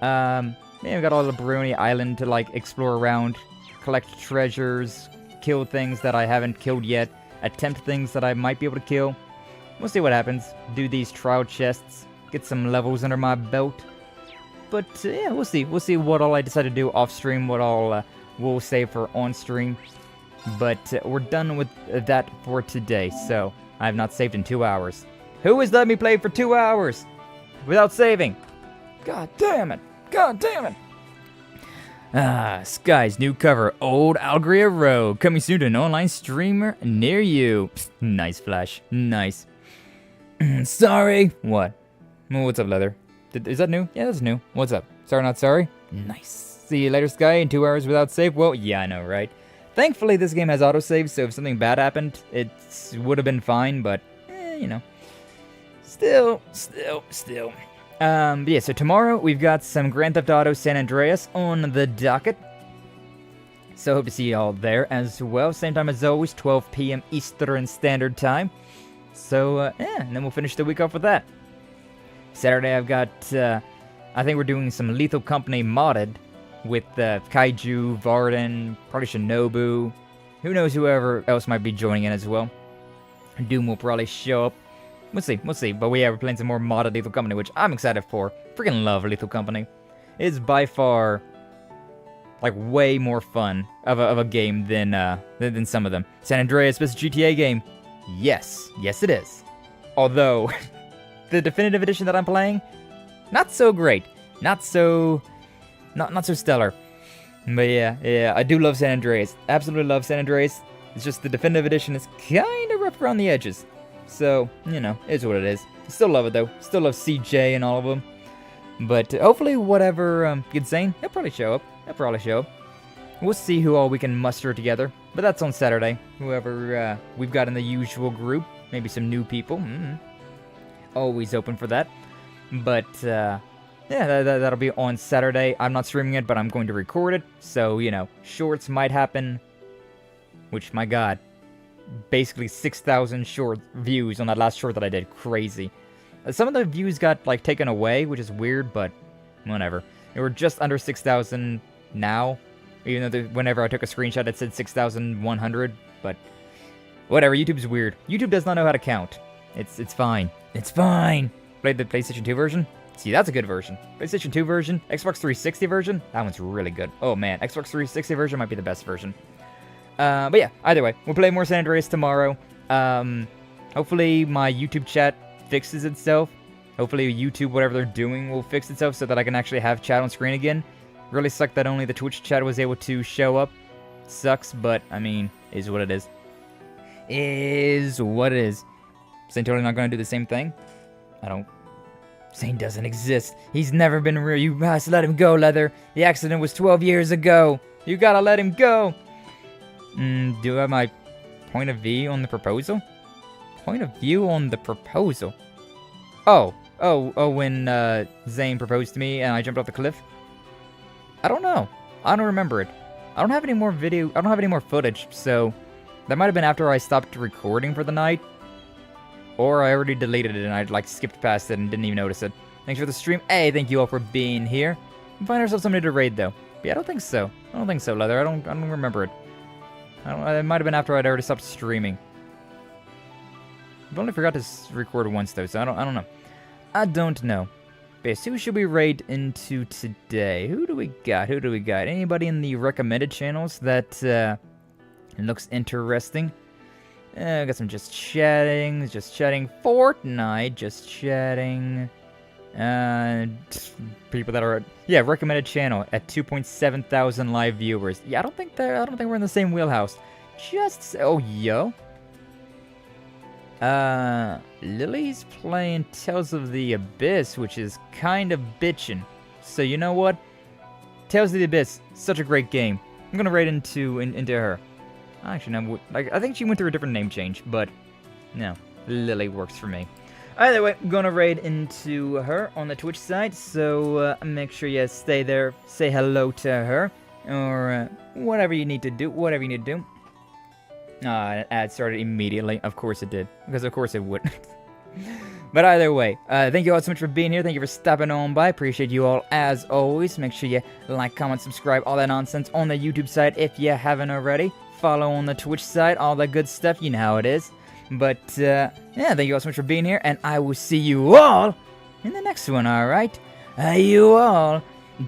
Yeah, we got all the Bruni Island to like explore around, collect treasures, kill things that I haven't killed yet, attempt things that I might be able to kill. We'll see what happens. Do these trial chests, get some levels under my belt. But yeah, we'll see. We'll see what all I decide to do off stream, what all we'll save for on stream. But we're done with that for today, so I have not saved in 2 hours. Who has let me play for 2 hours without saving? God damn it! God damn it! Ah, Sky's new cover, Old Agria Road, coming soon to an online streamer near you. Psst, nice flash, nice. Sorry. What? What's up, Leather? Is that new? Yeah, that's new. What's up? Sorry, not sorry? Nice. See you later, Sky, in 2 hours without save? Well, yeah, I know, right? Thankfully, this game has autosave, so if something bad happened, it would have been fine, but, you know. Still. But yeah, so tomorrow, we've got some Grand Theft Auto San Andreas on the docket. So hope to see you all there as well. Same time as always, 12 p.m. Eastern Standard Time. So, yeah, and then we'll finish the week off with that. Saturday, I've got, I think we're doing some Lethal Company modded with Kaiju, Varden, probably Shinobu. Who knows whoever else might be joining in as well. Doom will probably show up. We'll see. But we're playing some more modded Lethal Company, which I'm excited for. Freaking love Lethal Company. It's by far, like, way more fun of a game than some of them. San Andreas, best GTA game. Yes it is. Although, the definitive edition that I'm playing, not so great. Not so stellar. But yeah, I do love San Andreas. Absolutely love San Andreas. It's just the definitive edition is kind of rough around the edges. So, you know, it's what it is. Still love it though. Still love CJ and all of them. But hopefully whatever gets saying, he'll probably show up. We'll see who all we can muster together. But that's on Saturday. Whoever we've got in the usual group. Maybe some new people. Always open for that. But, yeah, that'll be on Saturday. I'm not streaming it, but I'm going to record it. So, you know, shorts might happen which, my god, basically 6,000 short views on that last short that I did. Crazy. Some of the views got, like, taken away, which is weird, but whatever. They were just under 6,000 now, even though whenever I took a screenshot it said 6,100, but whatever, YouTube's weird. YouTube does not know how to count. It's fine. It's fine. Played the PlayStation 2 version? See, that's a good version. PlayStation 2 version, Xbox 360 version, that one's really good. Oh man, Xbox 360 version might be the best version. But yeah, either way, we'll play more San Andreas tomorrow. Hopefully my YouTube chat fixes itself. Hopefully YouTube, whatever they're doing, will fix itself so that I can actually have chat on screen again. Really sucked that only the Twitch chat was able to show up. Sucks, but, I mean, is what it is. Is what it is. Zane totally not gonna do the same thing? I don't... Zane doesn't exist. He's never been real. You must let him go, Leather. The accident was 12 years ago. You gotta let him go. Do I have my point of view on the proposal? Point of view on the proposal? Oh, when Zane proposed to me and I jumped off the cliff? I don't know. I don't remember it. I don't have any more video. I don't have any more footage, so that might have been after I stopped recording for the night. Or I already deleted it and I'd like skipped past it and didn't even notice it. Thanks for the stream. Hey, thank you all for being here. We'll find ourselves somebody to raid though. But yeah, I don't think so. I don't think so, Leather. I don't remember it. It might have been after I'd already stopped streaming. I've only forgot to record once though, so I don't know. I don't know. But who should we raid into today? Who do we got? Who do we got? Anybody in the recommended channels that looks interesting? I got some just chatting Fortnite, just chatting. People that are recommended channel at 2.7 thousand live viewers. Yeah, I don't think we're in the same wheelhouse. Lily's playing Tales of the Abyss, which is kind of bitchin'. So you know what? Tales of the Abyss, such a great game. I'm gonna raid into her. Actually, no, I think she went through a different name change, but no, Lily works for me. Either way, I'm gonna raid into her on the Twitch side, so make sure you stay there, say hello to her, or whatever you need to do, ad started immediately. Of course it did, because of course it would. But either way, thank you all so much for being here. Thank you for stopping on by. Appreciate you all as always. Make sure you like, comment, subscribe, all that nonsense on the YouTube side if you haven't already. Follow on the Twitch side, all that good stuff. You know how it is. But, yeah, thank you all so much for being here, and I will see you all in the next one, alright? You all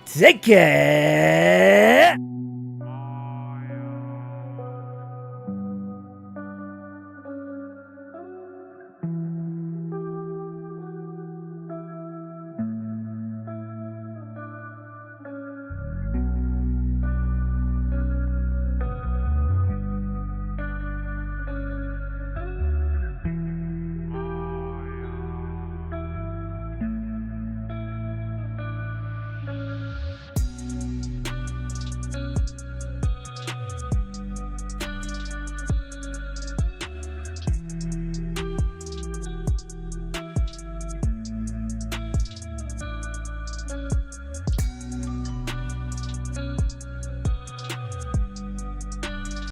take care!